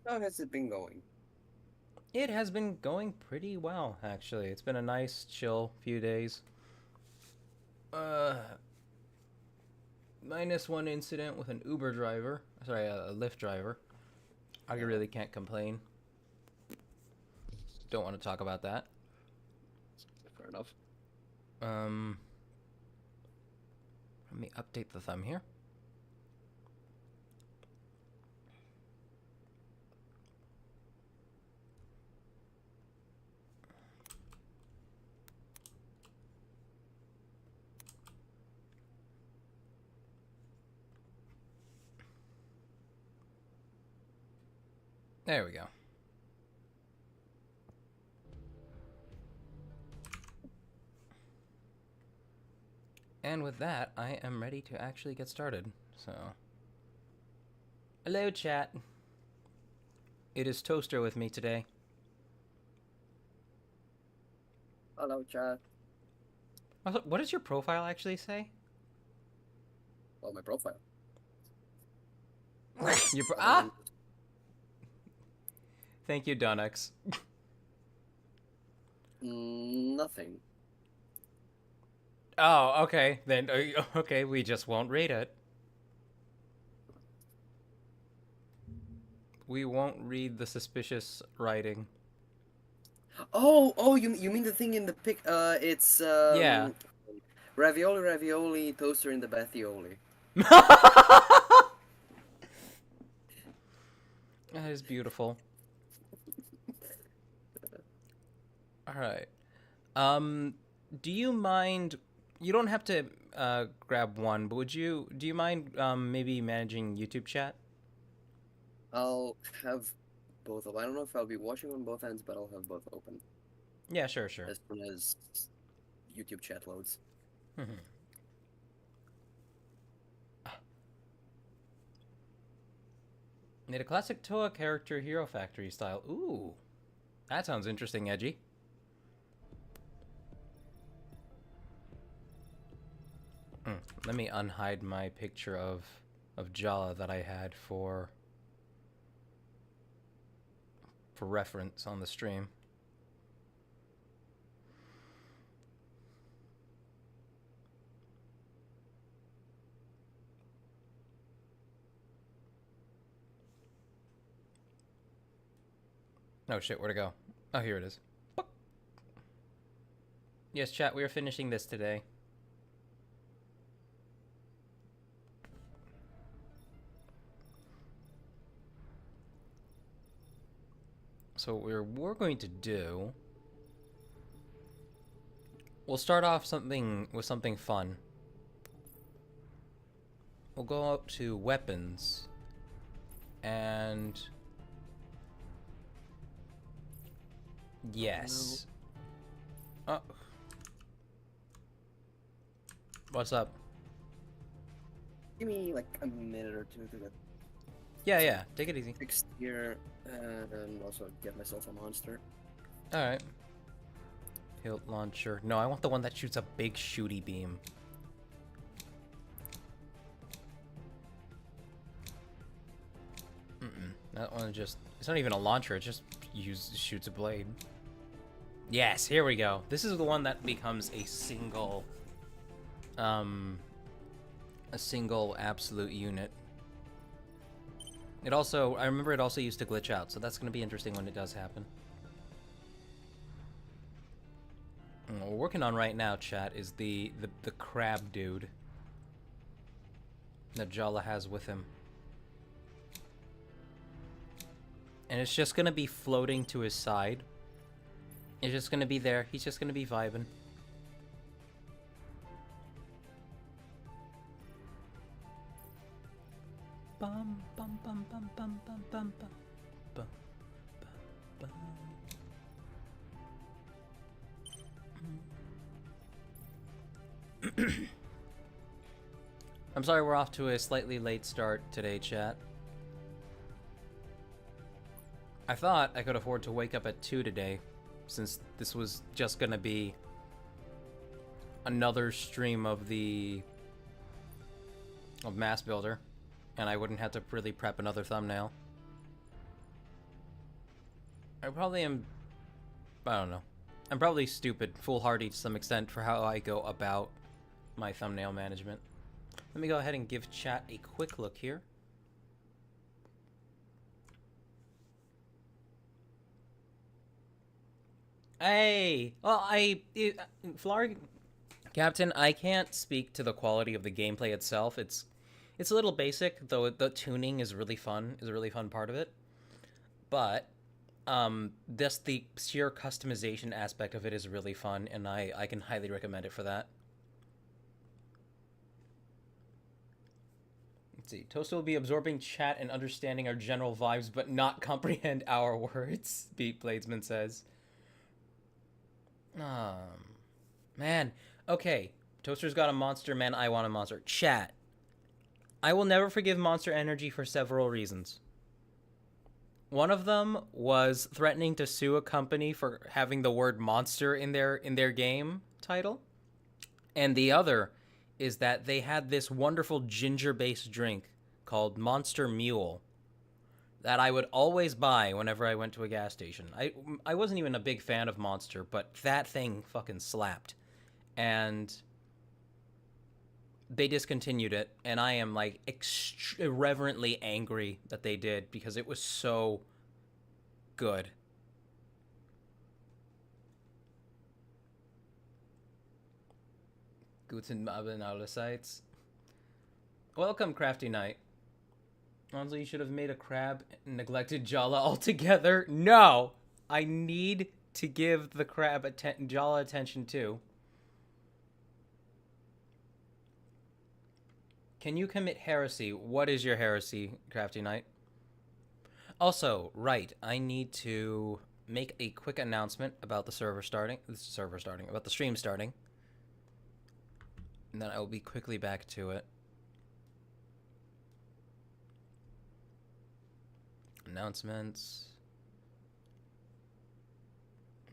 How has it been going? It has been going pretty well, actually. It's been a nice, chill few days. Uh, minus one incident with an Uber driver. Sorry, a Lyft driver. I Uh, really can't complain. Don't want to talk about that. Fair enough. Um, let me update the thumb here. There we go. And with that, I am ready to actually get started. So, hello, chat. It is Toaster with me today. Hello, chat. Also, what does your profile actually say? Well, my profile. I Ah! mean, Thank you, Donux. nothing. Oh, okay. Then, okay, we just won't read it. We won't read the suspicious writing. Oh, you mean the thing in the pic? It's Yeah. ravioli, ravioli, toaster in the bathioli. That is beautiful. All right. Um, do you mind? You don't have to grab one, but would you? Do you mind maybe managing YouTube chat? I'll have both of. I don't know if I'll be watching on both ends, but I'll have both open Yeah, sure, sure. as soon as YouTube chat loads. Mhm. Made a classic Toa character Hero Factory style. Ooh, that sounds interesting, edgy. Let me unhide my picture of Jala that I had for reference on the stream. Oh shit, where'd it go? Oh, here it is. Yes, chat, we are finishing this today. So what we're going to do, we'll start off something with something fun. We'll go up to weapons and Oh no! yes. Oh, what's up? Give me like a minute or two to get Yeah, some yeah, take it easy. fixed here, and also get myself a monster. All right. Hilt launcher. No, I want the one that shoots a big shooty beam. That one just, it's not even a launcher, it just shoots a blade. Yes, here we go. This is the one that becomes um, a single absolute unit. It also, I remember it also used to glitch out, so that's going to be interesting when it does happen. What we're working on right now, chat, is the crab dude that Jala has with him. And it's just going to be floating to his side. It's just going to be there. He's just going to be vibing. Bum, bum, bum, bum, bum, bum, bum, bum, bum, bum, bum. I'm sorry we're off to a slightly late start today, chat. I thought I could afford to wake up at 2 today, since this was just gonna be another stream of Mass Builder, and I wouldn't have to really prep another thumbnail. I probably am. I don't know. I'm probably stupid, foolhardy to some extent for how I go about my thumbnail management. Let me go ahead and give chat a quick look here. Hey, well, Flarg, Captain, I can't speak to the quality of the gameplay itself. It's a little basic, though the tuning is really fun, is a really fun part of it. But just the sheer customization aspect of it is really fun, and I can highly recommend it for that. Let's see. Toaster will be absorbing chat and understanding our general vibes, but not comprehend our words, Beat Bladesman says. Man. Okay. Toaster's got a monster, man. I want a monster. Chat. I will never forgive Monster Energy for several reasons. One of them was threatening to sue a company for having the word monster in their game title. And the other is that they had this wonderful ginger-based drink called Monster Mule that I would always buy whenever I went to a gas station. I wasn't even a big fan of Monster, but that thing fucking slapped. And they discontinued it, and I am like irreverently angry that they did because it was so good. Guten Abend allerseits. Welcome, Crafty Knight. Honestly, you should have made a crab and neglected Jaller altogether. No! I need to give the crab Jaller attention too. Can you commit heresy? What is your heresy, Crafty Knight? Also, right, I need to make a quick announcement about the server starting. About the stream starting. And then I will be quickly back to it. Announcements.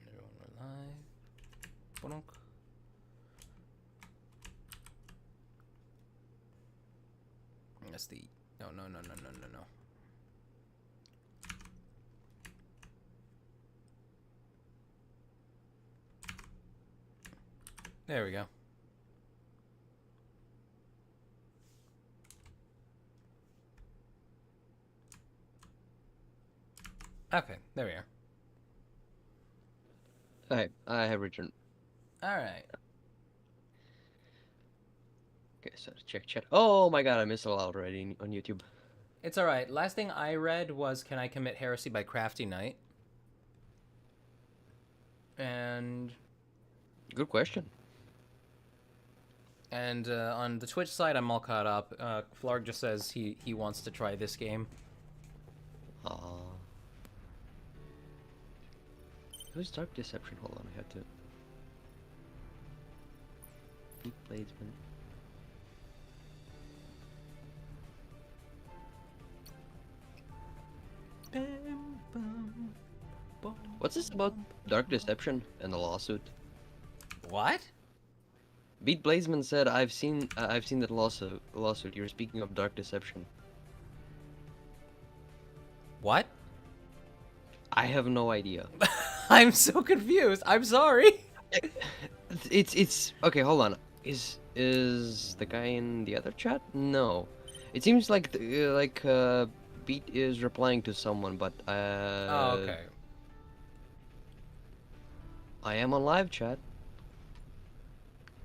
We're live. That's the... No. There we go. Okay, there we are. Okay, I have returned. Alright. Okay, so check chat. Oh my god, I missed a lot already on YouTube. It's alright. Last thing I read was Can I Commit Heresy by Crafty Knight. And... Good question. And on the Twitch side, I'm all caught up. Flarg just says he wants to try this game. Who's Dark Deception? Hold on, I had to... Deep Bladesman. What's this about Dark Deception and the lawsuit? What? Beat Bladesman said, I've seen that lawsuit. You're speaking of Dark Deception. What? I have no idea. I'm so confused. I'm sorry. It's okay. Hold on. Is the guy in the other chat? No. It seems like Beat is replying to someone, but Oh, okay. I am on live chat.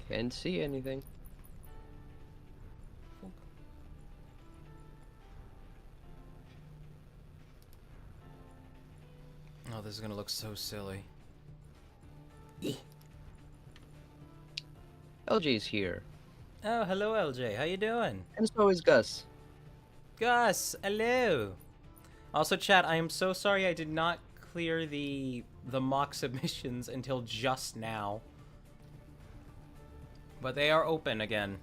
Can't see anything. Oh, this is gonna look so silly. LJ is here. Oh, hello, LJ. How you doing? And so is Gus. Gus, hello. Also, chat, I am so sorry I did not clear the mock submissions until just now. But they are open again.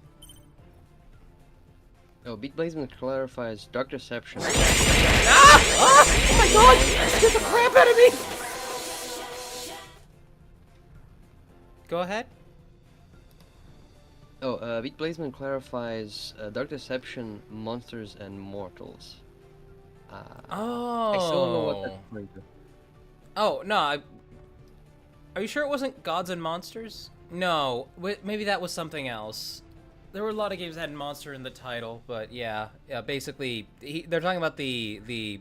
Oh, Beat Bladesman clarifies Dark Deception. Ah! Oh my god! Get the crap out of me! Go ahead. Oh, Beat Bladesman clarifies Dark Deception, Monsters, and Mortals. Oh. I still don't know what that's referring to. Oh, no, are you sure it wasn't Gods and Monsters? No, maybe that was something else. There were a lot of games that had monster in the title, but yeah, basically, they're talking about the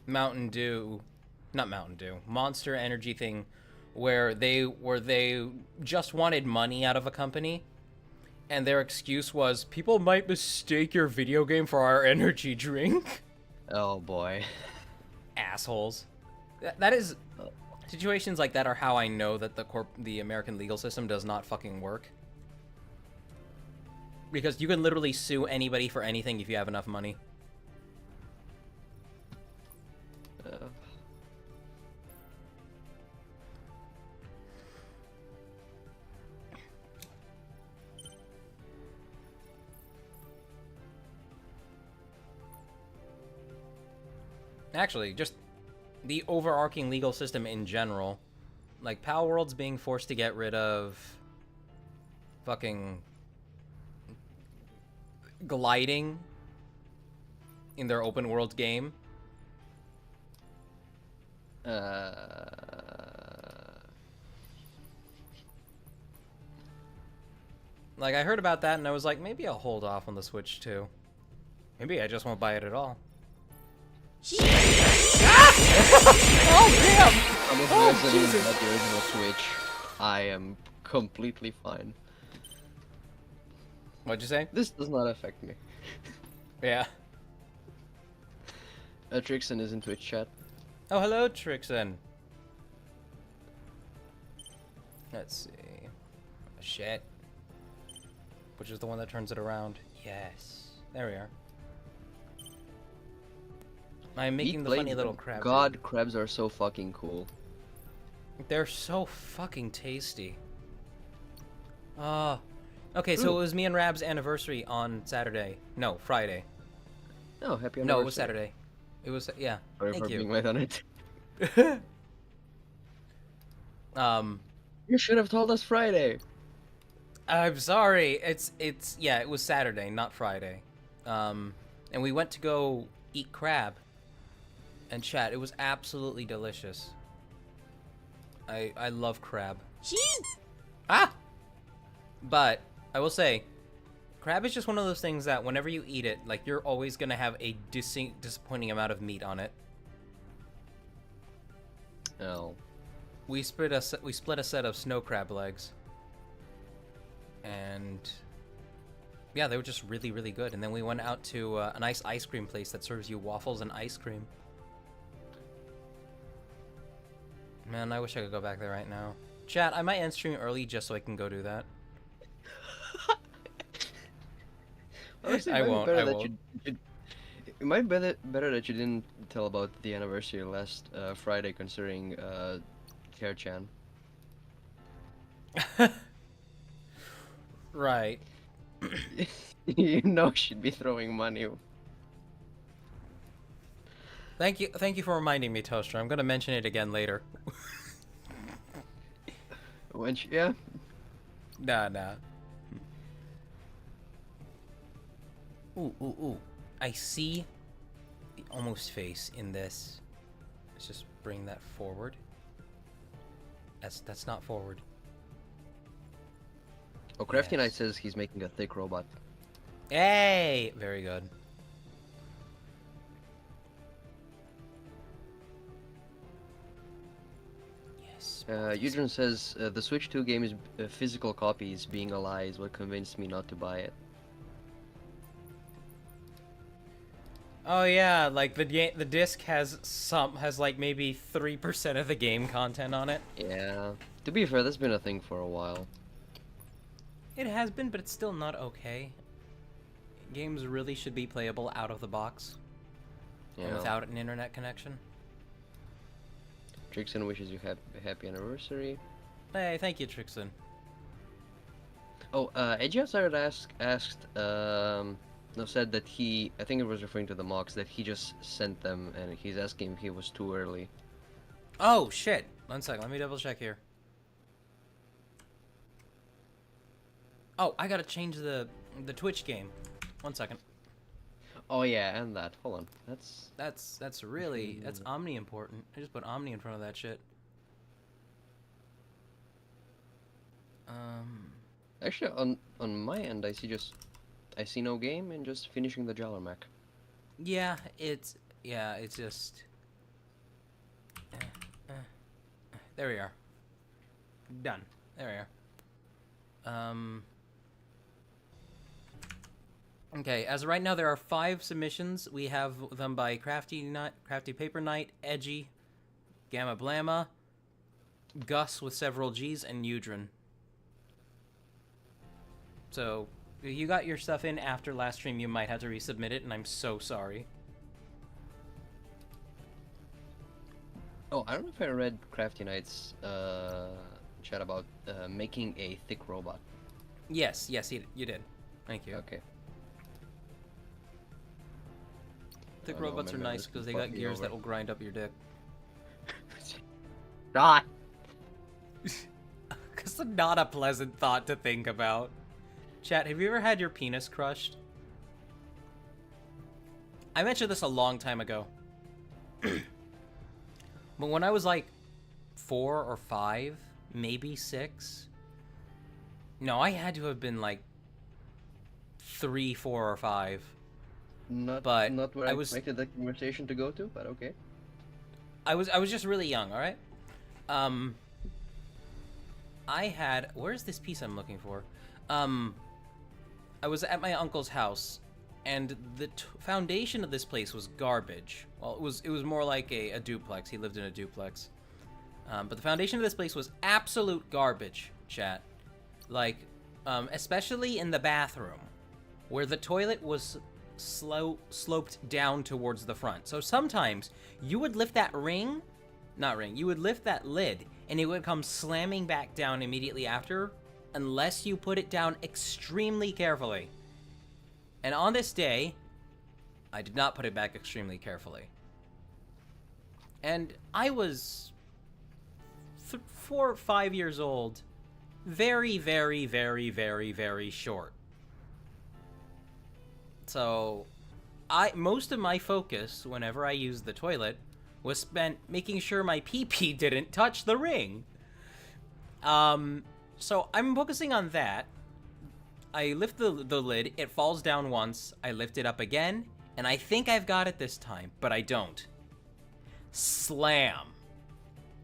Mountain Dew, not Mountain Dew, Monster Energy thing, where they just wanted money out of a company, and their excuse was people might mistake your video game for our energy drink. Oh boy. Assholes. That is situations like that are how I know that the American legal system does not fucking work. Because you can literally sue anybody for anything if you have enough money. Actually, just the overarching legal system in general. Like, Pal World's being forced to get rid of fucking gliding in their open world game. Like, I heard about that and I was like, maybe I'll hold off on the Switch too. Maybe I just won't buy it at all. Oh, damn! Oh, Jesus. The original Switch, I am completely fine. What'd you say? This does not affect me. Yeah. Trixon is in Twitch chat. Oh, hello, Trixon. Let's see. Shit. Which is the one that turns it around? Yes. There we are. I'm making the funny little crab. God, crabs are so fucking cool. They're so fucking tasty. Okay, so it was me and Rab's anniversary on Saturday. No, Friday. Oh, happy anniversary. No, it was Saturday. It was, yeah. Sorry Thank for you. being late on it. You should have told us Friday. I'm sorry. Yeah, it was Saturday, not Friday. And we went to go eat crab. And chat, it was absolutely delicious. I love crab. Ah! But, I will say, crab is just one of those things that whenever you eat it, like, you're always gonna have a disappointing amount of meat on it. Oh. We split a set of snow crab legs. And yeah, they were just really, really good. And then we went out to a nice ice cream place that serves you waffles and ice cream. Man, I wish I could go back there right now. Chat, I might end stream early just so I can go do that. Honestly, I won't. It might be better that you didn't tell about the anniversary last Friday, considering Care-chan. Right. You know she'd be throwing money. Thank you for reminding me, Toaster. I'm gonna mention it again later. When she, yeah. Nah. Ooh. I see the almost face in this. Let's just bring that forward. That's not forward. Oh, Crafty Knight Yes. says he's making a thick robot. Hey! Very good. Yes. Eugene says the Switch 2 game is physical copies. Being a lie is what convinced me not to buy it. Oh yeah, like the disc has like maybe 3% of the game content on it. Yeah. To be fair, that's been a thing for a while. It has been, but it's still not okay. Games really should be playable out of the box. And Yeah. without an internet connection. Trixon wishes you a happy anniversary. Hey, thank you, Trixon. Oh, Edgy Outsider said that I think it was referring to the mocks, that he just sent them and he's asking if he was too early. Oh, shit. 1 second, let me double check here. Oh, I gotta change the Twitch game. 1 second. Oh yeah, and that. Hold on. That's really that's omni important. I just put omni in front of that shit. Actually, on my end, I see no game and just finishing the Jaller mech. Yeah, it's just there we are. Done. There we are. Okay, as of right now, there are 5 submissions. We have them by Crafty Paper Knight, Edgy, Gamma Blamma, Gus with several G's, and Udrin. So, if you got your stuff in after last stream, you might have to resubmit it, and I'm so sorry. Oh, I don't know if I read Crafty Knight's chat about making a thick robot. Yes, you did. Thank you. Okay. Thick Oh, no, robots are man, nice this because is they got fucking gears over. that will grind up your dick. God. Because it's not a pleasant thought to think about. Chat, have you ever had your penis crushed? I mentioned this a long time ago. But when I was like 4 or 5, maybe 6. No, I had to have been like 3, 4, or 5. Not where I I was expected the conversation to go to, but okay. I was just really young, all right? I had, where's this piece I'm looking for? I was at my uncle's house, and the foundation of this place was garbage. Well, it was more like a duplex. He lived in a duplex. But the foundation of this place was absolute garbage, chat. Like, especially in the bathroom, where the toilet was sloped down towards the front. So sometimes you would lift that you would lift that lid, and it would come slamming back down immediately after, unless you put it down extremely carefully. And on this day, I did not put it back extremely carefully. And I was 4 or 5 years old. Very, very, very, very, very short. So, most of my focus, whenever I used the toilet, was spent making sure my pee-pee didn't touch the ring. So I'm focusing on that. I lift the lid, it falls down once, I lift it up again, and I think I've got it this time, but I don't. Slam.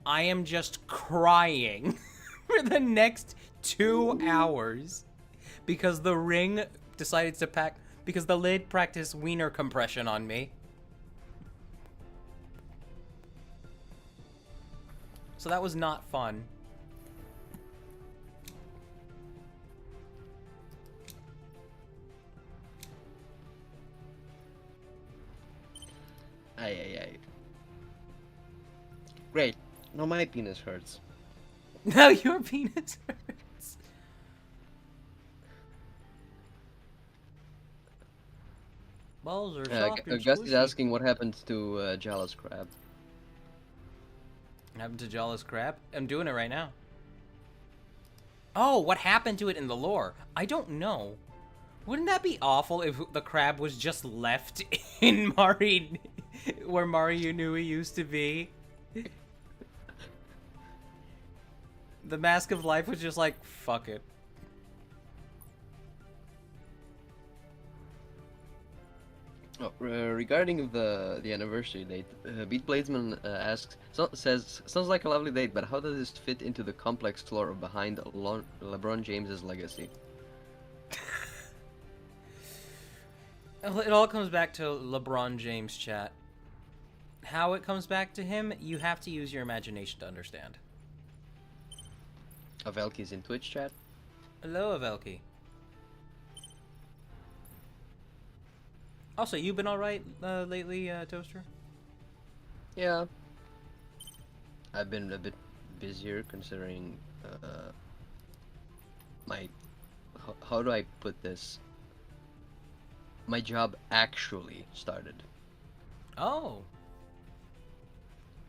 I am just crying for the next 2 hours because the ring decided to because the lid practiced wiener compression on me. So that was not fun. Ay. Great. Now my penis hurts. Now your penis hurts. Balls are soft and Gus is squishy. asking what happened to Jaller's crab. Happened to Jawless Crab? I'm doing it right now. Oh, what happened to it in the lore? I don't know. Wouldn't that be awful if the crab was just left in where Nui used to be? The Mask of Life was just like, fuck it. Oh, regarding the anniversary date, Beat Bladesman asks, sounds like a lovely date, but how does this fit into the complex lore behind LeBron James's legacy? It all comes back to LeBron James, chat. How it comes back to him, you have to use your imagination to understand. Avelki's in Twitch chat. Hello, Avelki. Also, you been alright lately, Toaster? Yeah. I've been a bit busier considering my... How do I put this? My job actually started. Oh.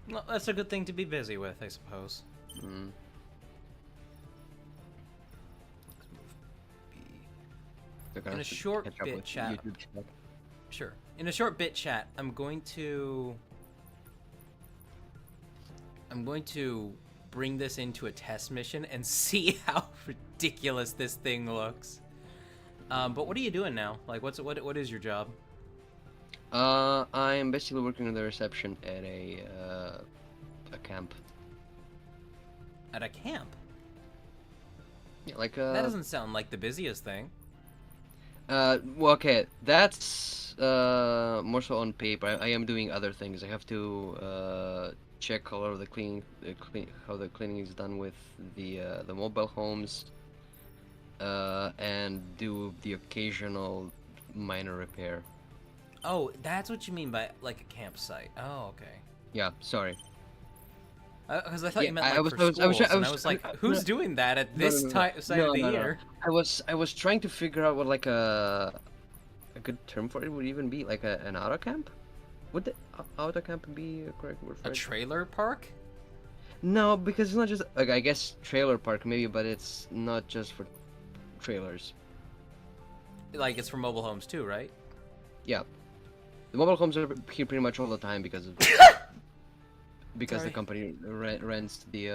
Well, that's a good thing to be busy with, I suppose. Mm. In a short bit, chat. Sure. In a short bit, chat, I'm going to bring this into a test mission and see how ridiculous this thing looks. But what are you doing now? Like, what is your job? I'm basically working in the reception at a camp. At a camp? Yeah, like That doesn't sound like the busiest thing. well, okay, that's more so on paper. I am doing other things. I have to check all of the how the cleaning is done with the mobile homes, and do the occasional minor repair. Oh, that's what you mean by like a campsite. Oh, okay. Yeah, sorry. Because I thought Yeah, you meant like for schools, and I was like, who's doing that at No, this no, no, time side of the no, no, no. year? I was trying to figure out what like a good term for it would even be, like an auto camp. Would the auto camp be a correct word for A it? trailer park? No, because it's not just like, I guess trailer park maybe, but it's not just for trailers. Like it's for mobile homes too, right? Yeah, the mobile homes are here pretty much all the time because of because Sorry. the company rents the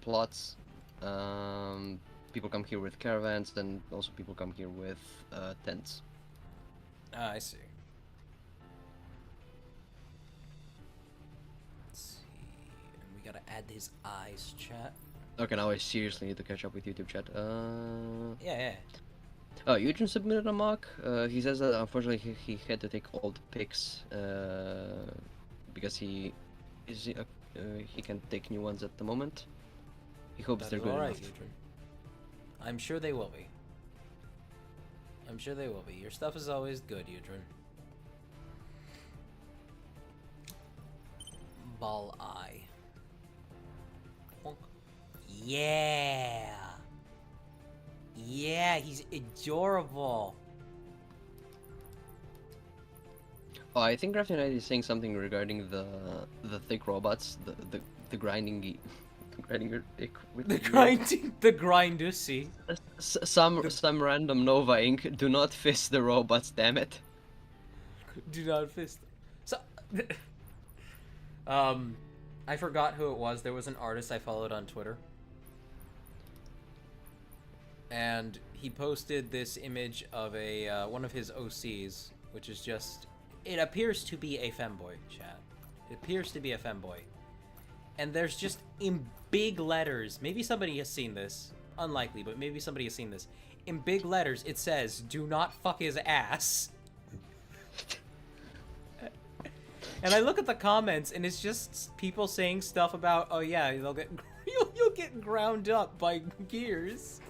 plots. People come here with caravans, and also people come here with tents. Ah, I see. Let's see. And we gotta add these eyes, chat. Okay, now I seriously need to catch up with YouTube chat. Yeah. Oh, Eugene submitted a mock. He says that unfortunately he had to take old pics because he can't take new ones at the moment. He hopes That they're is good alright, enough. Eugene. I'm sure they will be. I'm sure they will be. Your stuff is always good, Eugene. Ball eye. Yeah. Yeah, he's adorable. Oh, I think Grafton Knight is saying something regarding the thick robots, the grinding grinding your dick with The the grinding, the grindussy. some random Nova Inc. Do not fist the robots, damn it. Do not fist. So, I forgot who it was. There was an artist I followed on Twitter, and he posted this image of a one of his OCs, which is just. It appears to be a femboy, chat. It appears to be a femboy. And there's just in big letters, maybe somebody has seen this, unlikely, but maybe somebody has seen this. In big letters, it says, "Do not fuck his ass." And I look at the comments, and it's just people saying stuff about, "Oh yeah, you'll get ground up by gears."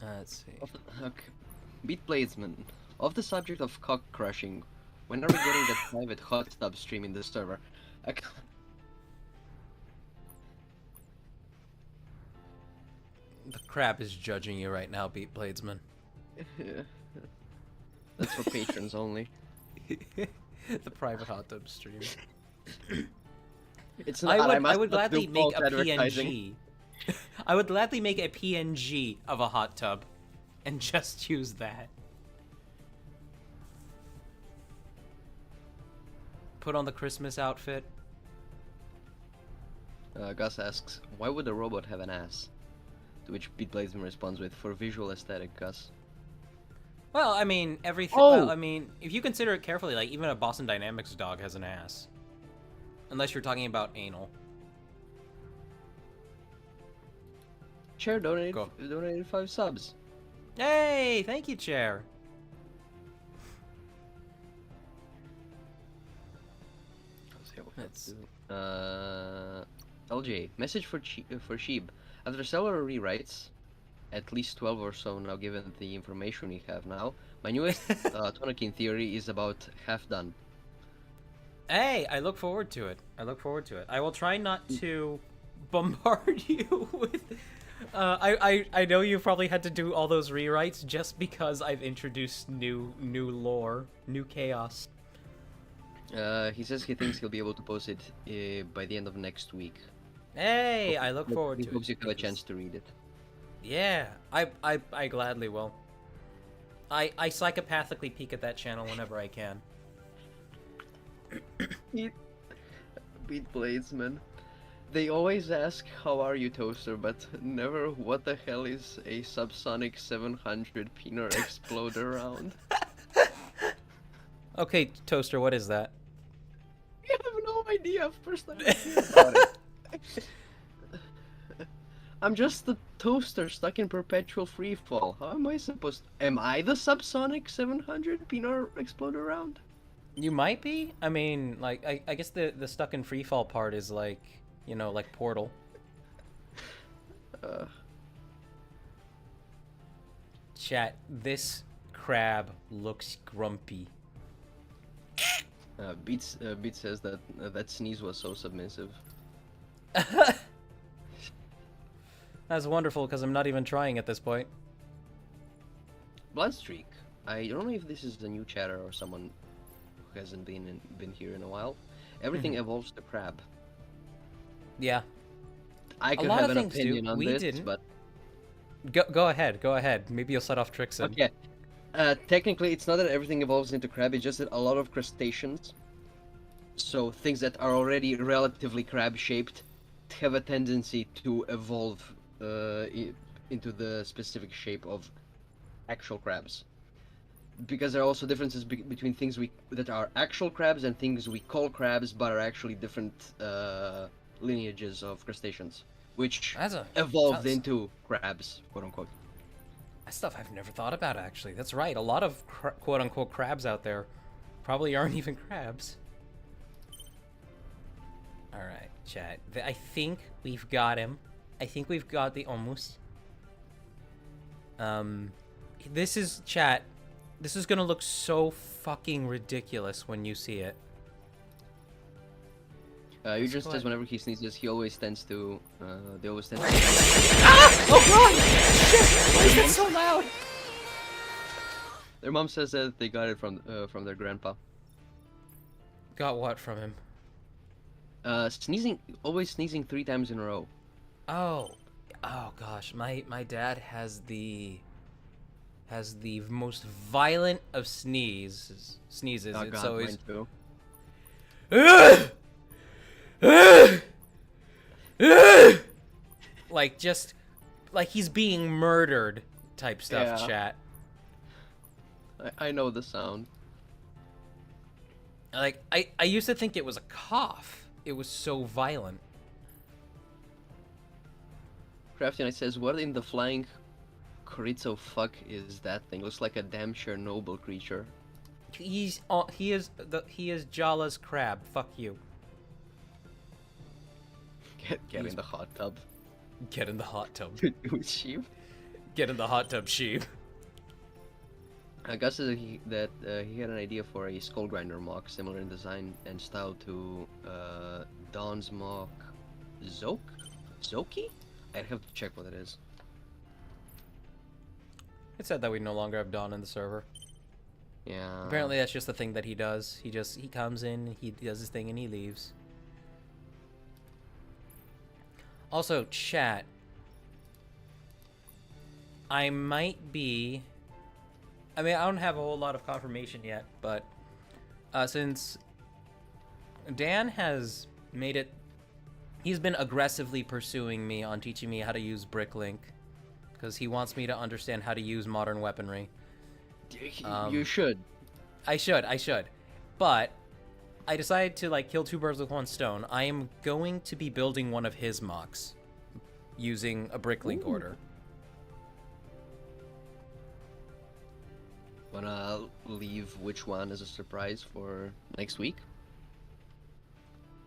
Let's see. Okay. Beat Bladesman. Of the subject of cock crushing, when are we getting the private hot tub stream in the server? The crab is judging you right now, Beat Bladesman. That's for patrons only. The private hot tub stream. It's not. I would must not gladly do make false a advertising. PNG. I would gladly make a PNG of a hot tub and just use that. Put on the Christmas outfit. Gus asks, why would a robot have an ass? To which Pete Bladesman responds with, for visual aesthetic, Gus. Well, I mean, everything. Oh! Well, I mean, if you consider it carefully, like even a Boston Dynamics dog has an ass, unless you're talking about anal. Chair donated, Go. donated 5 subs. Hey, thank you, Chair. Let's... LJ, message for Sheeb. After several rewrites, at least 12 or so now given the information we have now, my newest Tonakin theory is about half done. Hey, I look forward to it. I will try not to bombard you with... I know you probably had to do all those rewrites just because I've introduced new lore, new chaos. He says he thinks he'll be able to post it by the end of next week. Hey, Hope, I look hope, forward he to it hopes you have a because chance to read it. yeah, I gladly will. I psychopathically peek at that channel whenever I can. Beat, beat Bladesman. They always ask, how are you, Toaster, but never, what the hell is a subsonic 700 Peener exploder round? Okay, Toaster, what is that? I have no idea, first time I hear about it. I'm just the toaster stuck in perpetual freefall. How am I supposed Am I the subsonic 700 Peener exploder round? You might be. I mean, like, I guess the stuck in free fall part is like, you know, like Portal. Uh, Chat, this crab looks grumpy. Beat says that that sneeze was so submissive. That's wonderful because I'm not even trying at this point. Bloodstreak. I don't know if this is a new chatter or someone who hasn't been here in a while. Everything evolves to crab. Yeah. I could lot have of an things do. opinion on We this, didn't. but Go ahead. Go ahead. Maybe you'll set off Trixon. okay. Technically, it's not that everything evolves into crab. It's just that a lot of crustaceans, so things that are already relatively crab-shaped, have a tendency to evolve into the specific shape of actual crabs. Because there are also differences between things that are actual crabs and things we call crabs, but are actually different lineages of crustaceans, which evolved into crabs, quote unquote. That's stuff I've never thought about, actually. That's right. A lot of quote-unquote crabs out there probably aren't even crabs. Alright, chat. I think we've got him. I think we've got the Omus. This is, chat, this is gonna look so fucking ridiculous when you see it. You just says whenever he sneezes, he always tends to, they always tend to... Ah! Oh god! Shit! Why is that so loud? Their mom says that they got it from their grandpa. Got what from him? Always sneezing 3 times in a row. Oh gosh, my dad has the most violent of sneezes. Oh It's god, always mine too. like just like he's being murdered type stuff, Yeah. chat. I know the sound. Like I used to think it was a cough. It was so violent. Crafty Knight says, what in the flying chorizo fuck is that thing? Looks like a damn Chernobyl creature. He is Jaller's crab. Fuck you. Get in the hot tub. Get in the hot tub. With sheep. Get in the hot tub, sheep. Gus says that he had an idea for a skull grinder mock similar in design and style to Dawn's mock Zoki? I'd have to check what it is. It said that we no longer have Dawn in the server. Yeah. Apparently that's just the thing that he does. He comes in, he does his thing, and he leaves. Also, chat. I might be... I mean, I don't have a whole lot of confirmation yet, but since Dan has made it... He's been aggressively pursuing me on teaching me how to use Bricklink, because he wants me to understand how to use modern weaponry. You should. I should. But I decided to, like, kill 2 birds with 1 stone. I am going to be building one of his mocks using a Bricklink order. Wanna leave which one as a surprise for next week?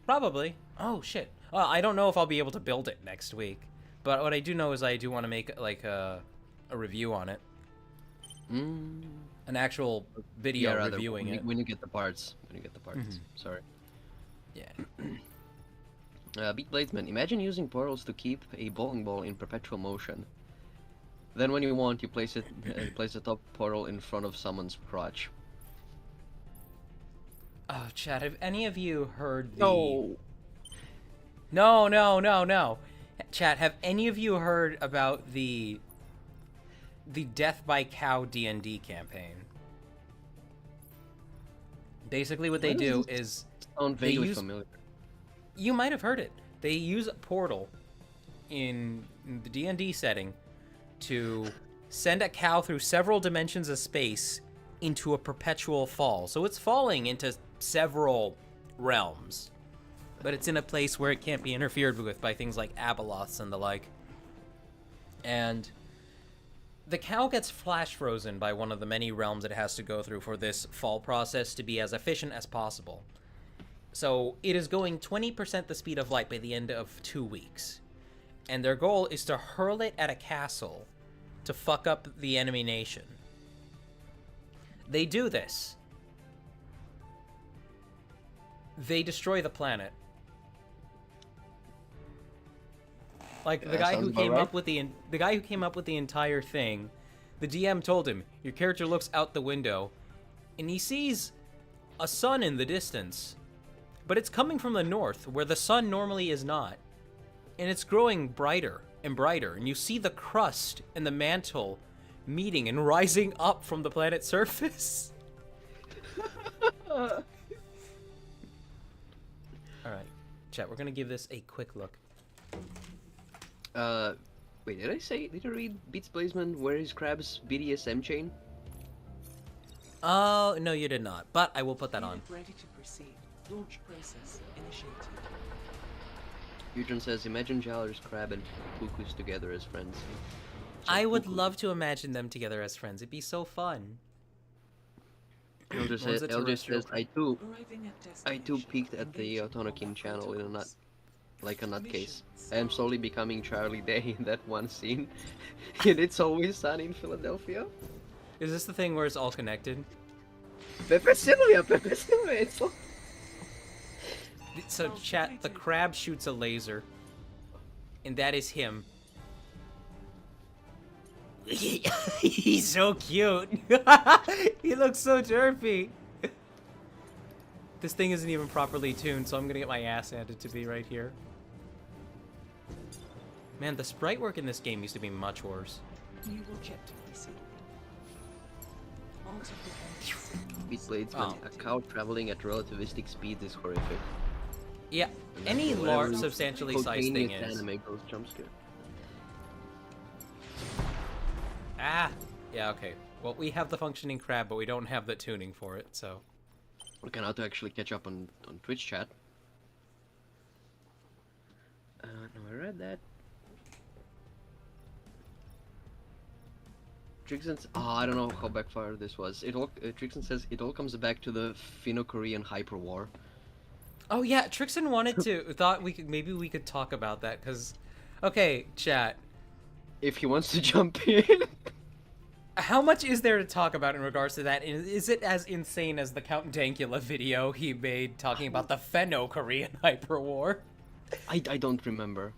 Probably. Oh, shit. I don't know if I'll be able to build it next week. But what I do know is I do want to make, like, a review on it. An actual video reviewing it. When you get the parts. Sorry. Yeah. Beat Bladesman, imagine using portals to keep a bowling ball in perpetual motion. Then when you want, you place it, place the top portal in front of someone's crotch. Oh, Chad, have any of you heard the... No. No, no, no, no. Chat, have any of you heard about the Death by Cow D&D campaign? Basically what Why they does do this is sound they vaguely use familiar? you might have heard it. They use a portal in the D&D setting to send a cow through several dimensions of space into a perpetual fall. So it's falling into several realms, but it's in a place where it can't be interfered with by things like Abeloths and the like. And the cow gets flash frozen by one of the many realms it has to go through for this fall process to be as efficient as possible. So it is going 20% the speed of light by the end of 2 weeks. And their goal is to hurl it at a castle to fuck up the enemy nation. They do this. They destroy the planet. Like the guy who came up with the guy who came up with the entire thing, the DM told him, "Your character looks out the window and he sees a sun in the distance, but it's coming from the north where the sun normally is not. And it's growing brighter and brighter, and you see the crust and the mantle meeting and rising up from the planet's surface." All right, chat, we're going to give this a quick look. Wait, did I read Beats Blazeman, where is Crab's BDSM chain? Oh, no, you did not, but I will put that on. Ready to proceed. Launch process initiated. Eugen says, imagine Jaller's Crab and Cuckoo's together as friends. I would love to imagine them together as friends. It'd be so fun. Elder One's a says, terrestrial I too Arriving at peeked at the Autonokin channel in a nutcase. I am slowly becoming Charlie Day in that one scene. And It's Always Sunny in Philadelphia. Is this the thing where it's all connected? Pepe Sylvia, it's all... So, chat, the crab shoots a laser. And that is him. He's so cute. He looks so derpy. This thing isn't even properly tuned, so I'm gonna get my ass handed to me right here. Man, the sprite work in this game used to be much worse. New objective received. Multiple Beat Bladesman, a cow traveling at relativistic speeds is horrific. Yeah, any large, substantially sized thing is. Anime goes jump scare. Ah! Yeah, okay. Well, we have the functioning crab, but we don't have the tuning for it, so... We can to actually catch up on Twitch chat. No, I read that. Trixon, I don't know how backfire this was. Trixon says it all comes back to the Finno-Korean hyper war. Oh yeah, Trixon wanted to, thought maybe we could talk about that, cause... Okay, chat. If he wants to jump in. How much is there to talk about in regards to that? Is it as insane as the Count Dankula video he made talking about the Finno-Korean hyperwar? I don't remember.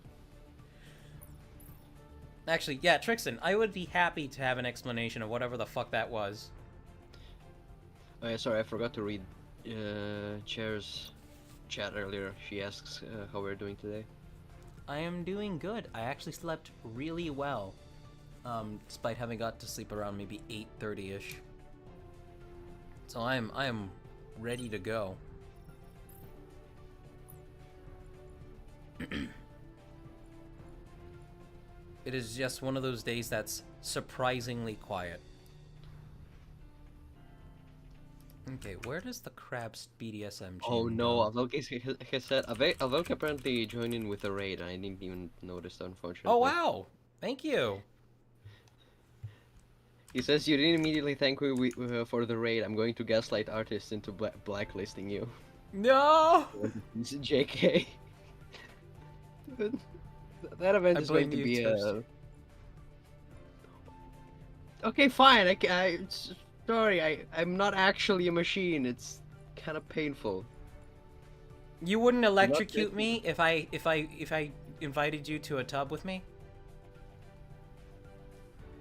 Actually, yeah, Trixon, I would be happy to have an explanation of whatever the fuck that was. Oh yeah, sorry, I forgot to read Chair's chat earlier. She asks how we're doing today. I am doing good. I actually slept really well. Despite having got to sleep around maybe 8:30ish. So I am ready to go. It is just one of those days that's surprisingly quiet. Okay, where does the crab's BDSM Oh chain no, go? Avelk has said Avelk apparently joined in with a raid and I didn't even notice, unfortunately. Oh wow! Thank you! He says you didn't immediately thank me for the raid. I'm going to gaslight artists into blacklisting you. No! This is JK. That event is going to be Okay, fine. Sorry, I'm not actually a machine. It's kind of painful. You wouldn't electrocute me if I invited you to a tub with me?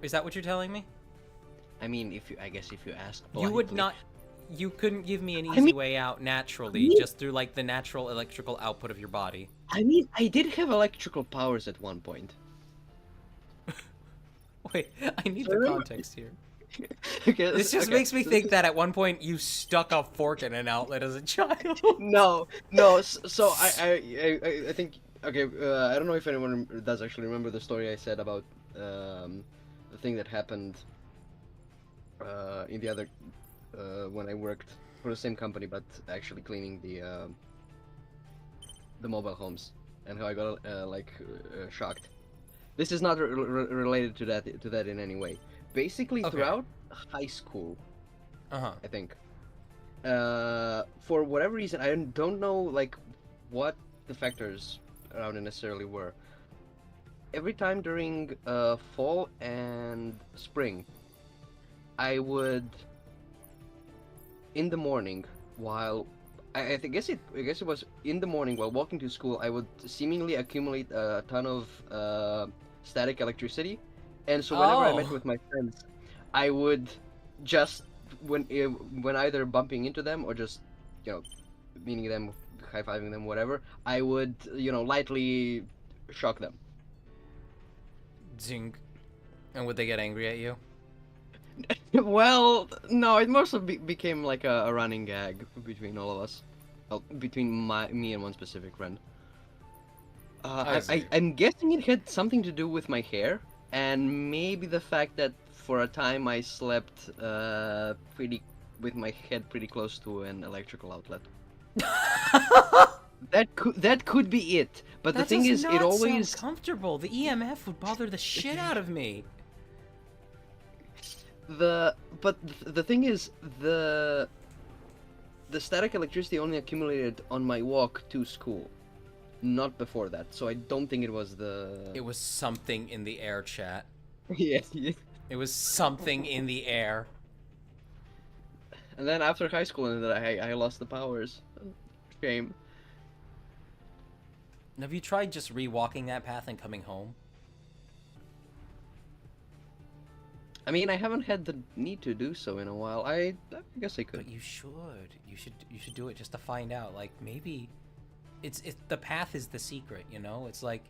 Is that what you're telling me? I mean, I guess if you ask You would politely. not. you couldn't give me an I easy mean, way out I naturally, mean, just through like the natural electrical output of your body. I did have electrical powers at one point. Wait, I need So the remember, context here. okay, This just okay. makes me So this think is that at one point you stuck a fork in an outlet as a child. no, no. So I think okay. I don't know if anyone does actually remember the story I said about the thing that happened in the other when I worked for the same company, but actually cleaning the mobile homes, and how I got shocked. This is not related to that in any way. Basically, Okay. throughout high school, Uh-huh. I think, for whatever reason, I don't know like what the factors around it necessarily were. Every time during fall and spring, I would in the morning while I guess it was in the morning while walking to school, I would seemingly accumulate a ton of static electricity, and so whenever I met Oh. with my friends, I would just when either bumping into them or just you know meeting them, high fiving them, whatever, I would lightly shock them. Zing. And would they get angry at you? Well, no, it mostly became like a running gag between all of us. Well, between me and one specific friend. I see. I'm guessing it had something to do with my hair, and maybe the fact that for a time I slept pretty with my head pretty close to an electrical outlet. That could be it. But the That thing does is, it not sound always comfortable. The EMF would bother the shit out of me. the thing is the static electricity only accumulated on my walk to school, not before that. So I don't think it was the. It was something in the air, chat. Yeah. It was something in the air. And then after high school, and I lost the powers. Shame. Have you tried just re-walking that path and coming home? I mean, I haven't had the need to do so in a while. I guess I could. But you should. You should do it just to find out. Like maybe it's the path is the secret, you know? It's like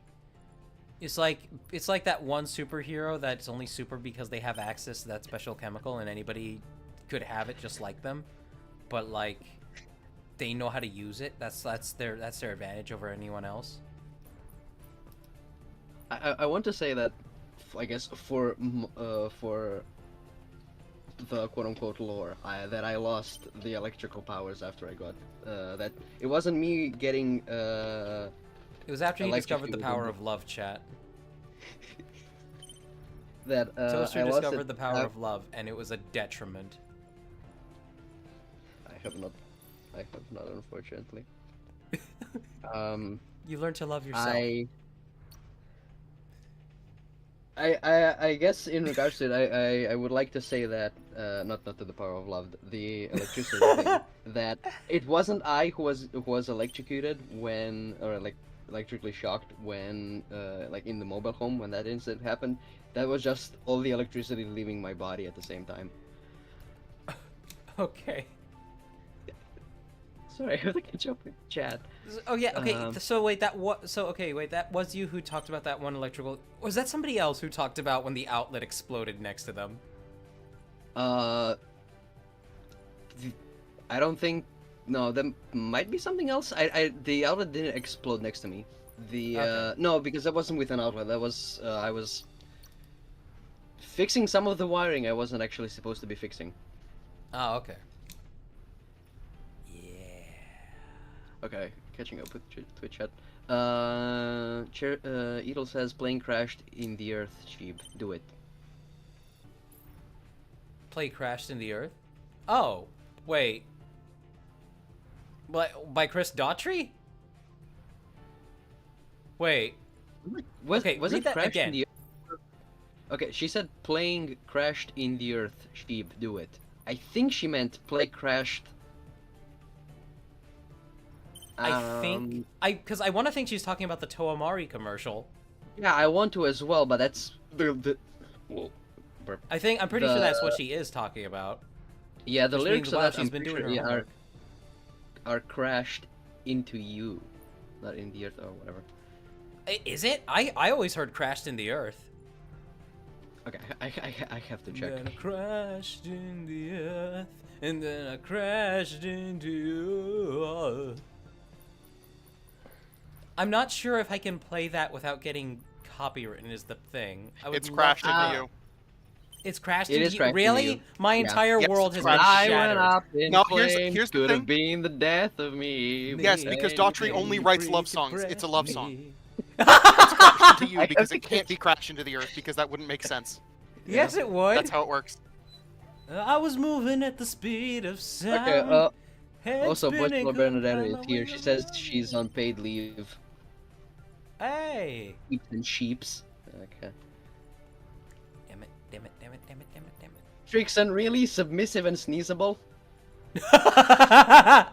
that one superhero that's only super because they have access to that special chemical and anybody could have it just like them. But like they know how to use it. That's their advantage over anyone else. I want to say that, I guess for the quote unquote lore, that I lost the electrical powers after I got that. It wasn't me getting It was after you discovered the power of love, chat. that Toaster I lost discovered it the power of love, and it was a detriment. I have not, unfortunately. You learn to love yourself. I guess in regards to it, I would like to say that not to the power of love, the electricity thing, that it wasn't I who was electrocuted when, or like electrically shocked when like in the mobile home when that incident happened. That was just all the electricity leaving my body at the same time. Okay. Sorry, I have to catch up with chat. Oh yeah. Okay. So wait, that was you who talked about that one electrical. Was that somebody else who talked about when the outlet exploded next to them? I don't think. No, there might be something else. The outlet didn't explode next to me. Okay. No, because that wasn't with an outlet. That was I was fixing some of the wiring I wasn't actually supposed to be fixing. Oh, okay. Okay, catching up with Twitch chat. Edel says plane crashed in the earth. Sheep, do it. Play crashed in the earth. Oh, wait. By Chris Daughtry? Wait. Was Okay, it read that crashed again. in the earth? Okay, she said plane crashed in the earth. Sheep, do it. I think she meant play crashed. Because I want to think she's talking about the Toamari commercial. Yeah, I want to as well, but that's the. Well, I'm pretty sure that's what she is talking about. Yeah, the Which lyrics means, of wow, that she's I'm been pretty doing sure her yeah, homework. are crashed into you, not in the earth or whatever. Is it? I always heard crashed in the earth. Okay, I have to check. Then I crashed in the earth, and then I crashed into you. I'm not sure if I can play that without getting copywritten is the thing. I would It's love crashed to. into you. It's crashed It into is you. crashed into Really? you. My Yeah. entire Yes, world it's has crashed. been I went shattered. up in No, flames. here's the Could thing. have been the death of me. Yes, but because I Daughtry didn't. only writes love songs. It's a love song. Me. It's crashed into you I because have it to can't be crashed into the earth because that wouldn't make sense. Yes, it would. That's how it works. I was moving at the speed of sound. Okay, head also, spinning, Boyfriend couldn't Bernadette find is my here. way She says around. she's on paid leave. Hey. Sheeps and sheeps. Okay. Damn it! Damn it! Damn it! Damn it! Damn it! Damn Trixon, really? Submissive and sneezable? it!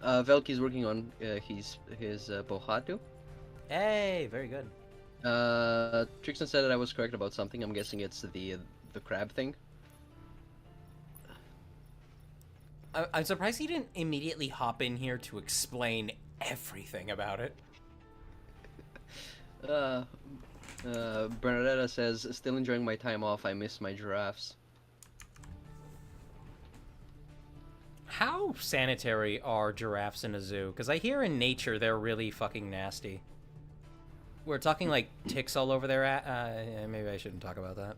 Velky's working on his Pohatu. Hey, very good. Trixon said that I was correct about something. I'm guessing it's the crab thing. I'm surprised he didn't immediately hop in here to explain everything about it. Bernadetta says, still enjoying my time off. I miss my giraffes. How sanitary are giraffes in a zoo? Because I hear in nature they're really fucking nasty. We're talking like ticks all over their maybe I shouldn't talk about that.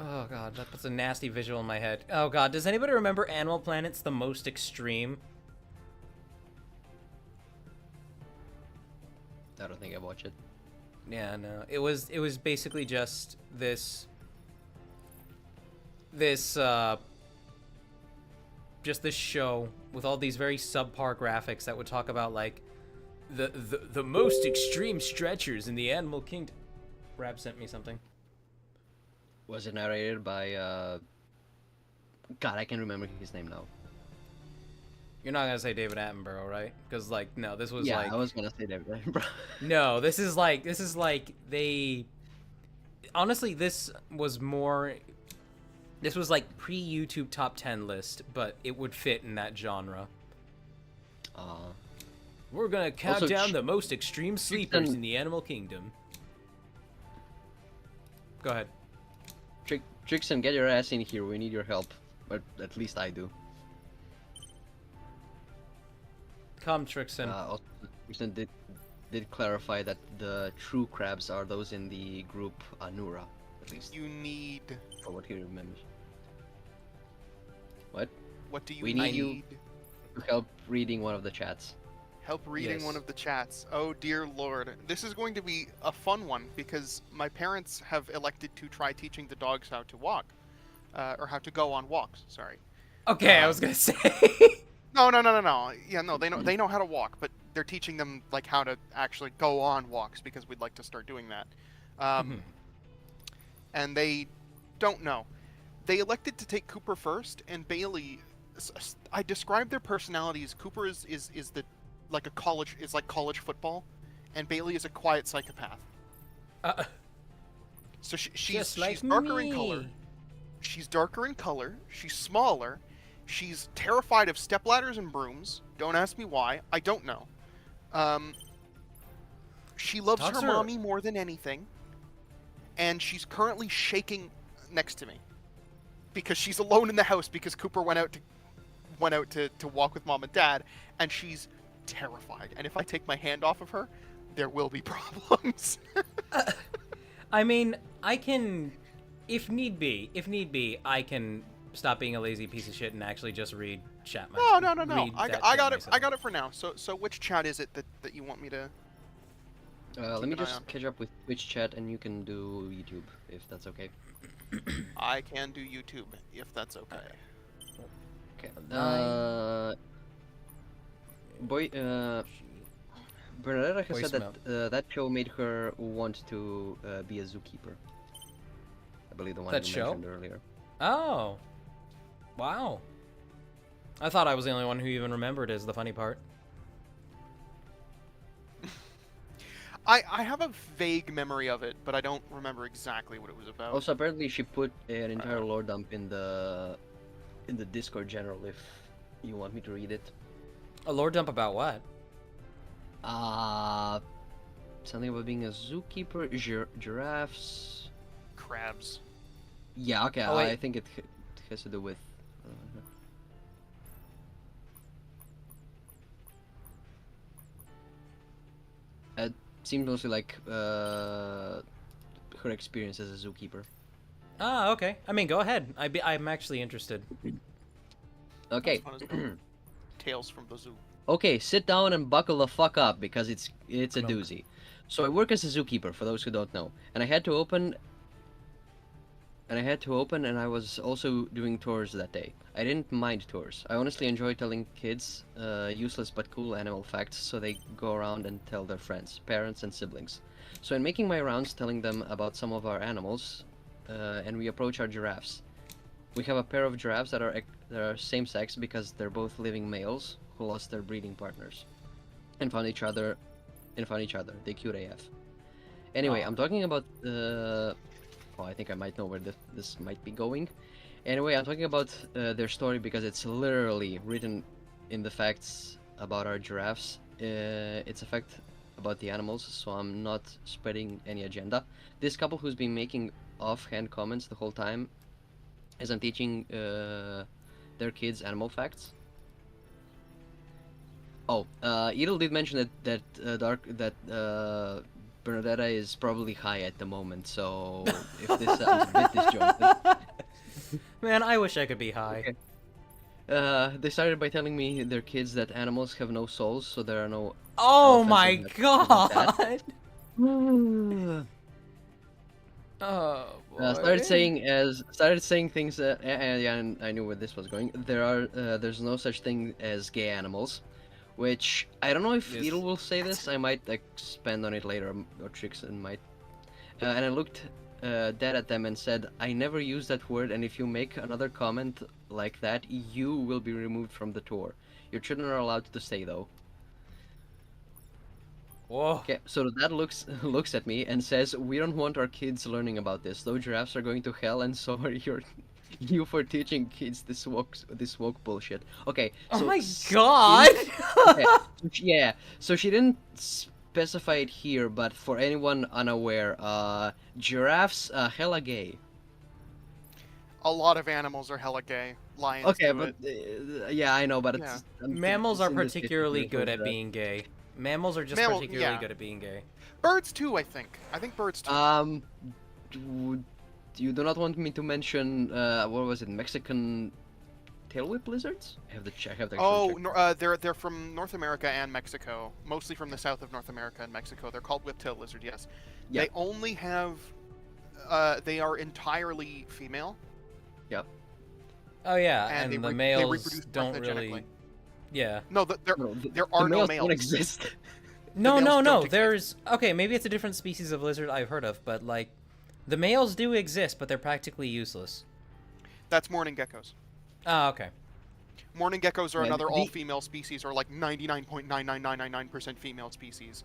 Oh god, that puts a nasty visual in my head. Oh god, does anybody remember Animal Planet's The Most Extreme? I don't think I watch it. Yeah, no. It was basically just this just this show with all these very subpar graphics that would talk about like the most extreme stretchers in the animal kingdom. Rab sent me something. Was it narrated by God, I can't remember his name now. You're not gonna say David Attenborough, right? Because like no, this was Yeah, like I was gonna say that, bro. no, this is like they honestly this was like pre-YouTube top 10 list, but it would fit in that genre. We're gonna count Also, down the most extreme sleepers in the animal kingdom. Go ahead. Trixon, get your ass in here. We need your help. But at least I do. Come, Trixon. Also, Trixon did clarify that the true crabs are those in the group Anura, at least You need. for what he remembers. What? What do you We need? need you to help reading one of the chats. Help reading Yes. one of the chats. Oh dear lord. This is going to be a fun one because my parents have elected to try teaching the dogs how to walk. Or how to go on walks, sorry. Okay, I was gonna say. No. Yeah, no, they know how to walk, but they're teaching them like how to actually go on walks because we'd like to start doing that. And they don't know. They elected to take Cooper first, and Bailey. I described their personalities. Cooper is the like a college is like college football, and Bailey is a quiet psychopath. So she's darker in color. She's darker in color. She's smaller. She's terrified of stepladders and brooms. Don't ask me why. I don't know. She loves Dogs her are- mommy more than anything, and she's currently shaking next to me because she's alone in the house because Cooper went out to walk with mom and dad, and she's terrified. And if I take my hand off of her, there will be problems. I mean, I can, if need be, I can stop being a lazy piece of shit and actually just read chat. No. read I that got chat it. I myself. got it for now. So which chat is it that you want me to? Let me an eye just on. catch up with Twitch chat, and you can do YouTube if that's okay. I can do YouTube if that's okay. Okay. Nine. Bernadetta has said Voicemail. that that show made her want to be a zookeeper. I believe the one That you show? mentioned earlier. Oh, wow. I thought I was the only one who even remembered. Is the funny part. I have a vague memory of it, but I don't remember exactly what it was about. Also, apparently she put an entire lore dump in the Discord general. If you want me to read it. A lore dump about what? Uh Something about being a zookeeper, giraffes. Crabs. Yeah, okay. Oh, wait. I think it has to do with. It seems mostly like her experience as a zookeeper. Ah, okay. I mean, go ahead. I'm actually interested. Okay. That's fun as well. Tales from the Zoo. Okay, sit down and buckle the fuck up because it's a Clunk. doozy. So I work as a zookeeper, for those who don't know, and I had to open. And I was also doing tours that day. I didn't mind tours. I honestly enjoy telling kids useless but cool animal facts so they go around and tell their friends, parents, and siblings. So in making my rounds telling them about some of our animals, and we approach our giraffes. We have a pair of giraffes that are same sex because they're both living males who lost their breeding partners and found each other. They cute AF. Anyway, Aw. I'm talking about Oh, I think I might know where this might be going. Anyway, I'm talking about their story because it's literally written in the facts about our giraffes. It's a fact about the animals, so I'm not spreading any agenda. This couple who's been making offhand comments the whole time as I'm teaching their kids animal facts. Oh, Edel did mention that Bernadetta is probably high at the moment, so if this sounds a bit disjointed. Man, I wish I could be high. Okay. They started by telling me their kids that animals have no souls, so there are no Oh elephants my in that. god! Oh boy. Started saying things. Yeah, and I knew where this was going. There's no such thing as gay animals, which I don't know if Yes. Edel will say this. I might expand on it later, or Trixon might. And I looked dead at them and said, "I never use that word, and if you make another comment like that, you will be removed from the tour. Your children are allowed to stay, though." Whoa. Okay, so the dad looks at me and says, "We don't want our kids learning about this. Those giraffes are going to hell, and so are you for teaching kids this woke bullshit." Okay. Oh So my god! okay, yeah. So she didn't specify it here, but for anyone unaware, giraffes hella gay. A lot of animals are hella gay. Lions Okay, do but it. yeah, I know, but Yeah. it's Mammals it's are in this particularly particular good at giraffe. being gay. Mammals are just Mammal- particularly yeah. good at being gay. Birds too, I think. I think birds too. You do not want me to mention what was it, Mexican tail whip lizards? I have to check. I have to actually check. They're from North America and Mexico, mostly from the south of North America and Mexico. They're called whip-tailed lizard. Yes, Yeah. they only have. They are entirely female, Oh yeah, and and they the they males reproduce don't really. parthenogenically. Yeah. No, No, there are no males males. don't exist. No, males no, don't no. exist. There's okay. Maybe it's a different species of lizard I've heard of, but like, the males do exist, but they're practically useless. That's mourning geckos. Ah, okay. Mourning geckos are Yeah, another the- all-female species, or like 99.99999% female species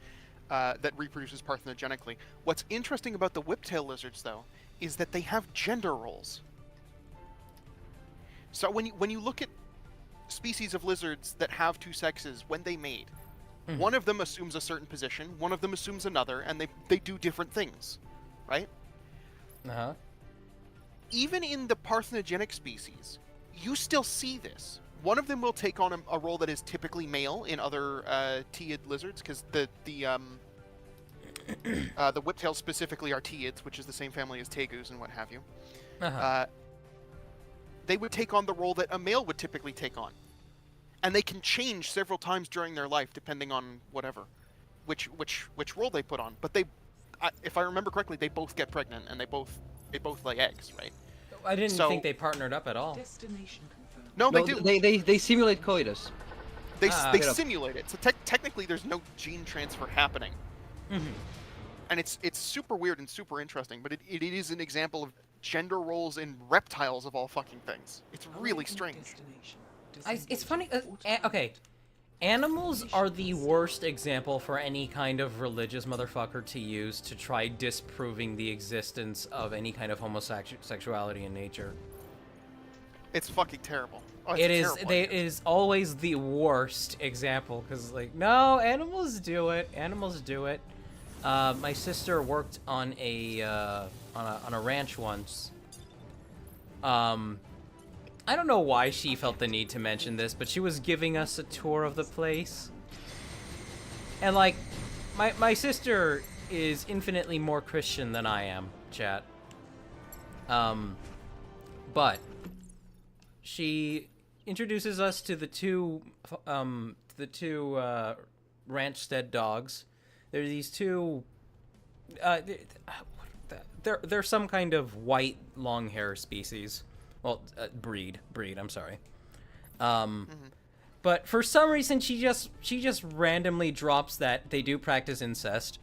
that reproduces parthenogenically. What's interesting about the whiptail lizards, though, is that they have gender roles. So when you look at species of lizards that have two sexes, when they mate, Mhm. one of them assumes a certain position, one of them assumes another, and they do different things, right? Uh huh. Even in the parthenogenic species, you still see this. One of them will take on a role that is typically male in other teid lizards, because the whiptails specifically are teids, which is the same family as tegus and what have you. Uh-huh. They would take on the role that a male would typically take on, and they can change several times during their life depending on whatever, which role they put on. But if I remember correctly, they both get pregnant and they both lay eggs, right? I didn't so- think they partnered up at all. Destination confirmed. No, they No, do. they simulate coitus. They Straight up. simulate it. So technically, there's no gene transfer happening, Mhm. and it's super weird and super interesting. But it is an example of gender roles in reptiles of all fucking things. It's really Arriving strange. destination. It's Disengage funny. autopilot. Okay, Animals are the worst example for any kind of religious motherfucker to use to try disproving the existence of any kind of homosexuality in nature. It's fucking terrible. Oh, it's It a is terrible they idea. is always the worst example because like no, animals do it. Animals do it. My sister worked on a ranch once. I don't know why she felt the need to mention this, but she was giving us a tour of the place. And, like, my sister is infinitely more Christian than I am, chat. But she introduces us to the two ranch-stead dogs. They're these two... they're some kind of white long-hair species. Well, breed, I'm sorry. But for some reason, she just randomly drops that they do practice incest.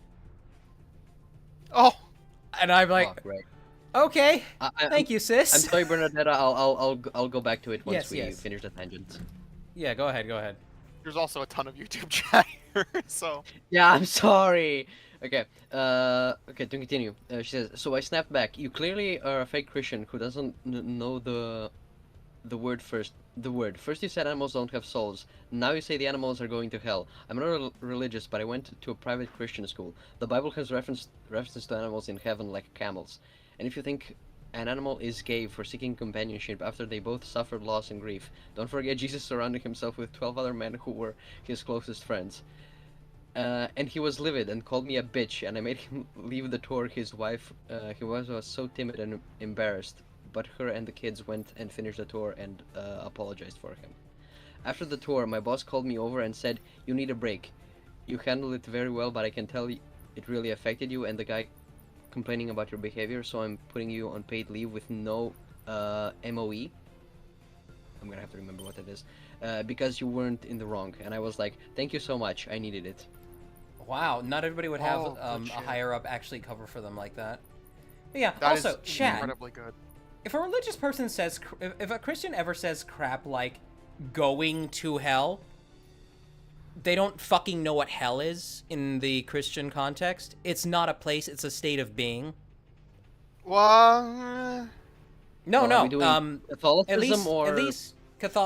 Oh, And I'm like, Oh, great. okay, I'm thank you, sis. I'm sorry, Bernadetta. I'll go back to it once Yes, we yes. finish the tangents. Yeah, go ahead. there's also a ton of YouTube chat here, so Yeah, I'm sorry. Okay. Okay. To continue, she says. So I snapped back. You clearly are a fake Christian who doesn't know the word first. The word. First you said animals don't have souls. Now you say the animals are going to hell. I'm not religious, but I went to a private Christian school. The Bible has references to animals in heaven like camels. And if you think an animal is gay for seeking companionship after they both suffered loss and grief, don't forget Jesus surrounded himself with 12 other men who were his closest friends. And he was livid and called me a bitch, and I made him leave the tour. His wife, he was so timid and embarrassed, but her and the kids went and finished the tour and apologized for him. After the tour, my boss called me over and said, "You need a break. You handled it very well, but I can tell it really affected you and the guy complaining about your behavior, so I'm putting you on paid leave with no MOE." I'm gonna have to remember what it is. Because you weren't in the wrong. And I was like, thank you so much, I needed it. Wow, not everybody would have Oh, good a shit. higher up actually cover for them like that. But yeah, that also, is chat, incredibly good. if a religious person says, if a Christian ever says crap like going to hell, they don't fucking know what hell is in the Christian context. It's not a place, it's a state of being. Well, No, Are we doing no, Catholicism at least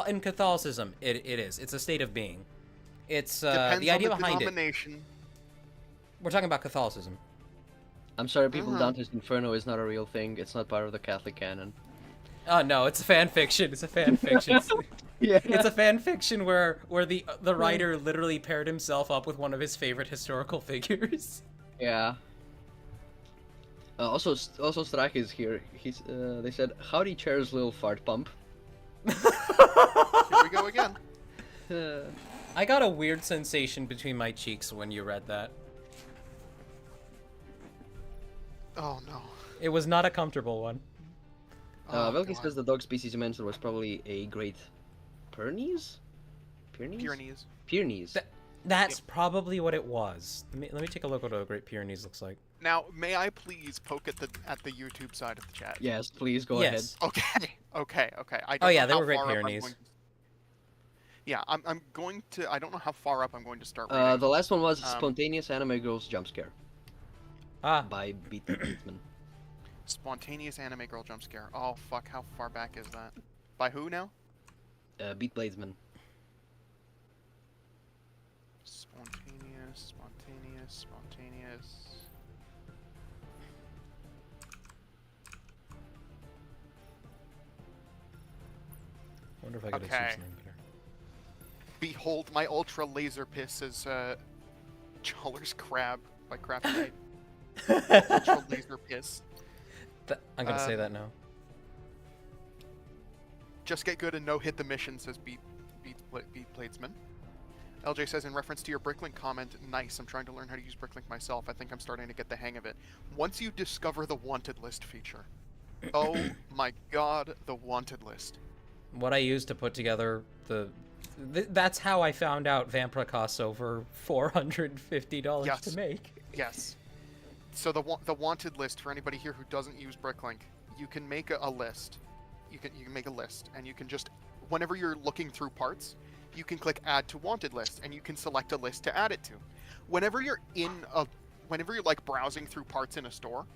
in Catholicism, it is. It's a state of being. It's, depends the idea on the behind it. denomination. We're talking about Catholicism. I'm sorry, people, Uh-huh. Dante's Inferno is not a real thing. It's not part of the Catholic canon. Oh no, it's a fan fiction. It's a fan fiction. Yeah. It's a fan fiction where the writer literally paired himself up with one of his favorite historical figures. Yeah. Also Strach is here. They said, howdy Chair's little fart pump. Here we go again. I got a weird sensation between my cheeks when you read that. Oh no. It was not a comfortable one. Oh, Velky God. says the dog species you mentioned was probably a Great Pyrenees? Pyrenees. Pyrenees. That's probably what it was. Let me take a look at what a Great Pyrenees looks like. Now, may I please poke at the YouTube side of the chat? Yes, please go Yes. Okay. I don't Oh, yeah, know they how were Great far up I'm Pyrenees. going to- Yeah, I'm going to. I don't know how far up I'm going to start ahead. reading. The last one was Um, Spontaneous Anime Girls Jump Scare Ah, by Beat Bateman. Spontaneous anime girl jump scare. Oh fuck! How far back is that? By who now? Beat Bladesman. Spontaneous. wonder if I could Okay. have something better. Behold my ultra laser piss is Jaller's crab by Craft Knight. Ultra laser piss. I'm gonna say that now. Just get good and no hit the mission, says Beat Bladesman. LJ says, in reference to your Bricklink comment, nice, I'm trying to learn how to use Bricklink myself. I think I'm starting to get the hang of it. Once you discover the wanted list feature. Oh my god, the wanted list. What I used to put together that's how I found out Vampira costs over $450 Yes. to make. Yes. So the wanted list, for anybody here who doesn't use Bricklink, you can make a list. You can make a list, and you can just, whenever you're looking through parts, you can click Add to Wanted List, and you can select a list to add it to. Whenever you're like browsing through parts in a store,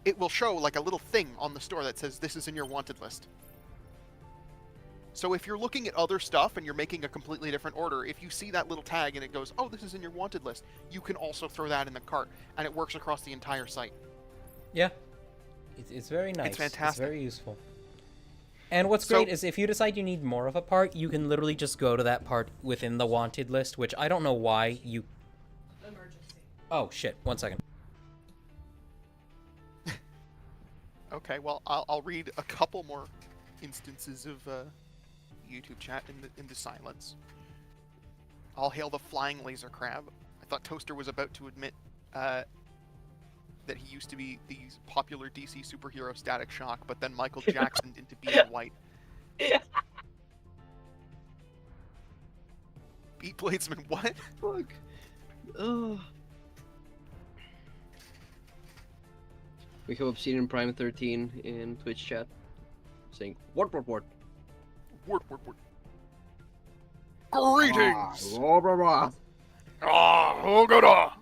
it will show like a little thing on the store that says this is in your wanted list. So if you're looking at other stuff and you're making a completely different order, if you see that little tag and it goes, oh, this is in your wanted list, you can also throw that in the cart, and it works across the entire site. Yeah. It's very nice. It's fantastic. It's very useful. And what's great is if you decide you need more of a part, you can literally just go to that part within the wanted list, which I don't know why you... Emergency. Oh, shit. 1 second. Okay, well, I'll read a couple more instances of YouTube chat in the silence. I'll hail the flying laser crab. I thought Toaster was about to admit that he used to be the popular DC superhero Static Shock, but then Michael Jackson into being white. Yeah. Beat Bladesman, what? Fuck. Oh. We have Obsidian Prime 13 in Twitch chat saying, what? Word. Greetings! Oh, God!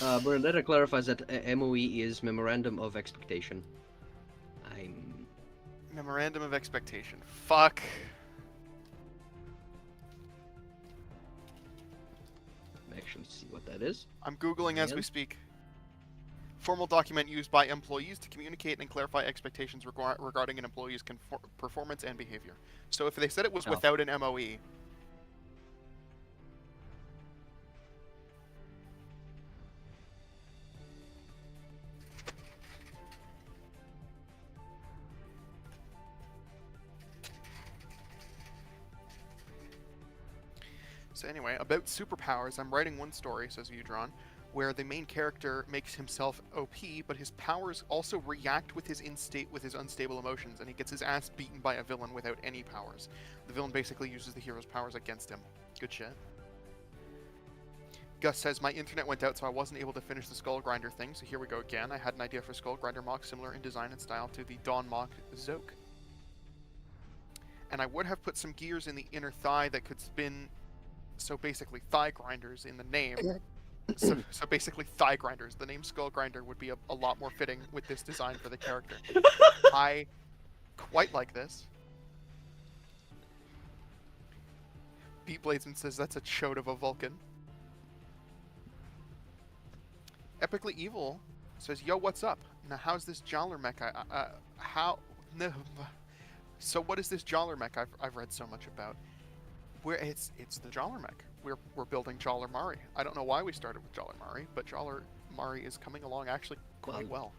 Bernadetta clarifies that MOE is Memorandum of Expectation. Memorandum of Expectation. Fuck. Actually see what that is. I'm Googling as we speak. Formal document used by employees to communicate and clarify expectations regarding an employee's performance and behavior. So if they said it was without an MOE... So anyway, about superpowers, I'm writing one story, says Udron, where the main character makes himself OP, but his powers also react with his unstable emotions, and he gets his ass beaten by a villain without any powers. The villain basically uses the hero's powers against him. Good shit. Gus says, my internet went out, so I wasn't able to finish the Skull Grinder thing, so here we go again. I had an idea for Skull Grinder mock similar in design and style to the Dawn mock Zoke. And I would have put some gears in the inner thigh that could spin... So basically, thigh grinders in the name. So basically, thigh grinders. The name Skull Grinder would be a lot more fitting with this design for the character. I quite like this. Beat Bladesman says that's a chode of a Vulcan. Epically Evil says, yo, what's up? Now, how's this Jaller mech? So what is this Jaller mech I've read so much about? It's the Jaller mech. We're building Jaller Mari. I don't know why we started with Jaller Mari, but Jaller Mari is coming along actually quite well.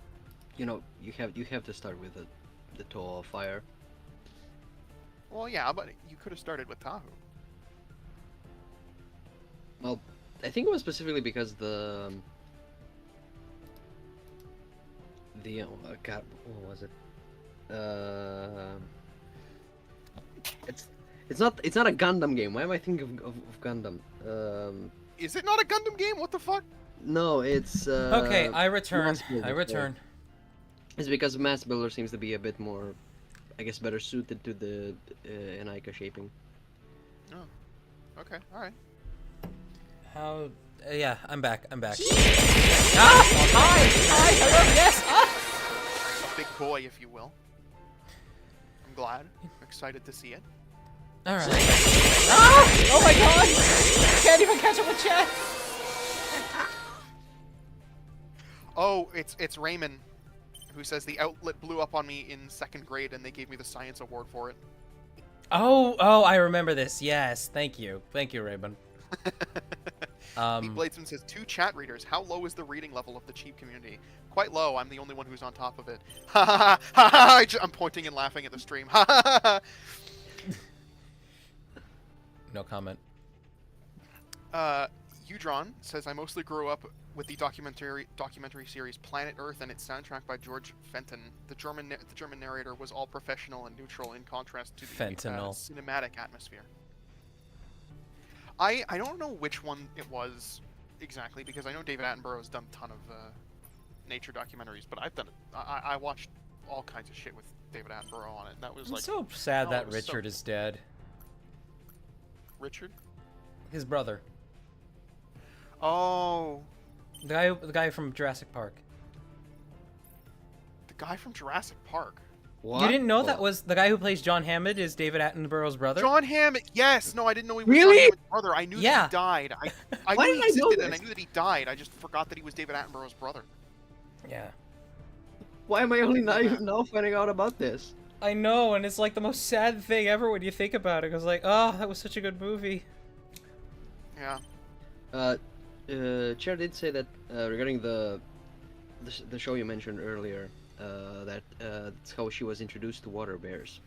You know, you have to start with the Toe of Fire. Well, yeah, but you could have started with Tahu. Well, I think it was specifically because the God, what was it? It's not a Gundam game. Why am I thinking of Gundam? Is it not a Gundam game? What the fuck? No, it's Okay, I return. Mass Builder, I return. It's because Mass Builder seems to be a bit more, I guess, better suited to the Enika shaping. Oh, okay, all right. How? Yeah, I'm back. Ah! Hi! Hello! Yes! Ah! A big boy, if you will. I'm glad. I'm excited to see it. All right. Ah! Oh my god! I can't even catch up with chat. Oh, it's Raymond, who says the outlet blew up on me in 2nd grade, and they gave me the science award for it. Oh, I remember this. Yes, thank you, Raven. Bladesman says, 2 chat readers. How low is the reading level of the cheap community? Quite low. I'm the only one who's on top of it. Ha ha ha ha! I'm pointing and laughing at the stream. Ha ha ha! No comment. Udron says, I mostly grew up with the documentary series Planet Earth and its soundtrack by George Fenton. The German narrator was all professional and neutral in contrast to the cinematic atmosphere. I don't know which one it was exactly, because I know David Attenborough has done a ton of nature documentaries, but I've done it. I watched all kinds of shit with David Attenborough on it. That was I'm like so sad oh, that it was so- Richard is dead. Richard. His brother. Oh, The guy from Jurassic Park. the guy from Jurassic Park. What? You didn't know Hold that on. was the guy who plays John Hammond is David Attenborough's brother? John Hammond. Yes. No, I didn't know he was Really? John Hammond's brother. I knew Yeah. that he died. I Why knew did he I know existed and I this? knew that he died. I just forgot that he was David Attenborough's brother. Yeah. Why am I only Yeah. now finding out about this? I know, and it's like the most sad thing ever when you think about it. Because like, oh, that was such a good movie. Yeah. Chair did say that regarding the show you mentioned earlier, that that's how she was introduced to water bears.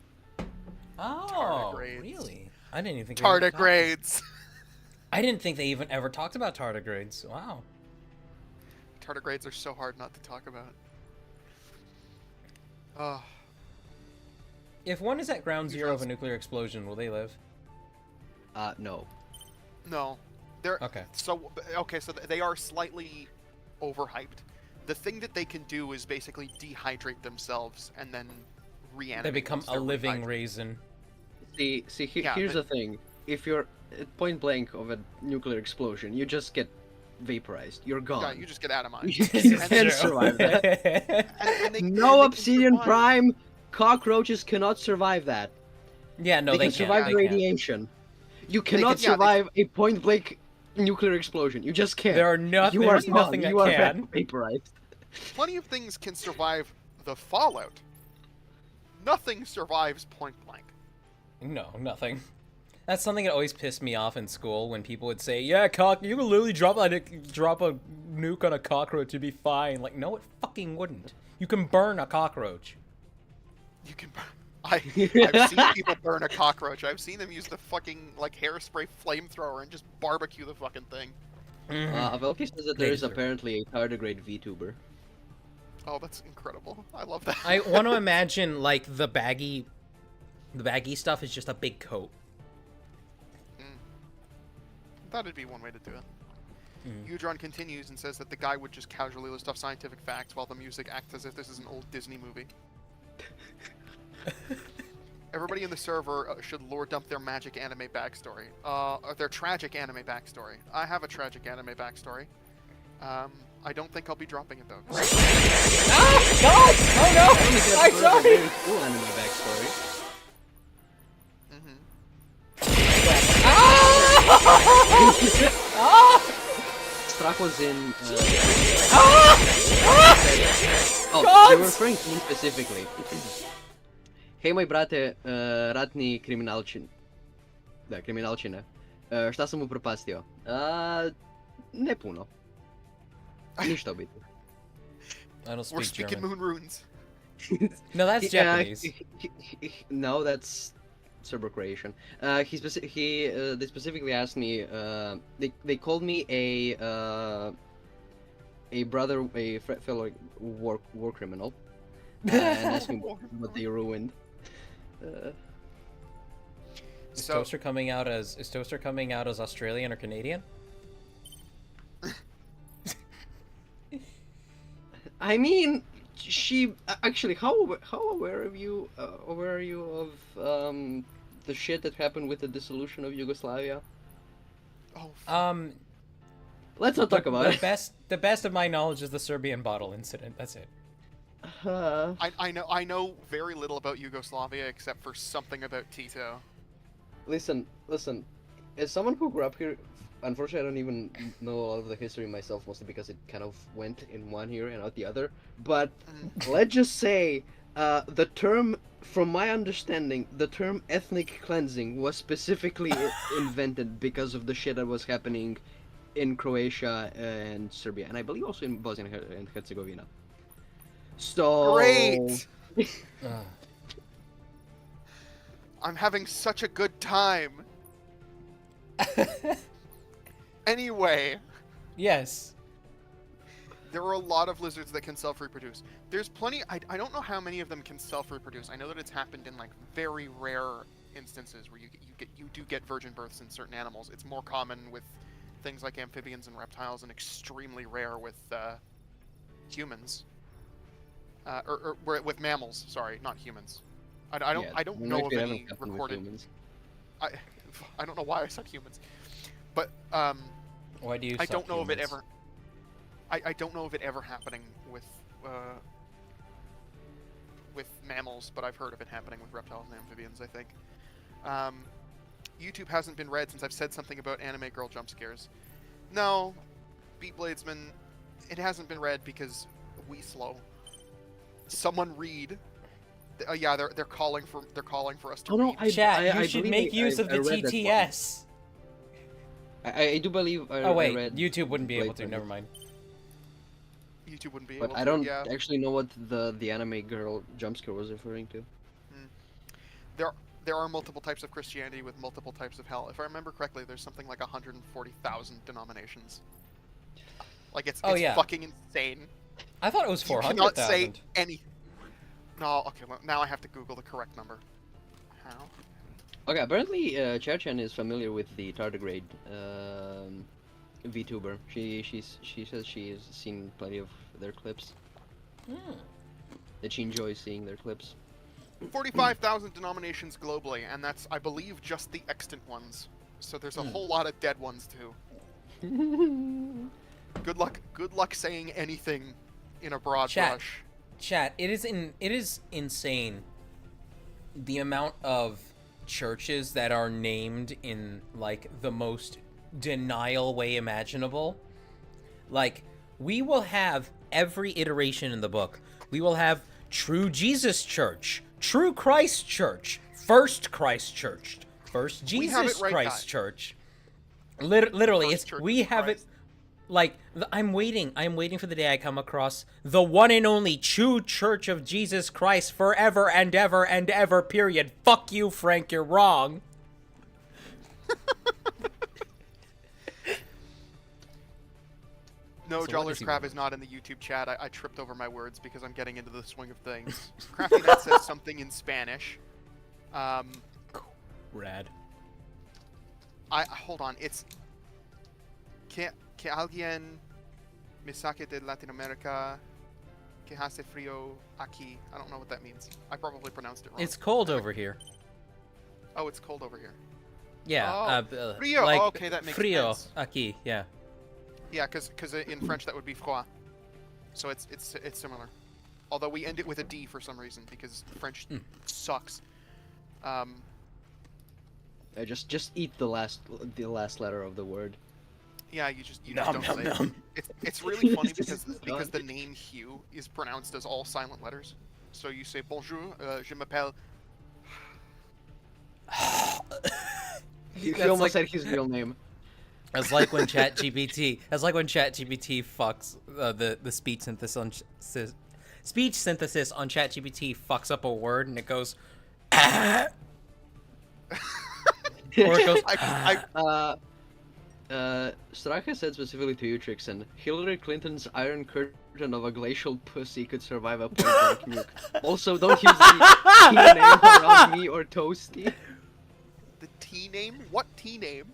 Oh, Tardigrades. really? I didn't even think. they ever talked- Tardigrades. I didn't think they even ever talked about tardigrades. Wow. Tardigrades are so hard not to talk about. Oh. If one is at ground zero of a nuclear explosion, will they live? No. No. They're Okay. so they are slightly overhyped. The thing that they can do is basically dehydrate themselves and then reanimate. They become once a they're living rehydrated. raisin. See, Yeah, here's but- the thing. If you're at point blank of a nuclear explosion, you just get vaporized. You're gone. Yeah, you just get atomized. You And can't they- survive that. and they No can obsidian survive. prime. Cockroaches cannot survive that. Yeah, no, they can can't. survive They can't. radiation. You cannot can- yeah, they- survive a point blank nuclear explosion. You just can't. There are no- You there's are nothing gone. that You are can. vaporized. Plenty of things can survive the fallout. Nothing survives point blank. No, nothing. That's something that always pissed me off in school when people would say, "Yeah, you can literally drop a nuke on a cockroach, you'd be fine." Like, no, it fucking wouldn't. You can burn a cockroach. You can. I've seen people burn a cockroach. I've seen them use the fucking like hairspray flamethrower and just barbecue the fucking thing. Avelki says that there is Laser. apparently a tardigrade VTuber. Oh, that's incredible. I love that. I want to imagine like the baggy stuff is just a big coat. That'd be one way to do it. Udron continues and says that the guy would just casually list off scientific facts while the music acts as if this is an old Disney movie. Everybody in the server should lore dump their magic anime backstory. Or their tragic anime backstory. I have a tragic anime backstory. I don't think I'll be dropping it though. Ah! God! Oh no! I'm sorry! Very cool anime backstory. Strack was in. Oh, God! they were referring to me specifically. Hej moj brate, ratni kriminalčin. Da, kriminalčine. Šta sam upropastio? Ne puno. Ništa biti. I don't We're speak speaking German. moon runes. No, that's Japanese. No, that's Serbo-Croatian. They specifically asked me. They called me a fellow war criminal, and asked me what they ruined. Is So- Toaster coming out as Australian or Canadian? I mean, she actually. How aware are you of the shit that happened with the dissolution of Yugoslavia? Oh, Let's not talk about it. The best of my knowledge is the Serbian bottle incident. That's it. I know very little about Yugoslavia except for something about Tito. Listen. As someone who grew up here, unfortunately, I don't even know a lot of the history myself, mostly because it kind of went in one ear and out the other. But let's just say, the term, from my understanding, the term ethnic cleansing was specifically invented because of the shit that was happening in Croatia and Serbia, and I believe also in Bosnia and Herzegovina. So Great! Ugh. I'm having such a good time. Anyway, Yes. there are a lot of lizards that can self-reproduce. There's plenty. I don't know how many of them can self-reproduce. I know that it's happened in like very rare instances where you do get virgin births in certain animals. It's more common with things like amphibians and reptiles, and extremely rare with humans. with mammals. Sorry, not humans. I don't Yeah, I don't there know might of be any haven't happened with recorded. humans. I I don't know why I said humans, but Why do you I suck don't know of it humans? ever. I don't know of it ever happening with mammals, but I've heard of it happening with reptiles and amphibians. I think. YouTube hasn't been read since I've said something about anime girl jump scares. No, Beat Bladesman, it hasn't been read because we slow. Someone read. Yeah, they're calling for us to Oh no, read. Chat, you I should believe make use of I the read that one. TTS. I do believe Oh I wait, read YouTube wouldn't be able to. Blade Never Runner, mind. YouTube wouldn't be but able I to. don't Yeah. actually know what the anime girl jump scare was referring to. There there are multiple types of Christianity with multiple types of hell. If I remember correctly, there's something like 140,000 denominations. Like it's Yeah. fucking insane. I thought it was You cannot say 400,000. any. No, okay. Well, now I have to Google the correct number. How? Okay, apparently Cherchen is familiar with the tardigrade VTuber. She says she's seen plenty of their clips. That she enjoys seeing their clips. 45,000 denominations globally, and that's, I believe, just the extant ones. So there's a whole lot of dead ones too. Good luck saying anything in a broad brush. Chat, it is insane the amount of churches that are named in like the most denial way imaginable. Like, we will have every iteration in the book. We will have True Jesus Church, True Christ Church, First Christ Church, First Jesus right, Christ guys. Church. Literally, First it's Church we of have Christ. it. Like, I'm waiting for the day I come across the one and only true Church of Jesus Christ forever and ever, period. Fuck you, Frank, you're wrong. No, So what Jaller's is he Crab wearing? is not in the YouTube chat. I tripped over my words because I'm getting into the swing of things. CraftyNet says something in Spanish. Rad. Hold on. It's que alguien me saque de Latinoamérica que hace frío aquí. I don't know what that means. I probably pronounced it wrong. It's cold over here. Oh, it's cold over here. Yeah. Oh, frío. Like, Oh, okay, that makes frío sense. aquí. Yeah. Yeah, because in French that would be froid. So it's similar. Although we end it with a D for some reason because French sucks. Just eat the last letter of the word. Yeah, you just Nom, don't nom, say nom. it. It's really funny It's because the done. name Hugh is pronounced as all silent letters. So you say bonjour, je m'appelle. He That's almost like- said his real name. That's like when ChatGPT. That's like when ChatGPT fucks the speech synthesis on ChatGPT fucks up a word and it goes. Or it goes. Straka said specifically to you, Trixon, Hillary Clinton's Iron Curtain of a glacial pussy could survive a point blank nuke. Also, don't use the T name around me or Toasty. The T name? What T name?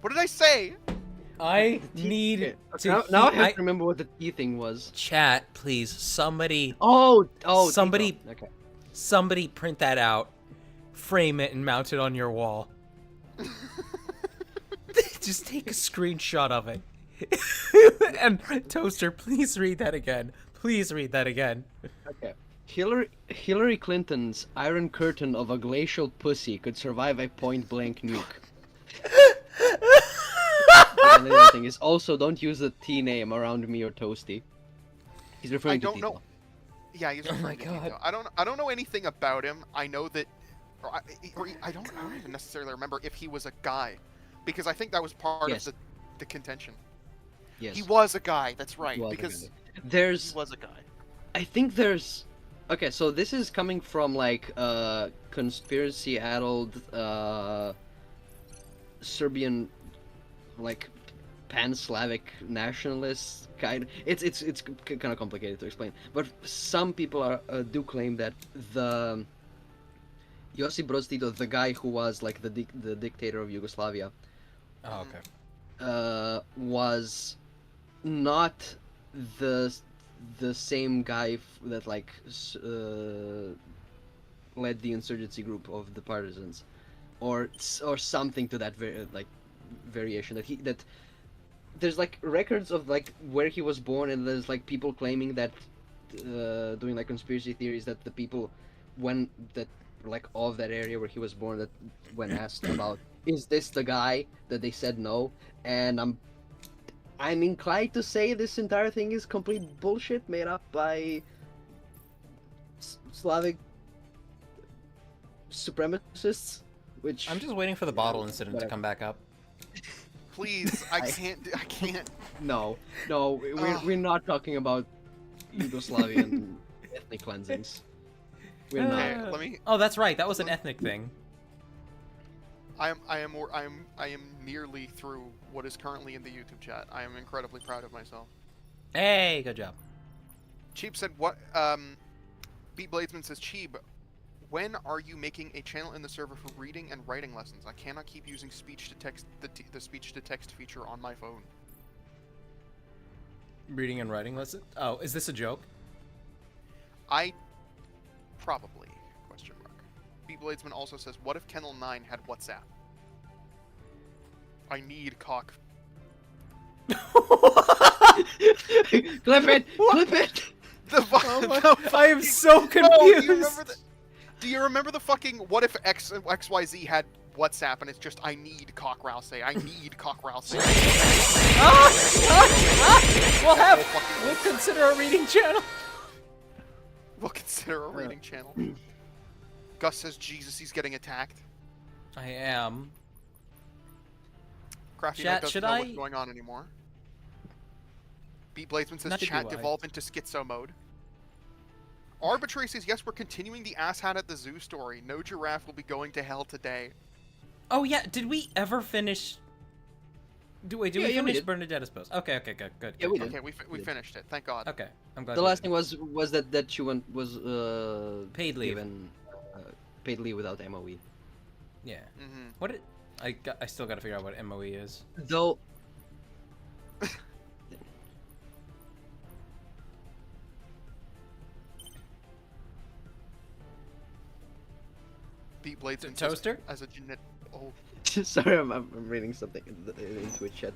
What did I say? I need to. Now I have to remember what the T thing was. Chat, please. Somebody Somebody. Somebody- Okay. Somebody print that out, frame it, and mount it on your wall. Just take a screenshot of it. And Toaster, please read that again. Please read that again. Okay. Hillary Clinton's Iron Curtain of a glacial pussy could survive a point blank nuke. And the other thing is also don't use the T name around me or Toasty. He's referring I to don't know. Tito. Yeah, he's Oh my referring to God. Tito. I don't know anything about him. I know that, I don't even necessarily remember if he was a guy, because I think that was part Yes. of the contention. Yes. He was a guy. That's right. He was a Because guy. There's he was a guy. I think there's okay, so this is coming from like conspiracy addled Serbian like pan-Slavic nationalist kind. It's kind of complicated to explain, but some people do claim that the Josip Broz Tito, the guy who was like the dictator of Yugoslavia, Oh, okay. was not the the same guy that like led the insurgency group of the partisans, or something to that variation that there's like records of like where he was born, and there's like people claiming that doing like conspiracy theories that the people when that like of that area where he was born, that when asked about is this the guy, that they said no. And I'm inclined to say this entire thing is complete bullshit made up by Slavic supremacists, which I'm just waiting for the bottle incident to whatever. come back up. Please, I can't. No, we're not talking about Yugoslavian ethnic cleansings. We're Okay, not. let me. Oh, that's right. That was an ethnic thing. I am nearly through what is currently in the YouTube chat. I am incredibly proud of myself. Hey, good job. Cheap said what? Beat Bladesman says, Cheeb, when are you making a channel in the server for reading and writing lessons? I cannot keep using speech to text the speech to text feature on my phone. Reading and writing lesson? Oh, is this a joke? I probably question mark. Beat Bladesman also says, what if Kennel 9 had WhatsApp? I need cock. Clip it! Clip it! The I am so confused. No, do you remember the fucking what if XYZ had WhatsApp and it's just I need cock rouse. I need cock rouse. We'll consider a reading channel. We'll consider a reading channel. Gus says Jesus, he's getting attacked. I am. Crafty Chat, Knight doesn't should know I- what's going on anymore. Beat Bladesman says Neither chat do I. devolved into schizo mode. Arbitrary says yes, we're continuing the asshat at the zoo story. No giraffe will be going to hell today. Oh yeah, did we ever finish? Did we Yeah, we finish did. Bernadetta's post? Okay, good. Yeah, we did. Okay, we finished it. Thank God. Okay, I'm glad. The we last did. thing was that she was Paid leave. given paid leave without MOE. Yeah. Mm-hmm. What did I still got to figure out what MOE is. Though Beat Bladesman says Toaster? as a genet. Oh, sorry, I'm reading something in Twitch chat.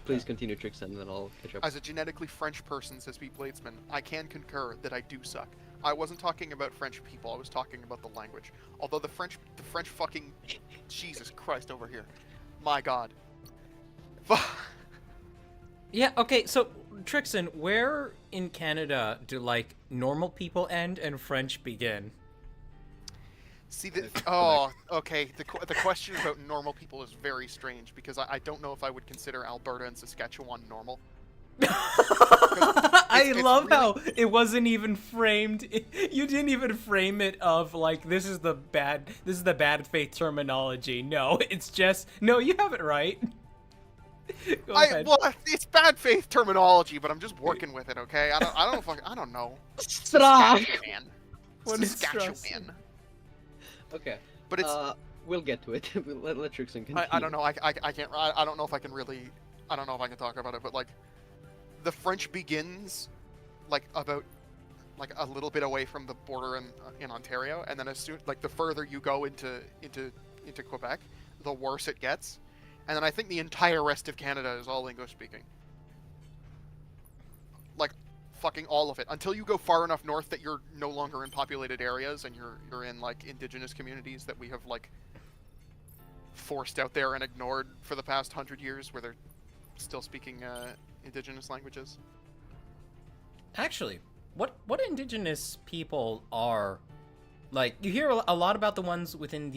Please continue, Trix, and then I'll catch up. as a genetically French person, says Beat Bladesman, I can concur that I do suck. I wasn't talking about French people. I was talking about the language. Although the French fucking Jesus Christ over here, my God. Yeah. Okay. So Trixon, where in Canada do like normal people end and French begin? See the oh okay the question about normal people is very strange because I don't know if I would consider Alberta and Saskatchewan normal. I it's love really- how it wasn't even framed. You didn't even frame it of like this is the bad faith terminology. No, it's just no. You have it right. Go ahead. Well, it's bad faith terminology, but I'm just working with it. Okay, I don't know. Stop. Saskatchewan. What is Saskatchewan. Okay. But it's we'll get to it. let Trixon continue. I don't know. I can't. I don't know if I can really. I don't know if I can talk about it, but like, the French begins, like about, like a little bit away from the border in Ontario, and then as soon like the further you go into Quebec, the worse it gets, and then I think the entire rest of Canada is all English speaking. Like, fucking all of it until you go far enough north that you're no longer in populated areas and you're in like indigenous communities that we have like forced out there and ignored for the past 100 years where they're still speaking indigenous languages. Actually, what indigenous people are like? You hear a lot about the ones within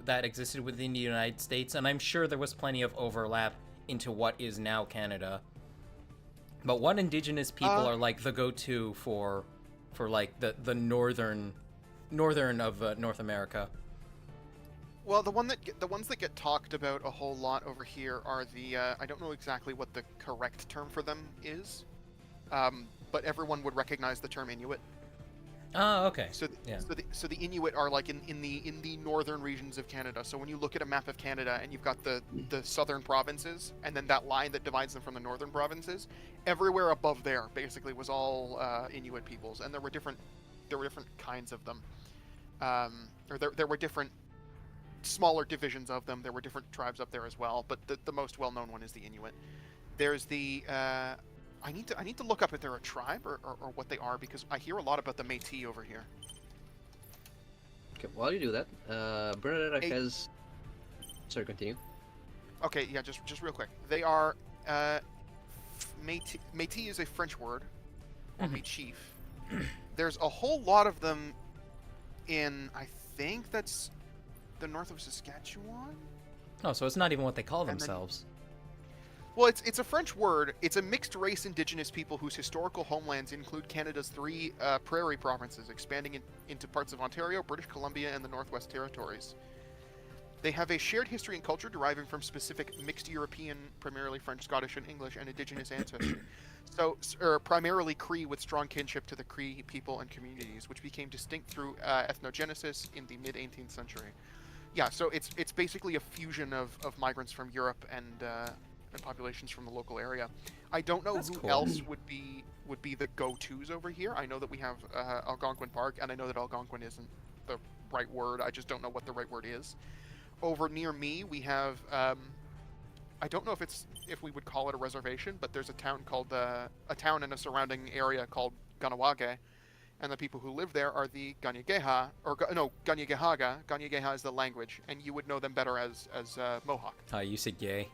that existed within the United States, and I'm sure there was plenty of overlap into what is now Canada. But what indigenous people are like the go-to for like the northern of North America? Well, the ones that get talked about a whole lot over here are the I don't know exactly what the correct term for them is, but everyone would recognize the term Inuit. Oh, okay. So, Yeah. so the Inuit are like in the northern regions of Canada. So when you look at a map of Canada and you've got the southern provinces and then that line that divides them from the northern provinces, everywhere above there basically was all Inuit peoples, and there were different kinds of them, or there were different smaller divisions of them. There were different tribes up there as well, but the most well known one is the Inuit. There's the I need to look up if they're a tribe or what they are, because I hear a lot about the Métis over here. Okay, while you do that, Bernadetta Hey. has. Sorry, continue. Okay, yeah, just real quick. They are Métis. Métis is a French word, or Métis. There's a whole lot of them in, I think that's the north of Saskatchewan. Oh, so it's not even what they call And then- themselves. Well, it's a French word. It's a mixed-race indigenous people whose historical homelands include Canada's 3 prairie provinces, expanding into parts of Ontario, British Columbia, and the Northwest Territories. They have a shared history and culture deriving from specific mixed European, primarily French, Scottish, and English, and indigenous ancestry. So, primarily Cree with strong kinship to the Cree people and communities, which became distinct through ethnogenesis in the mid-18th century. Yeah, so it's basically a fusion of migrants from Europe and populations from the local area. I don't know That's who cool. else would be the go-tos over here. I know that we have Algonquin Park, and I know that Algonquin isn't the right word. I just don't know what the right word is. Over near me, we have I don't know if we would call it a reservation, but there's a town called a town in a surrounding area called Ganawage, and the people who live there are the Ganyageha, or no, Ganyagehaga. Ganyageha is the language, and you would know them better as Mohawk. You said gay.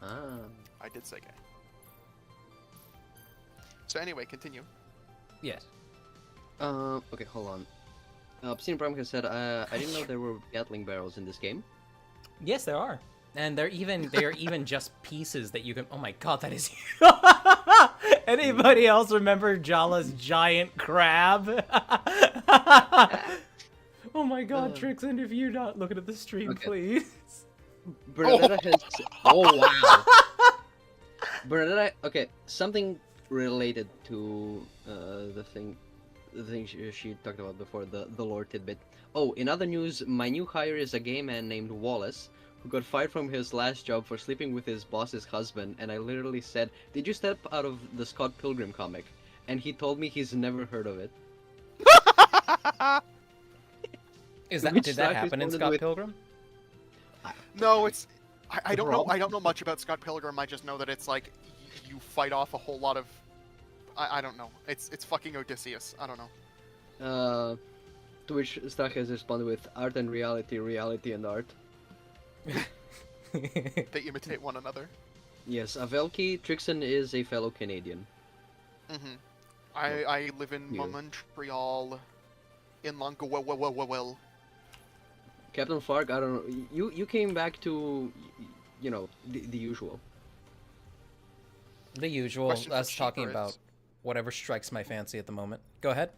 Ah. I did say gay. So anyway, continue. Yes. Okay, hold on. Obsidian Prime has said, I didn't know there were Gatling barrels in this game. Yes, there are. And they're even just pieces that you can. Oh my god, that is. Anybody else remember Jalla's giant crab? Oh my god, Trixon, if you're not looking at the stream, Okay. please. Bernadetta has. Oh wow. Bernadetta. Okay, something related to the thing she talked about before, the lore tidbit. Oh, in other news, my new hire is a gay man named Wallace, who got fired from his last job for sleeping with his boss's husband, and I literally said, "Did you step out of the Scott Pilgrim comic?" And he told me he's never heard of it. Which Did that Stark happen in responded Scott with- Pilgrim? No, it's I don't know. Wrong. I don't know much about Scott Pilgrim. I just know that it's like you fight off a whole lot of. I don't know. It's fucking Odysseus. I don't know. To which Stark has responded with, "Art and reality, reality and art." They imitate one another. Yes, Avelki Trixon is a fellow Canadian. Mm-hmm. I live in You. Montreal, in Longueuil. Captain Fark, I don't know. You came back to, you know, the usual. The usual. Question for Us talking Cheapers. about whatever strikes my fancy at the moment. Go ahead.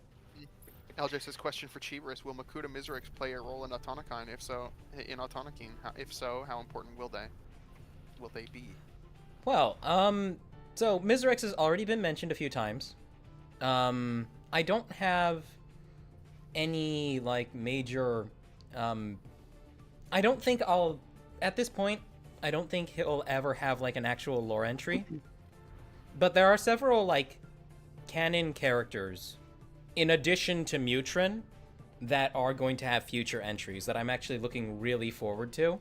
LJ says, question for Cheeverus, will Makuta Mizrix play a role in Autonokine? If so, if so, how important will they be? Well, so Mizrex has already been mentioned a few times. I don't have any, like, major, I don't think at this point, I don't think he'll ever have, like, an actual lore entry. But there are several, like, canon characters, in addition to Mutrin, that are going to have future entries that I'm actually looking really forward to.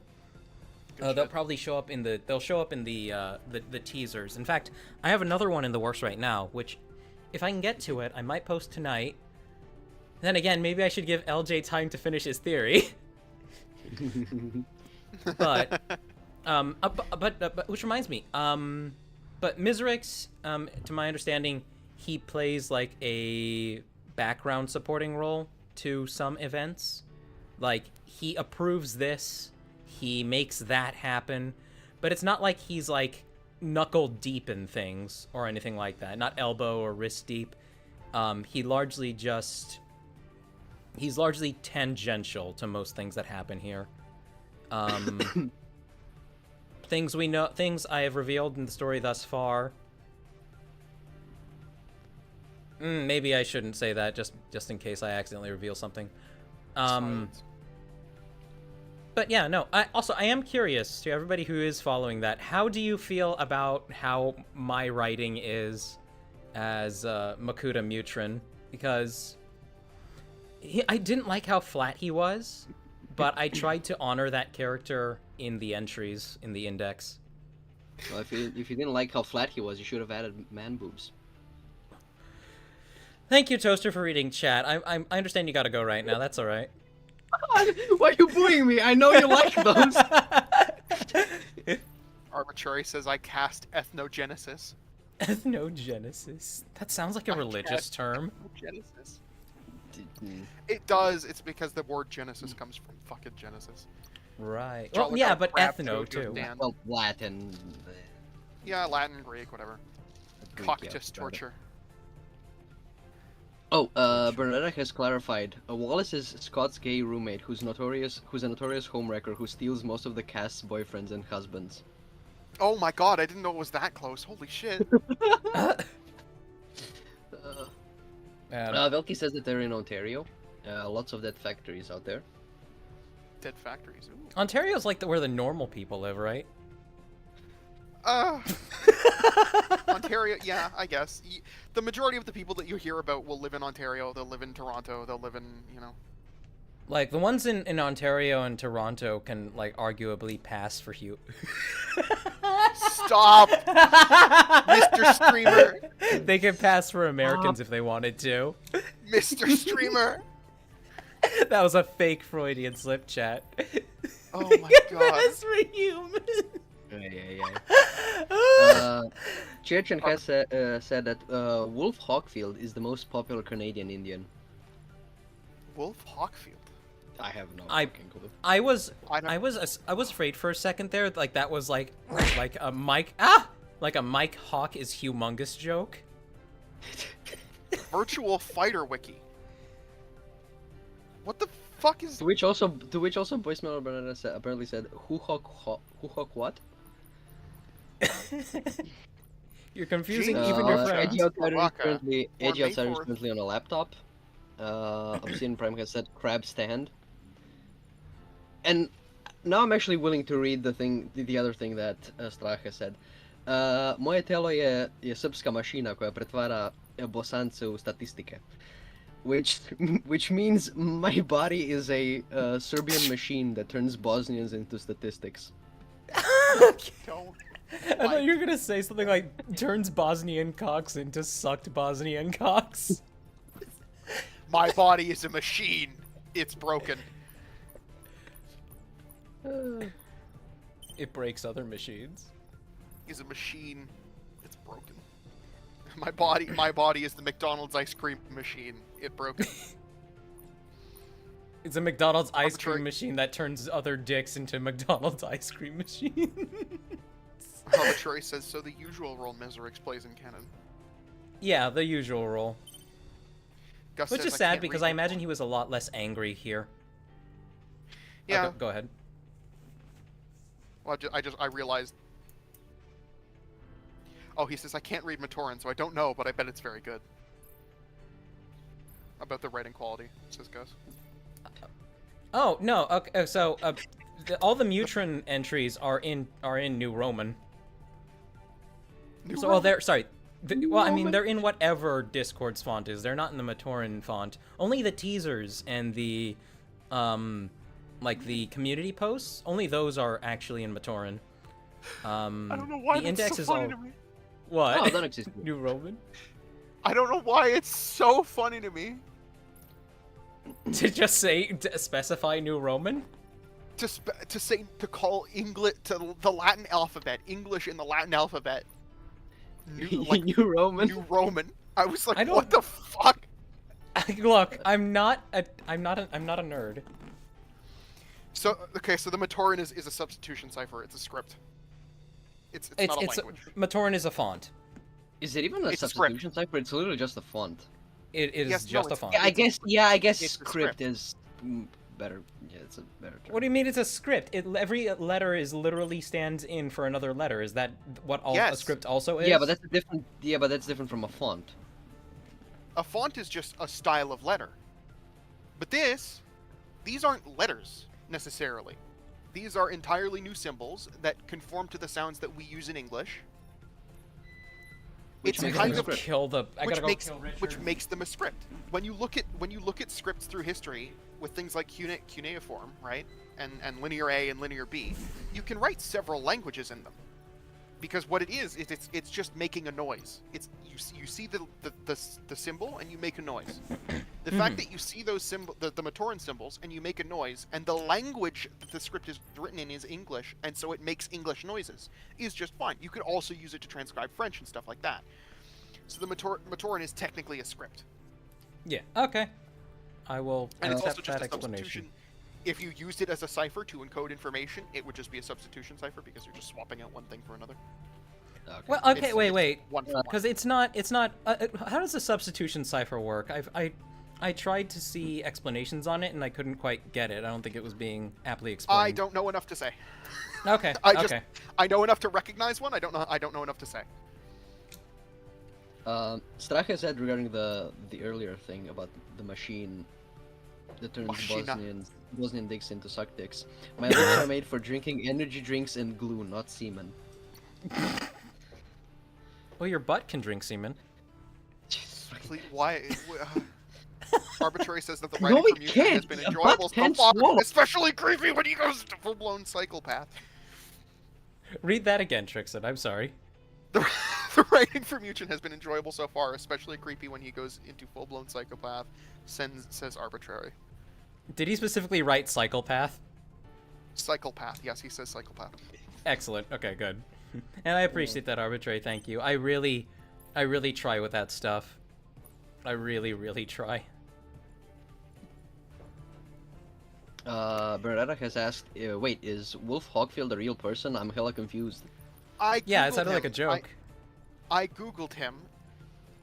They'll probably show up in the the teasers. In fact, I have another one in the works right now, which, if I can get to it, I might post tonight. Then again, maybe I should give LJ time to finish his theory. But which reminds me, but Mizrix, to my understanding, he plays like a background supporting role to some events. Like, he approves this, he makes that happen, but it's not like he's like knuckle deep in things or anything like that. Not elbow or wrist deep. He's largely tangential to most things that happen here. Things I have revealed in the story thus far. Maybe I shouldn't say that just in case I accidentally reveal something. Silence. But yeah, no. I am curious to everybody who is following that. How do you feel about how my writing is as Makuta Mutrin? Because I didn't like how flat he was, but I tried to honor that character in the entries in the index. Well, if you didn't like how flat he was, you should have added man boobs. Thank you, Toaster, for reading chat. I understand you gotta go right now. That's all right. Why are you booing me? I know you like those. Arbitrary says I cast ethnogenesis. Ethnogenesis. That sounds like a religious term. Ethnogenesis. It does. It's because the word Genesis comes from fucking Genesis. Right. Jaller Well, yeah, got but grabbed ethno to a too. Dan. Well, Latin. Yeah, Latin, Greek, whatever. Greek, Coctus yeah, got it. torture. Oh, Bernadetta has clarified. Wallace is Scott's gay roommate, who's a notorious homewrecker who steals most of the cast's boyfriends and husbands. Oh my god, I didn't know it was that close. Holy shit. Velky says that they're in Ontario. Lots of dead factories out there. Dead factories. Ooh. Ontario's like where the normal people live, right? Ontario, yeah, I guess. The majority of the people that you hear about will live in Ontario. They'll live in Toronto. They'll live in, Like, the ones in Ontario and Toronto can, like, arguably pass for Hugh. Stop! Mr. Streamer! They can pass for Americans if they wanted to. Mr. Streamer! That was a fake Freudian slip, chat. Oh They my can god. pass for humans. Church has said that Wolf Hawkfield is the most popular Canadian Indian. Wolf Hawkfield? I have no I- fucking clue. I was afraid for a second there, like that was like a Mike like a Mike Hawk is humongous joke. Virtual Fighter Wiki. What the fuck is... To which also voicemail Bernadetta apparently said, who hawk what? You're confusing Jesus. even your friends. Edgy Outsider is Baraka. currently Or Edgy Outsider is Mayforth. currently on a laptop. Obsidian Prime has said crab stand. And now I'm actually willing to read the other thing that Straha said. Moje telo je srpska mašina koja pretvara Bosance u statistike. Which means my body is a Serbian machine that turns Bosnians into statistics. Don't. I thought you were gonna say something like turns Bosnian cocks into sucked Bosnian cocks. My body is a machine. It's broken. It breaks other machines. Is a machine. It's broken. My body is the McDonald's ice cream machine. It broken. It's a McDonald's ice Arbitrary. cream machine that turns other dicks into McDonald's ice cream machines. Arbitrary says, so the usual role Miserix plays in canon. Yeah, the usual role. Gus Which says, is sad can't because read I the- imagine he was a lot less angry here. Yeah. Go ahead. Well, I realized. Oh, he says I can't read Matoran, so I don't know, but I bet it's very good. About the writing quality, says Gus. Oh no. Okay. So all the Mutron entries are in New Roman. New So well, Roman? they're sorry. Well, I mean, they're in whatever Discord's font is. They're not in the Matoran font. Only the teasers and the, like the community posts. Only those are actually in Matoran. I don't know why the that's index so is funny all to me. what? Oh, that exists. New Roman. I don't know why it's so funny to me. To just specify New Roman. To call English to the Latin alphabet English in the Latin alphabet. New Roman. New Roman. I was like, I don't- what the fuck? Look, I'm not a nerd. So okay, so the Matoran is a substitution cipher. It's a script. It's not a language. Matoran is a font. Is it even a It's a script. substitution cipher? It's literally just a font. It is Yes, no, just a it's- font. Yeah, I guess it's a script script. is better. Yeah, it's a better term. What do you mean it's a script? Every letter is literally stands in for another letter. Is that what a Yes. script also is? Yeah, but that's different. Yeah, but that's different from a font. A font is just a style of letter. But these aren't letters necessarily. These are entirely new symbols that conform to the sounds that we use in English. Which It's makes kind them a of script. Kill the. I gotta go makes kill Richard. which makes them a script. When you look at scripts through history with things like cuneiform, right, and linear A and linear B, you can write several languages in them, because what it is it's just making a noise. It's you see the symbol and you make a noise. The fact that you see those the Matoran symbols and you make a noise, and the language that the script is written in is English, and so it makes English noises, is just fine. You could also use it to transcribe French and stuff like that. So the Matoran is technically a script. Yeah. Okay. I will And it's accept also just that a explanation. substitution. If you used it as a cipher to encode information, it would just be a substitution cipher because you're just swapping out one thing for another. Okay. Well, okay, It's- wait. it's one for one. Because it's not. How does the substitution cipher work? I tried to see explanations on it and I couldn't quite get it. I don't think it was being aptly explained. I don't know enough to say. Okay. I I know enough to recognize one. I don't know enough to say. Strache said regarding the earlier thing about the machine that turns Machina. Bosnian dicks into suck dicks. My lips are made for drinking energy drinks and glue, not semen. Well, your butt can drink semen. Please, why? Arbitrary says that the No, writing it from Yuka has can't. been A enjoyable butt so can't far, swallow. especially creepy when he goes to full-blown psychopath. Read that again, Trixon. I'm sorry. The writing from Muchin has been enjoyable so far, especially creepy when he goes into full-blown psychopath, says Arbitrary. Did he specifically write psychopath? Psychopath, yes, he says psychopath. Excellent. Okay, good. And I appreciate that, Arbitrary. Thank you. I really try with that stuff. I really try. Bernadette has asked, wait, is Wolf Hogfield a real person? I'm hella confused. Yeah, it Googled sounded like a him. joke. I googled him.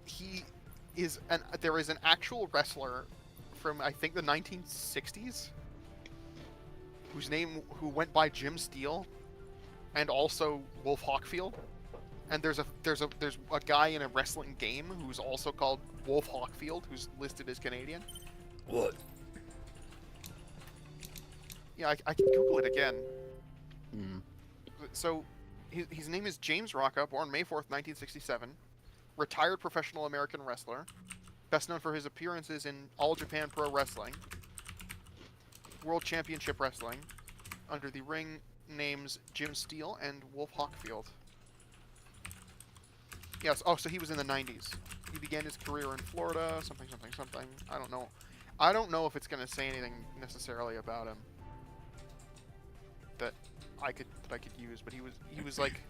He is there is an actual wrestler from I think the 1960s who went by Jim Steele and also Wolf Hawkfield. And there's a guy in a wrestling game who's also called Wolf Hawkfield, who's listed as Canadian. What? Yeah, I can Google it again. Hmm. So, his name is James Rocca, born May 4th, 1967. Retired professional American wrestler. Best known for his appearances in All Japan Pro Wrestling. World Championship Wrestling. Under the ring names Jim Steele and Wolf Hawkfield. Yes, oh, so he was in the 90s. He began his career in Florida, something. I don't know. I don't know if it's going to say anything necessarily about him that I could use, but he was like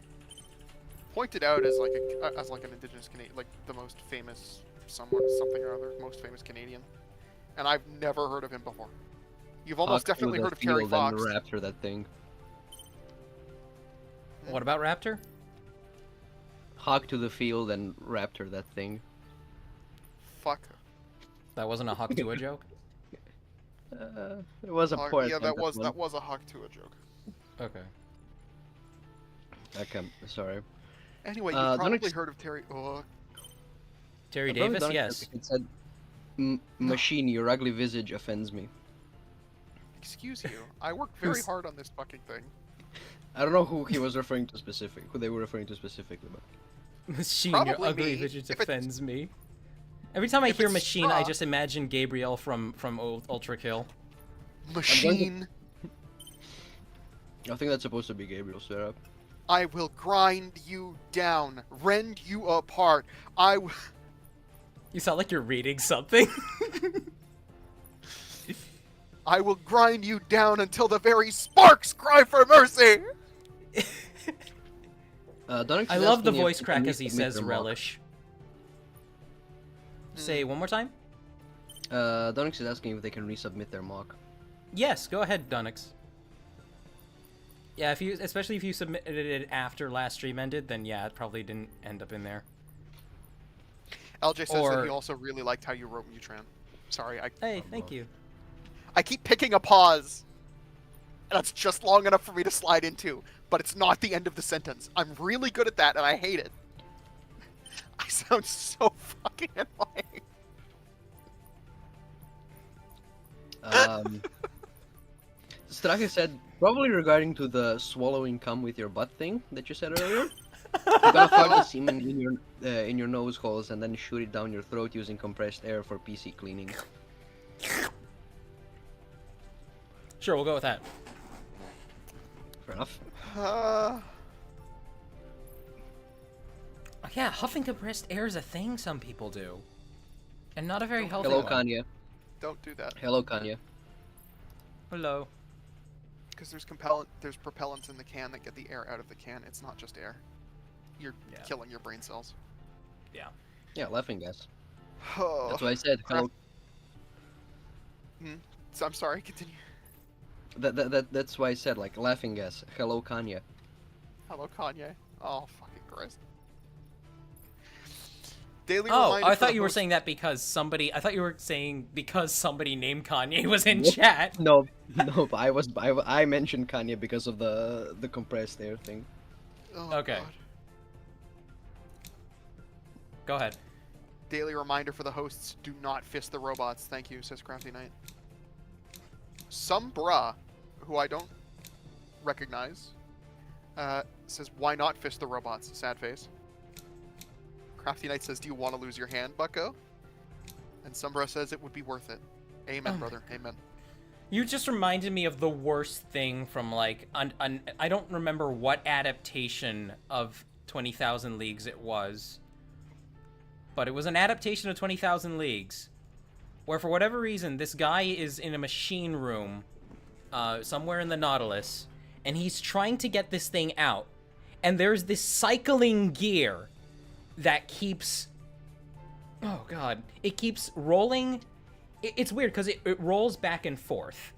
pointed out as like an indigenous Canadian, like the most famous something or other, most famous Canadian, and I've never heard of him before. You've almost Hawk to definitely the heard of Terry field and Fox. Raptor, that thing. What about Raptor? Hawk to the field and Raptor, that thing. Fuck. That wasn't a Hawk-Tua joke? It was a poor Yeah, that attempt at was a Hawk to a joke. Okay. one. Okay, sorry. Anyway, you don't probably heard of Terry. Oh, Terry I probably Davis? don't Yes. It said, "Machine, your ugly visage offends me." excuse you. I worked very hard on this fucking thing. I don't know who he was referring to who they were referring to specifically, but Machine, your Probably ugly me. visage If it's- offends me. Every time I if hear it's Machine, I straw- just imagine Gabriel from Ultra Kill. Machine, I think that's supposed to be Gabriel straight up. I will grind you down, rend you apart. You sound like you're reading something. I will grind you down until the very sparks cry for mercy. Donix I is love the asking if voice they crack can as he resubmit says their mock. relish. Say one more time? Donix is asking if they can resubmit their mock. Yes, go ahead, Dunix. Yeah, especially if you submitted it after last stream ended, then yeah, it probably didn't end up in there. LJ says that Or- he also really liked how you wrote Mutran. Sorry, Hey, thank you. I keep picking a pause. And that's just long enough for me to slide into, but it's not the end of the sentence. I'm really good at that, and I hate it. I sound so fucking annoying. Strake said, probably regarding to the swallowing cum with your butt thing that you said earlier. You gotta fog the semen in your nose holes and then shoot it down your throat using compressed air for PC cleaning. Sure, we'll go with that. Fair enough. Yeah, huffing compressed air is a thing some people do. And not a very healthy Hello, one. Kanye. Don't do that. Hello, Kanye. Hello. Because there's propellants in the can that get the air out of the can. It's not just air. You're killing your brain cells. Yeah. Yeah, laughing gas. Oh, That's why I said hello. So I'm sorry. Continue. That's why I said like laughing gas. Hello, Kanye. Hello, Kanye. Oh, fucking Christ. Daily Oh, reminder I for thought the you were host- saying that because somebody. I thought you were saying because somebody named Kanye was in chat. No, but I mentioned Kanye because of the compressed air thing. Oh, Okay. God. Go ahead. Daily reminder for the hosts: do not fist the robots. Thank you, says Crafty Knight. Some bruh, who I don't recognize, says, "Why not fist the robots?" Sad face. Crafty Knight says, "Do you want to lose your hand, Bucko?" And Sombra says, "It would be worth it." Amen, brother. Amen. You just reminded me of the worst thing from like I don't remember what adaptation of 20,000 Leagues it was, but it was an adaptation of 20,000 Leagues, where for whatever reason this guy is in a machine room, somewhere in the Nautilus, and he's trying to get this thing out, and there's this cycling gear that keeps, oh god, it keeps rolling. It's weird because it rolls back and forth.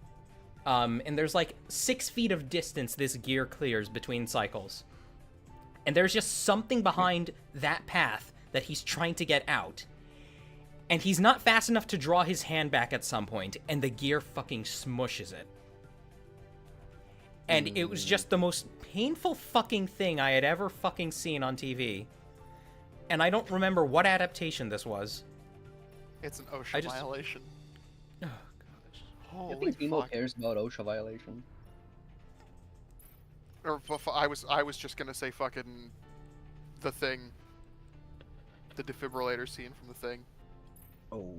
And there's like 6 feet of distance this gear clears between cycles. And there's just something behind that path that he's trying to get out. And he's not fast enough to draw his hand back at some point, and the gear fucking smushes it. And it was just the most painful fucking thing I had ever fucking seen on TV. And I don't remember what adaptation this was. It's an OSHA violation. Oh, gosh. I Holy think Timo fuck. cares about OSHA violation. Or I was just gonna say fucking the Thing. The defibrillator scene from the Thing. Oh.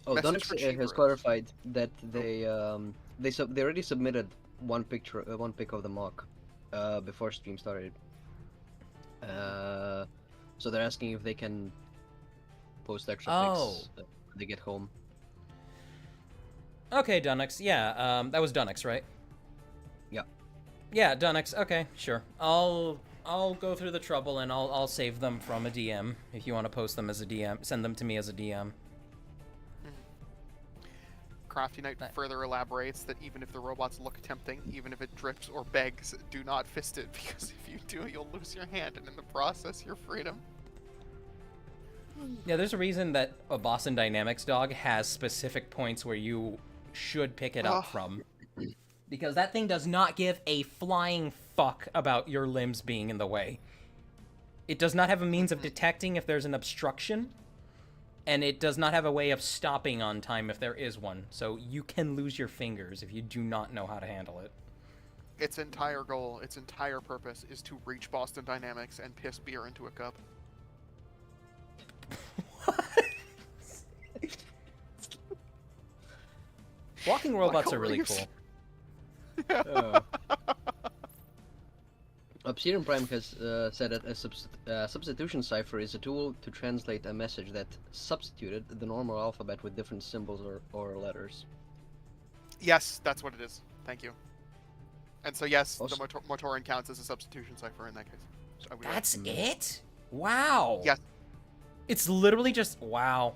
Oh, Message Dunix for has Cheeverus. clarified that they already submitted one pic of the mock before stream started. So they're asking if they can post extra pics when they get home. Okay, Dunix. Yeah, that was Dunix, right? Yeah. Yeah, Dunix. Okay, sure. I'll go through the trouble and I'll save them from a DM if you want to post them as a DM. Send them to me as a DM. Crafty Knight further elaborates that even if the robots look tempting, even if it drips or begs, do not fist it, because if you do, you'll lose your hand, and in the process, your freedom. Yeah, there's a reason that a Boston Dynamics dog has specific points where you should pick it up from. Because that thing does not give a flying fuck about your limbs being in the way. It does not have a means of detecting if there's an obstruction, and it does not have a way of stopping on time if there is one. So you can lose your fingers if you do not know how to handle it. Its entire goal, its entire purpose, is to reach Boston Dynamics and piss beer into a cup. Walking robots are really Reeves. cool. Obsidian Prime has said that a substitution cipher is a tool to translate a message that substituted the normal alphabet with different symbols or letters. Yes, that's what it is. Thank you. And so yes, Also- the Motorin counts as a substitution cipher in that case. So I would- That's it? Wow. Yes. It's literally just wow.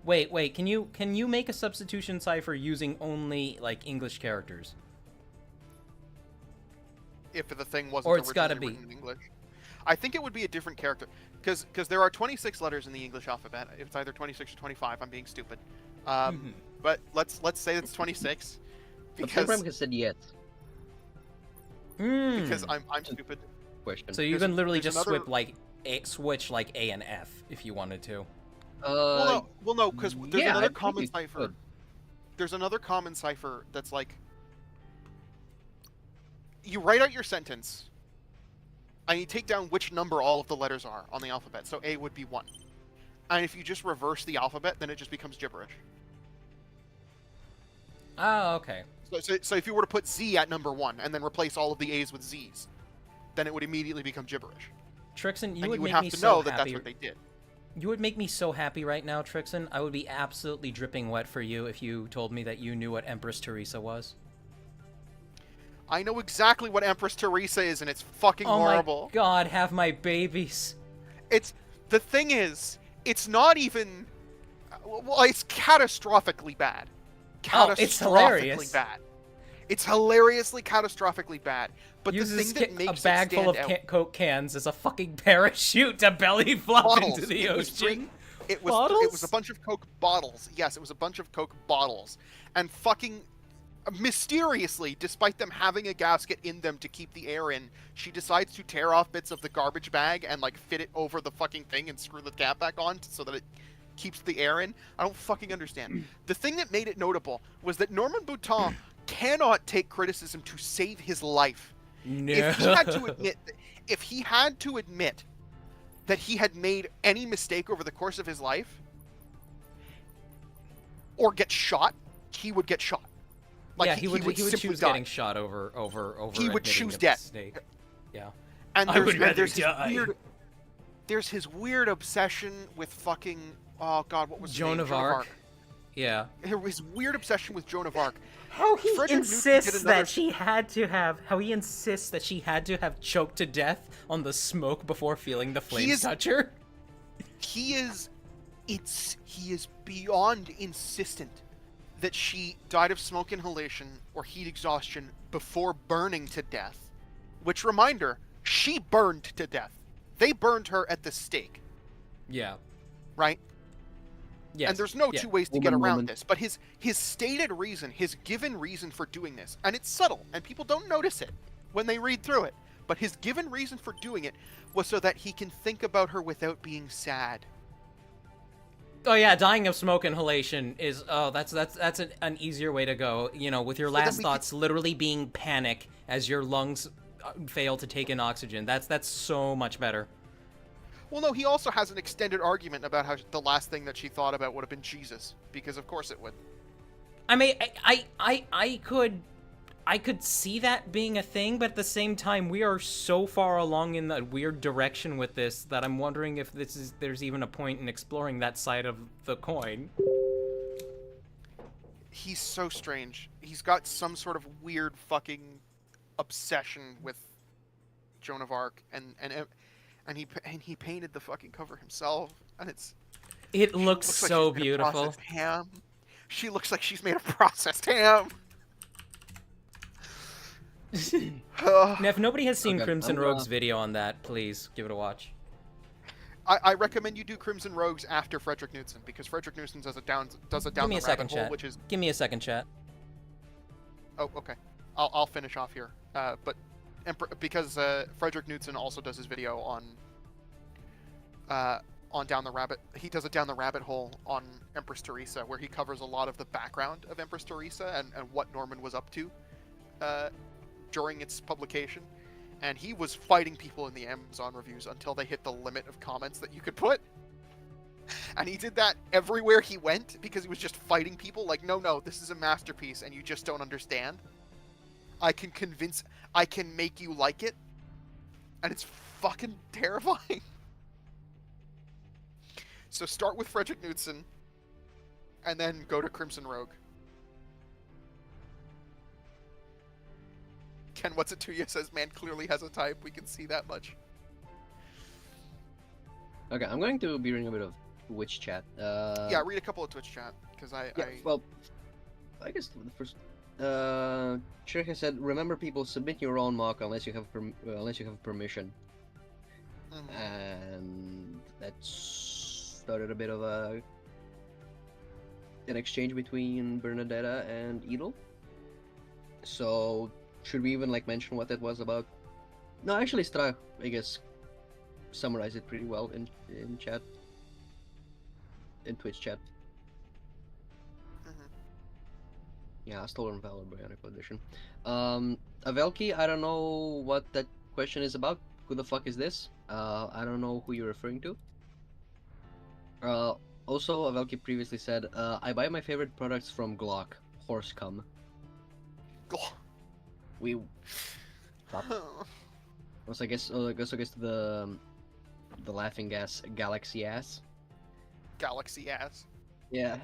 Wait, can you make a substitution cipher using only like English characters? If the thing wasn't Or it's gotta originally be. written in English. I think it would be a different character, because there are 26 letters in the English alphabet. It's either 26 or 25. I'm being stupid. But let's say it's 26, Obsidian Prime because has said yes. because I'm stupid. Question. So you There's- can literally there's just another- switch like A and F if you wanted to. Well, no, because there's Yeah, I another think common you cipher. could. There's another common cipher that's like, you write out your sentence, and you take down which number all of the letters are on the alphabet. So A would be 1. And if you just reverse the alphabet, then it just becomes gibberish. Oh, okay. So if you were to put Z at number 1 and then replace all of the A's with Z's, then it would immediately become gibberish. Trixon, you And would you would make have me to so know that happy. that's what they did. You would make me so happy right now, Trixon. I would be absolutely dripping wet for you if you told me that you knew what Empress Teresa was. I know exactly what Empress Teresa is, and it's fucking horrible. Oh my god, have my babies. The thing is, it's not even... Well, it's catastrophically bad. Oh, it's hilarious. Bad. It's hilariously, catastrophically bad. But Uses the thing that makes a bag it full of stand out, Coke cans as a fucking parachute to belly flop bottles. into the It was ocean. It Bottles? was a bunch of Coke bottles. Yes, it was a bunch of Coke bottles. And fucking mysteriously, despite them having a gasket in them to keep the air in, she decides to tear off bits of the garbage bag and like fit it over the fucking thing and screw the cap back on so that it keeps the air in. I don't fucking understand. The thing that made it notable was that Norman Boutin cannot take criticism to save his life. No. If he had to admit that he had made any mistake over the course of his life or get shot, he would get shot. Like, yeah, he would simply choose die. getting shot over He would admitting choose a death. mistake. Yeah. And I would rather there's die. There's his weird obsession with fucking, oh god, what was his Joan name? of Arc. Yeah. His weird obsession with Joan of Arc. How he Frederick insists Newton did another- that she had to have. How he insists that she had to have choked to death on the smoke before feeling the flames touch her. He is beyond insistent that she died of smoke inhalation or heat exhaustion before burning to death. Which, reminder, she burned to death. They burned her at the stake. Yeah. Right? Yes. And there's no yeah. two ways to get around this. But his stated reason, his given reason for doing this, and it's subtle, and people don't notice it when they read through it, but his given reason for doing it was so that he can think about her without being sad. Oh yeah, dying of smoke inhalation is that's an easier way to go. You know, with your last thoughts literally being panic as your lungs fail to take in oxygen. That's so much better. Well, no, he also has an extended argument about how the last thing that she thought about would have been Jesus, because of course it would. I mean, I could see that being a thing, but at the same time, we are so far along in that weird direction with this that I'm wondering if there's even a point in exploring that side of the coin. He's so strange. He's got some sort of weird fucking obsession with Joan of Arc, and he painted the fucking cover himself, and it looks so like beautiful. Ham. She looks like she's made of processed ham. Now, if nobody has seen Okay, Crimson Rogue's video on that, please give it a watch. I recommend you do Crimson Rogues after Frederick Knudsen, because Frederick Knudsen does a down Give me the a second, rabbit hole, chat. which is... Give me a second, chat. Oh, okay. I'll finish off here. But because Frederick Knudsen also does his video on Down the Rabbit. He does a Down the Rabbit Hole on Empress Teresa, where he covers a lot of the background of Empress Teresa and what Norman was up to during its publication. And he was fighting people in the Amazon reviews until they hit the limit of comments that you could put. And he did that everywhere he went because he was just fighting people like, no, this is a masterpiece and you just don't understand. I can make you like it. And it's fucking terrifying. So start with Frederick Knudsen and then go to Crimson Rogue. Ken, what's it to you? Says, man clearly has a type. We can see that much. Okay, I'm going to be reading a bit of Twitch chat. Yeah, read a couple of Twitch chat, because Well, I guess the first... Shirka said, remember people, submit your own mock unless you have permission. Mm-hmm. And that started a bit of an exchange between Bernadetta and Edel. So, should we even mention what that was about? No, actually Stra, I guess, summarized it pretty well in chat. in Twitch chat. Mhm. Yeah, Stolen Valor Bionicle Edition. Avelki, I don't know what that question is about. Who the fuck is this? I don't know who you're referring to. Uh, Also, Avelki previously said, I buy my favorite products from Glock. Horse cum. We stop. Also, I guess the laughing gas, Galaxy ass. Galaxy ass. Yeah.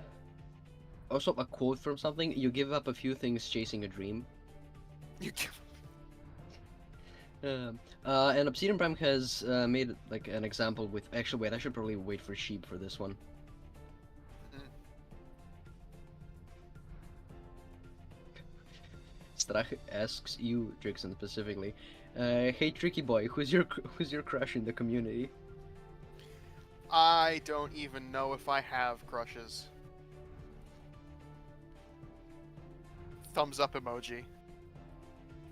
Also, a quote from something: "You give up a few things chasing a dream." You give- And Obsidian Prime has made like an example with. Actually, wait, I should probably wait for sheep for this one. Mhm. Strach asks you, Drixon, specifically. Hey, Tricky Boy, who's your crush in the community? I don't even know if I have crushes. Thumbs up emoji.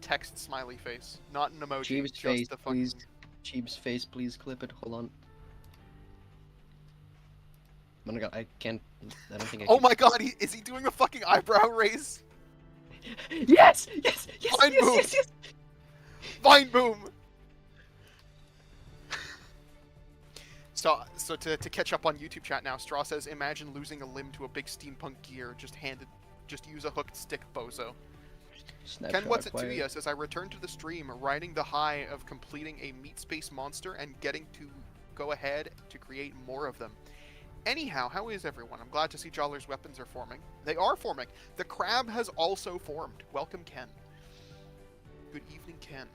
Text smiley face. Not an emoji, Cheap's just face, the fucking... please. Cheap's face, please clip it. Hold on. Oh my god, I can't. I don't think I Oh can. my god, is he doing a fucking eyebrow raise? Yes! Yes! Yes! Vine Yes! boom! Yes! Yes! Vine boom! So to catch up on YouTube chat now, Straw says, imagine losing a limb to a big steampunk gear, just use a hooked stick, bozo. Snapshot Ken What's It acquired. To Ya says, I returned to the stream, riding the high of completing a meat space monster and getting to go ahead to create more of them. Anyhow, how is everyone? I'm glad to see Joller's weapons are forming. They are forming. The crab has also formed. Welcome, Ken. Good evening, Ken.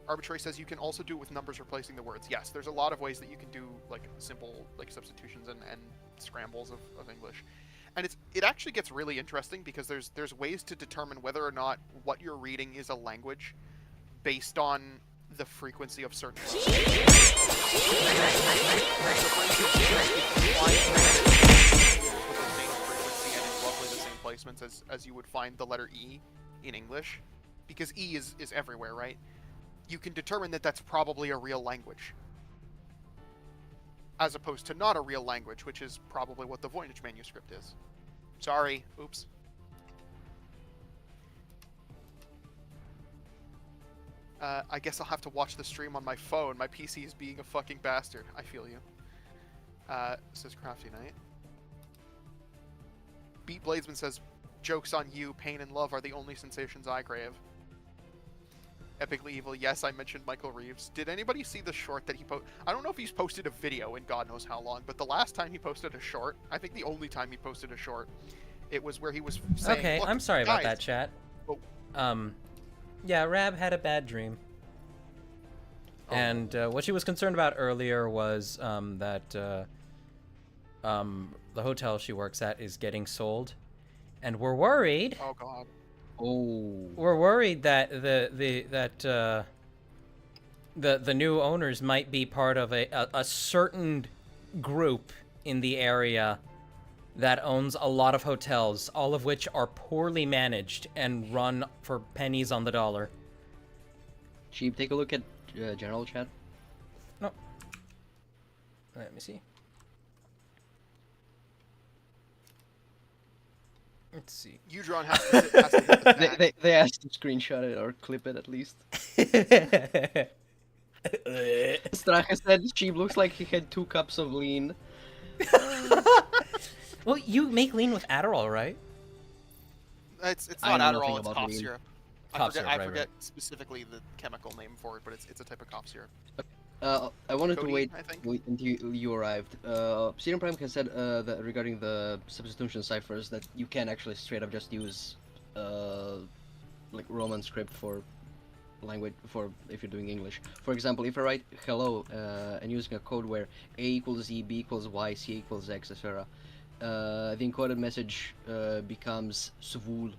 Arbitrary says you can also do it with numbers replacing the words. Yes, there's a lot of ways that you can do like simple like substitutions and scrambles of English. And it actually gets really interesting because there's ways to determine whether or not what you're reading is a language based on the frequency of certain letters. So for instance, if you find with the same frequency and in roughly the same placements as you would find the letter E in English, because E is everywhere, right? You can determine that that's probably a real language. As opposed to not a real language, which is probably what the Voynich manuscript is. Sorry, oops. I guess I'll have to watch the stream on my phone. My PC is being a fucking bastard. I feel you. Says Crafty Knight. Beat Bladesman says, jokes on you, pain and love are the only sensations I crave. Epically Evil, yes, I mentioned Michael Reeves. Did anybody see the short that he posted? I don't know if he's posted a video in God knows how long, but the last time he posted a short, I think the only time he posted a short, it was where he was saying, Okay, look, I'm sorry about guys, that, chat. Oh. Yeah, Rab had a bad dream. Oh. And what she was concerned about earlier was that the hotel she works at is getting sold, and we're worried. Oh god. Oh. We're worried that the new owners might be part of a certain group in the area that owns a lot of hotels, all of which are poorly managed and run for pennies on the dollar. Cheap, take a look at general chat. No. Let me see. Let's see. Udron has to hit the fan. They asked to screenshot it or clip it at least. Stracha said Cheap looks like he had 2 cups of lean. Well, you make lean with Adderall, right? It's I not know nothing Adderall, it's about cough lean. syrup. Cough syrup, I right, forget specifically the chemical name for it, but it's a type of cough syrup. I wanted Codeine, to wait I think. until you arrived. Obsidian Prime has said that regarding the substitution ciphers that you can actually straight up just use like Roman script for language for if you're doing English. For example, if I write hello and using a code where A equals Z, B equals Y, C equals X, etc., the encoded message becomes Svool.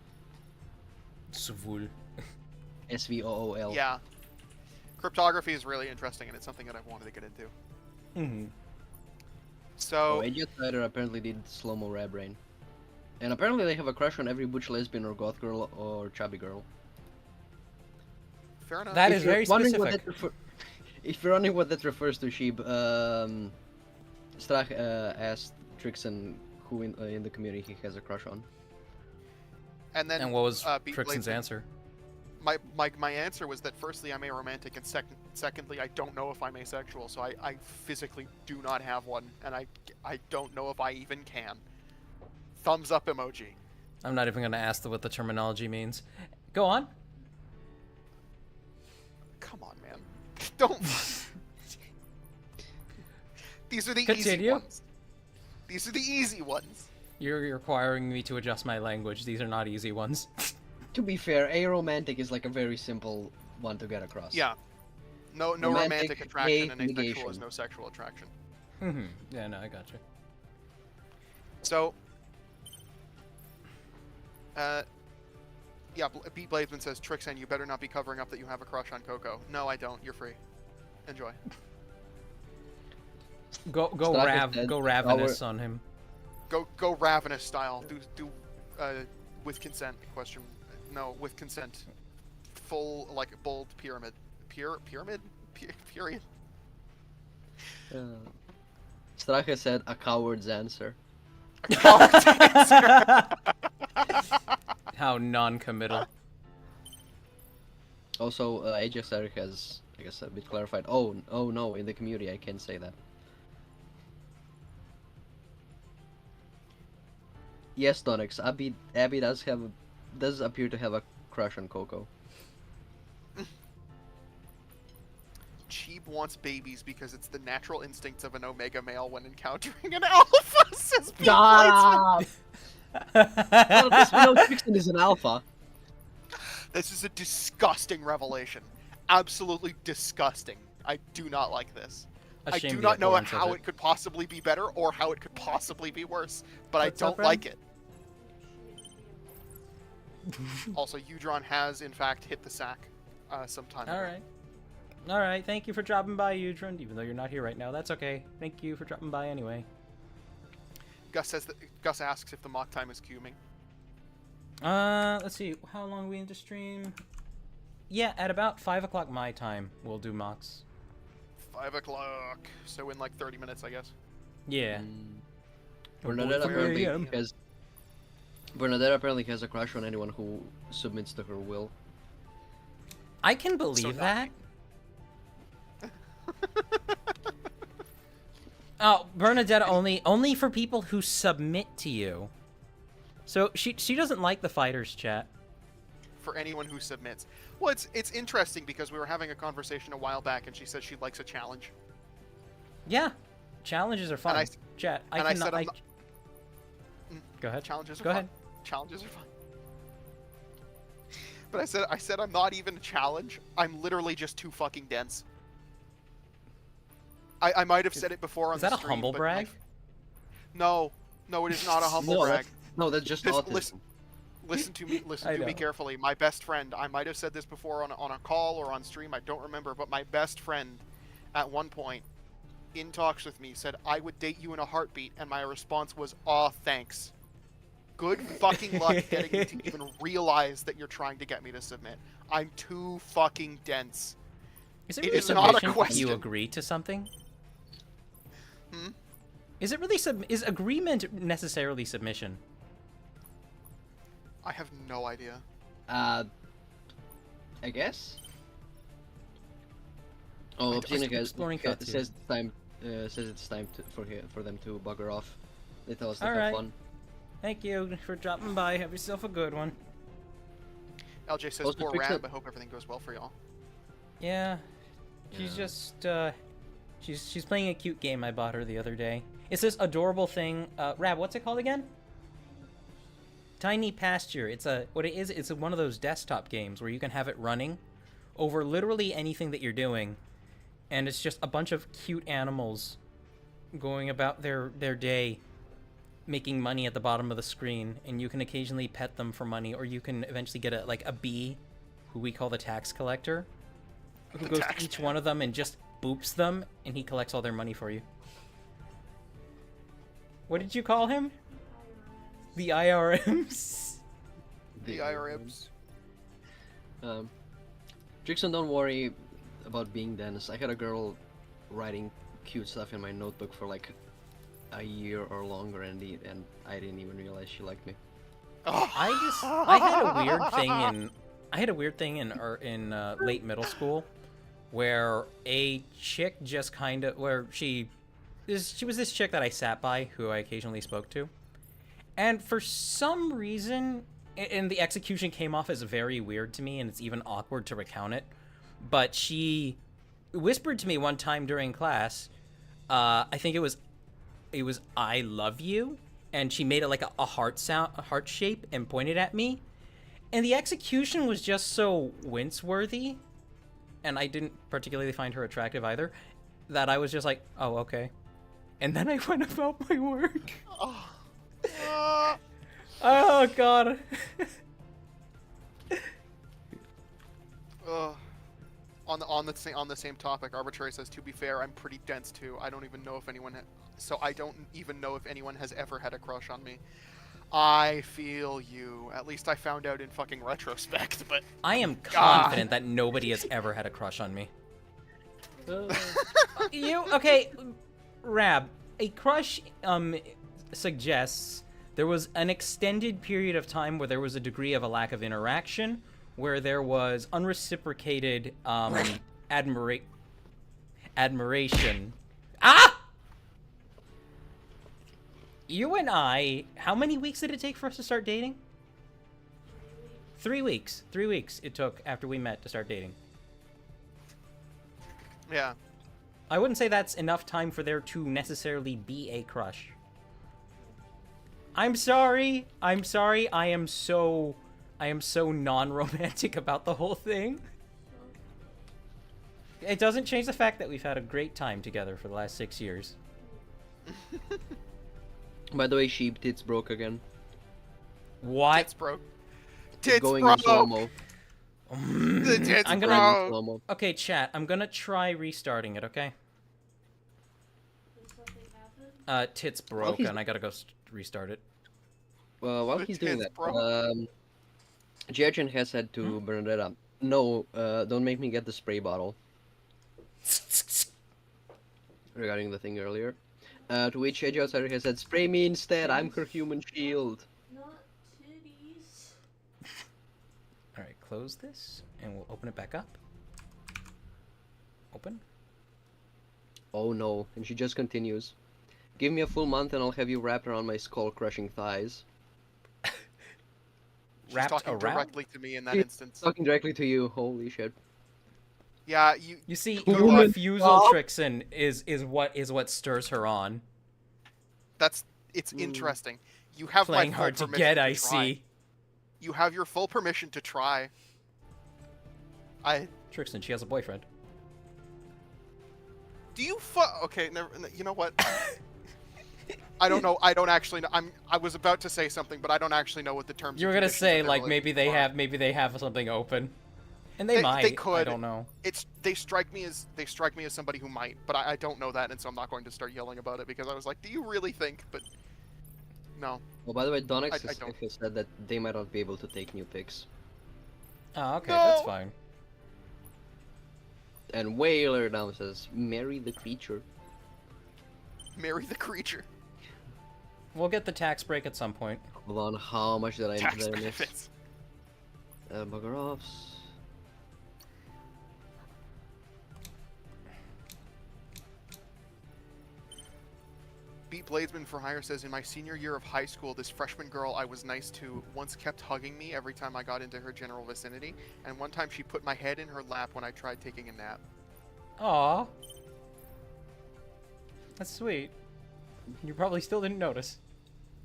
Svool. SVOOL. Yeah. Cryptography is really interesting, and it's something that I've wanted to get into. Mm-hmm. So, Oh, Idiot Rider apparently did slow-mo rap brain. And apparently they have a crush on every butch lesbian or goth girl or chubby girl. fair enough. That If is you're very wondering specific. if you're wondering what that refers to, Sheeb, Strach asked Trixon, who in the community he has a crush on. And then And what was Beat Trixon's Bladesman- answer? My answer was that firstly I'm aromantic, and secondly I don't know if I'm asexual, so I physically do not have one, and I don't know if I even can. Thumbs up emoji. I'm not even gonna ask what the terminology means. Go on. Come on, man. Don't. These are the easy Continue. ones. These are the easy ones. You're requiring me to adjust my language. These are not easy ones. To be fair, aromantic is like a very simple one to get across. Yeah. No Romantic, romantic attraction, hate, and asexual is negation. no sexual attraction. Yeah, no, I gotcha. So, yeah, Beat Bladesman says, Trixan, you better not be covering up that you have a crush on Coco. No, I don't. You're free. Enjoy. Go Straka said, ravenous on him. Go ravenous style. Do with consent? Question. No, with consent. Full like bold pyramid. Pyramid. Period. Straka said a coward's answer. A coward's answer. How non-committal. Also, Ajax Eric has, I guess, a bit clarified. Oh no, in the community I can't say that. Yes, Donix. Abby does appear to have a crush on Coco. Cheap wants babies because it's the natural instincts of an omega male when encountering an alpha, says Beat Bladesman. Well, this we know Trixon is an alpha. This is a disgusting revelation. Absolutely disgusting. I do not like this. I do not know how it could possibly be better or how it could possibly be worse, but What's I up, don't like it. Also, Udron has, in fact, hit the sack sometime ago. All right. Thank you for dropping by, Udron. Even though you're not here right now, that's okay. Thank you for dropping by anyway. Gus asks if the mock time is cuming. Let's see. How long are we into stream? Yeah, at about 5 o'clock my time, we'll do mocks. 5 o'clock. So in like 30 minutes, I guess. Yeah. Bernadette Boy, apparently 3 a.m. has. Bernadette apparently has a crush on anyone who submits to her will. I can believe So that. Oh, Bernadette only for people who submit to you. So she doesn't like the fighters chat. For anyone who submits. Well, it's interesting because we were having a conversation a while back, and she said she likes a challenge. Yeah, challenges are fun. And Chat. and I said I'm not- Go ahead. Challenges are Go fun. ahead. Challenges are fun. But I said I'm not even a challenge. I'm literally just too fucking dense. I might have said it before on Is the that a stream, humble but brag? No, it is not a humble No, brag. that's just Because autism. listen to me. Listen I to me know. carefully. My best friend. I might have said this before on a call or on stream. I don't remember. But my best friend, at one point, in talks with me, said I would date you in a heartbeat, and my response was, "Aw, thanks." Good fucking luck getting me to even realize that you're trying to get me to submit. I'm too fucking dense. Is it It really is not a submission if question. you agree to something? Hmm? Is it really is agreement necessarily submission? I have no idea. I guess. Oh, I was Obscenic exploring that too. says it's time for them to bugger off. They tell us to All have right. fun. Thank you for dropping by. Have yourself a good one. LJ says, Also, poor fix Rab, it. I hope everything goes well for y'all. Yeah, she's just she's playing a cute game I bought her the other day. It's this adorable thing. Rab, what's it called again? Tiny Pasture. It's what it is. It's one of those desktop games where you can have it running over literally anything that you're doing, and it's just a bunch of cute animals going about their day, making money at the bottom of the screen, and you can occasionally pet them for money, or you can eventually get a bee, who we call the tax collector, who The goes tax to each one of them and just boops them, and he collects all their money for you. What did you call him? The IRMs? The IRMs. Trixon, don't worry about being dense. I had a girl writing cute stuff in my notebook for like a year or longer, and I didn't even realize she liked me. I had a weird thing in late middle school where a chick just kind of she was this chick that I sat by who I occasionally spoke to, and for some reason, and the execution came off as very weird to me, and it's even awkward to recount it, but she whispered to me one time during class, I think it was I love you, and she made it like a heart shape and pointed at me, and the execution was just so wince-worthy, and I didn't particularly find her attractive either, that I was just like, oh, okay. And then I went about my work. Oh, God. On the same topic, Arbitrary says, to be fair, I'm pretty dense too. I don't even know if anyone has ever had a crush on me. I feel you. At least I found out in fucking retrospect, but I am confident that nobody has ever had a crush on me. Okay, Rab, a crush suggests there was an extended period of time where there was a degree of a lack of interaction, where there was unreciprocated admiration. Ah! You and I, how many weeks did it take for us to start dating? 3 weeks. 3 weeks it took after we met to start dating. yeah. I wouldn't say that's enough time for there to necessarily be a crush. I'm sorry. I am so non-romantic about the whole thing. It doesn't change the fact that we've had a great time together for the last 6 years. By the way, sheep tits broke again. What? Tits broke. Tits Going broke. in slow-mo. The tits I'm Going gonna- in slow-mo. Okay, chat. I'm gonna try restarting it, okay? Tits broke, he's- and I gotta go restart it. Well, while The he's doing tits that, broke. Jiajin has said to Bernadetta, no, don't make me get the spray bottle. Regarding the thing earlier. To which Edge Outsider has said, spray me instead, I'm her human shield. Not titties. Alright, close this, and we'll open it back up. Open. Oh no, and she just continues. Give me a full month and I'll have you wrapped around my skull-crushing thighs. She's Wrapped talking around? directly to me in that She's instance. Talking directly to you, holy shit. Yeah, You see, Good your luck. refusal, Trixon, is what stirs her on. It's interesting. You have Playing my full hard to permission get, I try. see. You have your full permission to try. Trixon, she has a boyfriend. Do you okay, never, you know what? I don't know. I don't actually know. I was about to say something, but I don't actually know what the terms. You were and gonna conditions say of their like maybe relationship they are. have something open, and they might. They could. I don't know. They strike me as somebody who might, but I don't know that, and so I'm not going to start yelling about it because I was like, do you really think? But no. Well, by the way, Donix I don't. has said that they might not be able to take new pics. Oh, okay, No. that's fine. And Whaler now says, marry the creature. Marry the creature. We'll get the tax break at some point. Hold on, how much did I Tax miss? benefits. Bugger offs. Beat Bladesman for Hire says, in my senior year of high school, this freshman girl I was nice to once kept hugging me every time I got into her general vicinity, and one time she put my head in her lap when I tried taking a nap. Aw. That's sweet. You probably still didn't notice.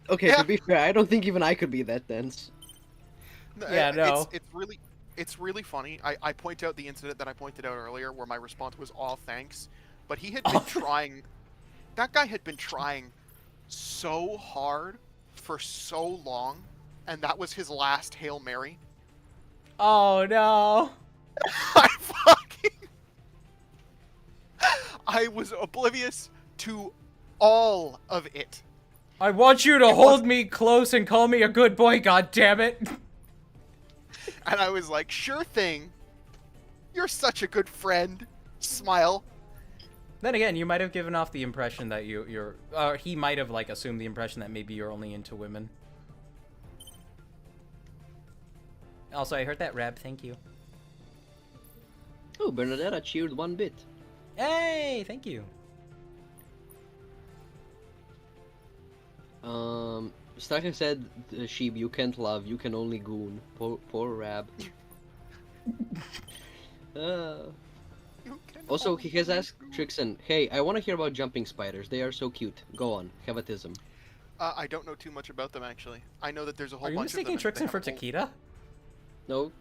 Okay, Yeah. to be fair, I don't think even I could be that dense. Yeah, no. It's really funny. I point out the incident that I pointed out earlier where my response was all thanks, but he had been trying. That guy had been trying so hard for so long, and that was his last Hail Mary. Oh no. I was oblivious to all of it. I want you to hold me close and call me a good boy, God damn it. And I was like, sure thing. You're such a good friend. Smile. Then again, you might have given off the impression that you're he might have like assumed the impression that maybe you're only into women. Also, I heard that rap. Thank you. Oh, Bernadetta cheered 1 bit. Hey, thank you. Starker said, Sheeb, you can't love, you can only goon. Poor Rab. Also, he has asked Trixon, hey, I want to hear about jumping spiders. They are so cute. Go on, have a tism. I don't know too much about them, actually. I know that there's a whole Are you bunch of them. mistaking and they Trixon for have a whole- Takeda? No,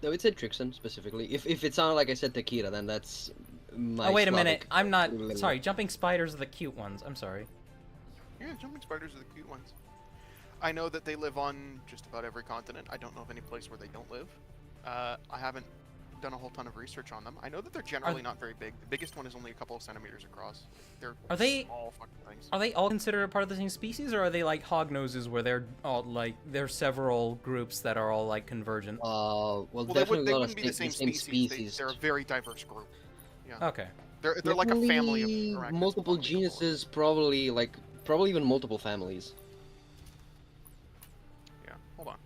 no, it said Trixon specifically. If it sounded like I said Takeda, then that's my Oh, wait a Slavic minute. I'm not... equivalent. Sorry, jumping spiders are the cute ones. I'm sorry. Yeah, jumping spiders are the cute ones. I know that they live on just about every continent. I don't know of any place where they don't live. I haven't done a whole ton of research on them. I know that they're generally not very big. The biggest one is only a couple of centimeters across. They're Are they- small fucking things. Are they all considered a part of the same species, or are they like hognoses where they're all like... There's several groups that are all like convergent? Well, Well, definitely they not wouldn't be the same species. They're a very diverse group. Yeah. Okay. They're like a family of Definitely arachnids, multiple probably before. genuses, probably even multiple families. Yeah, hold on.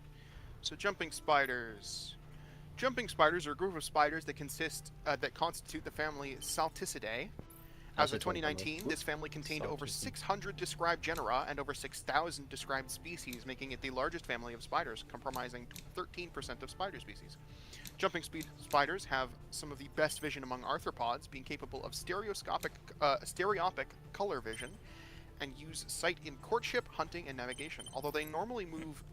So jumping spiders. Jumping spiders are a group of spiders that constitute the family Salticidae. As of 2019, this family contained over 600 described genera and over 6,000 described species, making it the largest family of spiders, comprising 13% of spider species. Jumping spiders have some of the best vision among arthropods, being capable of stereoscopic, stereopic color vision, and use sight in courtship, hunting, and navigation. Although they normally move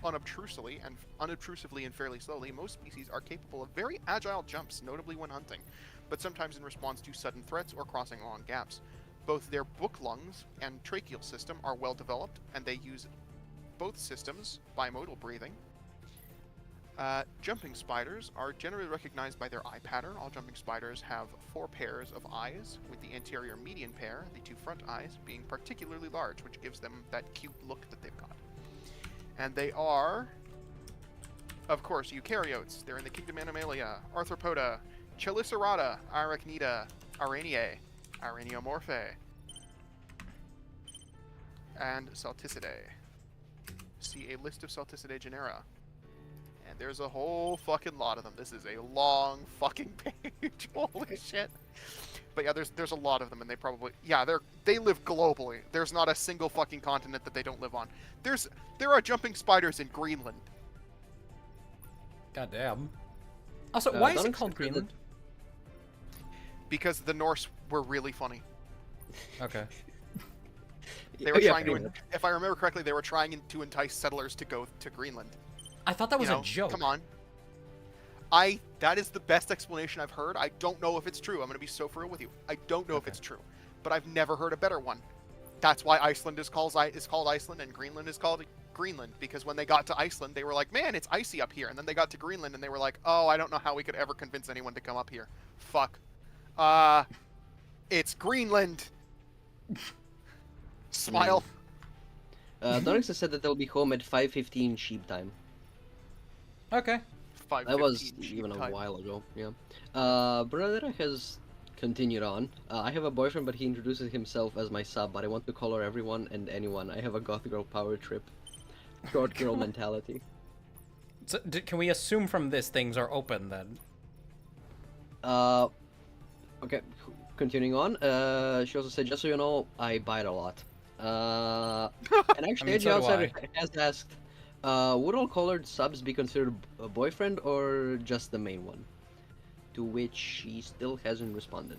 unobtrusively and fairly slowly, most species are capable of very agile jumps, notably when hunting, but sometimes in response to sudden threats or crossing long gaps. Both their book lungs and tracheal system are well developed, and they use both systems bimodal breathing. Jumping spiders are generally recognized by their eye pattern. All jumping spiders have 4 pairs of eyes, with the anterior median pair, the 2 front eyes, being particularly large, which gives them that cute look that they've got. And they are, of course, eukaryotes. They're in the kingdom Animalia, Arthropoda, Chelicerata, Arachnida, Araneae, Araneomorphae, and Salticidae. See a list of Salticidae genera. And there's a whole fucking lot of them. This is a long fucking page. Holy shit. But yeah, there's a lot of them, and they live globally. There's not a single fucking continent that they don't live on. There are jumping spiders in Greenland. Goddamn. Also, why is it called Donald said that- Greenland? Because the Norse were really funny. Okay. They were Yeah, trying pretty to, much. if I remember correctly, they were trying to entice settlers to go to Greenland. I thought that was You know, a joke. Come on. That is the best explanation I've heard. I don't know if it's true. I'm going to be so for real with you. I don't know if it's true, but I've never heard a better one. That's why Iceland is called Iceland and Greenland is called Greenland, because when they got to Iceland, they were like, "Man, it's icy up here." And then they got to Greenland and they were like, "Oh, I don't know how we could ever convince anyone to come up here. Fuck. It's Greenland." Smile. Donix has said that they'll be home at 5:15 sheep time. Okay. That was 5:15 sheep even a time. while ago, yeah. Bernadetta has continued on. I have a boyfriend, but he introduces himself as my sub, but I want to color everyone and anyone. I have a goth girl power trip. Short girl mentality. So, can we assume from this things are open then? Okay, continuing on. She also said, just so you know, I bite a lot. And actually, I mean, so do Outsider has asked, would all colored subs be considered a boyfriend or just the main one? To which she still hasn't responded.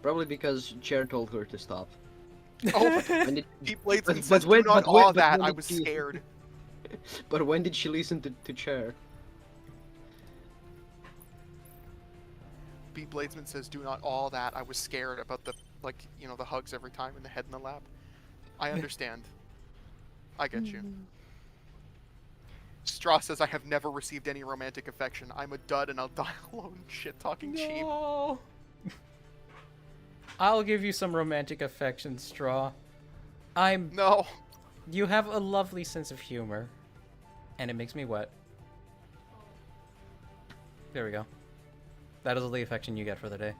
Probably because Chair told her to stop. Oh, When did, Deep Blades but- and but says, when- "Do not but when- awe but that." when I did was she- scared. but when did she listen to Chair? Beat Bladesman says, "Do not all that." I was scared about the the hugs every time in the head and the lap. I understand. I get you. Straw says, "I have never received any romantic affection. I'm a dud and I'll die alone." Shit talking cheap. No. I'll give you some romantic affection, Straw. No. You have a lovely sense of humor, and it makes me wet. There we go. That is the affection you get for the day.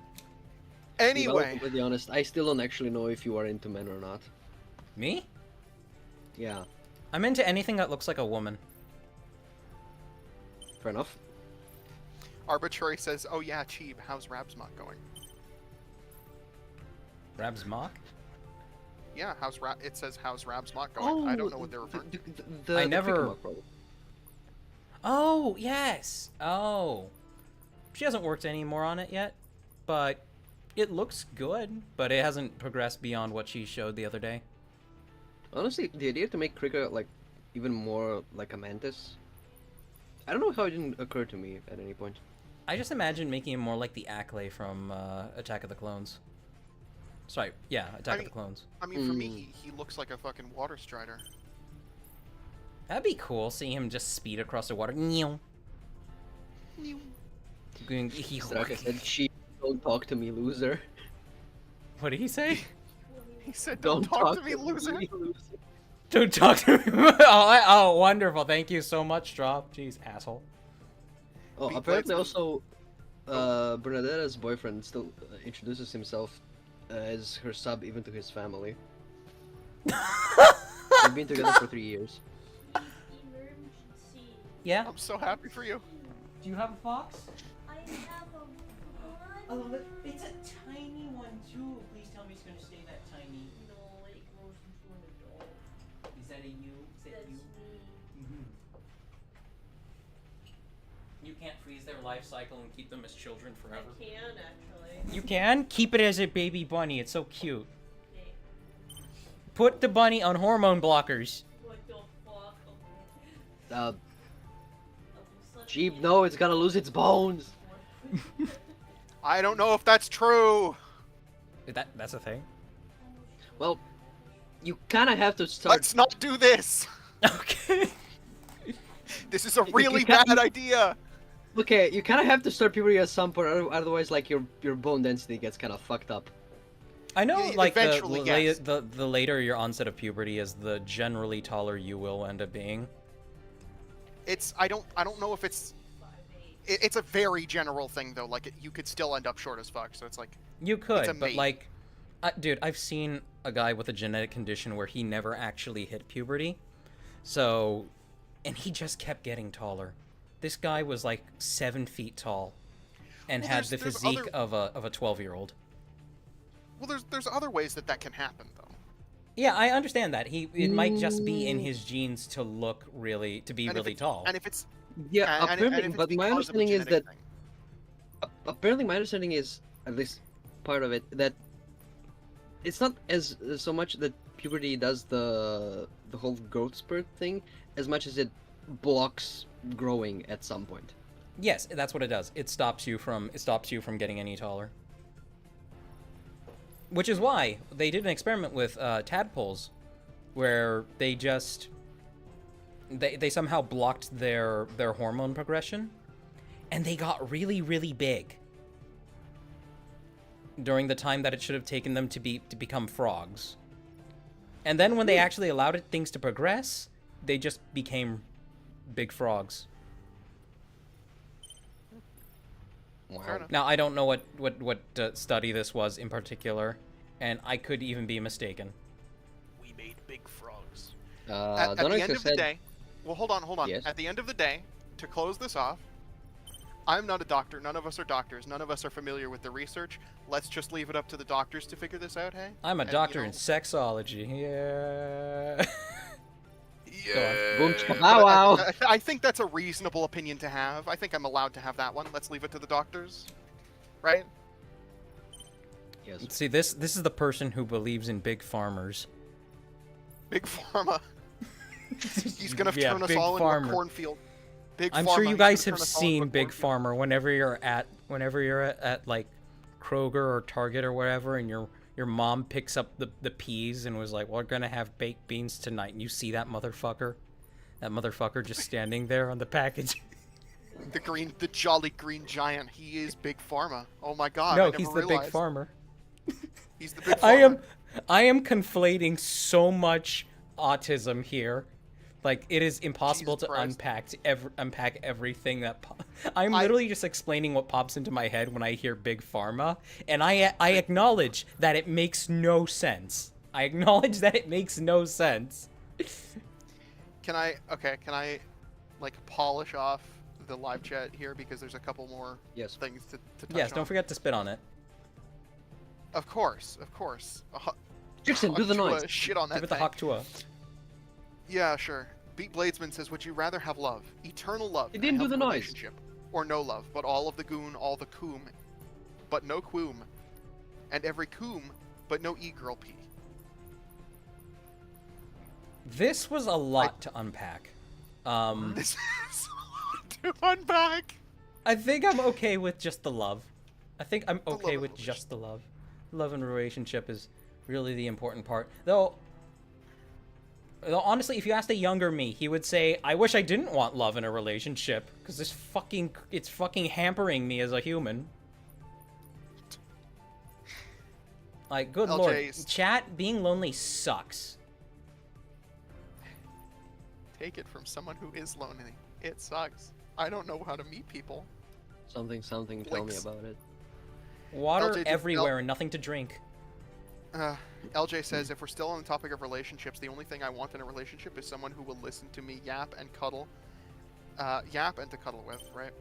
To be Anyway, completely honest, I still don't actually know if you are into men or not. Me? Yeah, I'm into anything that looks like a woman. fair enough. Arbitrary says, "Oh yeah, Cheeb, how's Rabsmok going?" Rabs mock? Yeah, it says how's Rabsmok going. I don't know what they're referring to. The I never- pick 'em up problem. Oh, yes. Oh. She hasn't worked any more on it yet, but it looks good, but it hasn't progressed beyond what she showed the other day. Honestly, the idea to make Krika like even more like a mantis, I don't know how it didn't occur to me at any point. I just imagine making him more like the Acklay from Attack of the Clones. Sorry, yeah, Attack of the Clones. I mean, for me, he looks like a fucking water strider. That'd be cool, seeing him just speed across the water. Meow. Straka said, "She don't talk to me, loser." What did he say? He said, "Don't talk to me, loser." Don't talk to me. Oh, wonderful. Thank you so much, Drop. Jeez, asshole. Oh, Beat apparently Bladesman. also, Bernadetta's boyfriend still introduces himself as her sub even to his family. They've been together for 3 years. Emergency. Yeah? I'm so happy for you. Do you have a fox? I have a gun. It's a tiny one, too. Please tell me it's going to stay that tiny. No, it grows into an adult. Is that a you? Is That's me. You can't freeze their life cycle and keep them as children forever. I can actually. You can? Keep it as a baby bunny. It's so cute. Okay. Put the bunny on hormone blockers. What the fuck? Okay. Uh, I'll do something Jeep, no, it's gonna lose its bones. I don't know if that's true. That's a thing? Well, you kind of have to start. Let's not do this. Okay. This is a You really can't- bad idea. Okay, you kind of have to start puberty at some point, otherwise, like your bone density gets kind of fucked up. I know, Yeah, like, eventually, yes. the later your onset of puberty is, the generally taller you will end up being. I don't know if it's. It's a very general thing though. Like you could still end up short as fuck. So it's like. You could, a but mate. like, dude, I've seen a guy with a genetic condition where he never actually hit puberty, so, and he just kept getting taller. This guy was like 7 feet tall, and Well, had the there's physique other- of a 12-year-old. Well, there's other ways that can happen though. Yeah, I understand that. It might just be in his genes to be And if really it's- tall. And if it's Yeah, and apparently, if it's but my because of a understanding is genetic that thing. apparently my understanding is, at least part of it, that it's not as so much that puberty does the whole growth spurt thing as much as it blocks growing at some point. Yes, that's what it does. It stops you from getting any taller. Which is why they did an experiment with tadpoles, where they somehow blocked their hormone progression, and they got really, really big during the time that it should have taken them to become frogs. And then when they actually allowed things to progress, they just became big frogs. Fair enough. Now, I don't know what study this was in particular, and I could even be mistaken. We made big frogs. At Donex the end has of the said, day, well, hold on. Yes? At the end of the day, to close this off, I'm not a doctor. None of us are doctors. None of us are familiar with the research. Let's just leave it up to the doctors to figure this out, hey? I'm a And, doctor you know, in sexology. Yeah. boom, but wow, wow. I think that's a reasonable opinion to have. I think I'm allowed to have that one. Let's leave it to the doctors, right? Yes. See, this is the person who believes in big farmers. Big Pharma. He's gonna Yeah, turn us Big all into Pharma. a cornfield. Big I'm Pharma, sure you he's guys gonna have turn us all into a seen Big cornfield. Farmer whenever you're at like Kroger or Target or whatever, and your mom picks up the peas and was like, "We're gonna have baked beans tonight," and you see that motherfucker just standing there on the package. The jolly green giant. He is Big Pharma. Oh my god. I No, never he's the realized. Big Farmer. He's the Big Pharma. I am conflating so much autism here, Like, it is impossible Jesus to Christ. unpack everything that I'm I- literally just explaining what pops into my head when I hear big pharma, and I acknowledge that it makes no sense. I acknowledge that it makes no sense. Can I like polish off the live chat here because there's a couple more Yes. things to touch Yes, on. don't forget to spit on it. Of course. Jackson, do the Hachua noise. Shit on that Give it the thing. Haktua. Yeah, sure. Beat Bladesman says, would you rather have love, eternal love, It in a didn't do healthy the noise. relationship, or no love, but all of the goon, all the coom, but no quoom, and every coom, but no e-girl pee? This was a lot to unpack. This is to unpack. I think I'm okay with just the love. I think I'm love okay and with relationship. just the love. Love and relationship is really the important part. Though honestly, if you asked a younger me, he would say, "I wish I didn't want love in a relationship because it's fucking hampering me as a human." Like, good lord, LJ's chat, being lonely sucks. Take it from someone who is lonely. It sucks. I don't know how to meet people. Something, tell me Blinks. about it. Water LJ, everywhere and nothing to drink. LJ says, if we're still on the topic of relationships, the only thing I want in a relationship is someone who will listen to me yap and cuddle. Yap and to cuddle with, right?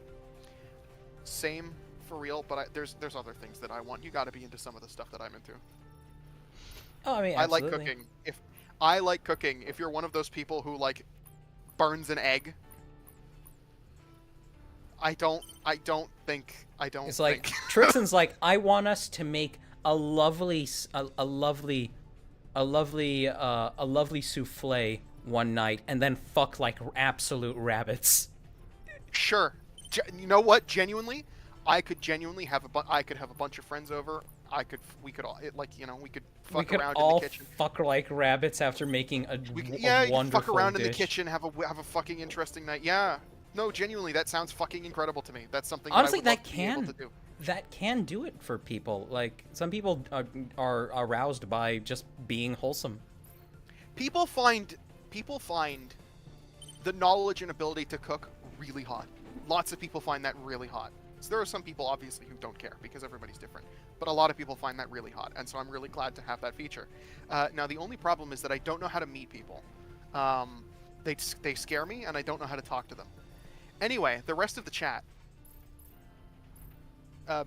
Same for real, but there's other things that I want. You gotta be into some of the stuff that I'm into. Oh, I mean, I like absolutely. cooking. I like cooking, if you're one of those people who, like, burns an egg, I don't think. It's like Trixon's like, I want us to make a lovely souffle one night and then fuck like absolute rabbits. Sure. You know what? Genuinely, I could genuinely have I could have a bunch of friends over. We could all we could fuck We could around all in the kitchen. fuck like rabbits after making a, We could, a yeah, you could wonderful fuck around in the dish. kitchen, have a fucking interesting night. Yeah. No, genuinely, that sounds fucking incredible to me. That's something Honestly, that I would that love to be able to do. that can do it for people. Like, some people are aroused by just being wholesome. People find the knowledge and ability to cook really hot. Lots of people find that really hot. So there are some people obviously who don't care because everybody's different. But a lot of people find that really hot, and so I'm really glad to have that feature. Now the only problem is that I don't know how to meet people. They scare me, and I don't know how to talk to them. Anyway, the rest of the chat.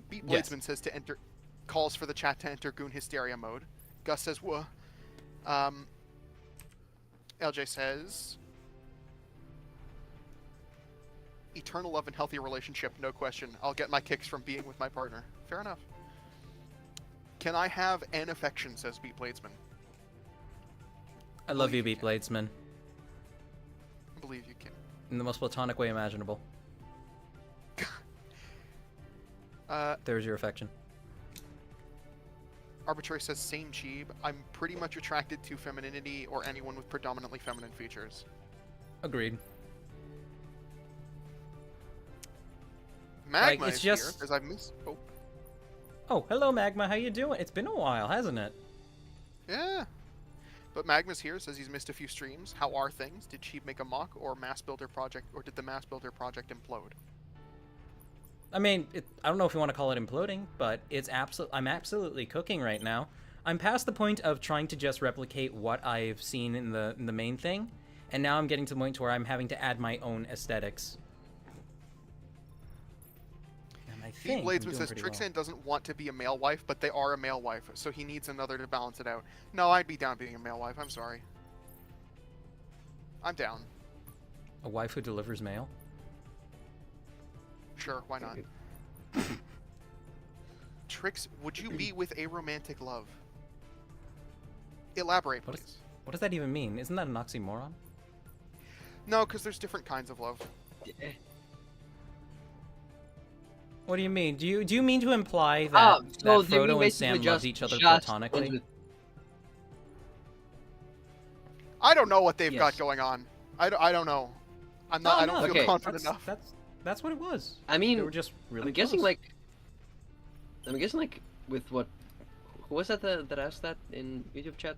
Beat Yes. Bladesman says to enter, calls for the chat to enter Goon Hysteria mode. Gus says, "Whoa." LJ says, "Eternal love and healthy relationship, no question. I'll get my kicks from being with my partner." Fair enough. "Can I have an affection?" says Beat Bladesman. I love Believe you, you Beat can. Bladesman, I believe you can. in the most platonic way imaginable. There's your affection. Arbitrary says, "Same Cheeb. I'm pretty much attracted to femininity or anyone with predominantly feminine features." Agreed. Magma it's is just- here, because I've missed... Oh, Oh, hello, Magma. How you doing? It's been a while, hasn't it? yeah. But Magma's here, says he's missed a few streams. How are things? Did Cheeb make a mock or mass builder project, or did the mass builder project implode? I mean, I don't know if you want to call it imploding, but I'm absolutely cooking right now. I'm past the point of trying to just replicate what I've seen in the main thing, and now I'm getting to the point where I'm having to add my own aesthetics. And I Beat think I'm Bladesman doing says pretty Trixan well. doesn't want to be a male wife, but they are a male wife, so he needs another to balance it out. No, I'd be down being a male wife. I'm sorry. I'm down. A wife who delivers mail? Sure, why not? Trix, would you be with a romantic love? Elaborate, What please. What does that even mean? Isn't that an oxymoron? No, because there's different kinds of love. What do you mean? Do you mean to imply that, so that they Frodo and basically Sam loved just- each other just platonically? went with- I don't know what they've got Yes. going on. I don't know. I don't feel Okay. confident enough. That's what it was. I mean, They were just really I'm guessing close. with what? Who was that asked that in YouTube chat?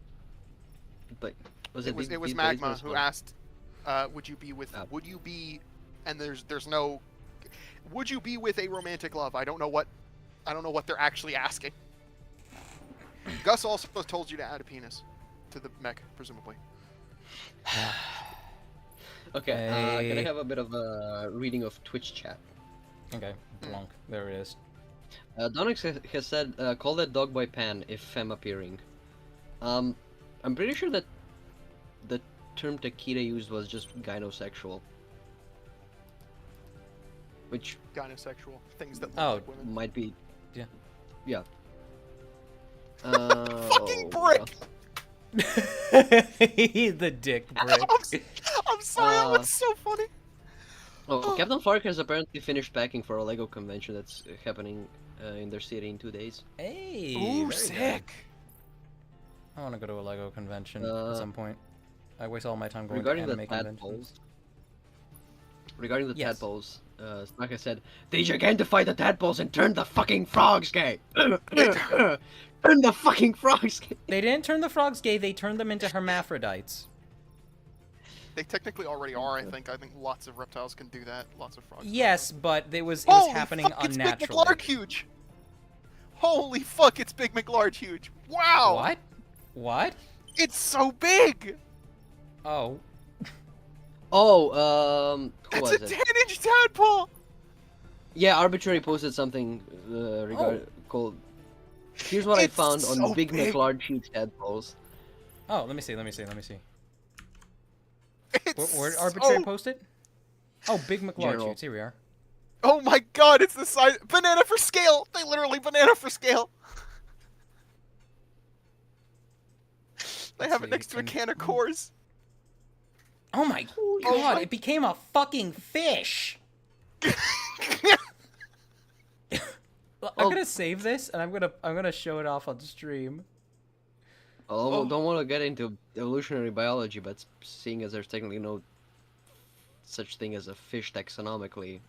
Like, was It was Beat Magma Bladesman's who one? asked. Would you be with? Oh. Would you be? And there's no. Would you be with a romantic love? I don't know what they're actually asking. Gus also told you to add a penis to the mech, presumably. Okay, can I Hey. have a bit of a reading of Twitch chat? Okay, blunk. There it is. Donix has said, call that dog boy Pan if femme appearing. I'm pretty sure that the term Takeda used was just gynosexual. Which Gynosexual things that look Oh, like women. might be... Yeah. Yeah. Fucking Oh, brick! The dick brick. I'm sorry, that was so funny. Oh, Captain Fark has apparently finished packing for a LEGO convention that's happening in their city in 2 days. Hey, Ooh, very sick. good. I want to go to a Lego convention Uh, at some point. I waste all my time going Regarding to the anime tadpoles, conventions. regarding the Yes. tadpoles, Snaka said, they gigantify the tadpoles and turn the fucking frogs gay! Turn the fucking frogs gay! They didn't turn the frogs gay, they turned them into hermaphrodites. They technically already are, I think. I think lots of reptiles can do that. Lots of frogs. Yes, but it was Holy happening fuck, it's Big unnaturally. McLarge huge! Holy fuck, it's Big McLarge huge! Wow! What? What? It's so big! Oh. Oh, who It's was a it? 10-inch tadpole! Yeah, Arbitrary posted something called... Here's what I It's found on so Big big. McLarge huge tadpoles. Oh, let me see. Where It's did Arbitrary so... post it? Oh, Big McLarge General. shoots. Here we are. Oh my god, it's the size... Banana for scale! They literally banana for scale! They have see, it next to a can- can of Coors. Oh my Oh god, my- it became a fucking fish! I'm Oh. gonna save this and I'm gonna show it off on stream. Oh, Oh. don't want to get into evolutionary biology, but seeing as there's technically no such thing as a fish taxonomically,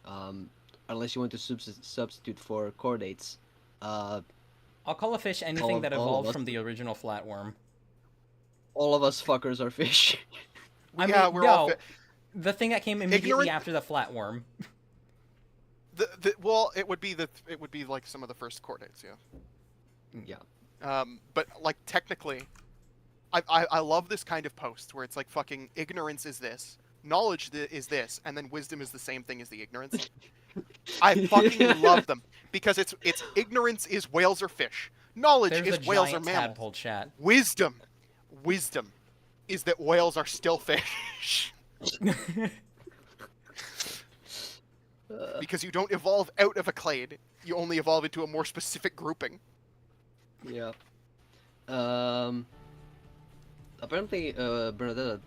unless you want to substitute for chordates, I'll call a fish anything that all of evolved us. from the original flatworm. all of us fuckers are fish. Yeah, we're all fit. The thing that came immediately Ignorant- after the flatworm. Well, it would be like some of the first chordates, yeah. Yeah. But like technically, I love this kind of post where it's like fucking ignorance is this, knowledge is this, and then wisdom is the same thing as the ignorance. I fucking love them because it's ignorance is whales or fish, knowledge There's is a whales or giant mammals. tadpole chat. Wisdom is that whales are still fish. Because you don't evolve out of a clade, you only evolve into a more specific grouping. Yeah. Apparently, Bernadetta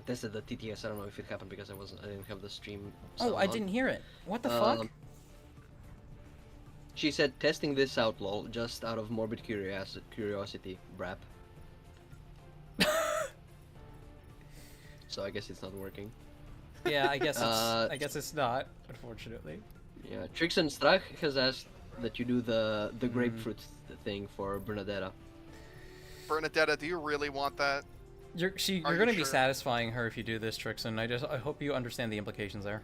tested the TTS. I don't know if it happened because I didn't have the stream. Oh, sound I on. didn't hear it. What the fuck? Um, She said testing this out, lol, just out of morbid curiosity, brap. So I guess it's not working. Yeah, I guess uh, it's not, unfortunately. Yeah, Trix and Strach has asked that you do the grapefruit thing for Bernadetta. Bernadetta, do you really want that? You're you gonna be sure? satisfying her if you do this, Trixon. I hope you understand the implications there.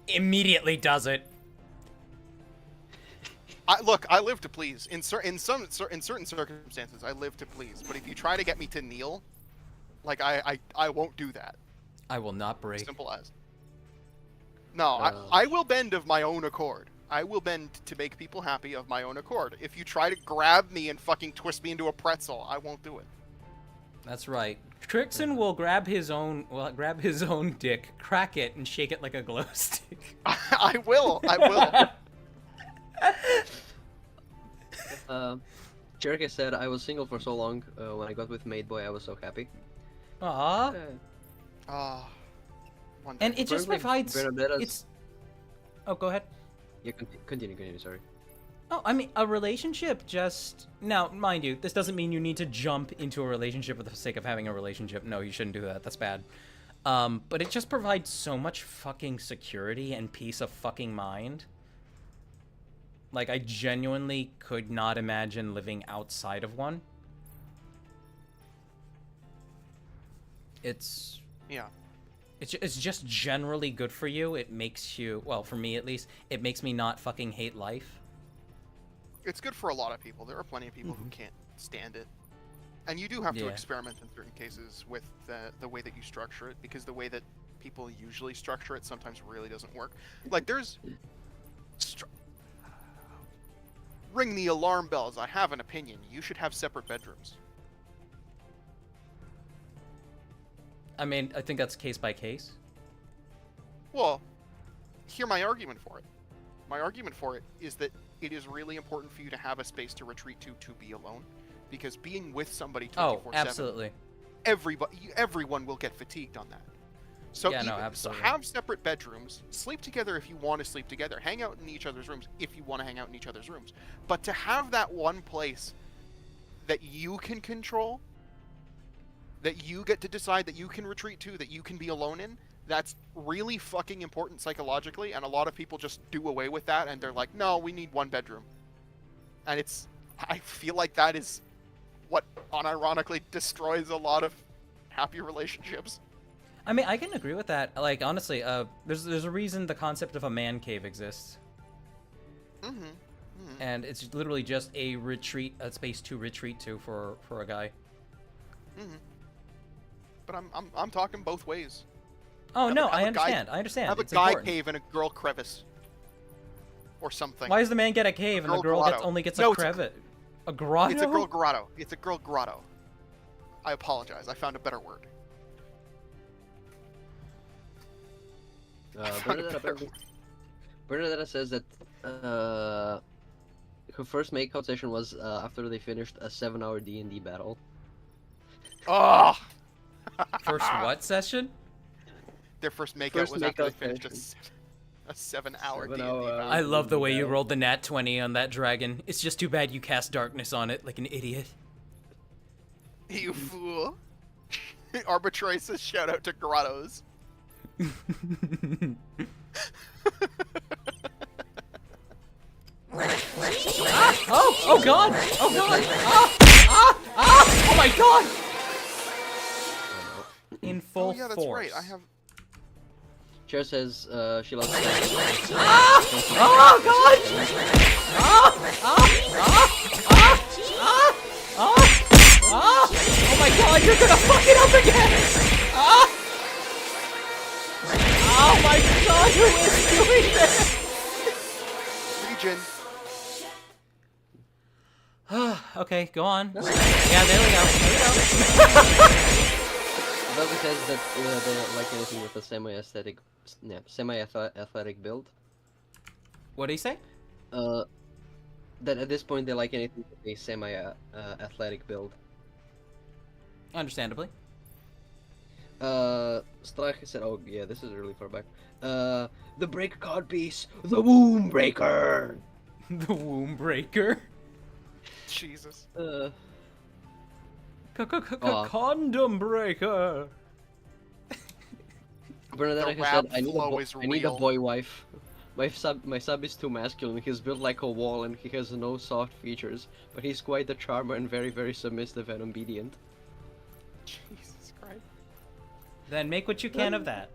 Immediately does it. I live to please. In certain circumstances, I live to please. But if you try to get me to kneel, like I won't do that. I will not break. Simple as. No, I will bend of my own accord. I will bend to make people happy of my own accord. If you try to grab me and fucking twist me into a pretzel, I won't do it. That's right. Trixon will grab his own dick, crack it, and shake it like a glow stick. I will. Jericho said, I was single for so long, when I got with Maid Boy, I was so happy. Aww. Ah. And it just Apparently provides. Bernadetta's- It's. Oh, go ahead. Yeah, continue, sorry. Oh, I mean, a relationship just... Now, mind you, this doesn't mean you need to jump into a relationship for the sake of having a relationship. No, you shouldn't do that. That's bad. But it just provides so much fucking security and peace of fucking mind. Like, I genuinely could not imagine living outside of one. It's Yeah. it's just generally good for you. It makes you, well, for me at least, it makes me not fucking hate life. It's good for a lot of people. There are plenty of people who can't stand it. And you do have to Yeah. experiment in certain cases with the way that you structure it, because the way that people usually structure it sometimes really doesn't work. Like, there's... Ring the alarm bells. I have an opinion. You should have separate bedrooms. I mean, I think that's case by case. Well, hear my argument for it. My argument for it is that it is really important for you to have a space to retreat to be alone, because being with somebody 24/7, Oh, absolutely. everyone will get fatigued on that. So, Yeah, no, so absolutely. have separate bedrooms, sleep together if you want to sleep together, hang out in each other's rooms if you want to hang out in each other's rooms. But to have that one place that you can control, that you get to decide, that you can retreat to, that you can be alone in, that's really fucking important psychologically, and a lot of people just do away with that, and they're like, no, we need one bedroom. And I feel like that is what unironically destroys a lot of happy relationships. I mean, I can agree with that. Like, honestly, there's a reason the concept of a man cave exists. And it's literally just a space to retreat to for a guy. But I'm talking both ways. Oh, Have no, a- have I a understand. guy- I understand. Have a It's guy important. cave and a girl crevice, or something. Why does the man get a cave and the girl grotto. only gets No, a it's a- crevice? A grotto? It's a girl grotto. It's a girl grotto. I apologize. I found a better word. Bernadetta says that her first makeout session was after they finished a 7-hour D&D battle. Oh! First what session? Their first makeout First was after they makeout finished session. a 7-hour D&D 7-hour battle. I love the way you Yeah. rolled the nat 20 on that dragon. It's just too bad you cast darkness on it like an idiot. You fool. Arbitrary says shout out to grottos. Oh god! Oh god! Oh my god! In full Oh yeah, that's force. right. I have. Cher says she loves Oh god! Oh my god, you're gonna fuck it up again! Oh my god, who is doing this? Region. Okay, go on. Yeah, there we go. Velvet says that they don't like anything with a semi-athletic build. What do you say? That at this point they like anything with a semi-athletic build. Understandably. Strach said, oh yeah, this is really far back. The break card piece, the womb breaker. The womb breaker. Jesus. Condom breaker. Bernadette The said, rap I flow is need a real." boy wife. My sub is too masculine. He's built like a wall and he has no soft features, but he's quite a charmer and very, very submissive and obedient. Jesus Christ. Then make what you can of that.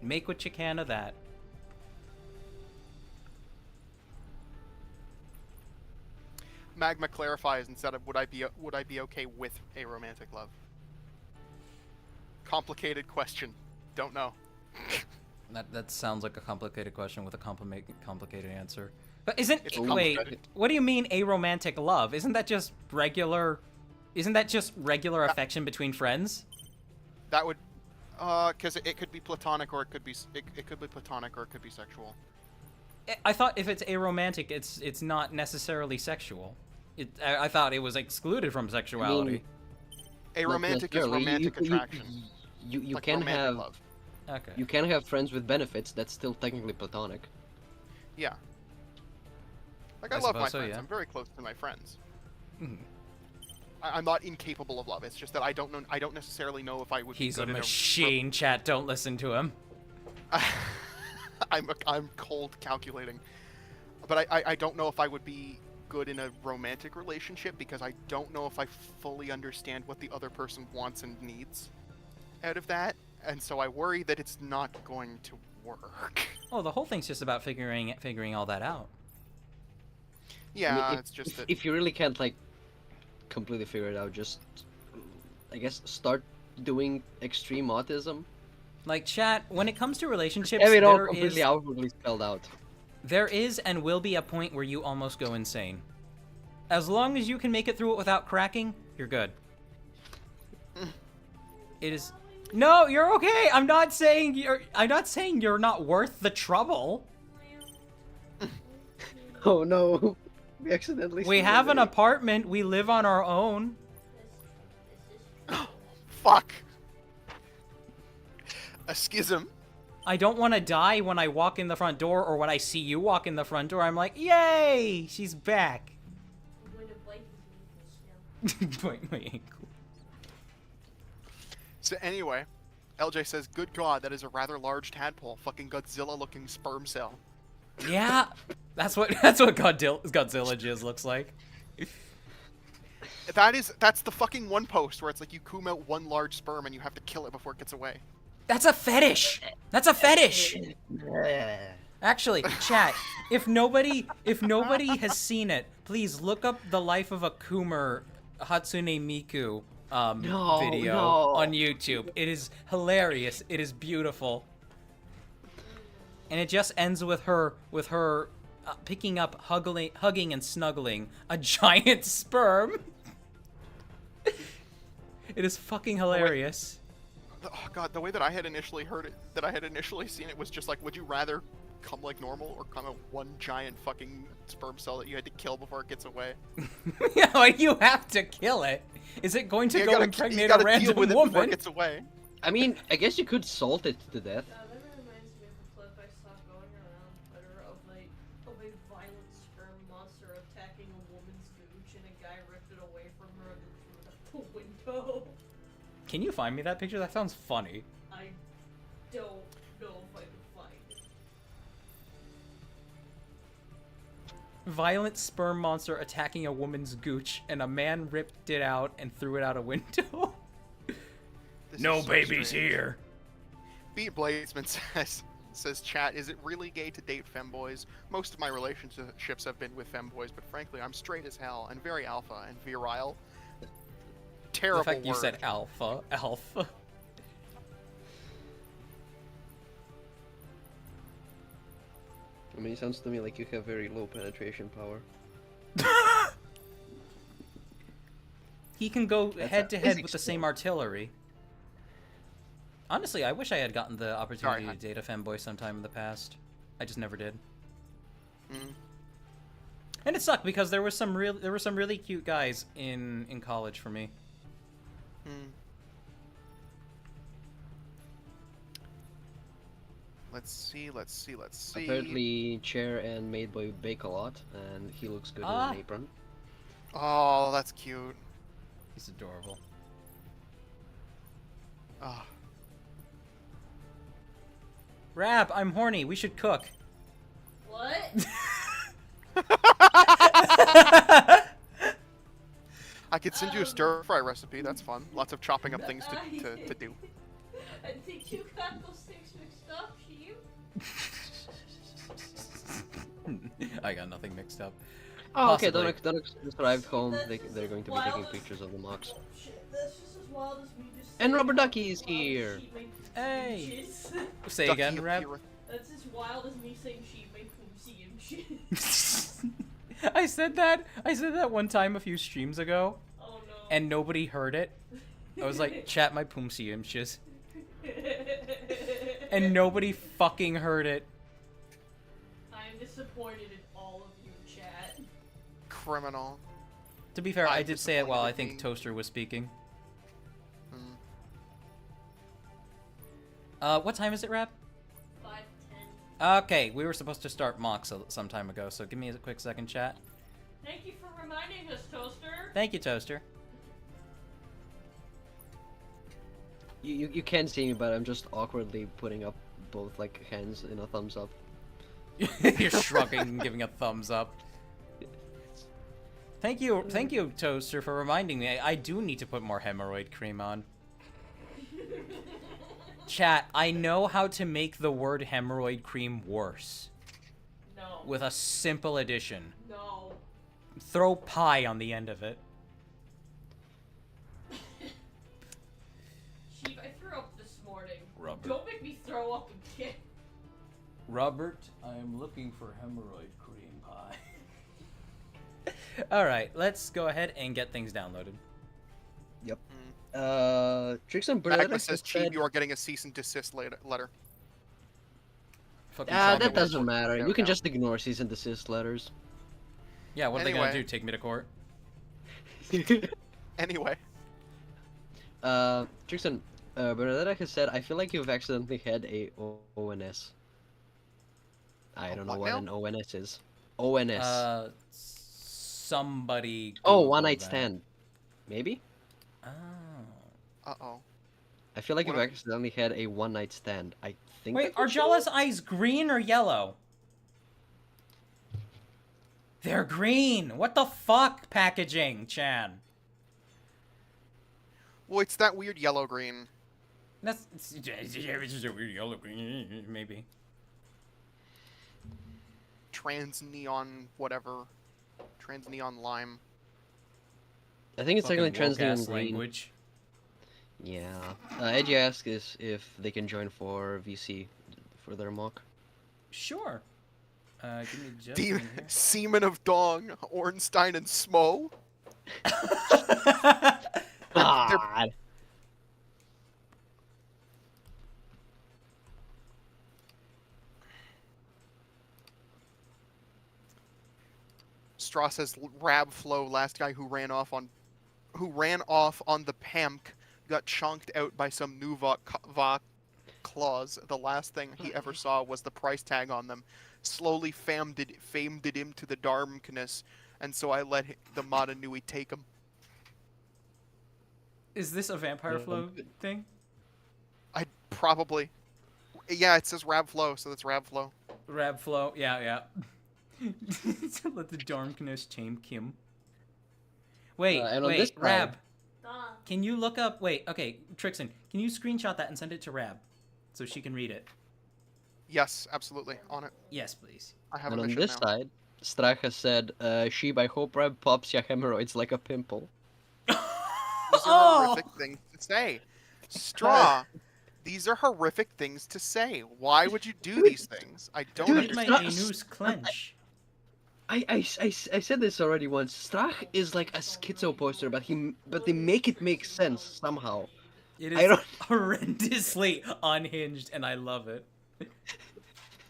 Make what you can of that. Magma clarifies instead of would I be okay with a romantic love? Complicated question. Don't know. That sounds like a complicated question with a complicated answer. But isn't It's wait? complicated. What do you mean aromantic love? Isn't that just regular? Isn't that just regular affection between friends? That would, because it could be platonic or it could be it could be platonic or it could be sexual. I thought if it's aromantic, it's not necessarily sexual. I thought it was excluded from sexuality. A Not romantic is necessarily. romantic attraction. You Like can romantic have love. Okay. you can have friends with benefits. That's still technically platonic. Yeah. Like I I love my suppose so, friends. yeah. I'm very close to my friends. Mhm. I'm not incapable of love. It's just that I don't know. I don't necessarily know if I would. He's be a good in machine, chat. Don't listen to him. I'm cold calculating, but I don't know if I would be good in a romantic relationship because I don't know if I fully understand what the other person wants and needs. out of that, and so I worry that it's not going to work. Oh, the whole thing's just about figuring all that out. Yeah, I mean, it's just that. if you really can't like completely figure it out, just I guess start doing extreme autism. Like, chat, when it comes to relationships, Have it all there completely is outwardly spelled out. there is and will be a point where you almost go insane. As long as you can make it through it without cracking, you're good. It is. No, you're okay. I'm not saying you're not worth the trouble. Oh no, we accidentally. We have an apartment. We live on our own. Fuck! A schism. I don't want to die when I walk in the front door or when I see you walk in the front door. I'm like, yay, she's back. I'm going to bite his ankles now. Bite my ankle. So anyway, LJ says, "Good God, that is a rather large tadpole. Fucking Godzilla-looking sperm cell." Yeah, that's what Godzilla jizz looks like. That's the fucking one post where it's like you coom out one large sperm and you have to kill it before it gets away. That's a fetish. That's a fetish. Actually, chat, if nobody has seen it, please look up the life of a Coomer Hatsune Miku video no. on YouTube. It is hilarious. It is beautiful. And it just ends with her picking up, hugging and snuggling a giant sperm. It is fucking hilarious. Oh God, the way that I had initially heard it, that I had initially seen it was just like, would you rather come like normal or come out one giant fucking sperm cell that you had to kill before it gets away? Yeah, you have to kill it. Is it going to You go gotta- impregnate you a gotta random deal with it before it woman? gets away. I mean, I guess you could salt it to death. That reminds me of a clip I saw going around Twitter of a violent sperm monster attacking a woman's gooch and a guy ripped it away from her and then threw it out the window. Can you find me that picture? That sounds funny. I don't know if I can find it. Violent sperm monster attacking a woman's gooch, and a man ripped it out and threw it out a window. This No is so babies strange. here. Beat Bladesman says, "Chat, is it really gay to date femboys? Most of my relationships have been with femboys, but frankly, I'm straight as hell and very alpha and virile." Terrible The fact you word. said alpha. I mean, it sounds to me like you have very low penetration power. He can go That's head a to head with physics the same artillery. Honestly, I wish I had gotten the opportunity Sorry, to date a femboy sometime in the past. I just never did. Mm. And it sucked because there were some really cute guys in college for me. Hmm. Let's see. Apparently, Chair and Maid Boy bake a lot, and he looks good in Ah. an apron. Oh, that's cute. He's adorable. Ah. Rab, I'm horny. We should cook. What? I could send you a stir fry recipe. That's fun. Lots of chopping up things to do. I think you got those things mixed up, Sheep. I got nothing mixed up. Oh, okay. Possibly. Donux just arrived home. That's They're just going to be wild taking as- pictures of the mocks. Oh, shit, that's just as wild as me just And saying Rubber how Ducky is wild as here. sheep make Hey. shits. Say Ducky again, Rab. appeareth. That's as wild as me saying sheep make poopsie and shit. I said that one time a few streams ago, Oh no. and nobody heard it. I was like, chat my poomsiumshis. And nobody fucking heard it. I am disappointed in all of you, chat. Criminal. To be fair, I I'm did say it while I disappointed think in- Toaster was speaking. Hmm. What time is it, Rap? 5:10. Okay, we were supposed to start mocks some time ago, so give me a quick second, chat. Thank you for reminding us, Toaster. Thank you, Toaster. You can't see me, but I'm just awkwardly putting up both like hands in a thumbs up. You're shrugging and giving a thumbs up. Thank you, Toaster, for reminding me. I do need to put more hemorrhoid cream on. Chat, I know how to make the word hemorrhoid cream worse. No. With a simple addition. No. Throw pie on the end of it. Chief, I threw up this morning. Robert. Don't make me throw up again. Robert, I am looking for hemorrhoid cream pie. Alright, let's go ahead and get things downloaded. Yep. Mm. Tricks and Magma Bernadette says, Chief, said... you are getting a cease and desist letter. Fucking Ah, try that me, doesn't bitch. matter. Yeah, We can yeah. just ignore cease and desist letters. Yeah, what are they Anyway. gonna do? Take me to court? Anyway. Tricks and Bernadette has said, I feel like you've accidentally had a ONS. I don't know what what now? an ONS is. ONS. Somebody. Oh, Google one night that. stand. Maybe? Oh. Uh-oh. I feel like What you've if- accidentally had a one night stand. I think. Wait, that are could show Jalla's up? eyes green or yellow? They're green. What the fuck, packaging, Chan? Well, it's that weird yellow-green. That's it's just a weird yellow green, maybe. Trans-neon whatever. Trans-neon lime. I think it's technically Fucking trans neon woke-ass green. language. Yeah. Edgy asks is if they can join for VC for their mock. Sure. Give me just a Demon, minute here. Semen of Dong, Ornstein, and Smo. God. Straw says Rabflow, last guy who ran off on the Pamk, got chonked out by some Nuvok claws. The last thing he ever saw was the price tag on them. Slowly famed it him to the Darmkness, and so I let the Madanui take him. Is this a vampire flow thing? I probably. Yeah, it says Rabflow, so that's Rabflow. Rab flow, yeah. Let the Darmkness tame Kim. Wait, and on this side- Rab, Duh. can you look up? Wait, okay, Trixon, can you screenshot that and send it to Rab, so she can read it? Yes, absolutely. On it. Yes, please. I have And a on mission this now. side, Strach has said, Sheep, I hope Rab pops your hemorrhoids like a pimple. These are Oh! horrific things to say. Straw. These are horrific things to say. Why would you do these things? I don't Dude, Made my understand. anus clench. I said this already once. Strach is like a schizo poster, but they make it make sense somehow. It I is don't- horrendously unhinged, and I love it.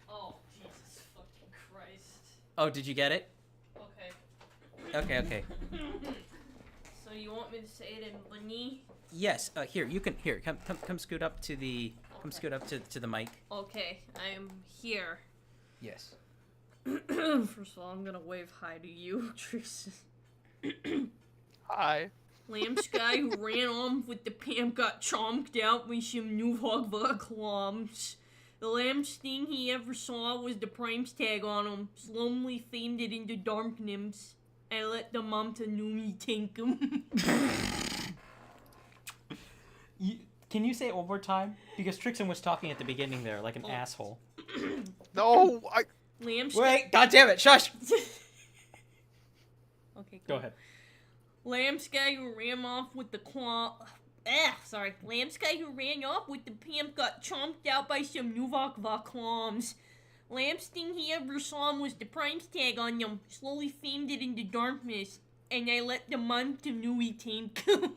Oh, Jesus fucking Christ. Oh, did you get it? Okay. Okay. So you want me to say it in Bunny? Yes. Here, you can. Here, come scoot up to the. Come scoot up to the mic. Okay, I am here. Yes. First of all, I'm gonna wave hi to you, Tristan. Hi. Lamb's guy who ran on with the Pam got chomped out by some new clams. The lamb's thing he ever saw was the primes tag on him. Slowly famed it into darknims. I let the Mamta Numi tank him. Can you say it one more time? Because Trixon was talking at the beginning there like an asshole. No, I. Lamb's Wait, God damn it! Shush. Okay, Go cool. ahead. Lamb's guy who ran off with the Lamb's guy who ran off with the Pam got chomped out by some Nuvok clams. Lamb's thing he ever saw was the primes tag on them. Slowly famed it into darkness. And I let the Montanui tank him.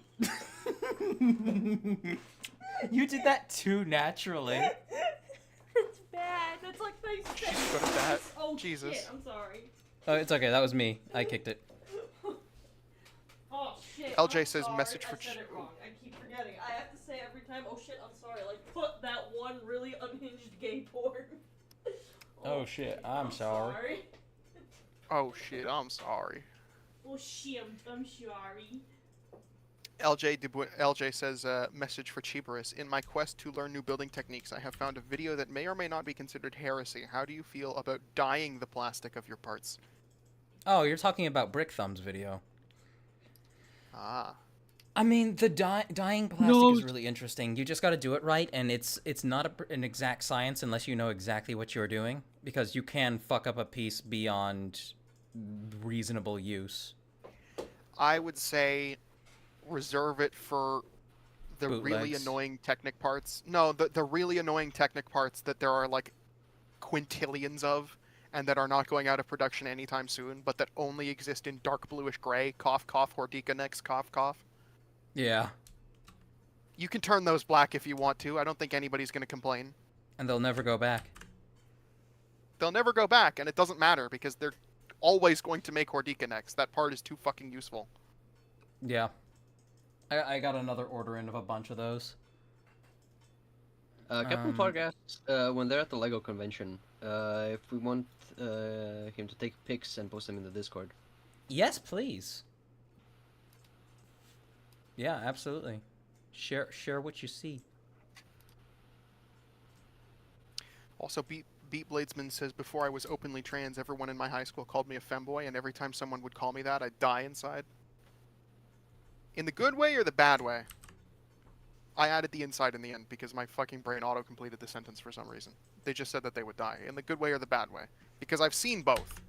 You did that too naturally. That's bad. That's like my She's good at that. Oh, Jesus. shit. I'm sorry. Oh, it's okay. That was me. I kicked it. Oh, shit. LJ I'm says sorry. message I for said it wrong. I keep forgetting. I have to say every time, oh, shit, I'm sorry. Like, put that one really unhinged gay porn. Oh, shit, I'm sorry. Oh shit, I'm sorry. Oh, shit, I'm sorry. LJ says, message for Chibarus. In my quest to learn new building techniques, I have found a video that may or may not be considered heresy. How do you feel about dyeing the plastic of your parts? Oh, you're talking about Brick Thumb's video. Ah. I mean, the dyeing plastic No. is really interesting. You just got to do it right, and it's not an exact science unless you know exactly what you're doing, because you can fuck up a piece beyond reasonable use. I would say reserve it for the really Bootlegs. annoying Technic parts. No, the really annoying Technic parts that there are like quintillions of, and that are not going out of production anytime soon, but that only exist in dark bluish gray. Cough, cough, Hortica next, cough, cough. Yeah. You can turn those black if you want to. I don't think anybody's going to complain. And they'll never go back. They'll never go back, and it doesn't matter because they're always going to make Hortica next. That part is too fucking useful. Yeah. I got another order in of a bunch of those. Captain Clark asks, when they're at the LEGO convention, if we want him to take pics and post them in the Discord. Yes, please. Yeah, absolutely. Share what you see. Also, Beat Bladesman says, before I was openly trans, everyone in my high school called me a femboy, and every time someone would call me that, I'd die inside. In the good way or the bad way? I added the inside in the end because my fucking brain auto-completed the sentence for some reason. They just said that they would die. In the good way or the bad way? Because I've seen both.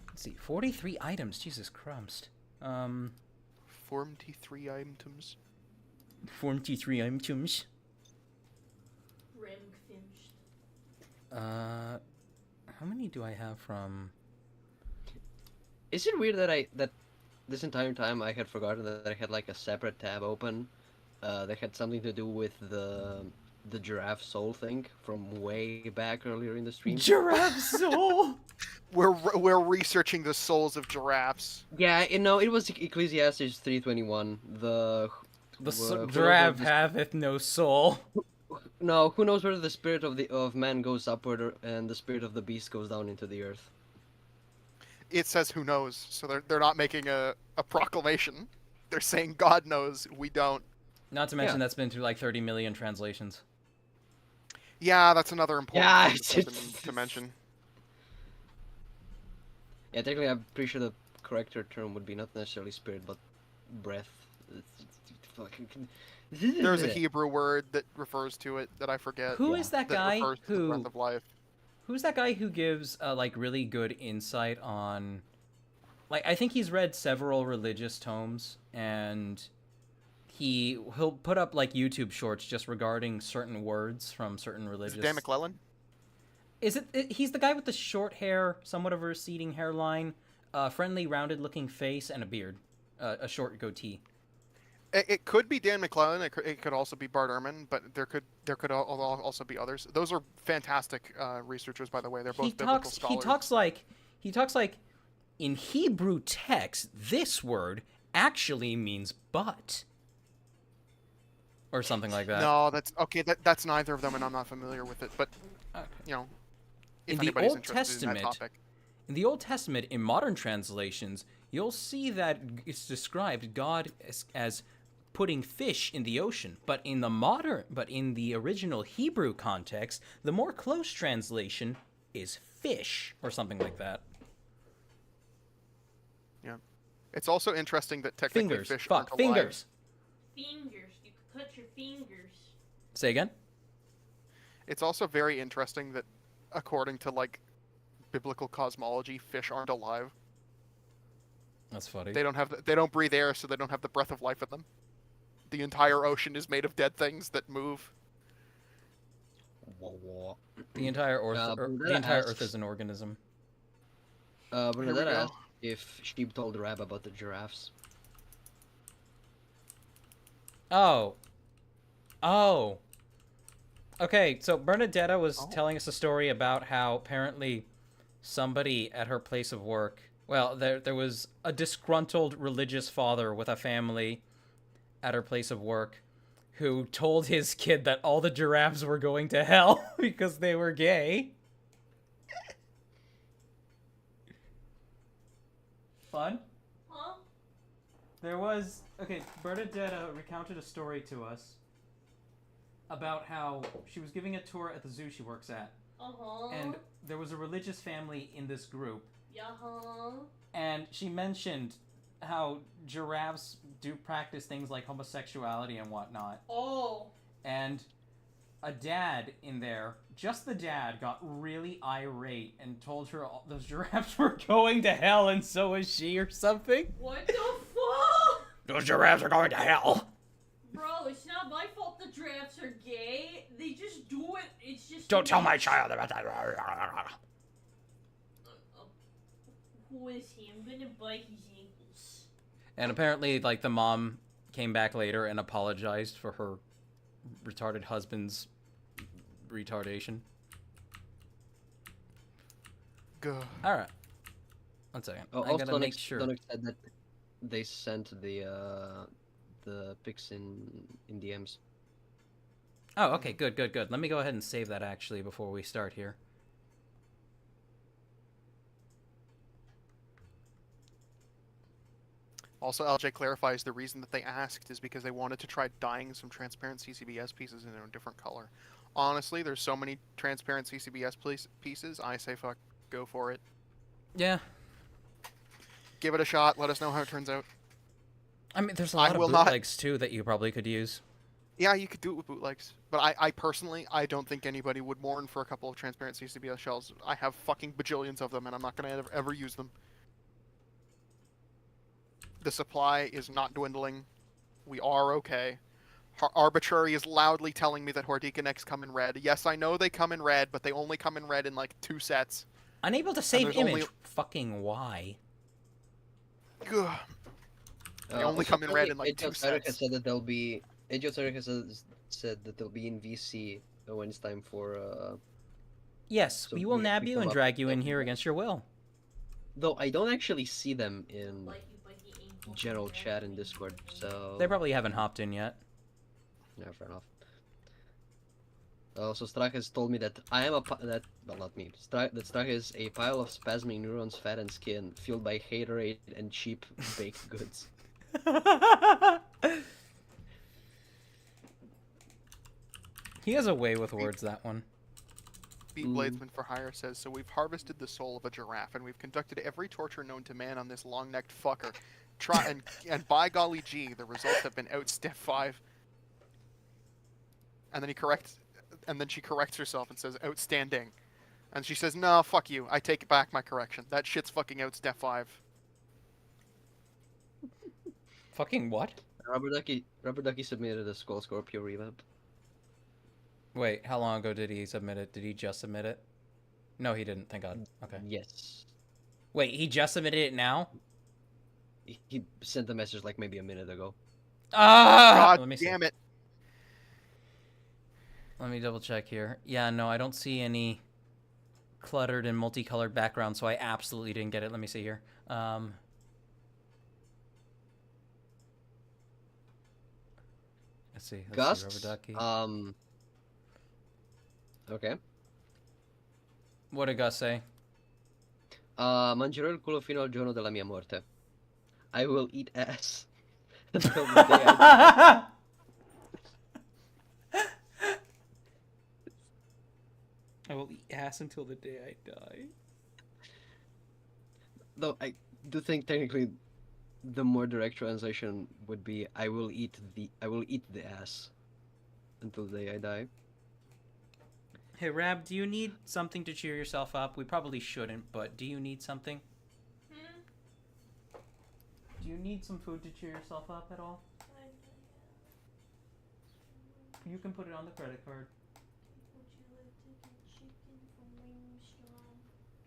Let's see, 43 items. Jesus Christ. 43 items. 43 items. Rim finished. How many do I have from? Is it weird that this entire time I had forgotten that I had like a separate tab open that had something to do with the giraffe soul thing from way back earlier in the stream? Giraffe soul. We're researching the souls of giraffes. Yeah, it was Ecclesiastes 3:21. Giraffe haveth no soul. No, who knows whether the spirit of man goes upward and the spirit of the beast goes down into the earth. It says who knows, so they're not making a proclamation. They're saying God knows, we don't. Not to mention that's been through like 30 million translations. Yeah, that's another important thing to mention. Yeah, technically I'm pretty sure the correct term would be not necessarily spirit, but breath. There's a Hebrew word that refers to it that I forget. Who is that guy refers to the breath of life. Who's that guy who gives like really good insight on, like, I think he's read several religious tomes, and he'll put up like YouTube shorts just regarding certain words from certain religious. Is it Dan McClellan? Is it? He's the guy with the short hair, somewhat of a receding hairline, friendly, rounded-looking face, and a beard, a short goatee. It could be Dan McClellan. It could also be Bart Ehrman, but there could also be others. Those are fantastic researchers, by the way. They're both biblical scholars. He talks like, in Hebrew text, this word actually means butt, or something like that. No, that's okay. That's neither of them, and I'm not familiar with it. But you know, if anybody's interested in that topic. In the Old Testament, in modern translations, you'll see that it's described God as putting fish in the ocean, but in the original Hebrew context, the more close translation is fish, or something like that. Yeah. It's also interesting that technically fish aren't alive. Fingers. Fingers. You can cut your fingers. Say again? It's also very interesting that, according to like biblical cosmology, fish aren't alive. That's funny. They don't breathe air, so they don't have the breath of life in them. The entire ocean is made of dead things that move. The entire Earth is an organism. Bernadette asked if Sheep told Rab about the giraffes. Oh. Okay, so Bernadetta was telling us a story about how apparently somebody at her place of work, well, there was a disgruntled religious father with a family at her place of work who told his kid that all the giraffes were going to hell because they were gay. Fun? Huh? Bernadetta recounted a story to us about how she was giving a tour at the zoo she works at. Uh-huh. And there was a religious family in this group. Uh-huh. and she mentioned how giraffes do practice things like homosexuality and whatnot. Oh. And a dad in there, just the dad, got really irate and told her all those giraffes were going to hell and so is she or something. What the fuck? Those giraffes are going to hell. Bro, it's not my fault the giraffes are gay. They just do it. It's just. Don't tell my child about that. Who is he? I'm gonna bite his ankles. And apparently, like, the mom came back later and apologized for her retarded husband's retardation. Gah. Alright. One second. Oh, I also, gotta make sure. Sonic said that they sent the pics in DMs. Oh, okay, good. Let me go ahead and save that, actually, before we start here. Also, LJ clarifies the reason that they asked is because they wanted to try dyeing some transparent CCBS pieces in a different color. Honestly, there's so many transparent CCBS pieces, I say fuck, go for it. Yeah. Give it a shot, let us know how it turns out. I mean, there's a lot of bootlegs, too, that you probably could use. Yeah, you could do it with bootlegs. But I personally, I don't think anybody would mourn for a couple of transparent CCBS shells. I have fucking bajillions of them, and I'm not going to ever use them. The supply is not dwindling. We are okay. Arbitrary is loudly telling me that Hordeconex come in red. Yes, I know they come in red, but they only come in red in like 2 sets. Unable to save image. Fucking why? Ugh. They only come in red in like 2 sets. Said that they'll be. Said that they'll be in VC when it's time for. Yes, so we will nab you and drag you in here against your will. Though I don't actually see them in general chat in Discord, so they probably haven't hopped in yet. Yeah, fair enough. So Strach has told me that I am well, not me. That Strach is a pile of spasming neurons, fat and skin, fueled by haterade and cheap baked goods. He has a way with words, that one. Beat Bladesman for Hire says, so we've harvested the soul of a giraffe, and we've conducted every torture known to man on this long-necked fucker. And by golly gee, the results have been out step 5. And then she corrects herself and says, outstanding. And she says, no, fuck you. I take back my correction. That shit's fucking out step 5. Fucking what? Rubber Ducky submitted a Skull Scorpio revamp. Wait, how long ago did he submit it? Did he just submit it? No, he didn't, thank God. Okay. Yes. Wait, he just submitted it now? He sent the message like maybe a minute ago. Ah! God damn it. Let me double check here. Yeah, no, I don't see any cluttered and multicolored background, so I absolutely didn't get it. Let me see here. Let's see. Gus? Rubber Ducky. Okay. What did Gus say? Mangerò il culo fino al giorno della mia morte. I will eat ass until the day I die. I will eat ass until the day I die. Though I do think technically the more direct translation would be I will eat the ass until the day I die. Hey Rab, do you need something to cheer yourself up? We probably shouldn't, but do you need something? Do you need some food to cheer yourself up at all? You can put it on the credit card.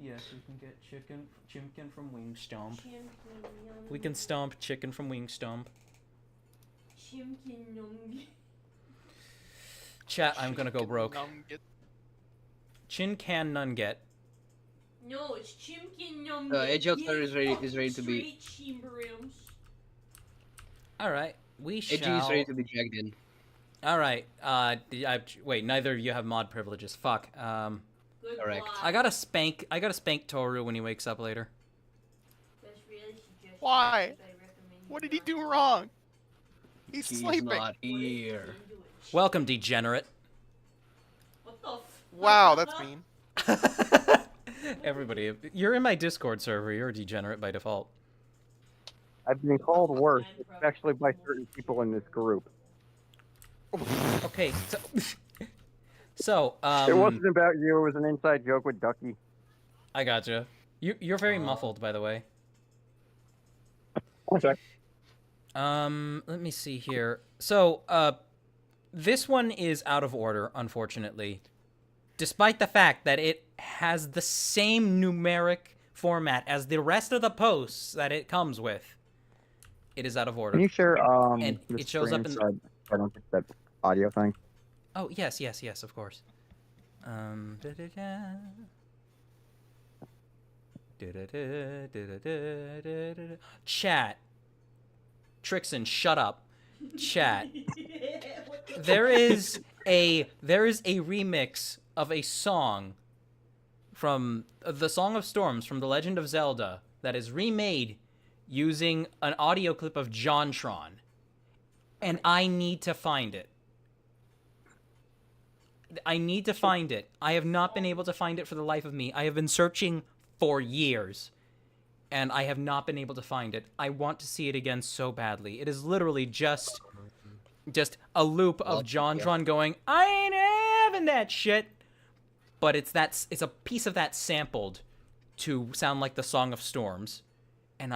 Yes, we can get chimkin from Wingstomp. We can stomp chicken from Wingstomp. Chat, I'm gonna go broke. Chin can none get. No, it's Chimkin Num. Edge Outsider is ready to be. Alright, we shall. Edgy is ready to be dragged in. Alright, wait, neither of you have mod privileges. Fuck. Correct. I gotta spank Toru when he wakes up later. Why? What did he do wrong? He's sleeping. Not here. Welcome, degenerate. What the f- Wow, that's mean. Everybody, you're in my Discord server. You're a degenerate by default. I've been called worse, especially by certain people in this group. Okay, so It wasn't about you. It was an inside joke with Ducky. I gotcha. You're very muffled, by the way. Okay. Let me see here. So, this one is out of order, unfortunately. Despite the fact that it has the same numeric format as the rest of the posts that it comes with. It is out of order. Can you share And the it shows up in- screen so I don't get that audio thing? Oh, yes, of course. Da-da-da. Da-da-da, da-da-da, chat. Trixon, shut up. Chat. There is a remix of a song from the Song of Storms from The Legend of Zelda that is remade using an audio clip of JonTron. And I need to find it. I need to find it. I have not been able to find it for the life of me. I have been searching for years, and I have not been able to find it. I want to see it again so badly. It is literally just a loop of JonTron going, "I ain't having that shit," but it's a piece of that sampled to sound like the Song of Storms, and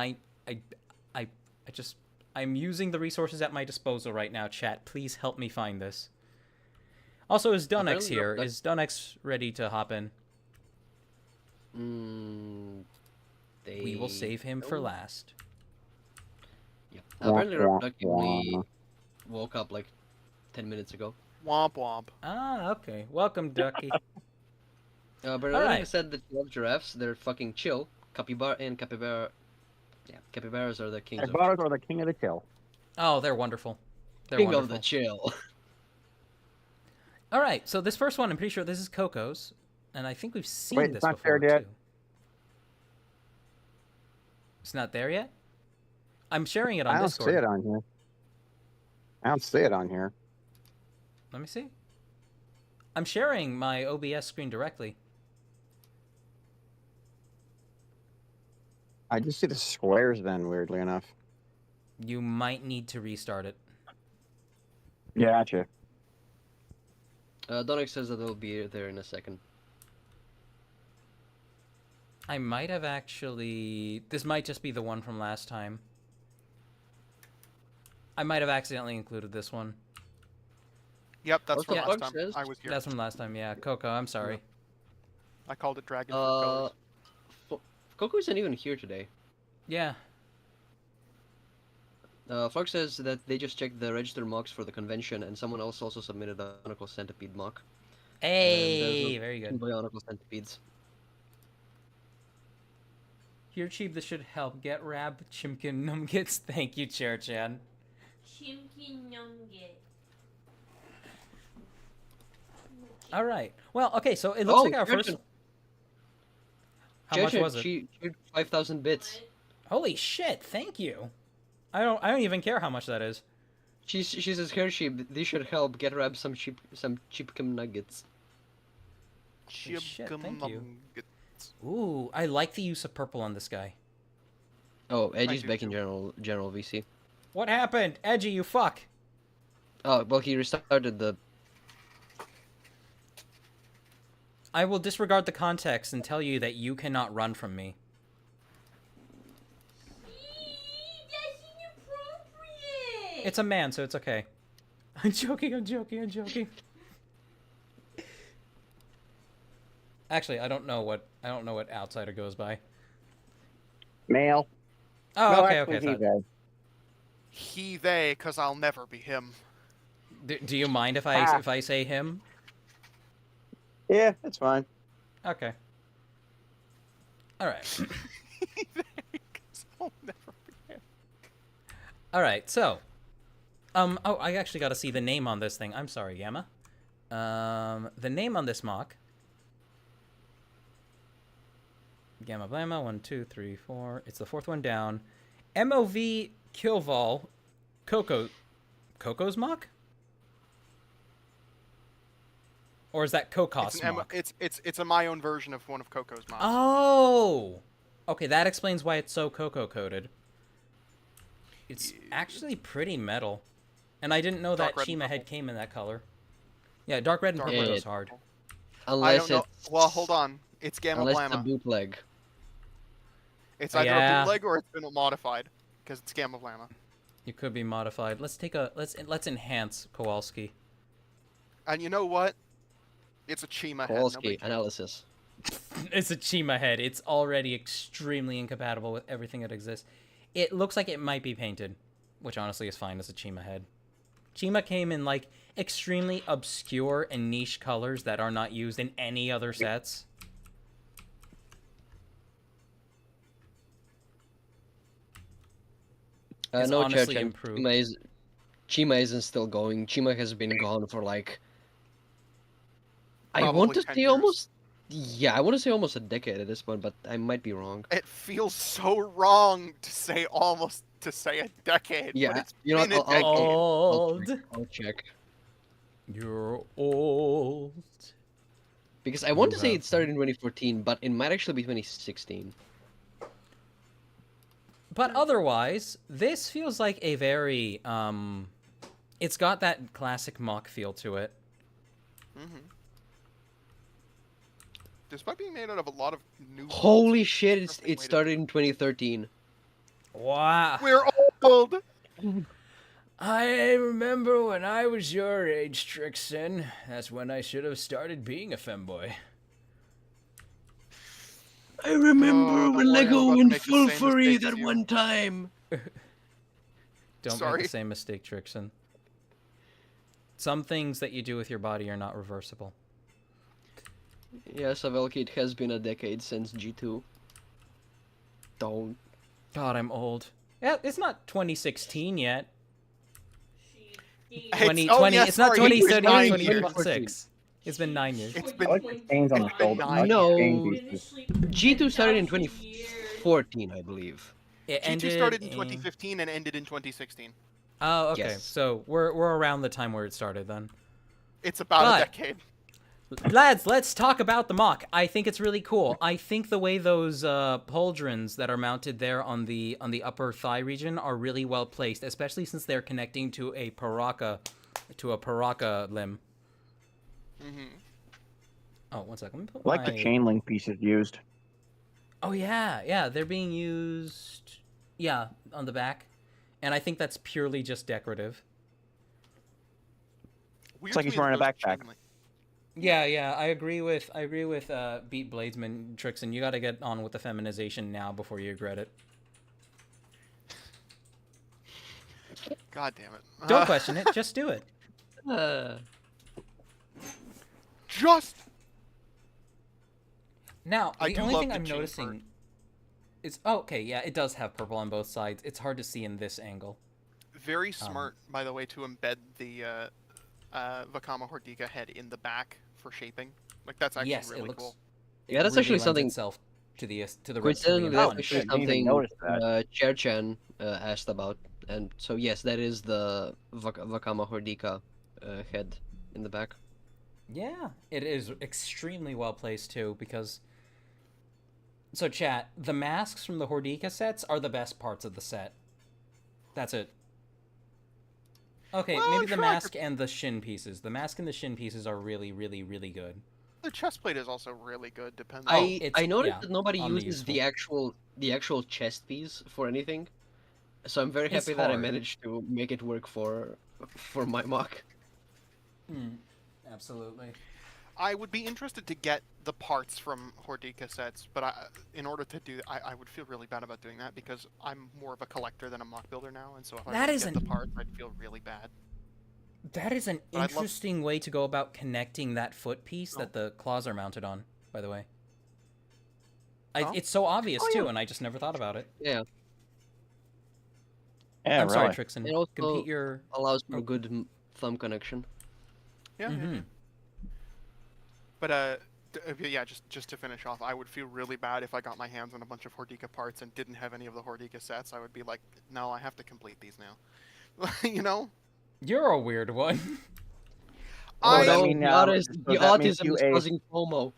I'm using the resources at my disposal right now. Chat, please help me find this. Also, is Dunx here? Is Dunx ready to hop in? We will save him for last. Yeah. Apparently, Ducky only woke up like 10 minutes ago. Womp womp. Ah, okay. Welcome, Ducky. But All I right. said that you love giraffes. They're fucking chill. Capybara. Yeah, capybaras are the kings of Capybaras are the king of the chill. Oh, they're wonderful. They're king wonderful. of the chill. All right, so this first one, I'm pretty sure this is Coco's, and I think we've seen Wait, this it's not before there yet? too. It's not there yet? I'm sharing it on I don't Discord. see it on here. I don't see it on here. Let me see. I'm sharing my OBS screen directly. I just see the squares then, weirdly enough. You might need to restart it. Gotcha. Donic says that they'll be there in a second. I might have actually... This might just be the one from last time. I might have accidentally included this one. Yep, that's from Yeah. last Bug time. says- I was here. That's from last time, yeah. Coco, I'm sorry. I called it Dragon Fruit Colors. Coco isn't even here today. Yeah. Flux says that they just checked the register mocks for the convention, and someone else also submitted a Bionicle Centipede mock. Hey, very Two good. Bionicle Centipedes. Here, Cheap, this should help. Get Rab Chimkin Numgits. Thank you, Chair-chan. Chimkin nugget. All right. Well, okay, so it looks like our first... Chair-chan. How much Chair-chan, was it? She 5,000 bits. Holy shit, thank you. I don't even care how much that is. She says, "Here, sheep, this should help. Get Rab some chipcum nuggets." Holy shit, thank you. Nuggets. Ooh, I like the use of purple on this guy. Oh, Edgy's do back in too. general VC. What happened? Edgy, you fuck. Oh, well, he restarted the... I will disregard the context and tell you that you cannot run from me. That's inappropriate. It's a man, so it's okay. I'm joking. Actually, I don't know what outsider goes by. Male. Oh, No, okay, actually, okay. he does. He, they, because I'll never be him. Do you mind if I say him? Yeah, that's fine. Okay. All right. He, they, because I'll never be him. All right. So, oh, I actually got to see the name on this thing. I'm sorry, Gamma. The name on this mock. Gamma Blamma, 1, 2, 3, 4. It's the fourth one down. MOV Killval Coco's mock? Or is that It's Kokos an mock? it's a my own version of one of Coco's mocks. Oh! Okay, that explains why it's so cocoa-coated. It's actually pretty metal. And I didn't know Dark that red and Chima head purple. came in that color. Yeah, dark red and Dark purple red. goes hard. I Unless don't know. it's Well, hold on. It's Gamma unless it's a Blamma. bootleg. It's Oh, either yeah. a bootleg or it's been modified, because it's Gamma Blamma. It could be modified. Let's enhance Kowalski. And you know what? It's a Chima head. Kowalski Nobody cares. analysis. It's a Chima head. It's already extremely incompatible with everything that exists. It looks like it might be painted, which honestly is fine as a Chima head. Chima came in like extremely obscure and niche colors that are not used in any other sets. It's No, honestly Church, improved. Chima isn't still going. Chima has been gone for like I Probably want to 10 say years. almost I want to say almost a decade at this point, but I might be wrong. It feels so wrong to say a decade, but Yeah, it's you know been what? a decade. Old. I'll check You're old. because I want You to say have- it started in 2014, but it might actually be 2016. But otherwise, this feels like a very it's got that classic mock feel to it. Despite being made out of a lot of new. Holy shit! It Interesting way to- started in 2013. Wow. We're old. I remember when I was your age, Trixon. That's when I should have started being a femboy. I remember Oh, when don't worry, I'm Lego about to went make the full same furry mistake that as you. one time. Don't Sorry. make the same mistake, Trixon. Some things that you do with your body are not reversible. Yes, Avelki, it has been a decade since G2. Don't. God, I'm old. Yeah, it's not 2016 yet. She It's- 2020. yeah, It's not sorry, it was 2030 9 or years. 2026. It's been 9 years. It's I been like the stains on the shoulder. I like No. the stain pieces. G2 started in 2014. 2014, I believe. It G2 ended started in 2015 and ended in 2016. Oh, okay. Yes. So we're around the time where it started then. It's about But- a decade. Lads, let's talk about the mock. I think it's really cool. I think the way those pauldrons that are mounted there on the upper thigh region are really well placed, especially since they're connecting to a paraka limb. Mm-hmm. Oh, one second. Let me put I like the my- chain link pieces used. Oh yeah, they're being used. Yeah, on the back, and I think that's purely just decorative. Weird like to he's me that wearing a those backpack. chain link- Yeah, I agree with Beat Bladesman Trixon. You got to get on with the feminization now before you regret it. God damn it. Don't question it, just do it. Just. Now, I the do only love thing the I'm chain noticing part. is okay, yeah, it does have purple on both sides. It's hard to see in this angle. Very smart, by the way, to embed the Vakama Hordiga head in the back for shaping. Like that's actually Yes, really it looks. cool. it Yeah, that's really actually lends something- itself to the Coincidentally, reptilian that's punch. actually I didn't even something notice that. Cherchan asked about. And so, yes, that is the Vakama Hordika head in the back. Yeah, it is extremely well placed too because. So, chat, the masks from the Hordika sets are the best parts of the set. That's it. Okay, Well, maybe I'm the sure I mask and the shin pieces. The mask and the shin pieces are really, really, really good. The chest plate is also really good, depending. it's- I noticed yeah, that nobody on the uses useful. the actual chest piece for anything. So I'm very It's happy that I hard. managed to make it work for my mock. Absolutely. I would be interested to get the parts from Hordika sets, but in order to do that, I would feel really bad about doing that because I'm more of a collector than a mock builder now, and so if I That didn't is get the parts, I'd feel really bad. That is an But I'd love- interesting way to go about connecting that foot piece that the claws are mounted on, by the way. Oh. It's so obvious, Oh, yeah. too, and I just never thought about it. Yeah, Yeah, I'm sorry, really. Trixon. It also- Compete your... allows for Oh. good thumb connection. Yeah. Mhm. But yeah, just to finish off, I would feel really bad if I got my hands on a bunch of Hordika parts and didn't have any of the Hordika sets. I would be like, no, I have to complete these now. You know? You're a weird one. So would I that no, mean the autism, does the that make autism you is a causing FOMO.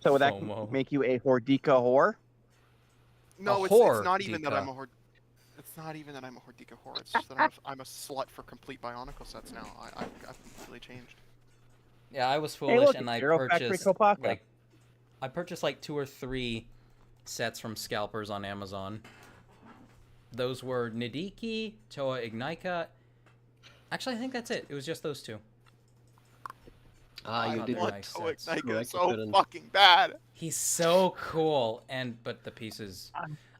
so would that FOMO. make you a Hordika whore? no, it's whore, not even that Dika. I'm a horde. It's not even that I'm a Hordika whore. It's just that I'm a slut for complete Bionicle sets now. I've completely changed. Yeah, I was Hey, foolish look, and it's I Hero Factory purchased Kopaka. like 2 or 3 sets from scalpers on Amazon. Those were Nidiki, Toa Ignika. Actually, I think that's it. It was just those 2. Ah, I you thought did they were want nice Toic sets. Nyko Correct, you so couldn't. fucking bad. He's so cool, but the pieces.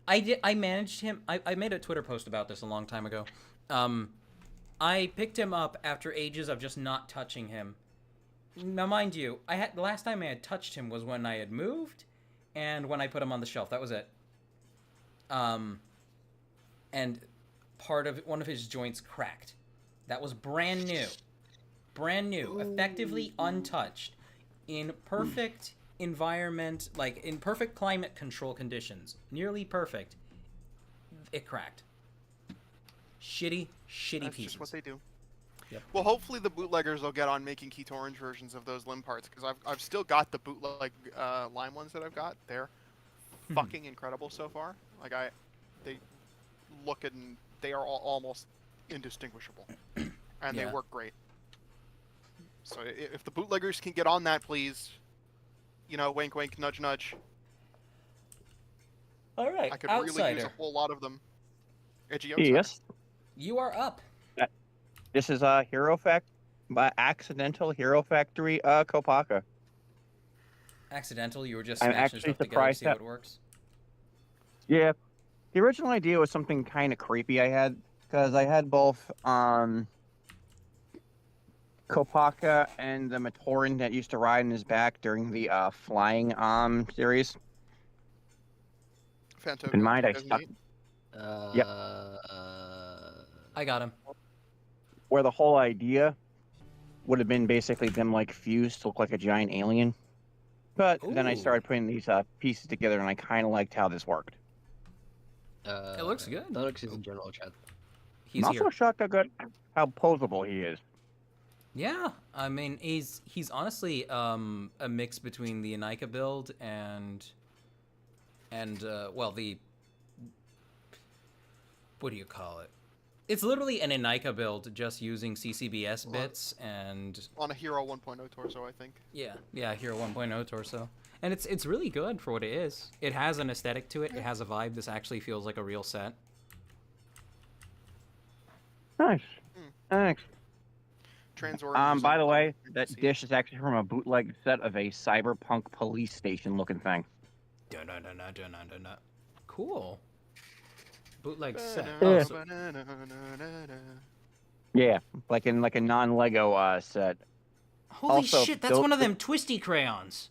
I managed him. I made a Twitter post about this a long time ago. I picked him up after ages of just not touching him. Now, mind you, the last time I had touched him was when I had moved, and when I put him on the shelf. That was it. And one of his joints cracked. That was brand new, effectively untouched, in perfect environment, like in perfect climate control conditions, nearly perfect. It cracked. Shitty That's pieces. just what they do. Yep. Well, hopefully the bootleggers will get on making Keat Orange versions of those limb parts, because I've still got the bootleg lime ones that I've got. They're fucking incredible so far. Like they look and they are almost indistinguishable, and they Yeah. work great. So if the bootleggers can get on that, please, wink, wink, nudge, nudge. All right, I could really use Outsider. a whole lot of them. Edgy outsider. Yes. You are up. This is Accidental Hero Factory Kopaka. Accidental. You were just I'm smashing actually stuff together to surprised see how that- it works. Yeah. The original idea was something kind of creepy I had, because I had both Kopaka and the Matoran that used to ride on his back during the flying series. Fantoka, In mind, I stuck 2008. I got him. where the whole idea would have been basically them like fused to look like a giant alien. But then I Ooh. started putting these pieces together, and I kind of liked how this worked. It looks good. Alex is in general chat. He's I'm also here. shocked how posable he is. Yeah, I mean, he's honestly a mix between the Anika build and well, the what do you call it? It's literally an Anika build, just using CCBS bits and On a Hero 1.0 torso, I think. yeah, Hero 1.0 torso, and it's really good for what it is. It has an aesthetic to it. It has a vibe. This actually feels like a real set. Nice. Thanks. Trans Orange. By the way, that dish is actually from a bootleg set of a cyberpunk police station looking thing. Cool. Bootleg set. Yeah. Oh, so- Yeah, like in like a non-Lego set. holy Also, shit! That's don't- one of them twisty crayons.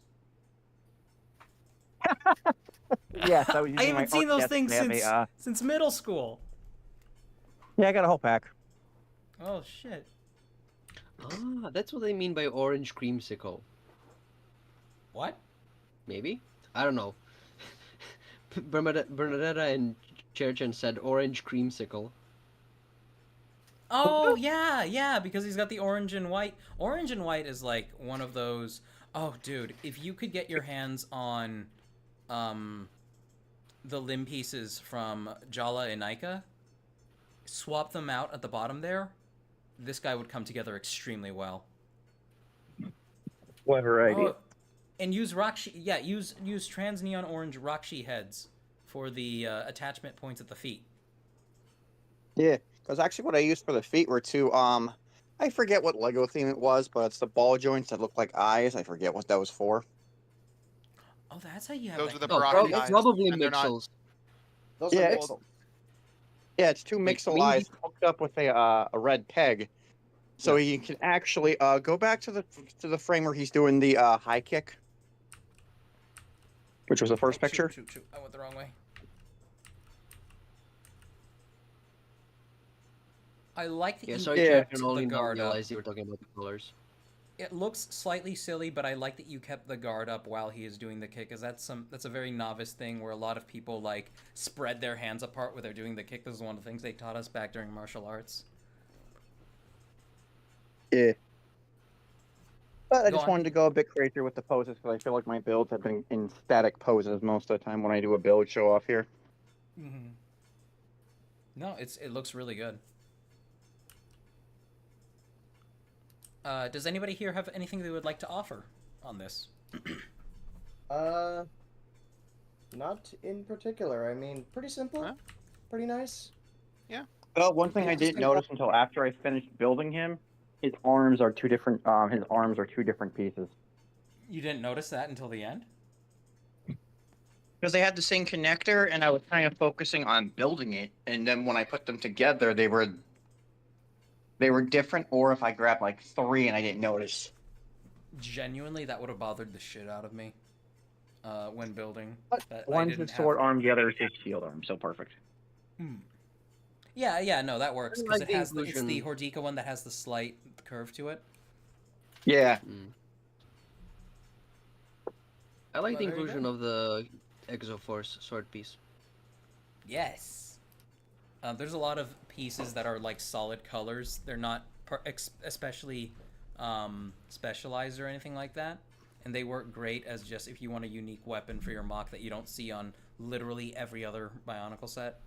Yes, I was I using my haven't seen those art things desk to have since middle school. Yeah, I got a whole pack. Oh shit. Ah, that's what they mean by orange creamsicle. What? Maybe? I don't know. Bernadetta and Cherchen said orange creamsicle. Oh yeah, because he's got the orange and white. Orange and white is like one of those. Oh, dude, if you could get your hands on, the limb pieces from Jaller and Nika, swap them out at the bottom there. This guy would come together extremely well. Clever idea. Oh, and use Rakshi. Yeah, use trans neon orange Rakshi heads for the attachment points at the feet. Yeah, because actually what I used for the feet were two, I forget what Lego theme it was, but it's the ball joints that look like eyes. I forget what that was for. Oh, that's how you have. Those that are the con- Baraki It's eyes, probably and they're not- Mixels. Those are Mixel. Yeah, it's two Wait, Mixel mean eyes hooked up with a red peg. So Yeah. you can actually go back to the frame where he's doing the high kick, which was the first picture. Shoot. I went the wrong way. I like that Yeah, you sorry, Yeah. Cherchen, kept only the now guard up. realized you were talking about the colors. It looks slightly silly, but I like that you kept the guard up while he is doing the kick, because that's a very novice thing where a lot of people like spread their hands apart when they're doing the kick. This is one of the things they taught us back during martial arts. Yeah. But I Go just on. wanted to go a bit crazier with the poses because I feel like my builds have been in static poses most of the time when I do a build show off here. Mm-hmm. No, it looks really good. Does anybody here have anything they would like to offer on this? Not in particular. I mean, pretty simple, Huh? pretty nice. Well, one thing I Interesting didn't notice until after I finished building him, his arms are two different. His arms are two different pieces. You didn't notice that until the end? Because they had the same connector, and I was kind of focusing on building it, and then when I put them together, they were different. Or if I grabbed like three and I didn't notice. Genuinely, that would have bothered the shit out of me when building. That I One's didn't his sword have... arm, the other is his shield arm. So perfect. Yeah, no, that works I because like it the has it's the inclusion. Hordika one that has the slight curve to it. Yeah. I like the Well, there you inclusion go. of the Exoforce sword piece. Yes. There's a lot of pieces that are like solid colors. They're not especially specialized or anything like that, and they work great as just if you want a unique weapon for your mock that you don't see on literally every other Bionicle set.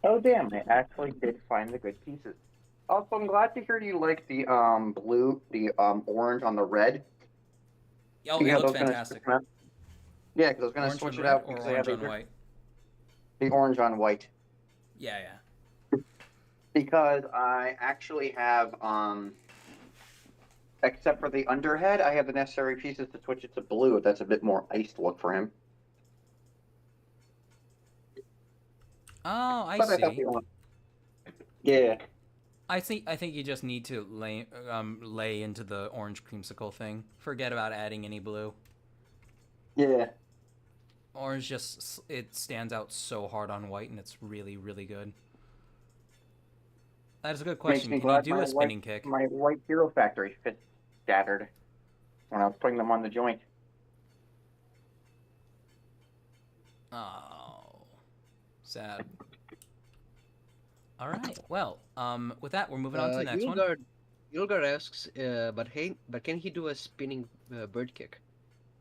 Oh damn! I actually did find the good pieces. Also, I'm glad to hear you like the blue, the orange on the red. Oh, it Because I looks was gonna fantastic. yeah, because I was gonna Orange switch on it red out or because I orange have on white? the orange on white. Yeah. Because I actually have except for the underhead, I have the necessary pieces to switch it to blue. That's a bit more iced look for him. Oh, I But I thought see. the orange. Yeah. I think you just need to lay into the orange creamsicle thing. Forget about adding any blue. Yeah. Orange just it stands out so hard on white, and it's really really good. That is a good Makes question. me Can you glad do a spinning kick? my white Hero Factory fit scattered when I was putting them on the joint. Oh, sad. All right. Well, with that, we're moving on to the next one. Yulgard asks, but can he do a spinning bird kick?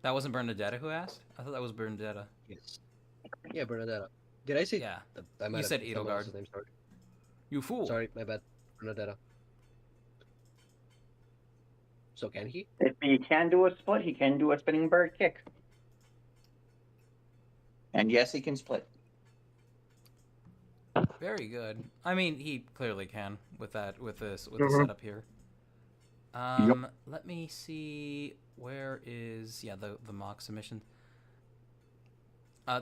That wasn't Bernadetta who asked. I thought that was Bernadetta. Yes. Yeah, Bernadetta. Did I say? Yeah. I might You have said said someone else's Edelgard. name. Sorry. You fool. Sorry, my bad. Bernadetta. So can he? If he can do a split, he can do a spinning bird kick. And yes, he can split. Very good. I mean, he clearly can with the Mhm. setup here. Let me see. Where is the mock submission?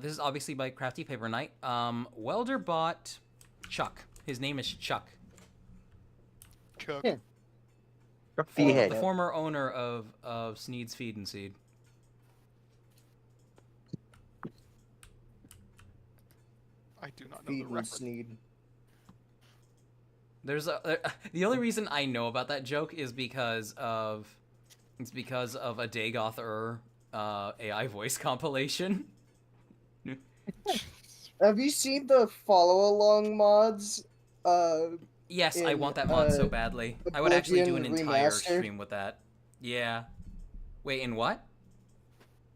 This is obviously by Crafty Paper Knight. Welder bought Chuck. His name is Chuck. Chuck. Yeah. Feedhead. The former owner of Sneed's Feed and Seed. I do not know Feed the and record. Sneed. There's the only reason I know about that joke is because of a Dagoth AI voice compilation. Have you seen the follow along mods? Yes, I In, want that mod so badly. I would actually do an Oblivion entire Remastered? stream with that. Yeah. Wait, in what?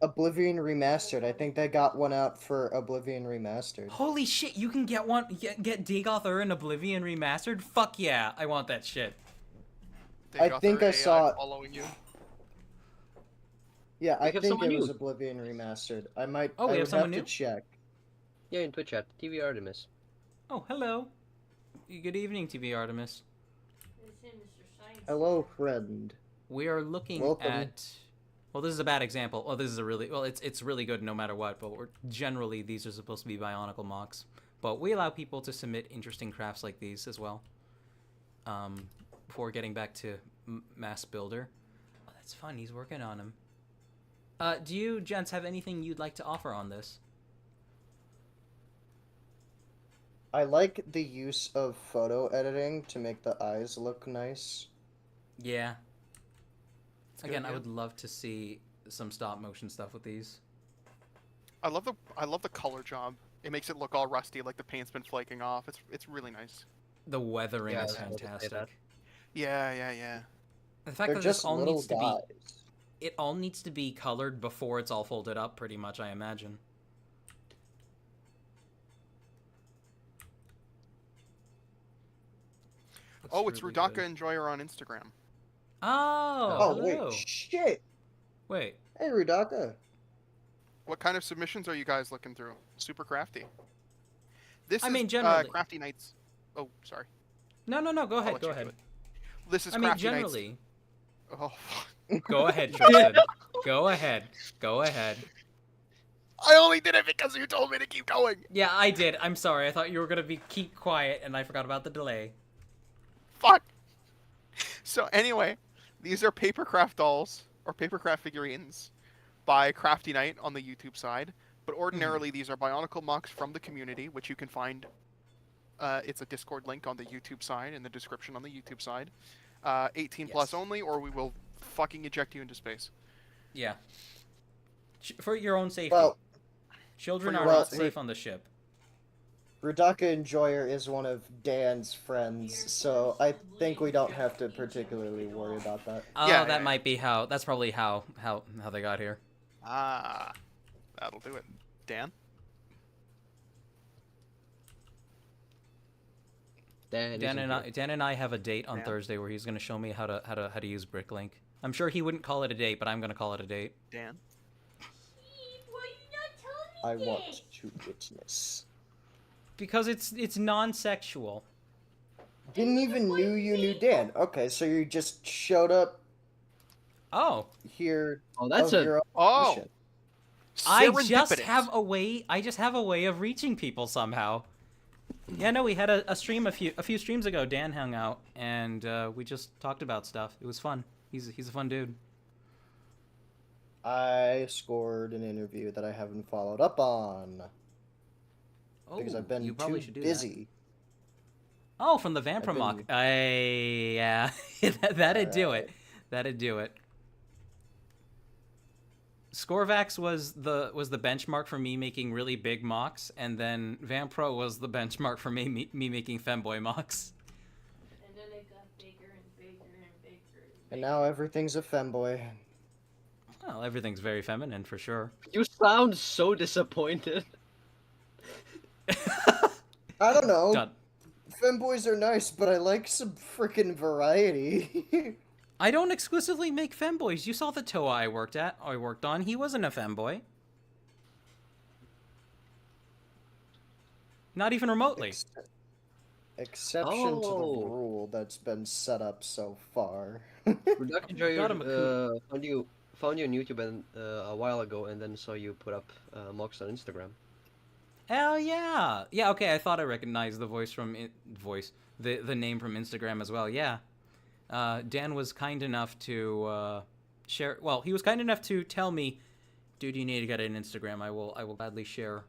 Oblivion Remastered. I think they got one out for Oblivion Remastered. Holy shit, you can get one get Dagoth in Oblivion remastered? Fuck yeah, I want that shit. They I got think their I saw AI it. following you. Yeah, We I have think someone it was new. Oblivion Remastered. I might. Oh, we I have would someone have new? to check. Yeah, in Twitch chat. TV Artemis. Oh, hello. Good evening, TV Artemis. Hello, friend. We are looking Welcome. at... Well, this is a bad example. Oh, this is a really... Well, it's really good no matter what, but generally these are supposed to be Bionicle mocks. But we allow people to submit interesting crafts like these as well. Before getting back to Mass Builder. Oh, that's fun. He's working on him. Do you, gents, have anything you'd like to offer on this? I like the use of photo editing to make the eyes look nice. Yeah. It's good, Again, I yeah. would love to see some stop motion stuff with these. I love the color job. It makes it look all rusty, like the paint's been flaking off. It's really nice. The weathering Yeah, is I was about to say that. fantastic. Yeah. The fact They're that just this all little needs to be, guys. it all needs to be colored before it's all folded up, pretty much, I imagine. Looks Oh, it's really Rudaka good. Enjoyer on Instagram. Oh, Oh, wait, hello. shit. Wait. Hey, Rudaka. What kind of submissions are you guys looking through? Super crafty. This I is mean, generally. Crafty Nights. Oh, sorry. No, go I'll ahead, let go you do ahead. it. This is I mean, Crafty Nights. generally. Oh, Go ahead, Tristan. Go ahead. Go ahead. I only did it because you told me to keep going. Yeah, I did. I'm sorry. I thought you were gonna keep quiet, and I forgot about the delay. Fuck. So anyway, these are papercraft dolls or papercraft figurines by Crafty Knight on the YouTube side. But ordinarily, these are Bionicle mocks from the community, which you can find. It's a Discord link on the YouTube side in the description on the YouTube side. 18 plus Yes. only, or we will fucking eject you into space. Yeah. For your own safety. Well, Children for are your- not safe on the ship. Rudaka Enjoyer is one of Dan's friends, so I think we don't have to particularly worry about that. Oh, Yeah, that yeah, might be how. That's probably how they got here. Ah, that'll do it. Dan? Dan Dan and I have a date on Dan? Thursday where he's gonna show me how to use Bricklink. I'm sure he wouldn't call it a date, but I'm gonna call it a date. Dan? Why you not telling I me want to witness. Because it's non-sexual. Didn't even knew you knew Dan. Okay, so you just showed up Oh, here. Oh, that's of a your own Oh! volition. I just Serendipitous. have a way. I just have a way of reaching people somehow. Yeah, no, we had a stream a few streams ago. Dan hung out and we just talked about stuff. It was fun. He's a fun dude. I scored an interview that I haven't followed up on because Oh, I've been you probably too should do busy. Oh, from the Vampire I've mock. been- Yeah, that'd do it. Alright. That'd do it. Scorevax was the benchmark for me making really big mocks, and then Vampro was the benchmark for me making femboy mocks. And then it got bigger and bigger and bigger. And now everything's a femboy. Well, everything's very feminine for sure. You sound so disappointed. I don't know. Done. Femboys are nice, but I like some freaking variety. I don't exclusively make femboys. You saw the Toa I worked on. He wasn't a femboy. Not even remotely. Exception to the Oh. rule that's been set up so far. Production Joy Got him a found you on YouTube and a while ago, and then saw you put up mocks on Instagram. Hell yeah! Yeah, okay, I thought I recognized the the name from Instagram as well. Yeah, Dan was kind enough to share. Well, he was kind enough to tell me, "Dude, you need to get an Instagram. I will gladly share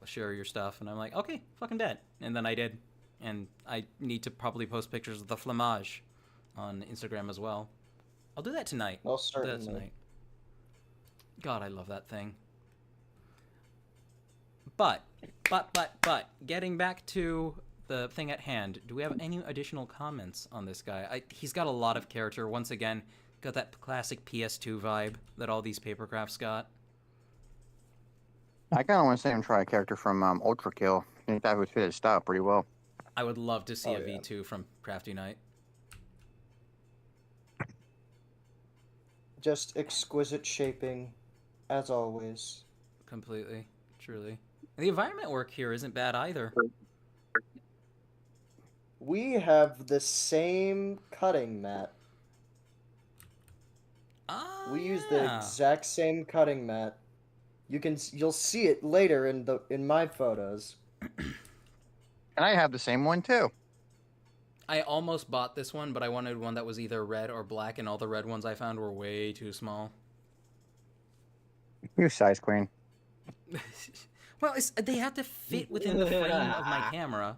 your stuff." And I'm like, "Okay, fucking dead." And then I did, and I need to probably post pictures of the flamage on Instagram as well. I'll do that tonight. Well, I'll do that certainly. tonight. God, I love that thing. But, getting back to the thing at hand, do we have any additional comments on this guy? He's got a lot of character. Once again, got that classic PS2 vibe that all these papercrafts got. I kind of want to see him try a character from Ultra Kill. I think that would fit his style pretty well. I would love to see Oh, a yeah. V2 from Crafty Knight. Just exquisite shaping, as always. Completely. Truly. And the environment work here isn't bad either. We have the same cutting mat. Oh, We use the yeah. exact same cutting mat. You'll see it later in my photos. And I have the same one too. I almost bought this one, but I wanted one that was either red or black, and all the red ones I found were way too small. You size queen. Well, they have to fit within the frame of my camera.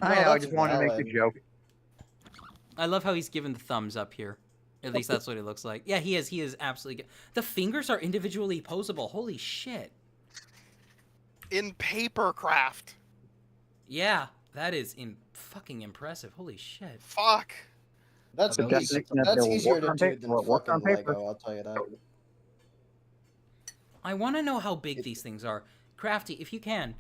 No, I know, I that's just wanted to make valid. the joke. I love how he's given the thumbs up here. At least that's what it looks like. Yeah, he is. He is absolutely. The fingers are individually posable. Holy shit. In papercraft. Yeah, that is fucking impressive. Holy shit. Fuck. That's The Ability easy. definition of That's the easier work to on do paper. than Work on fucking paper. Lego. I'll tell you that. I want to know how big these things are. Crafty, if you can,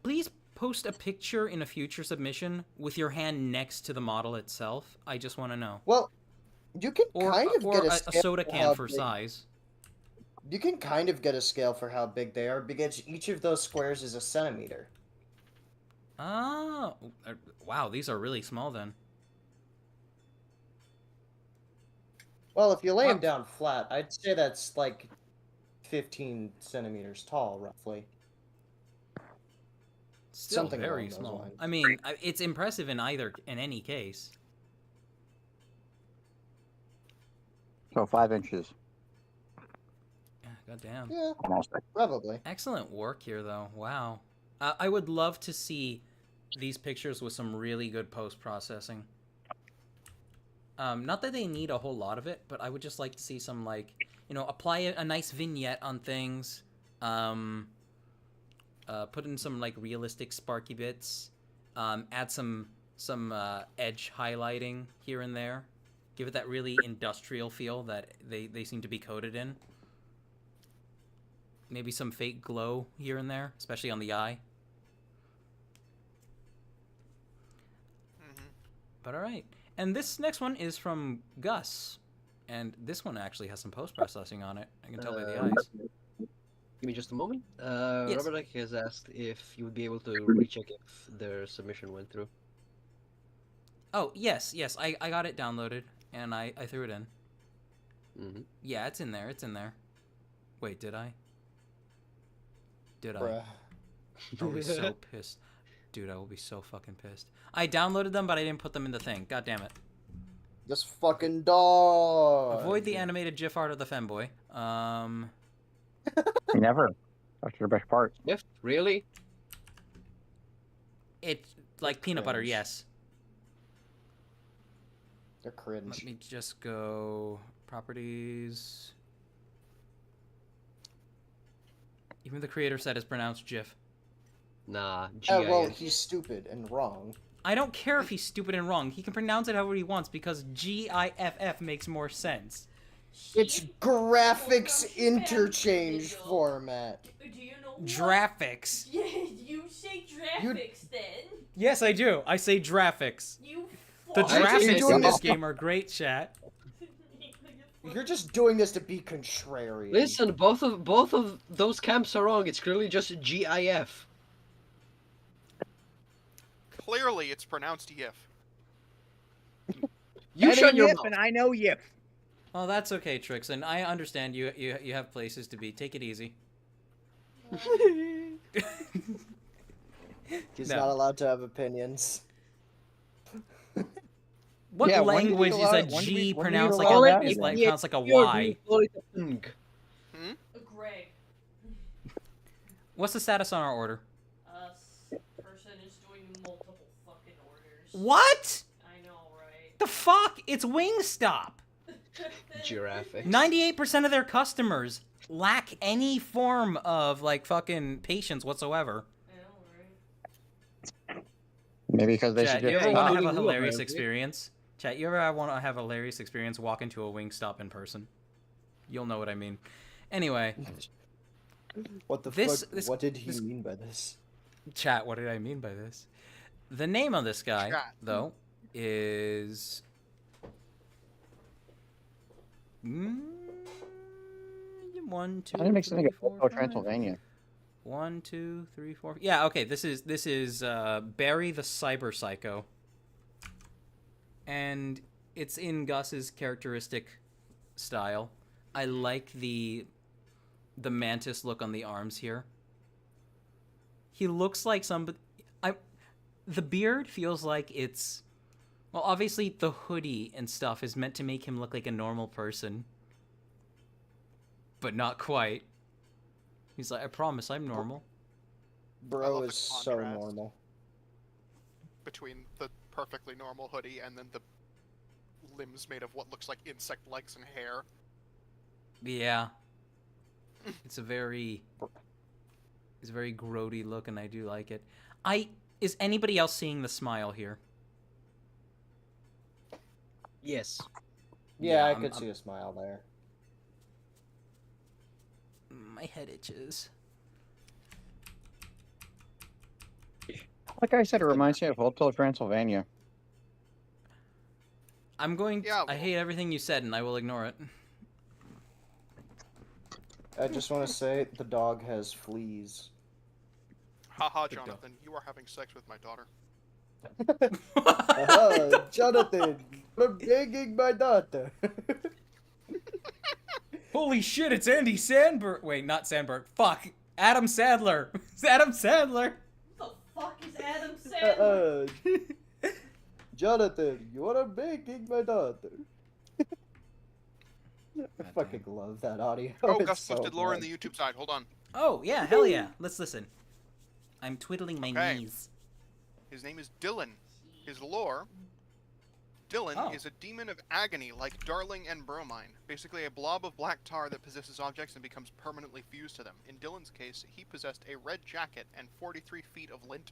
please post a picture in a future submission with your hand next to the model itself. I just want to know. Well, you can Or, kind of or get a a scale soda for can how for big. size. You can kind of get a scale for how big they are because each of those squares is a centimeter. Oh, wow, these are really small then. Well, if you lay them Well- down flat, I'd say that's like 15 centimeters tall, roughly. Still Something very along those small. lines. I mean, it's impressive in any case. So 5 inches. Yeah, goddamn. Yeah, Almost. probably. Excellent work here, though. Wow. I would love to see these pictures with some really good post-processing. Not that they need a whole lot of it, but I would just like to see some, like, apply a nice vignette on things. Put in some, like, realistic sparky bits. Add some edge highlighting here and there. Give it that really industrial feel that they seem to be coated in. Maybe some fake glow here and there, especially on the eye. But alright. And this next one is from Gus. And this one actually has some post-processing on it. I can tell by the eyes. Give me just a moment. Yes. Robert has asked if you would be able to recheck if their submission went through. Oh, yes. I got it downloaded. And I threw it in. Mm-hmm. Yeah, it's in there. It's in there. Wait, did I? Did I? Bruh. I'll be so pissed. Dude, I will be so fucking pissed. I downloaded them, but I didn't put them in the thing. God damn it. This fucking dog. Avoid the animated GIF art of the femboy. Never. That's your best part. If really? It's like peanut butter, Cringe. yes. They're cringe. Let me just go properties. Even the creator said it's pronounced GIF. Nah. Yeah, GIF. well, he's stupid and wrong. I don't care if he's stupid and wrong. He can pronounce it however he wants because GIFF makes more sense. It's graphics interchange format. Do you know what? Graphics. Yeah, you say graphics then. Yes, I do. I say graphics. You The I actually graphics say in this so. game are great, chat. You're just doing this to be contrarian. Listen, both of those camps are wrong. It's clearly just GIF. Clearly, it's pronounced YIF. You shut your mouth. I know yip. Oh, that's okay, Trix, and I understand you have places to be. Take it easy. He's No. not allowed to have opinions. What Yeah, when did you language is allow a it? When did G we- when did pronounced you like allow a that? is like Yeah, pronounced like a you're Y? Greg. Greg. What's the status on our order? Person is doing multiple fucking orders. What? I know, right? The fuck? It's Wingstop. Giraffe. 98% of their customers lack any form of like fucking patience whatsoever. I know, right? Maybe because they Chat, should you just ever want to stop. have a Who hilarious apparently. experience? Chat, you ever want to have a hilarious experience? Walk into a Wingstop in person. You'll know what I mean. Anyway, What the This- fuck? this- What did he this- mean by this? chat, what did I mean by this? The name of this guy, Chat. though, is... One, two, I didn't make three, something four, of five. Transylvania. 1, 2, 3, 4. Yeah, okay. This is Barry the Cyber Psycho, and it's in Gus's characteristic style. I like the mantis look on the arms here. He looks like somebody. The beard feels like it's. Well, obviously the hoodie and stuff is meant to make him look like a normal person, but not quite. He's like, I promise I'm normal. I Bro love the is so contrast. normal. Between the perfectly normal hoodie and then the limbs made of what looks like insect legs and hair. Yeah. It's a very grody look, and I do like it. Is anybody else seeing the smile here? Yes. Yeah, I I'm- could I'm- see a smile there. My head itches. Like I said, it reminds me of Hotel Transylvania. I'm going. Yeah, I well- hate everything you said, and I will ignore it. I just want to say the dog has fleas. Haha, Big dog. Jonathan, you are having sex with my daughter. Jonathan, I'm begging my daughter. Holy shit! It's Andy Sandberg. Wait, not Sandberg. Fuck. Adam Sandler. It's Adam Sandler. What the fuck is Adam Sandler? Jonathan, you are begging my daughter. I fucking love that audio. Oh, It's Gus so posted lore in good. the YouTube side. Hold on. Oh yeah, hell yeah. Let's listen. I'm twiddling my Okay. knees. His name is Dylan. His lore. Dylan Oh. is a demon of agony like Darling and Bromine. Basically a blob of black tar that possesses objects and becomes permanently fused to them. In Dylan's case, he possessed a red jacket and 43 feet of lint.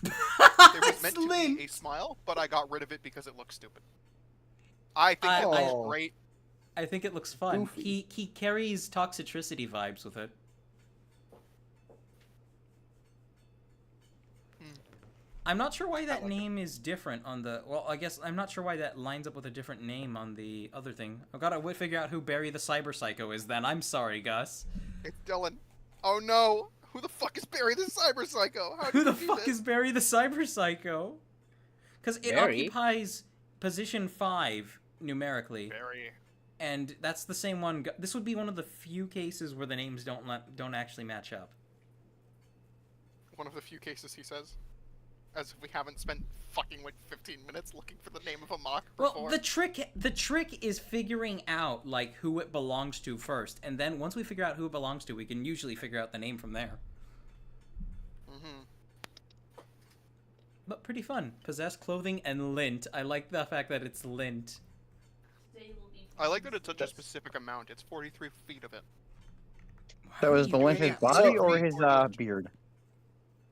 It was meant to be a smile, but I got rid of it because it looks stupid. I think it looks Oh. great. I think it looks fun. Goofy. He carries toxicity vibes with it. I'm not sure why that like it. name is different on the. Well, I guess I'm not sure why that lines up with a different name on the other thing. I've got to figure out who Barry the Cyber Psycho is. Then I'm sorry, Gus. It's Dylan. Oh no! Who the fuck is Barry the Cyber Psycho? How Who did the you do fuck this? is Barry the Cyber Psycho? Because it Barry? occupies position 5 numerically, Barry. and that's the same one. This would be one of the few cases where the names don't actually match up. One of the few cases he says. As if we haven't spent fucking like 15 minutes looking for the name of a mock before. Well, the trick is figuring out like who it belongs to first, and then once we figure out who it belongs to, we can usually figure out the name from there. Mm-hmm. But pretty fun. Possessed clothing and lint. I like the fact that it's lint. I like that it's such a specific amount. It's 43 feet of it. So is the lint his body or his beard?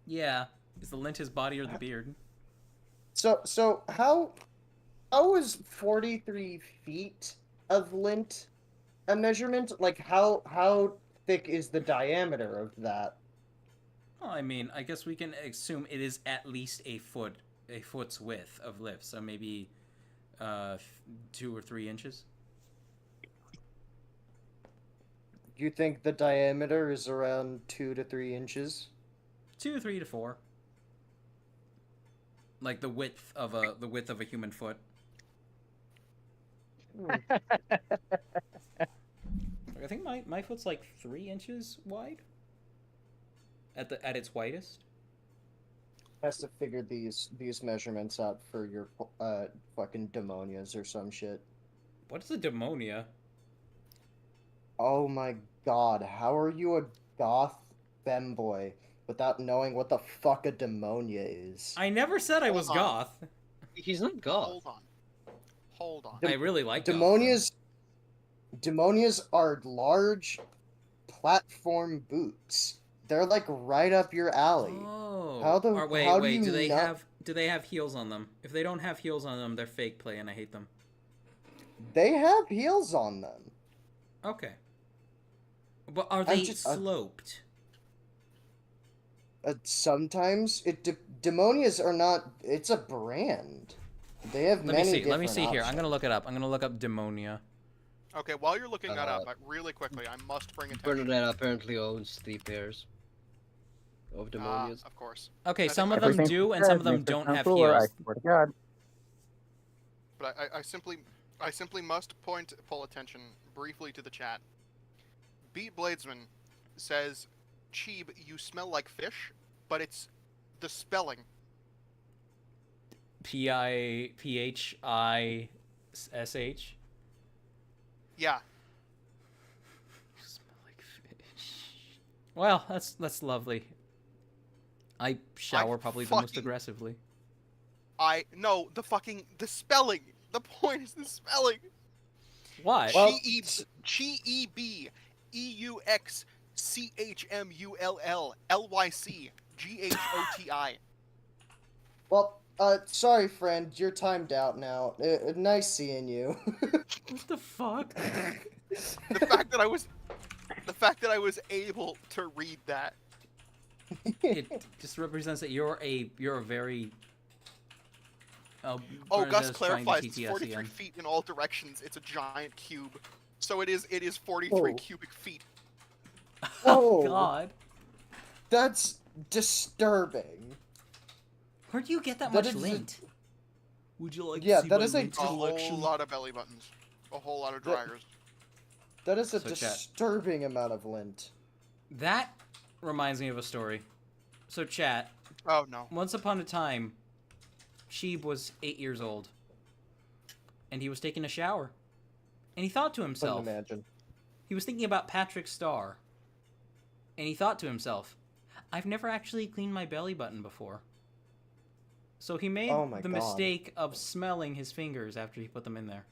Yeah. Is the lint his body or the beard? So how is 43 feet of lint a measurement? Like how thick is the diameter of that? Well, I mean, I guess we can assume it is at least a foot's width of lift, so maybe 2 or 3 inches. You think the diameter is around 2 to 3 inches? 2, 3 to 4. Like the width of a human foot. I think my foot's like 3 inches wide. At its widest. Has to figure these measurements out for your fucking demonias or some shit. What's a demonia? Oh my god, how are you a goth femboy without knowing what the fuck a demonia is? I never said I was Hold on. goth. He's not goth. Hold on. Hold on. I really like goth, Demonias are large platform boots. They're like right up your alley. Oh. How the- Wait, how do wait. you Do they not- have heels on them? If they don't have heels on them, they're fake play, and I hate them. They have heels on them. Okay. But are they just- sloped? Sometimes demonias are not. It's a brand. They have Let many. me see. Let me different see here. I'm options. gonna look it up. I'm gonna look up demonia. Okay, while you're looking that up, really quickly, I must bring attention. Bernadette apparently owns 3 pairs of demonias. Of course. Okay, I some think of them Everything do, she and some says of them makes her don't sound have cooler, heels. I swear to God. But I simply must pull attention briefly to the chat. Beat Bladesman says, "Cheeb, you smell like fish," but it's the spelling. Phishsh. Yeah. You smell like fish. Well, that's lovely. I shower probably the most fucking- aggressively. No, the spelling. The point is the spelling. Why? Well- Chebuxchmullyci. Well, Sorry, friend, you're timed out now. Nice seeing you. What the fuck? The fact that I was able to read that. It just represents that you're a very. Oh, Bernadette's Gus trying to clarifies it's TTS 43 again. feet in all directions. It's a giant cube. So it is 43 Oh. cubic feet. Oh Oh. God! That's disturbing. Where do you get that That much is a- lint? Would you like Yeah, to see that my is a lint A collection? whole lot of belly buttons. A whole lot of That- dryers. That is a So, chat. disturbing amount of lint. That reminds me of a story. So, chat. Oh no. Once upon a time, Sheeb was 8 years old, and he was taking a shower, and he thought to Couldn't himself. imagine. He was thinking about Patrick Starr, and he thought to himself, "I've never actually cleaned my belly button before." So he made Oh my the God. mistake of smelling his fingers after he put them in there.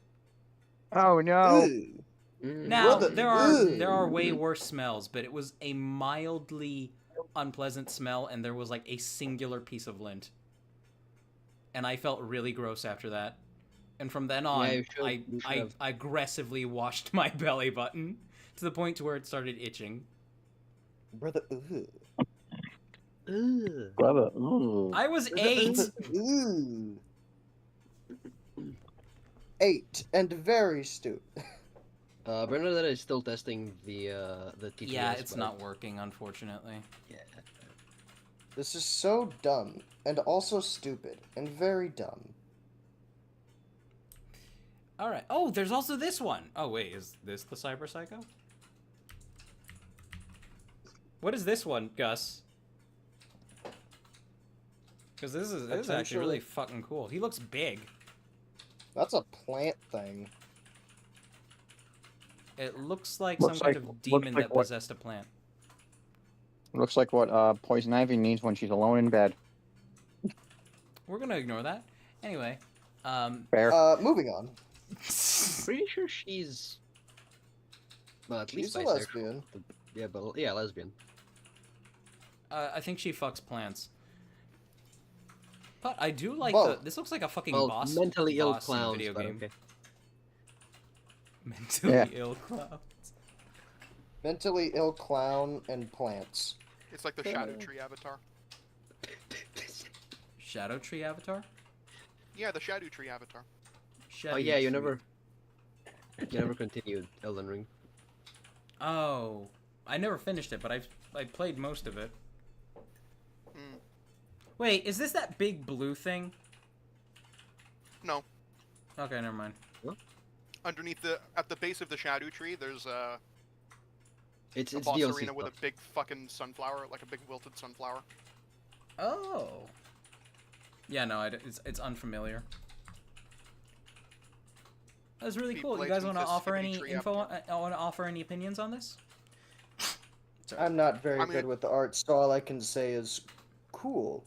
Oh no. Ew. Now Brother, there are ugh. way worse smells, but it was a mildly unpleasant smell, and there was like a singular piece of lint, and I felt really gross after that. And from then on, you should I have. aggressively washed my belly button to the point to where it started itching. Brother, ugh. Ugh. Brother. Ooh. I was 8. Ooh. 8 and very stupid. Bernadette is still testing the TTS. Yeah, it's but- not working, unfortunately. Yeah. This is so dumb and also stupid and very dumb. All right. Oh, there's also this one. Oh wait, is this the Cyber Psycho? What is this one, Gus? Because this is actually really fucking cool. He looks big. That's a plant thing. It looks like Looks some kind like- of looks demon like that what- possessed a plant. Looks like what Poison Ivy needs when she's alone in bed. We're gonna ignore that. Anyway, Fair. Moving on. Pretty sure she's. Well, at least She's a bisexual. lesbian. Yeah, but yeah, lesbian. I think she fucks plants. But I do like Whoa. the. This looks like a fucking Well, boss. mentally ill boss in a clowns, video but game. okay. Mentally Yeah. ill clown. Mentally ill clown and plants. It's like the Shadow Tree avatar. Shadow Tree Avatar. Yeah, the Shadow Tree avatar. Shadow Oh yeah, you Tree. never continued Elden Ring. Oh, I never finished it, but I played most of it. Hmm. Wait, is this that big blue thing? No. Okay, never mind. Underneath at the base of the Shadow Tree, there's a It's boss DLC arena with stuff. a big fucking sunflower, like a big wilted sunflower. Oh. Yeah, no, it's unfamiliar. That's really Beat cool. You blades guys and want to fists, offer hippity any tree info? avatar. Want to offer any opinions on this? Sorry. I'm not very I mean- good with the art, so all I can say is cool.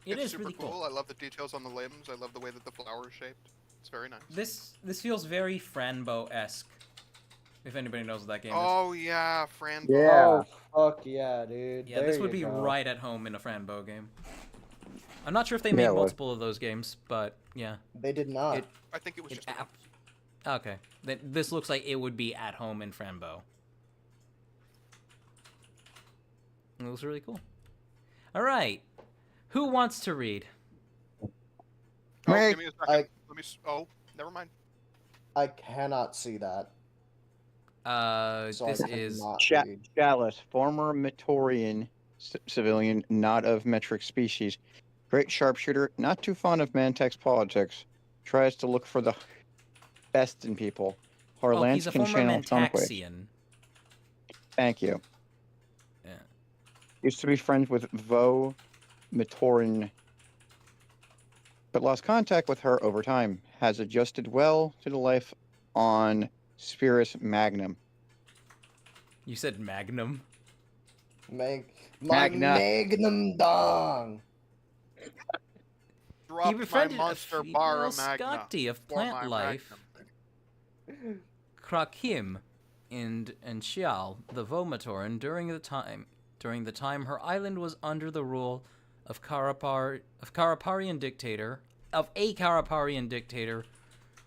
It It's is super really cool. I love the details on the limbs. I love the way that the flower is shaped. It's very nice. This feels very Franbo-esque. If anybody knows what that game is. Oh yeah, Fran. Yeah. Oh, fuck yeah, dude. Yeah, There this would you be go. right at home in a Franbo game. I'm not sure if they made Yeah, it would. multiple of those games, but yeah. They did not. It- I think it was It just. app- Okay. This looks like it would be at home in Franbo. It looks really cool. Alright. Who wants to read? Oh, Meg, give me a second. Let me. Oh, never mind. I cannot see that. So This I is... cannot Chat. read. Chalice, former Matorian civilian, not of metric species. Great sharpshooter, not too fond of Mantex politics. Tries to look for the best in people. Her Oh, lance he's a can former channel sound waves. Mentaxian. Thank you. Yeah. Used to be friends with Vo Matorin, but lost contact with her over time. Has adjusted well to the life on Spirus Magnum. You said Magnum? My Magna. magnum dong. He Dropped my befriended a monster female Bara Magna. Scotty of for my plant life. Magnum. Krakim and Xiao, the Vomatoran, during the time her island was under the rule of Karaparian dictator of a Karaparian dictator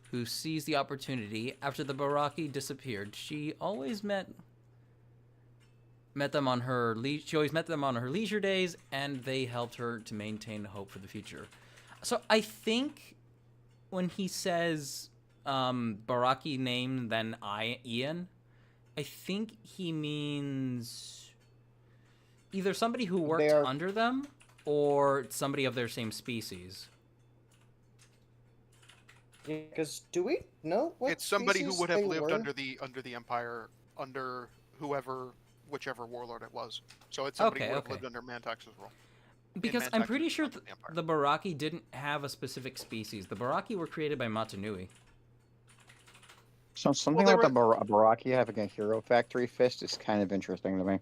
who seized the opportunity after the Baraki disappeared. She always met them on her leisure days, and they helped her to maintain hope for the future. So I think when he says Baraki name, then Ian, I think he means either somebody who worked under them or somebody of their same species. Because do we know what It's somebody who species would have they lived were? under the Empire, under whichever warlord it was. So it's somebody who would have lived under Mantax's rule. Because I'm pretty sure the Baraki didn't have a specific species. The Baraki were created by Matanui. So something like the Baraki having a hero factory fist is kind of interesting to me.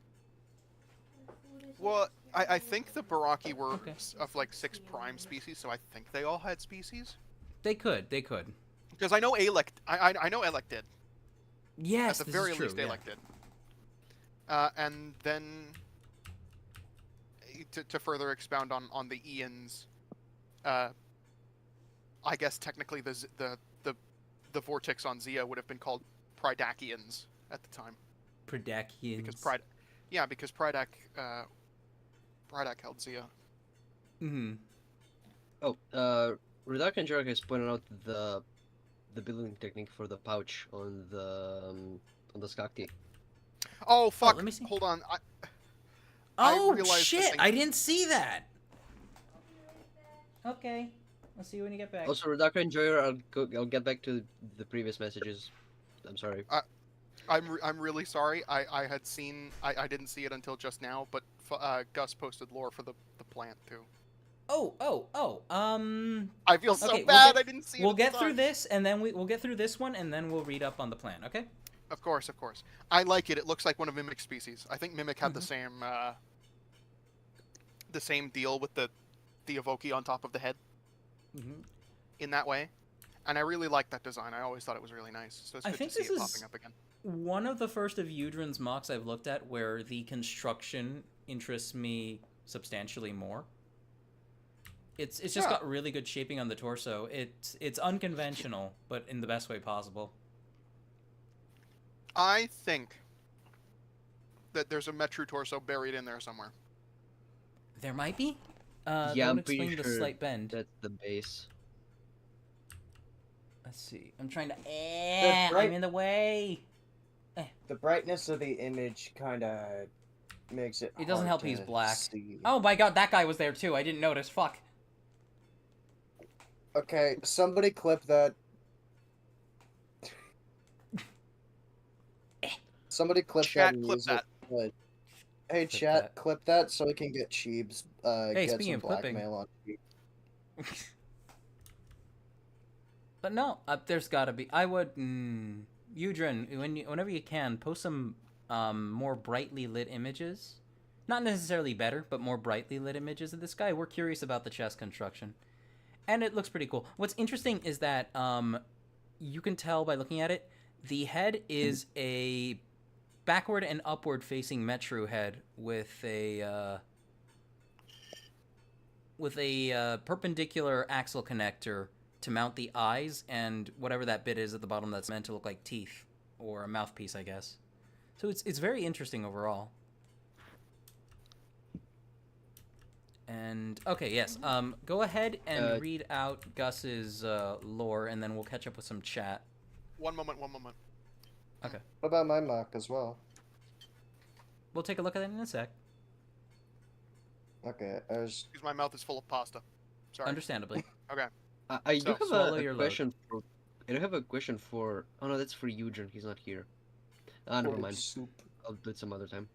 Well, I think the Baraki were of like 6 prime species, so I think they all had species. They could. Because I know Alec, I know Alec did. Yes, at the very least, Alec did. And then to further expound on the Ians, I guess technically the vortex on Zia would have been called Pridakians at the time. Pridakians. Because Pridak held Zia. Mm-hmm. Oh, Redak and Jarek has pointed out the building technique for the pouch on the Skakti. Oh fuck! let me see. Hold on. Oh shit! I didn't see that. Okay, I'll see you when you get back. Also, Redak and Joyer, I'll get back to the previous messages. I'm sorry. I'm really sorry. I had seen. I didn't see it until just now, but Gus posted lore for the plant too. I feel so bad. I didn't see it. We'll get through this, and then we'll get through this one, and then we'll read up on the plan. Okay? Of course. I like it. It looks like one of Mimic's species. I think Mimic had the same deal with the Evoki on top of the head. In that way, and I really like that design. I always thought it was really nice. So it's good to see it popping up again. One of the first of Yudrin's mocks I've looked at where the construction interests me substantially more. It's just got really good shaping on the torso. It's unconventional, but in the best way possible. I think that there's a Metru torso buried in there somewhere. There might be. Yeah, I'm pretty the sure slight bend. that's the base. Let's see. I'm trying to. I'm in the way. The brightness of the image kind of makes it. It doesn't help he's black. See. Oh my god, that guy was there too. I didn't notice. Fuck. Okay, somebody clip that. Somebody clip Chat, that and clip use that. it. Hey, chat, clip that so we can get Cheebs. Get speaking some of clipping. blackmail on Cheebs. But no, there's gotta be. I would. Yudrin, whenever you can, post some more brightly lit images. Not necessarily better, but more brightly lit images of this guy. We're curious about the chest construction. And it looks pretty cool. What's interesting is that you can tell by looking at it, the head is a backward and upward facing Metru head with a perpendicular axle connector to mount the eyes and whatever that bit is at the bottom that's meant to look like teeth or a mouthpiece, I guess. So it's very interesting overall. And okay, yes. Go ahead and read out Gus's lore, and then we'll catch up with some chat. One moment. Okay. What about my mock as well? We'll take a look at that in a sec. Okay, Because my mouth is full of pasta. Sorry. Understandably. Okay. I do have swallow a your load. question for. I do have a question for. Oh no, that's for Eugene. He's not here. Never mind. Soup. I'll do it some other time.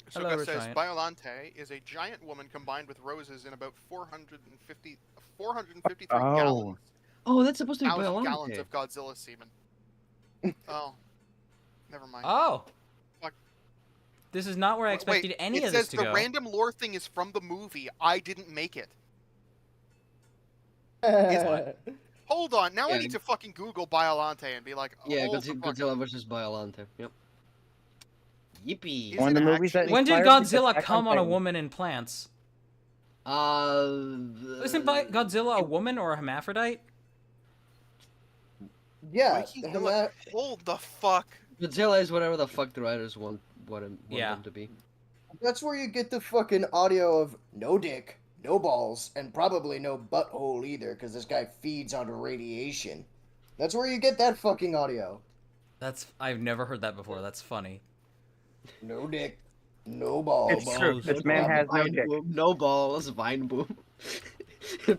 So Hello, Gus says Rashyan. Biolante is a giant woman combined with roses in about 453 Oh. gallons. Oh, that's supposed to be 1,000 Biolante. gallons of Godzilla semen. Oh. Never mind. Oh! Fuck. This is not where I expected any of this to go. It says the random lore thing is from the movie. I didn't make it. Hold on. Now I need to fucking Google Biolante and be like, oh, Yeah, for fuck's Godzilla versus Biolante. Yep. Yippee! Is One of it the movies that actually- When did inspired me to Godzilla Attack come on a Titan. woman in plants? Isn't Godzilla a woman or a hermaphrodite? Yeah, Waking him up. Hold the fuck. Godzilla is whatever the fuck the writers want Yeah. them to be. that's where you get the fucking audio of no dick, no balls, and probably no butthole either, because this guy feeds on radiation. That's where you get that fucking audio. I've never heard that before. That's funny. No dick, no balls. It's true. balls. This man has no Vine dick. boom, no balls, vine boom.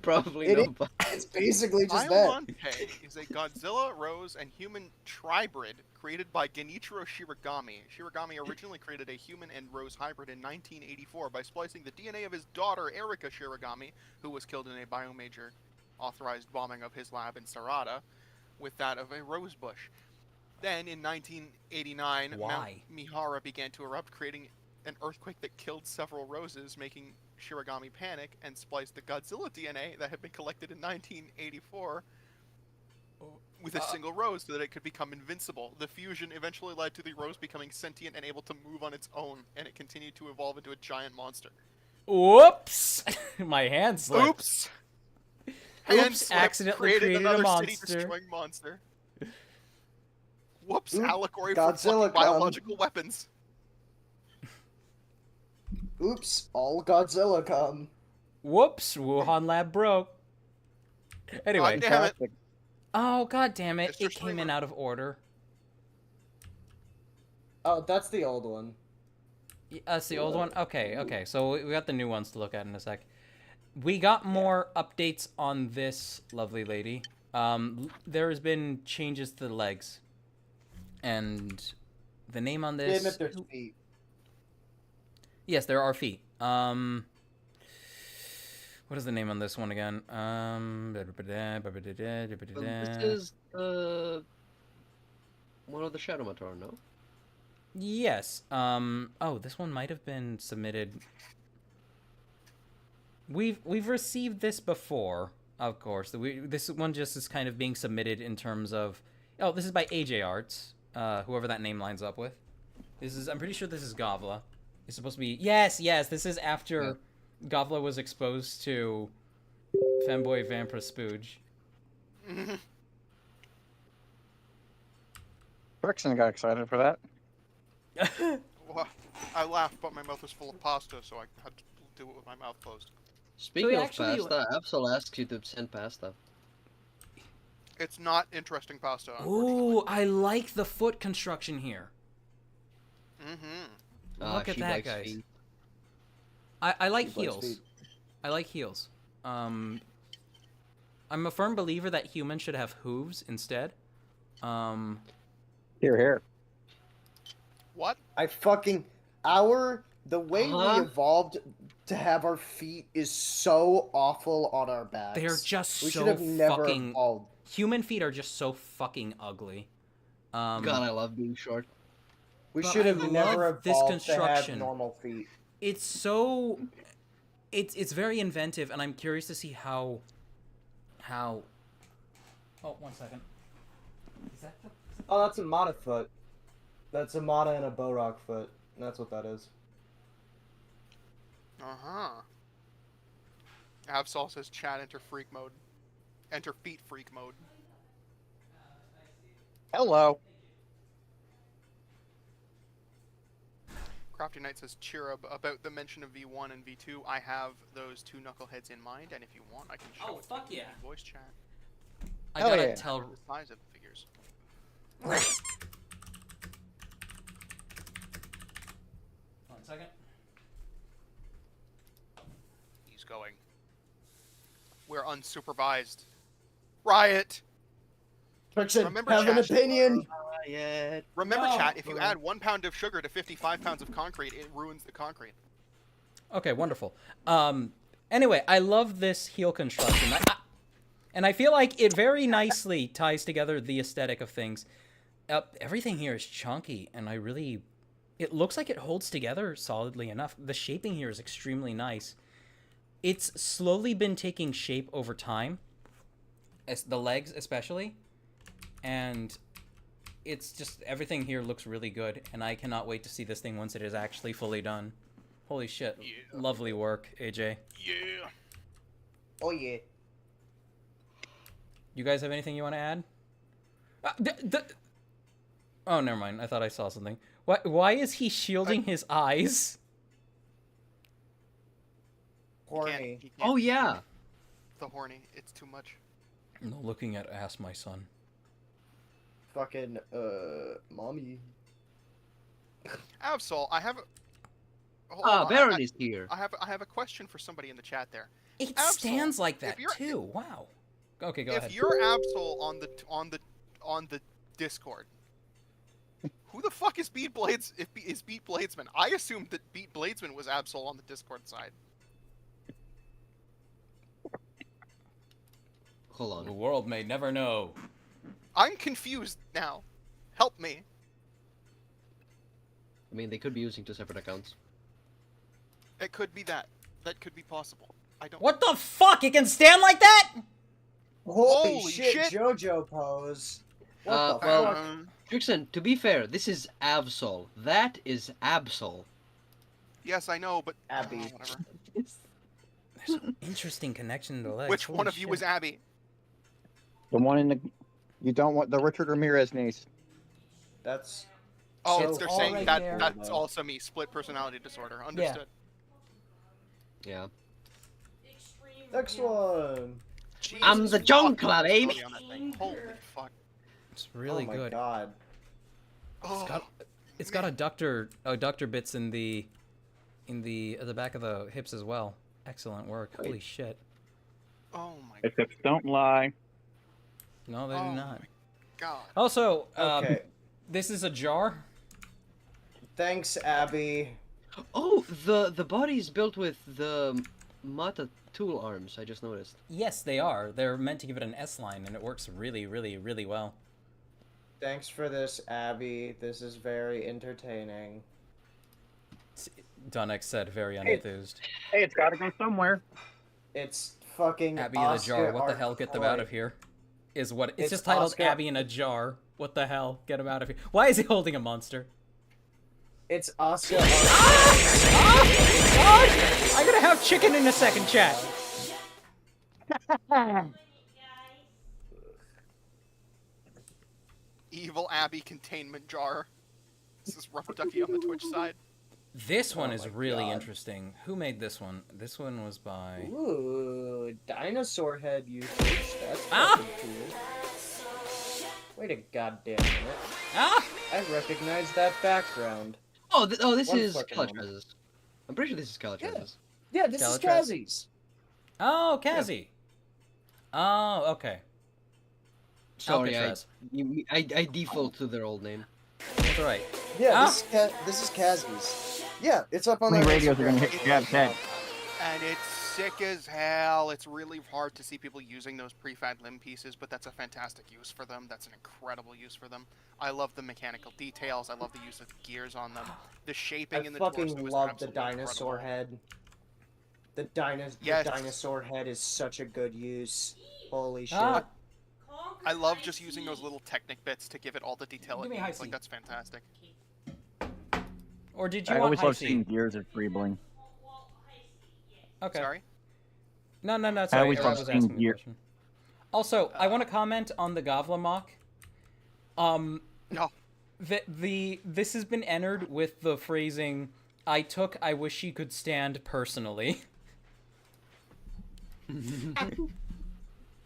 Probably It no is. balls. It's basically just that. Biomonte is a Godzilla, Rose, and human tribrid created by Genichiro Shiragami. Shiragami originally created a human and Rose hybrid in 1984 by splicing the DNA of his daughter, Erika Shiragami, who was killed in a biomajor authorized bombing of his lab in Sarada, with that of a rose bush. Then, in 1989, Mount Why? Mihara began to erupt, creating an earthquake that killed several roses, making Shiragami panic and spliced the Godzilla DNA that had been collected in 1984 with a single rose so that it could become invincible. The fusion eventually led to the rose becoming sentient and able to move on its own, and it continued to evolve into a giant monster. Whoops! My hand slipped. Oops! Hand slipped, accidentally created a another monster. city-destroying monster. Whoops, Oop, allegory for Godzilla fucking biological weapons. Oops, all Godzilla come. Whoops! Wuhan lab broke. Anyway. God damn it. Oh, god damn it. Mr. It came in Streamer. out of order. Oh, that's the old one. That's the old one? Okay. So we got the new ones to look at in a sec. We got more updates on this lovely lady. There has been changes to the legs. And the name on They this... admit their feet. Yes, there are feet. What is the name on this one again? This is one of the Shadow Matar, no? Yes. Oh, this one might have been submitted. We've received this before, of course. This one just is kind of being submitted in terms of. Oh, this is by AJ Arts. Whoever that name lines up with. I'm pretty sure this is Gavla. It's supposed to be. Yes. This is after Gavla was exposed to Femboy Vampire Spooge. Rickson got excited for that. Well, I laughed, but my mouth was full of pasta, so I had to do it with my mouth closed. Speaking of actually- pasta, Absol asks you to send pasta. It's not interesting pasta. Ooh, I like the foot construction here. Mm-hmm. Look at She that, likes guys. feet. I like She likes heels. feet. I like heels. I'm a firm believer that humans should have hooves instead. Here, here. What? The way Huh? we evolved to have our feet is so awful on our backs. They're just we so should have never fucking. evolved. Human feet are just so fucking ugly. God, I love being short. We But should I have never love this evolved to have construction. normal feet. It's so. It's very inventive, and I'm curious to see how. Oh, 1 second. Is that the? Oh, that's a Mata foot. That's a Mata and a Borok foot. That's what that is. Uh-huh. Absol says chat enter freak mode. Enter feet freak mode. Hello. Crafty Knight says cheer up about the mention of V1 and V2. I have those two knuckleheads in mind, and if you want, I can show Oh, it fuck to you yeah. in voice chat. I Hell gotta yeah. tell. The size of the figures. 1 second. He's going. We're unsupervised. Riot! Friction, Remember, have an chat. opinion. Remember, No. chat, if you add 1 pound of sugar to 55 pounds of concrete, it ruins the concrete. Okay, wonderful. Anyway, I love this heel construction. And I feel like it very nicely ties together the aesthetic of things. Everything here is chunky, and it looks like it holds together solidly enough. The shaping here is extremely nice. It's slowly been taking shape over time, the legs especially, and it's just, everything here looks really good, and I cannot wait to see this thing once it is actually fully done. Holy shit. Yeah. Lovely work, AJ. Yeah. Oh yeah. You guys have anything you want to add? Oh, never mind. I thought I saw something. Why is he shielding his eyes? Horny. He can't Oh yeah. the horny. It's too much. No looking at ass, my son. Fucking mommy. Absol, I have. Hold Ah, on, Baron is here. I have a question for somebody in the chat there. It Absol, stands like if that you're- too. Wow. Okay, go if ahead. you're Absol on the Discord, who the fuck is Beat Blades? Is Beat Bladesman? I assumed that Beat Bladesman was Absol on the Discord side. Hold The on. world may never know. I'm confused now. Help me. I mean, they could be using two separate accounts. It could be that. That could be possible. I don't. What the fuck? It can stand like that? Holy Holy shit, shit. JoJo pose. What the well, fuck? Trixon, to be fair, this is Absol. That is Absol. Yes, I know, but Abby. whatever. There's an interesting connection to the legs. Which Holy one of you shit. was Abby? The one in the. You don't want the Richard Ramirez niece. That's Oh, So they're all saying right that there. that's also me. Split personality disorder. Understood. Yeah. next one. Jesus I'm the fucking Jonkla, baby. story on that thing. Holy fuck. It's really oh my good. god. Oh, It's got adductor bits in the at the back of the hips as well. Excellent work. Wait. Holy shit. oh my If hips don't lie. No, they Oh do not. god. Also, Okay. this is a jar. Thanks, Abby. Oh, the body is built with the Mata tool arms. I just noticed. Yes, they are. They're meant to give it an S line, and it works really, really, really well. Thanks for this, Abby. This is very entertaining. Dunnex said, very unenthused. Hey, it's gotta go somewhere. It's fucking Abby in a jar. Oscar What the hell? Get them out of Arcoy. here. Is what it's It's just titled Oscar- Abby in a jar. What the hell? Get him out of here. Why is he holding a monster? It's Oscar. I'm gonna have chicken in a second, chat. Evil Abby containment jar. This is Rough Ducky on the Twitch side. This one is my really God. interesting. Who made this one? This one was by. Ooh, dinosaur head usage. That's Ah! fucking cool. Wait a goddamn minute. Ah! I recognize that background. Oh, this One is fucking Calatraz's. I'm pretty sure this is Calatraz's. Yeah, this is Calatraz. Kazi's. Oh, Kazi. Oh, okay. Sorry, Alcatraz. I default to their old name. That's right. Yeah, Ah! this is Kazi's. Yeah, it's up on How our many radios are gonna Instagram. hit Jab's head? And it's sick as hell. It's really hard to see people using those prefab limb pieces, but that's a fantastic use for them. That's an incredible use for them. I love the mechanical details. I love the use of the gears on them. The shaping I in the torso fucking is love the absolutely dinosaur incredible. head. The Yes. dinosaur head is such a good use. Holy shit. Ah. I love just using those little Technic bits to give it all the detail it Give me a high needs. C. Like, that's fantastic. Or did you I want always high love C? seeing gears of Freebling. Okay. Sorry? No, I sorry. always I love was seeing asking a gear. question. Also, I want to comment on the Gavlamok. No. This has been entered with the phrasing, I wish she could stand personally.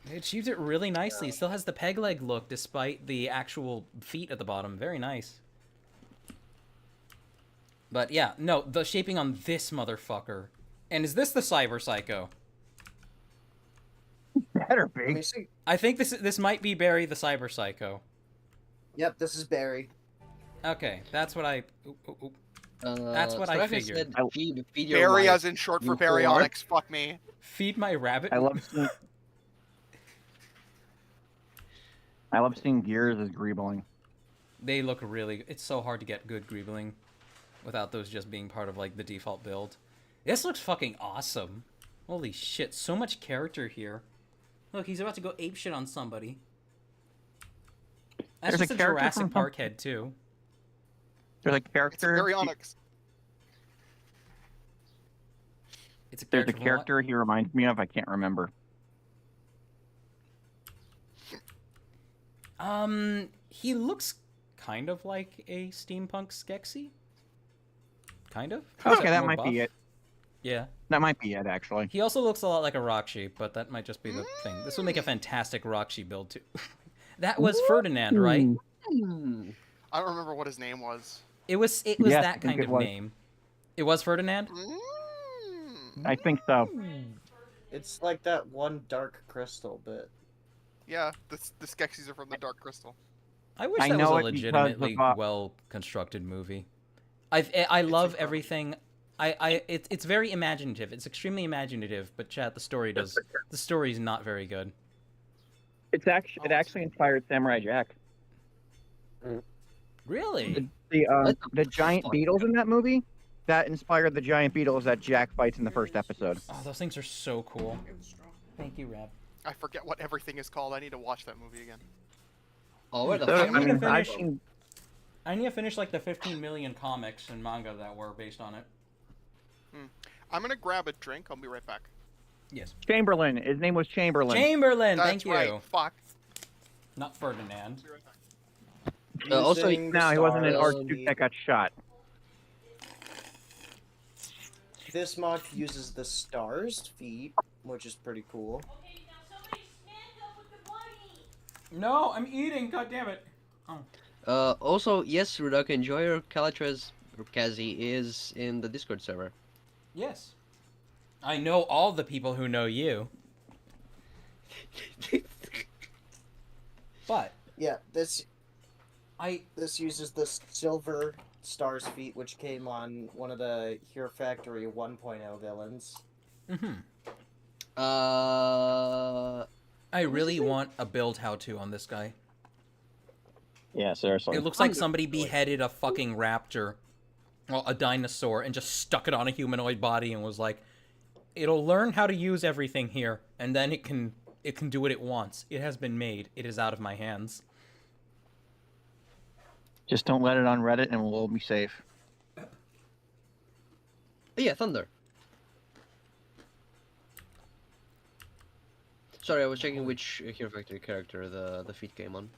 They achieved it really nicely. Still has the peg leg look despite the actual feet at the bottom. Very nice. But yeah, no, the shaping on this motherfucker. And is this the Cyber Psycho? Better Let me be. see. I think this might be Barry the Cyber Psycho. Yep, this is Barry. Okay, that's what I. Ooh, ooh, ooh. That's what I figured. Said, I- feed your Barry wife, as in short for you baryonyx. Fuck me. Feed my rabbit. I love seeing gears as greebling. They look really. It's so hard to get good greebling without those just being part of like the default build. This looks fucking awesome. Holy shit, so much character here. Look, he's about to go apeshit on somebody. That's There's just a a character Jurassic from- Park head too. There's a It's a character. baryonyx. It's a There's a from what? character he reminds me of. I can't remember. He looks kind of like a steampunk Skeksis. Kind of. Okay, Except that more might be buff. it. Yeah. That might be it, actually. He also looks a lot like a rock sheep, but that might just be the thing. This would make a fantastic rock sheep build too. That was Ferdinand, right? I don't remember what his name was. It was Yes, that I think kind it of was. name. It was Ferdinand? I think so. It's like that one Dark Crystal bit. Yeah, the Skeksis are from the Dark Crystal. I wish I that was know a it because legitimately of, well constructed movie. I love incredible. everything. It's very imaginative. It's extremely imaginative, but chat, the story's not very good. It actually inspired Samurai Jack. Really? The giant beetles in that movie, that inspired the giant beetles that Jack fights in the first episode. Oh, those things are so cool. Thank you, Rab. I forget what everything is called. I need to watch that movie again. Oh, where the So, fuck? I need to I've finish. seen- I need to finish like the 15 million comics and manga that were based on it. I'm gonna grab a drink. I'll be right back. Yes. Chamberlain. His name was Chamberlain. Chamberlain, That's thank you. right. Fuck. Not Ferdinand. Be right back. Also, Using the No, he wasn't an stars, archduke that got shot. This mod uses the stars feet, which is pretty cool. No, I'm eating. God damn it. also, yes, Rudak, Enjoyer Calatrez or Kazi is in the Discord server. Yes. I know all the people who know you. But Yeah, this I uses the silver stars feet, which came on one of the Hero Factory 1.0 villains. I really want a build how-to on this guy. Yeah, seriously. It looks like somebody beheaded a fucking raptor, well, a dinosaur, and just stuck it on a humanoid body and was like, "It'll learn how to use everything here, and then it can do what it wants. It has been made. It is out of my hands." Just don't let it on Reddit and we'll all be safe. Yeah, Thunder. Sorry, I was checking which Hero Factory character the feat came on.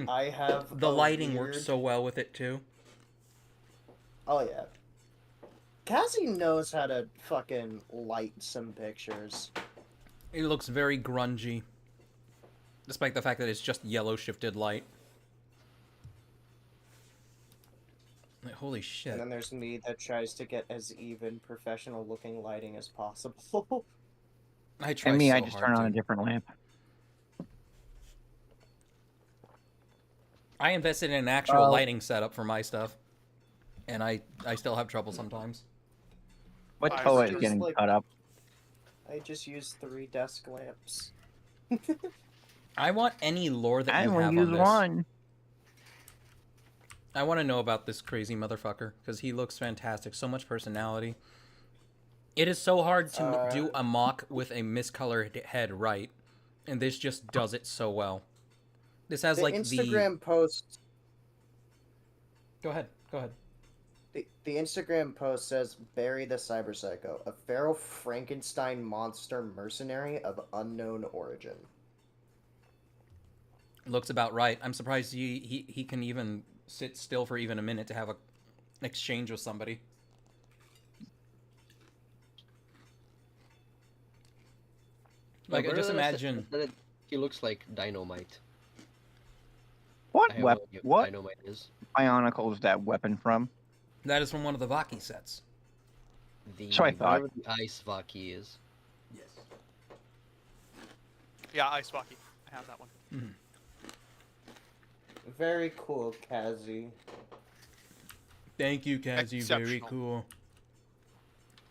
I have The a lighting weird... works so well with it too. Oh yeah. Cassie knows how to fucking light some pictures. It looks very grungy, despite the fact that it's just yellow shifted light. Like, holy shit. And then there's me that tries to get as even professional looking lighting as possible. I try And me, so I just hard turn on to. a different lamp. I invested in an actual Oh. lighting setup for my stuff, and I still have trouble sometimes. What I Toa see. is getting Like- cut up? I just use 3 desk lamps. I want any lore that I you only have use on this. one. I want to know about this crazy motherfucker because he looks fantastic. So much personality. It is so hard to do a mock with a miscolored head right, and this just does it so well. This has The like Instagram post Go ahead. Go ahead. the Instagram post says Barry the Cyber Psycho, a feral Frankenstein monster mercenary of unknown origin. Looks about right. I'm surprised he can even sit still for even a minute to have a exchange with somebody. Like, I just imagine. He looks like Dynamite. What I have weapon? no idea What Dynamite is. Bionicle is that weapon from? That is from one of the Vaki sets. So I thought. Whatever the Ice Vaki is. Yes. Yeah, Ice Hockey. I have that one. Very cool, Kazi. Thank you, Kazi. Very Exceptional. cool.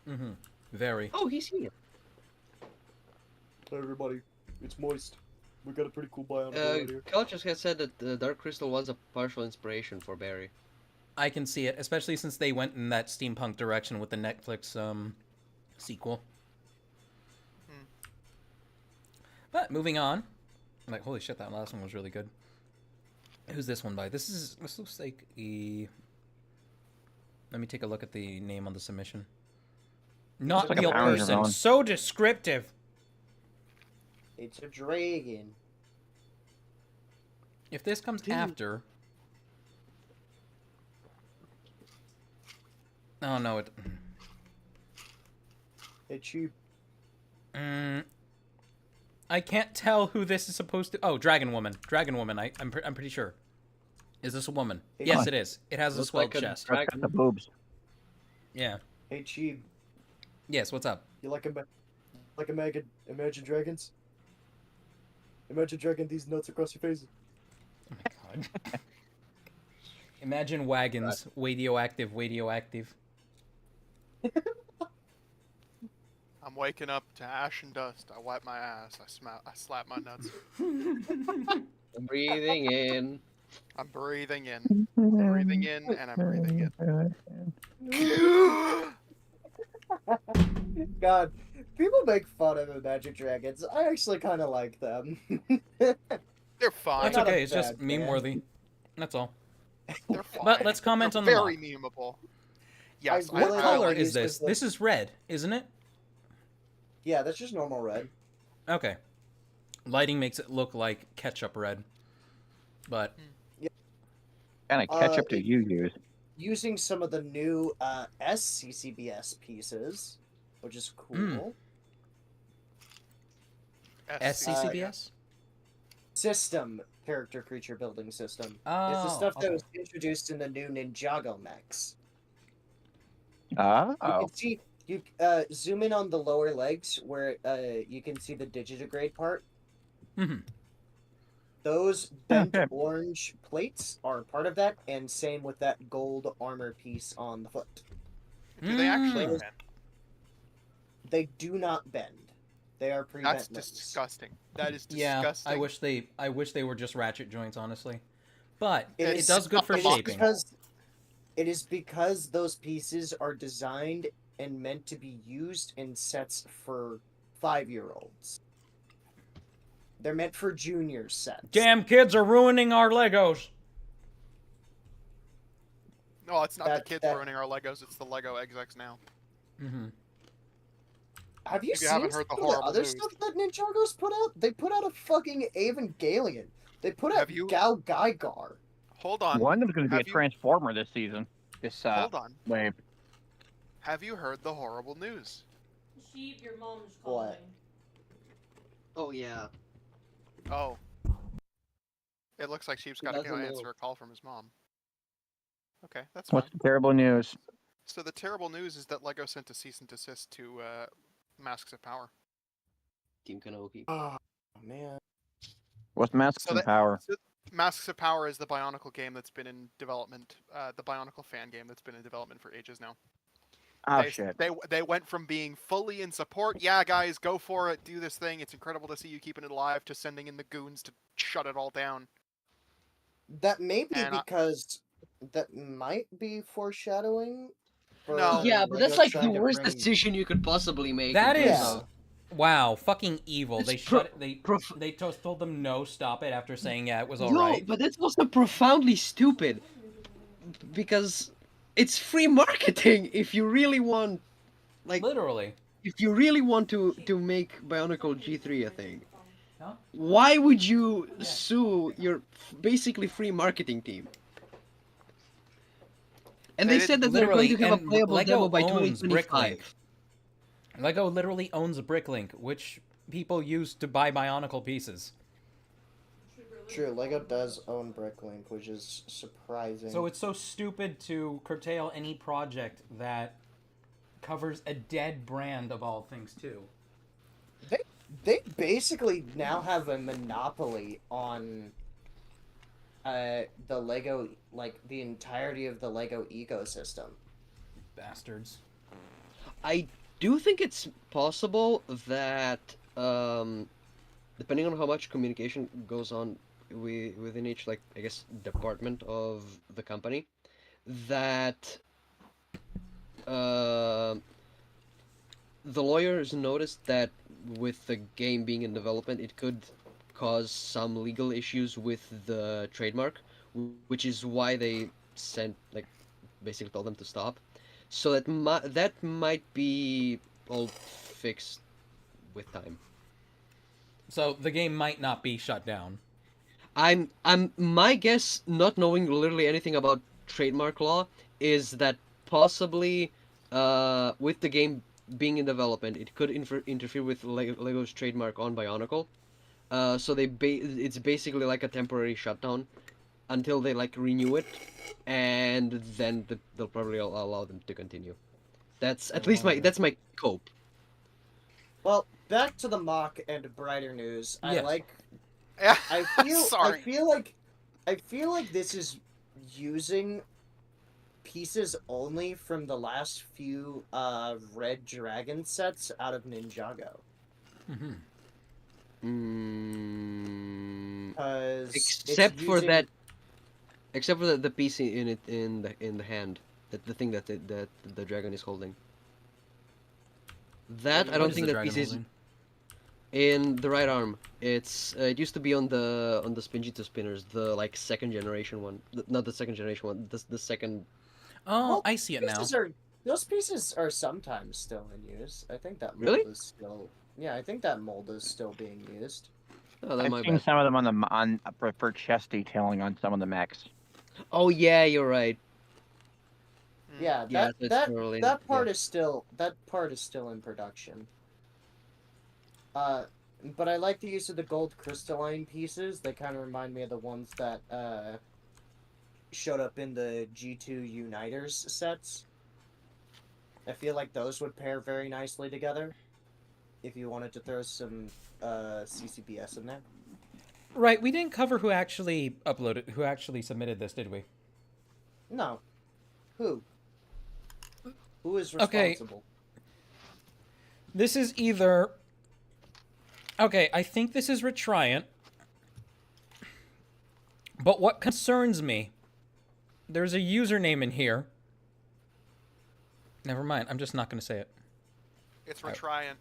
Mm-hmm. Very. Oh, he's here. Hey everybody, it's Moist. We got a pretty cool biome Kalchus has said that the Dark Crystal was a partial inspiration for Barry. I can see it, especially since they went in that steampunk direction with the Netflix sequel. But moving on, like holy shit, that last one was really good. Who's this one by? This looks like a Let me take a look at the name on the submission. Not like a real bounty person. zone. So descriptive. It's a dragon. If this comes after... Oh, no, it... It's cheap. I can't tell who this is supposed to... Oh, Dragon Woman. Dragon Woman, I'm pretty sure. Is this a woman? Hey, Yes, Huh. it is. It has a Looks swelled like a chest. It's got the boobs. Yeah. Hey, cheap. Yes, what's up? You like Imagine Dragons? Imagine dragging these nuts across your face. Oh my god. Imagine wagons. Radioactive, radioactive. I'm waking up to ash and dust. I wipe my ass. I slap my nuts. Breathing in. I'm breathing in. I'm breathing in, and I'm breathing in. God, people make fun of Imagine Dragons. I actually kind of like them. They're fine. That's not a okay, it's just bad fan. meme worthy. That's all. They're fine. But let's comment They're on the very mob. memeable. Yes. I really What I color like is these this? 'cause This is red, isn't it? Yeah, that's just normal red. Okay. Lighting makes it look like ketchup red. But Kind of ketchup Uh, do you use? Using some of the new SCCBS pieces, which is cool. SCCBS? System character creature building system. It's the Oh, stuff that okay. was introduced in the new Ninjago mechs. You Oh. can see you zoom in on the lower legs where you can see the digitigrade part. Mhm. Those bent Okay. orange plates are part of that, and same with that gold armor piece on the foot. Do they actually Mm. bend? They do not bend. They are That's pre-bent limbs. disgusting. That is Yeah, disgusting. I wish they were just ratchet joints, honestly. But It it is- does good for it is shaping. It is because those pieces are designed and meant to be used in sets for 5-year-olds. They're meant for junior sets. Damn kids are ruining our Legos. No, it's not the That- kids that- ruining our Legos. It's the Lego XX now. Mm-hmm. Have you If you seen haven't heard the some of horrible other news. stuff that Ninjago's put out? They put out a fucking Evangelion. They put out Have you- Gal Gaigar. Hold on. One of them's going to be a Have you- transformer this season. This Hold on. wave. Have you heard the horrible news? Sheep, your mom's What? calling. Oh yeah. Oh. It looks like Sheep's got to doesn't know. answer a call from his mom. Okay, that's What's fine. the terrible news? So the terrible news is that Lego sent a cease and desist to Masks of Power. Team Kanoki. Oh, man. What's Masks So of that- Power? So Masks of Power is the Bionicle game that's been in development, the Bionicle fan game that's been in development for ages now. Oh, they, shit. They went from being fully in support, yeah guys, go for it, do this thing, it's incredible to see you keeping it alive, to sending in the goons to shut it all down. That may be And I- because that might be foreshadowing. For No. Yeah, but that's Lego like the trying to worst bring- decision you could possibly make. That in is terms of- wow, fucking evil. It's They pro- shut it, prof- they told them no, stop it after saying yeah, it was all No, right. but that's also profoundly stupid. Because it's free marketing if you really want, like, Literally. if you really want to make Bionicle G3 a thing. Huh? Why would you sue your basically free marketing team? And They they said that they're Literally, going to have a and playable Lego demo by owns 2025. Lego literally owns Bricklink, which people use to buy Bionicle pieces. True, Lego does own Bricklink, which is surprising. So it's so stupid to curtail any project that covers a dead brand of all things too. They basically now have a monopoly on the Lego, like the entirety of the Lego ecosystem. Bastards. I do think it's possible that, depending on how much communication goes on within each, like, I guess, department of the company, that the lawyers noticed that with the game being in development, it could cause some legal issues with the trademark, which is why they sent, like, basically told them to stop. So that might be all fixed with time. So the game might not be shut down. I'm my guess, not knowing literally anything about trademark law, is that possibly with the game being in development, it could interfere with Lego's trademark on Bionicle. So it's basically like a temporary shutdown until they like renew it, and then they'll probably allow them to continue. That's at least wonder. that's my cope. Well, back to the mock and brighter news. I Yes. like. Yeah. I feel. Sorry. I feel like this is using pieces only from the last few Red Dragon sets out of Ninjago. Mm-hmm. Because Except for that, except for the piece in it in the hand, the thing that the dragon is holding. That I don't think that piece is in the right arm. It used to be on the Spinjitzu spinners, the like second generation one, not the second generation one, the second. Oh, Well, I see it now. Those pieces are sometimes still in use. I think that mold Really? is still. Yeah, I think that mold is still being used. Oh, that I've might seen bad. some of them for chest detailing on some of the mechs. Oh yeah, you're right. Yeah, Yeah, that's totally that yeah. part is still in production. But I like the use of the gold crystalline pieces. They kind of remind me of the ones that showed up in the G2 Uniters sets. I feel like those would pair very nicely together. If you wanted to throw some CCBS in there. Right, we didn't cover who actually submitted this, did we? No. Who? Who is Okay. responsible? This is either... Okay, I think this is Retriant. But what concerns me... There's a username in here. Never mind, I'm just not going to say it. It's Retriant.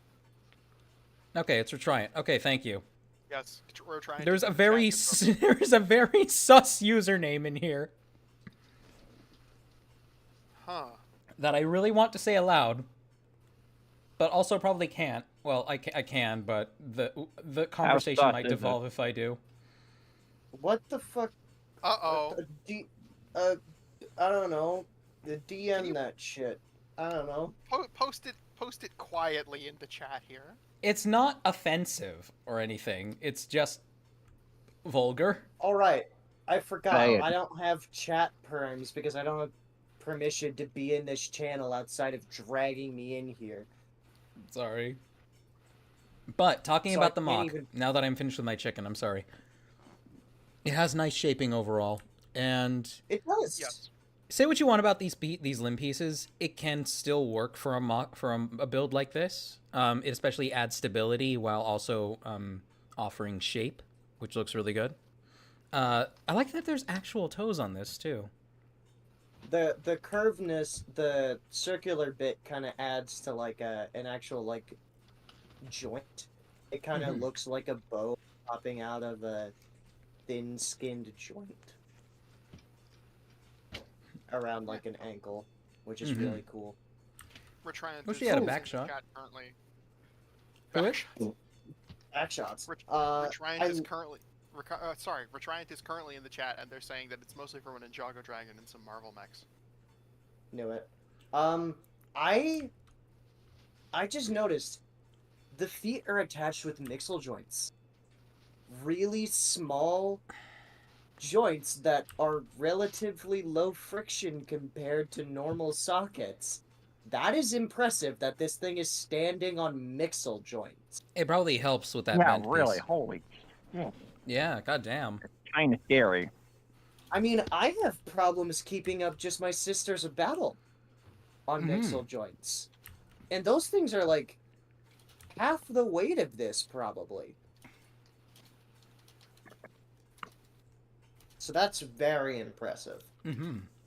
Okay, it's Retriant. Okay, thank you. Yes, Retriant. There's a very there's a very sus username in here that I really want to say aloud, but also probably can't. Well, I can, but the conversation might devolve if I do. What the fuck? Uh-oh. I don't know. The DM that shit. I don't know. Post it quietly in the chat here. It's not offensive or anything. It's just vulgar. All right. I forgot. Say it. I don't have chat perms because I don't have permission to be in this channel outside of dragging me in here. Sorry. But talking So about I the can't mock, even- now that I'm finished with my chicken, I'm sorry. It has nice shaping overall, and It does. Yes. say what you want about these limb pieces, it can still work for a build like this. It especially adds stability while also offering shape, which looks really good. I like that there's actual toes on this too. The curvedness, the circular bit kind of adds to like an actual like joint. It kind of looks like a bow popping out of a thin-skinned joint around like an ankle, which is really cool. Retriant Wish is he had a in back the shot. chat currently. Who Back is? shots. Back shots. Retriant is currently. Retriant is currently in the chat, and they're saying that it's mostly from an Ninjago Dragon and some Marvel mechs. Knew it. I just noticed the feet are attached with mixel joints. Really small joints that are relatively low friction compared to normal sockets. That is impressive that this thing is standing on mixel joints. It probably helps with that Yeah, bent really. piece. Holy. Yeah. Yeah, goddamn. Kind of scary. I mean, I have problems keeping up just my Sisters of Battle on mixel joints. And those things are like half the weight of this, probably. So that's very impressive.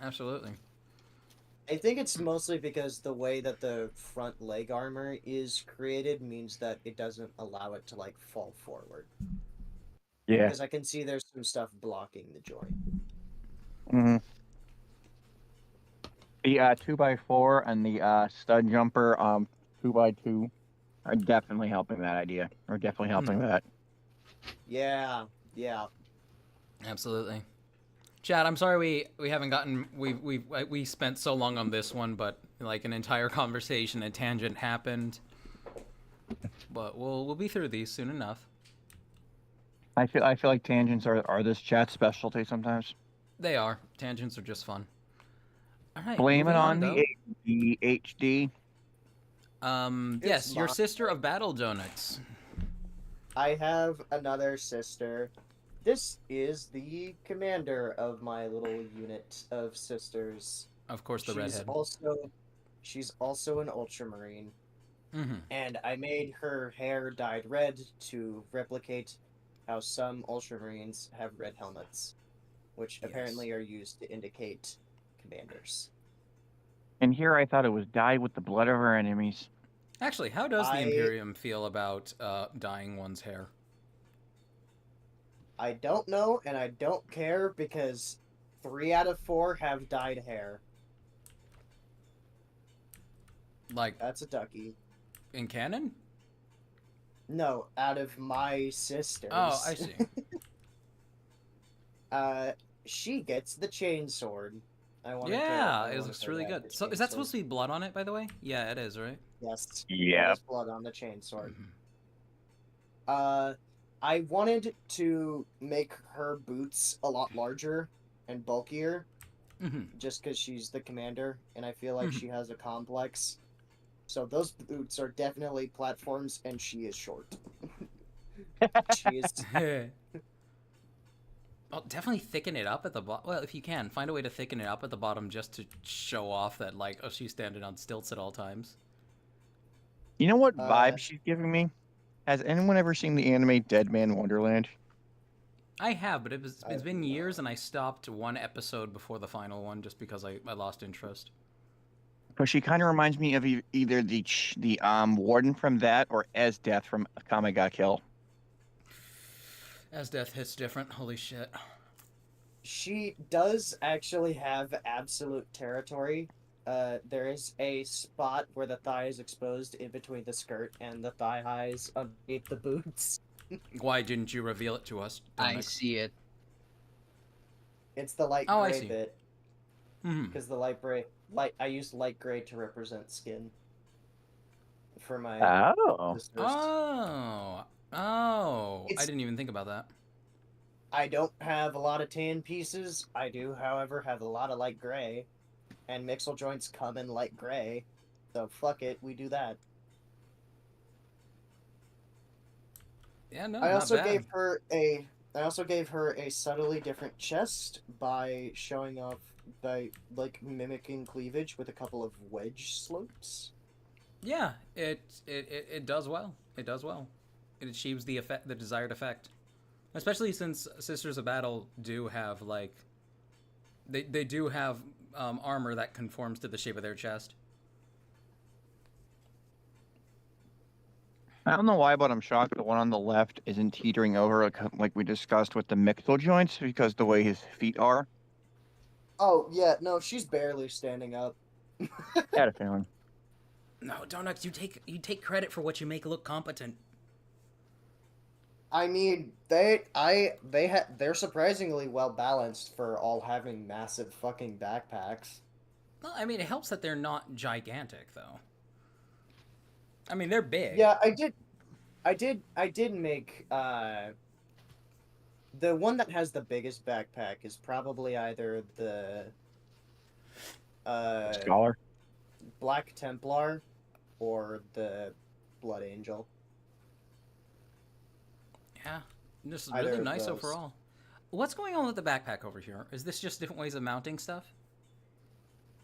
Absolutely. I think it's mostly because the way that the front leg armor is created means that it doesn't allow it to like fall forward. Yeah. Because I can see there's some stuff blocking the joint. Mm-hmm. The 2x4 and the stud jumper 2x2 are definitely helping that idea. Or definitely helping that. Yeah, yeah. Absolutely. Chad, I'm sorry we haven't gotten we spent so long on this one, but like an entire conversation and tangent happened. But we'll be through these soon enough. I feel like tangents are this chat specialty sometimes. They are. Tangents are just fun. All right. Blame it moving on though. the HD. Yes, It's your my sister of Battle Donuts. I have another sister. This is the commander of my little unit of sisters. Of course, the redhead. She's also an ultramarine, Mm-hmm. and I made her hair dyed red to replicate how some ultramarines have red helmets, which Yes. apparently are used to indicate commanders. And here I thought it was dyed with the blood of our enemies. Actually, how does the Imperium feel about dyeing one's hair? I don't know, and I don't care because 3 out of 4 have dyed hair. Like That's a ducky. in canon? No, out of my sisters. Oh, I see. She gets the chainsword. Yeah, it looks really good. So, is that supposed to be blood on it, by the way? Yeah, it is, right? Yes. Yeah. There's blood on the chainsword. Mhm. I wanted to make her boots a lot larger and bulkier, just because she's the commander, and I feel like she has a complex. So those boots are definitely platforms, and she is short. She is. Well, definitely thicken it up at the bottom. Well, if you can, find a way to thicken it up at the bottom just to show off that, like, oh, she's standing on stilts at all times. You know what vibe she's giving me? Has anyone ever seen the anime Dead Man Wonderland? I have, but it's been years, and I stopped one episode before the final one just because I lost interest. Because she kind of reminds me of either the warden from that or Death from Akame ga Kill. As death hits different. Holy shit. She does actually have absolute territory. There is a spot where the thigh is exposed in between the skirt and the thigh highs underneath the boots. Why didn't you reveal it to us, I Dominic? see it. It's the light Oh, I gray see. bit. Because the I used light gray to represent skin for my sisters. Oh. I didn't even think about that. I don't have a lot of tan pieces. I do, however, have a lot of light gray. And mixel joints come in light gray. So fuck it, we do that. Yeah, no, I also not bad. gave her a subtly different chest by showing off by mimicking cleavage with a couple of wedge slopes. Yeah, it does well. It does well. It achieves the desired effect. Especially since Sisters of Battle do have they do have armor that conforms to the shape of their chest. I don't know why, but I'm shocked the one on the left isn't teetering over like we discussed with the mixel joints because the way his feet are. Oh yeah, no, she's barely standing up. Had a feeling. No, Donuts, you take credit for what you make look competent. I mean, they're surprisingly well balanced for all having massive fucking backpacks. Well, I mean, it helps that they're not gigantic, though. I mean, they're big. Yeah, I did make the one that has the biggest backpack is probably either the Scholar. Black Templar or the Blood Angel. Yeah, this is Either really of nice those. overall. What's going on with the backpack over here? Is this just different ways of mounting stuff?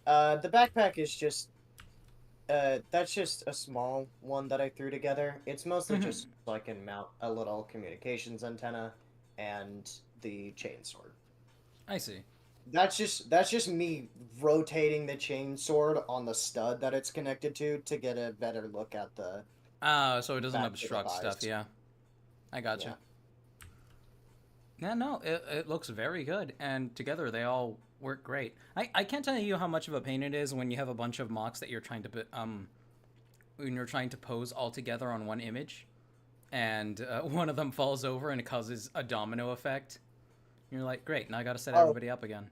The backpack is just that's just a small one that I threw together. It's mostly just so I can mount a little communications antenna and the chainsword. I see. That's just me rotating the chainsword on the stud that it's connected to get a better look at the. So it doesn't back to the obstruct stuff. thighs. Yeah, I gotcha. Yeah, no, it looks very good, and together they all work great. I can't tell you how much of a pain it is when you have a bunch of mocks that you're trying to when you're trying to pose all together on one image, and one of them falls over and it causes a domino effect. You're like, great, now I gotta set Oh. everybody up again.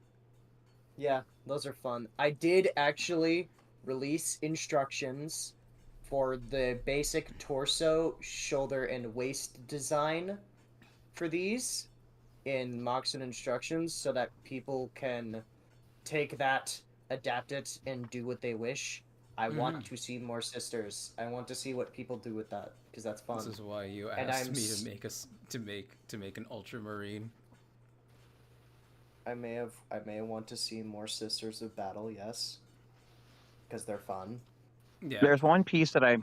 Yeah, those are fun. I did actually release instructions for the basic torso, shoulder, and waist design for these in mocks and instructions so that people can take that, adapt it, and do what they wish. I want to see more sisters. I want to see what people do with that because that's fun. This is why you And asked I'm me s- to make an ultramarine. I may want to see more Sisters of Battle, yes, because they're fun. Yeah. There's one piece that I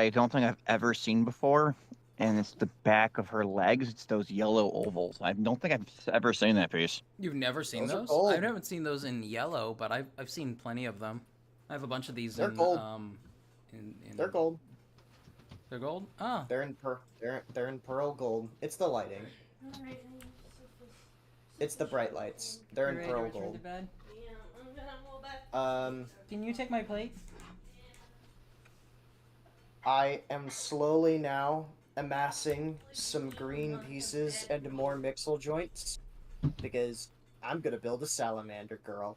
don't think I've ever seen before, and it's the back of her legs. It's those yellow ovals. I don't think I've ever seen that piece. You've never seen Those are those? gold. I haven't seen those in yellow, but I've seen plenty of them. I have a bunch of these They're in gold. in They're gold. They're gold? Ah. They're in pearl gold. It's the lighting. It's the bright lights. They're in pearl gold. Bed? Yeah, I'm gonna go back. Can you take my plate? I am slowly now amassing some green pieces and more mixel joints because I'm gonna build a salamander girl.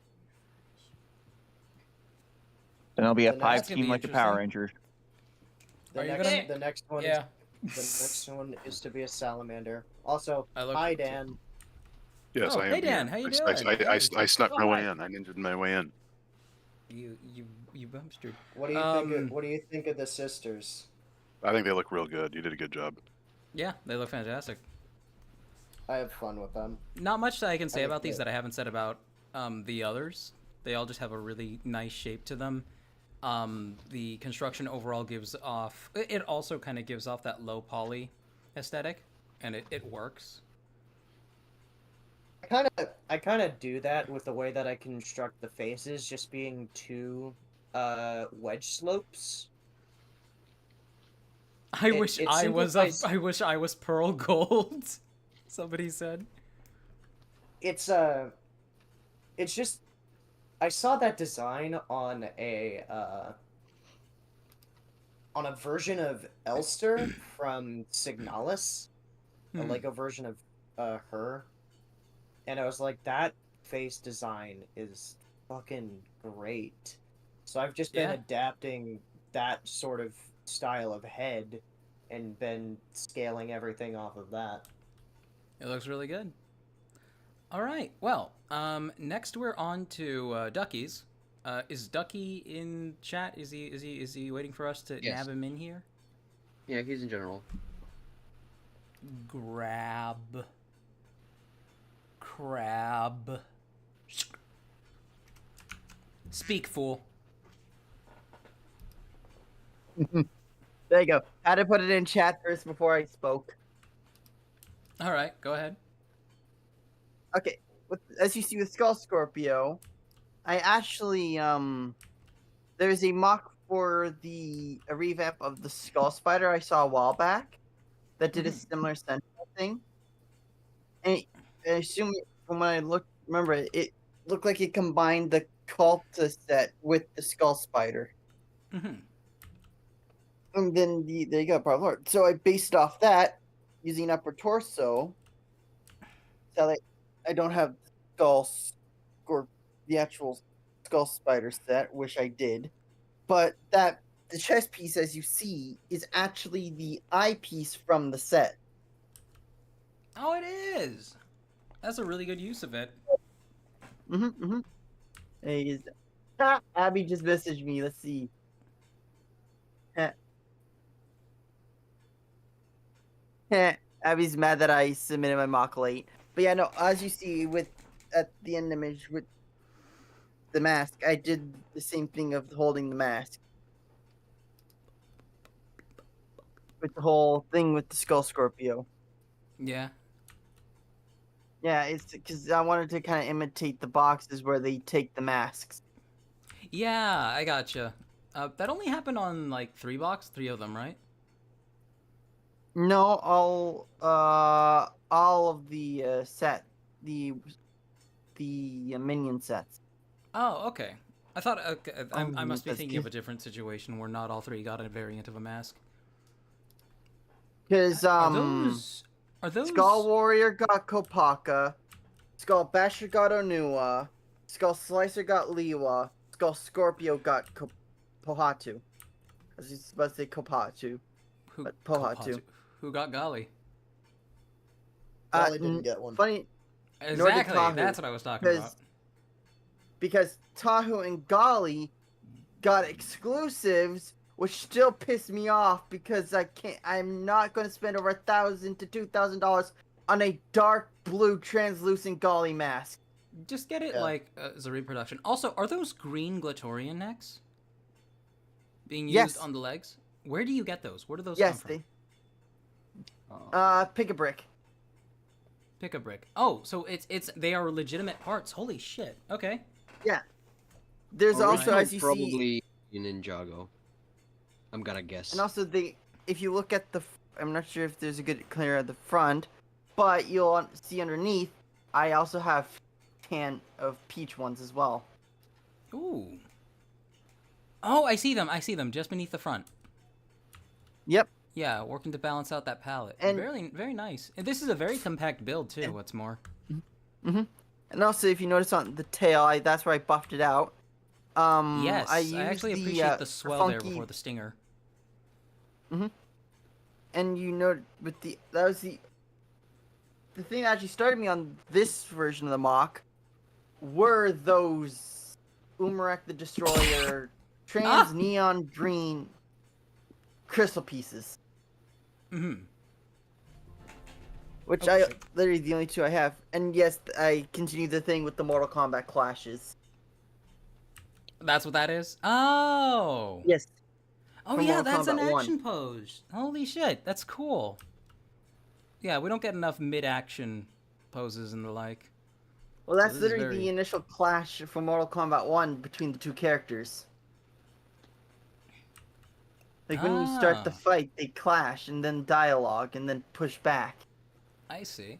Then it'll be a The next- 5 team like the Power Rangers. Are you gonna- The next one Yeah. the next one is to be a salamander. Also, I look- hi Dan. Yes, Oh, I am. hey, Dan, here. how you I, doing? I snuck my way in. I ninjaed my way in. You bumpstered. What do you think? What do you think of the sisters? I think they look real good. You did a good job. Yeah, they look fantastic. I have fun with them. Not much that I can say I about these agree. that I haven't said about the others. They all just have a really nice shape to them. The construction overall gives off. It also kind of gives off that low poly aesthetic, and it works. I kind of do that with the way that I construct the faces, just being two wedge slopes. I wish it I was simplifies- I wish I was pearl gold. Somebody said. It's just I saw that design on a version of Elster from Signalis, a Lego version of her, and I was like, that face design is fucking great. So I've just been Yeah. adapting that sort of style of head and been scaling everything off of that. It looks really good. All right. Well, next we're on to Ducky's. Is Ducky in chat? Is he waiting for us to Yes. nab him in here? Yeah, he's in general. Grab. Crab. Speak, fool. There you go. Had to put it in chat first before I spoke. All right, go ahead. Okay, as you see with Skull Scorpio, I actually there's a mock for a revamp of the Skull Spider I saw a while back that did a similar Sentinel thing. And I assume from when I remember it looked like it combined the Cultist set with the Skull Spider. Mm-hmm. And then there you go, Power Lord. So I based off that using upper torso. So I don't have the actual Skull Spider set, which I did. But the chest piece, as you see, is actually the eyepiece from the set. Oh, it is. That's a really good use of it. Abby just messaged me. Let's see. Abby's mad that I submitted my mock late. But yeah, no, as you see at the end image with the mask, I did the same thing of holding the mask. With the whole thing with the Skull Scorpio. Yeah. Yeah, it's because I wanted to kind of imitate the boxes where they take the masks. Yeah, I gotcha. That only happened on like 3 of them, right? No, all of the the minion sets. Oh, okay. I thought I must be that's thinking of good. a different situation where not all three got a variant of a mask. Because Are those Skull Warrior got Kopaka, Skull Basher got Onua, Skull Slicer got Liwa, Skull Scorpio got Pohatu. I was just about to say Kopatu, who but Pohatu. who got Golly? Golly didn't get one. Funny, Exactly. Tahu, That's what I was talking about. because Tahu and Golly got exclusives, which still piss me off because I'm not going to spend over $1,000 to $2,000 on a dark blue translucent Golly mask. Just get it Yeah. like as a reproduction. Also, are those green Glatorian necks being used Yes. on the legs? Where do you get those? Where do those Yes, come from? pick a brick. Pick a brick. Oh, so they are legitimate parts. Holy shit. Okay. There's also, Originally as you see, probably in Ninjago. I'm gonna guess. and also if you look at I'm not sure if there's a good clear at the front, but you'll see underneath, I also have tan of peach ones as well. Ooh. Oh, I see them. I see them just beneath the front. Yep. Yeah, working to balance out that palette. And- very, very nice. And this is a very compact build too. What's more? And also, if you notice on the tail, that's where I buffed it out. Yes, I I used actually the, appreciate the swell there funky- before the stinger. And you know, that was the thing that actually started me on this version of the mock were those Umarak the Destroyer trans neon green crystal pieces, Mm-hmm. which Oh, I shit. literally the only two I have. And yes, I continue the thing with the Mortal Kombat clashes. That's what that is? Oh! Yes. Oh from yeah, Mortal that's an Kombat 1. action pose. Holy shit, that's cool. Yeah, we don't get enough mid-action poses and the like. Well, that's this is literally very- the initial clash from Mortal Kombat 1 between the two characters. Like, when you start the Ah. fight, they clash, and then dialogue, and then push back. I see.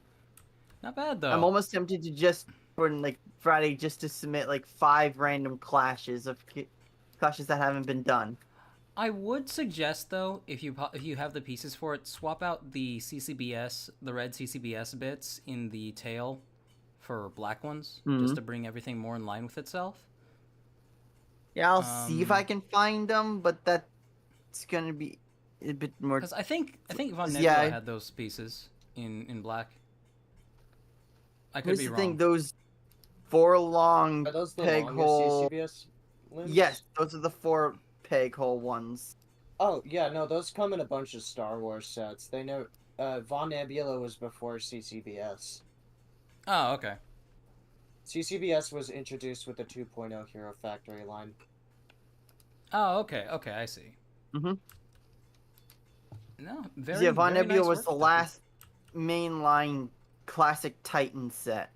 Not bad though. I'm almost tempted to just, for, like, Friday, just to submit, like, 5 random clashes that haven't been done. I would suggest though, if you have the pieces for it, swap out the CCBS, the red CCBS bits in the tail for black ones, just to bring everything more in line with itself. Yeah, I'll see if I Um, can find them, but that's gonna be a bit more... Because I think Von Yeah, Nebula I- had those pieces in black. I could Here's be the wrong. thing, those 4 long Are those the peg longest hole... CCBS limbs? Yes, those are the 4 peg hole ones. Oh, yeah, no, those come in a bunch of Star Wars sets. They know, Von Nebula was before CCBS. Oh, okay. CCBS was introduced with the 2.0 Hero Factory line. Oh, okay. Okay, I see. Mhm. No, very. Yeah, Von very Nebula nice was work the with last mainline classic Titan set.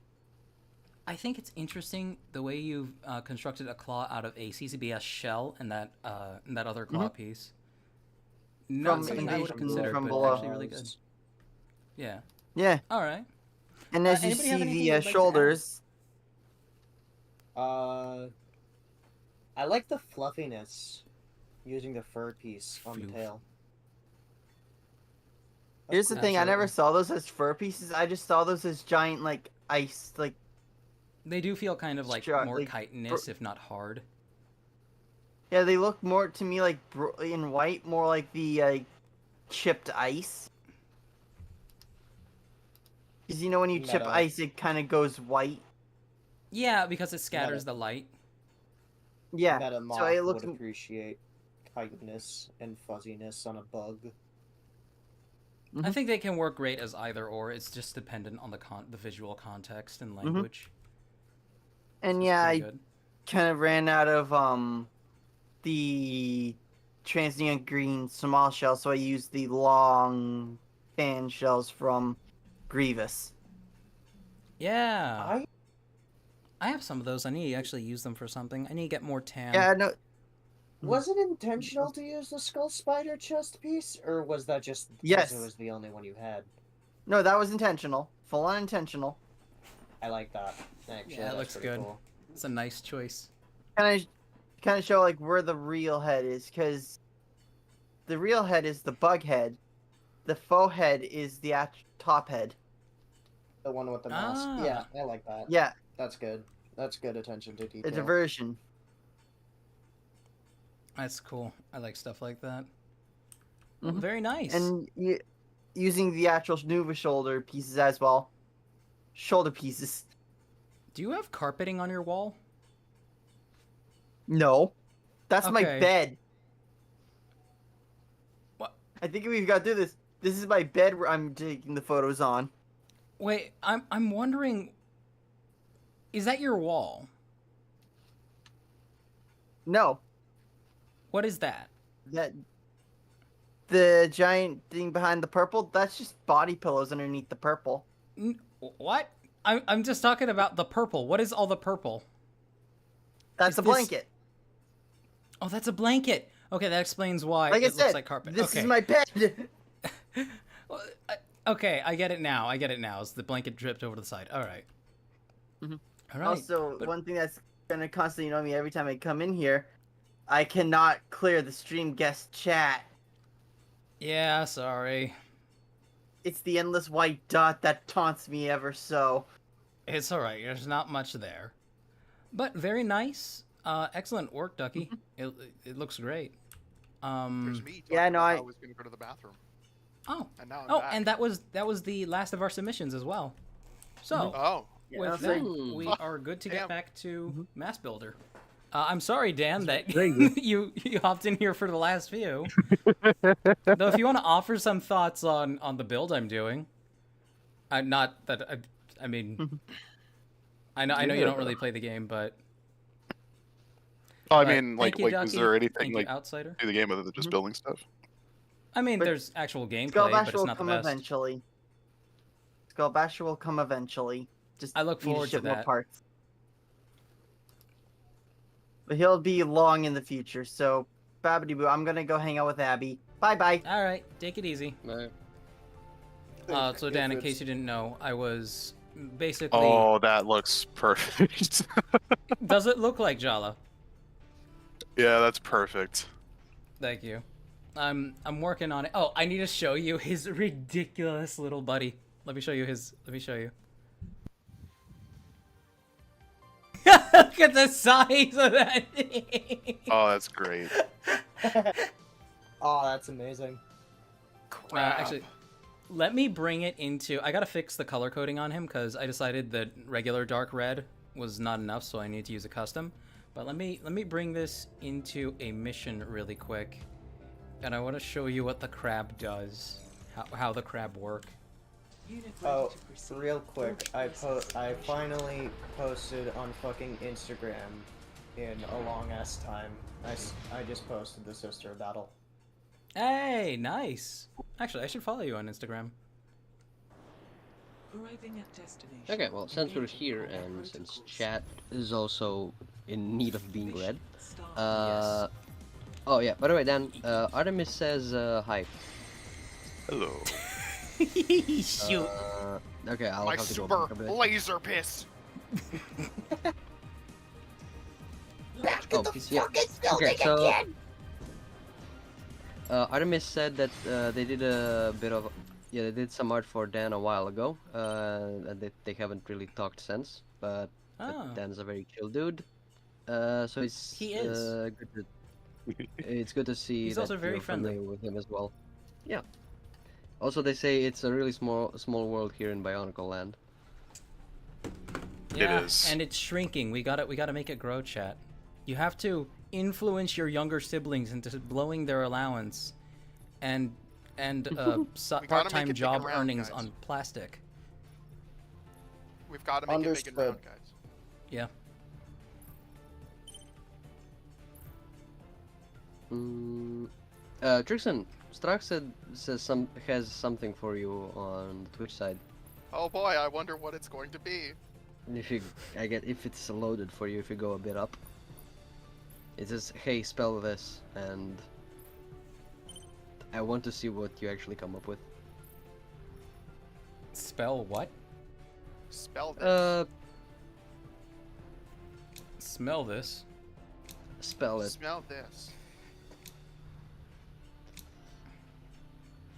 I think it's interesting the way you've constructed a claw out of a CCBS shell and that other claw piece. Not From something I would have Invasion considered, from but below. actually really good. Yeah. Yeah, All right. and as you anybody have see anything the you'd like to add? shoulders, I like the fluffiness using the fur piece on the Floof. tail. here's the thing, I never Absolutely. saw those as fur pieces, I just saw those as giant, like, ice, like, They do feel kind of like Sure, more like, chitinous, if not hard. yeah, they look more to me like in white, more like the chipped ice. Because you know when you chip Meta. ice, it kind of goes white. Yeah, because it scatters the light. Yeah, That a so moth it looks... would appreciate tightness and fuzziness on a bug. I think they can work great as either or. It's just dependent on the visual context and language. And It's yeah, pretty I good. kind of ran out of the transneon green small shell, so I used the long fan shells from Grievous. Yeah. I have some of those. I need to actually use them for something. I need to get more tan. Yeah, no, Was it intentional to use the skull spider chest piece, or was that just because Yes. it was the only one you had? No, that was intentional. Full on intentional. I like that. Actually, Yeah, that that's looks pretty good. Cool. It's a nice choice. Kind of show like where the real head is, because the real head is the bug head. The faux head is the top head. The one with the mask. Ah. Yeah, I like that. Yeah, That's good. That's good attention to detail. it's a version. That's cool. I like stuff like that. Well, Mhm. very nice. And using the actual Nuva shoulder pieces as well. Shoulder pieces. Do you have carpeting on your wall? No. That's my Okay. bed. What? I think we've got to do this. This is my bed where I'm taking the photos on. Wait, I'm wondering. Is that your wall? No. What is that? That the giant thing behind the purple, that's just body pillows underneath the purple. What? I'm just talking about the purple. What is all the purple? That's Is a this- blanket. Oh, that's a blanket. Okay, that explains why Like I it said, looks like carpet. this okay. is my bed. Well, okay, I get it now. It's the blanket dripped over the side. All right. Mhm. All right. Also, but- one thing that's gonna constantly annoy me every time I come in here, I cannot clear the stream guest chat. Yeah, sorry. It's the endless white dot that taunts me ever so. It's all right. There's not much there. But very nice. Excellent work, Ducky. It looks great. There's me. Yeah, talking no, about I- how I was gonna go to the bathroom, Oh. and now I'm Oh, back. and that was the last of our submissions as well. So, Oh, with so- that, we are good to get Damn. back to Mass Builder. I'm sorry, Dan, that very good. you hopped in here for the last few. Though, if you want to offer some thoughts on the build I'm doing, not that I mean, I know you don't really play the game, but Oh, I but mean, like, thank you, was Ducky. there anything Thank you, like Outsider? to the game other than just building stuff? I mean, But there's actual gameplay, Skullbash but it's will not the come best. eventually. Skullbash will come eventually. Just I look need to forward to ship more that. parts. But he'll be long in the future, so Babidi Boo, I'm gonna go hang out with Abby. Bye bye. All right, take it easy. Right. So Dan, in case you didn't know, I was basically. Oh, that looks perfect. Does it look like Jaller? Yeah, that's perfect. Thank you. I'm working on it. Oh, I need to show you his ridiculous little buddy. Let me show you his. Let me show you. Look at the size of that thing. Oh, that's great. Oh, that's amazing. Actually, let me bring it into. I gotta fix the color coding on him because I decided that regular dark red was not enough, so I need to use a custom. But let me bring this into a mission really quick, and I want to show you what the crab does, how the crab work. Unit ready Oh, to proceed. real quick, Launch process I initiated. finally posted on fucking Instagram in a long ass time. I just posted the sister battle. Hey, nice. Actually, I should follow you on Instagram. Arriving at destination. Okay, well, since we're Engaging here combat and since protocols. chat is also in need of being read, Mission start. oh yeah, by the way, Dan, Artemis says hi. Hello. Shoot. Okay, I'll my have to go super back a bit. laser piss. Oh, yeah. Okay, so Artemis said that they did a bit of, yeah, they did some art for Dan a while ago, and they haven't really talked since, but Oh. Dan's a very chill dude, so it's He is. good to, it's good to see He's that also very you're friendly. familiar with him as well. Yeah. Also, they say it's a really small world here in Bionicle Land. Yeah, is. and it's shrinking. We gotta make it grow, chat. You have to influence your younger siblings into blowing their allowance, and We gotta make part-time it big job and round, earnings guys. on plastic. We've got to make it big and Understood. round, guys. Yeah. Trixon, Strax has something for you on the Twitch side. Oh boy, I wonder what it's going to be. If it's loaded for you, if you go a bit up. It says, "Hey, spell this," and I want to see what you actually come up with. Spell what? Spell this. Smell this. Spell it. Smell this.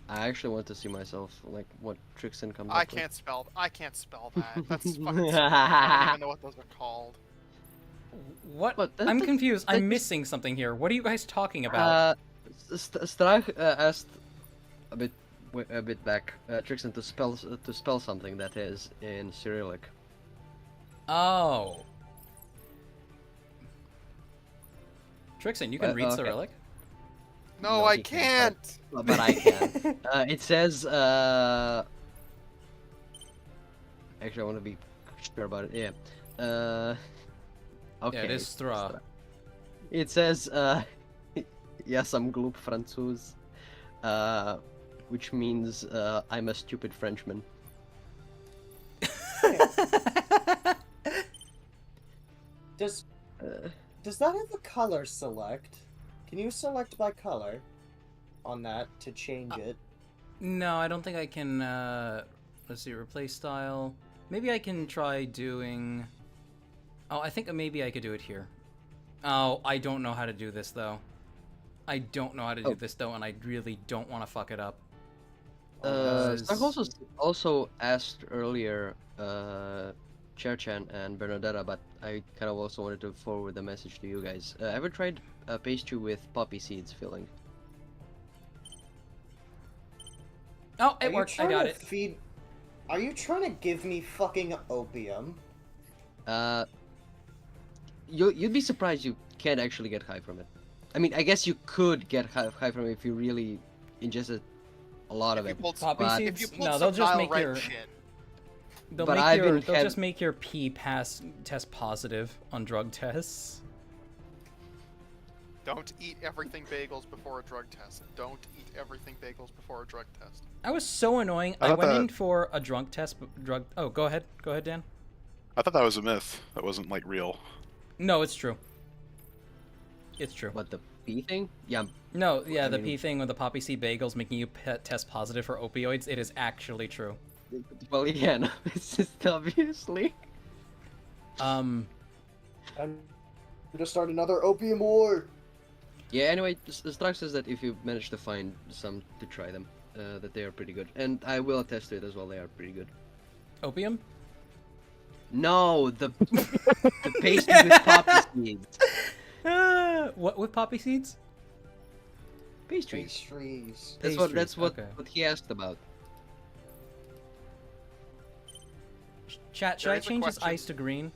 I actually want to see myself, like, what Trixon comes I up with. can't spell. I can't spell that. That's fucking. I don't even know what those are called. What? But that- I'm that- confused. that I'm just- missing something here. What are you guys talking about? Strach asked a bit back Trixon to spell something that is in Cyrillic. Oh. Trixon, you can read okay. Cyrillic? No, No, I he can't, can't. But I can. It says actually, I want to be sure about it. Yeah. Okay. Yeah, it is Stra. It says ja sam glup Francouz, which means I'm a stupid Frenchman. Does Uh, that have a color select? Can you select by color on that to change it? No, I don't think I can, let's see, replace style. Maybe I can try doing... Oh, I think maybe I could do it here. Oh, I don't know how to do this, though. I don't know how to do this, though, and I really don't want to fuck it up. Strach also asked earlier, Cherchan and Bernadetta, but I kind of also wanted to forward the message to you guys. Ever tried pastry with poppy seeds filling? Oh, Are it you worked. I trying got to it. Are you trying to give me fucking opium? You'd be surprised you can't actually get high from it. I mean, I guess you could get high from it if you really ingested a lot of If it. you pulled, Poppy but- seeds? if you pulled No, they'll some just Nile make Red your... shit, They'll But make I've your, been they'll hev- just make your pee test positive on drug tests. don't eat everything bagels before a drug test. Don't eat everything bagels before a drug test. I was so annoying. I I thought went that- in for a drug test. Oh, go ahead. Go ahead, Dan. I thought that was a myth. That wasn't like real. No, it's true. It's true. What, the pee thing? Yeah. No, yeah, I the mean- pee thing with the poppy seed bagels making you test positive for opioids. It is actually true. Well, yeah, no, it's just obviously. I'm gonna start another opium war. Yeah, anyway, Strach says that if you manage to find some to try them, that they are pretty good. And I will attest to it as well, they are pretty good. Opium? No, the pastry with poppy seeds. What with poppy seeds? Pastries. Pastries. That's what okay. he asked about. Chat, should There I is a change this question. ice to green?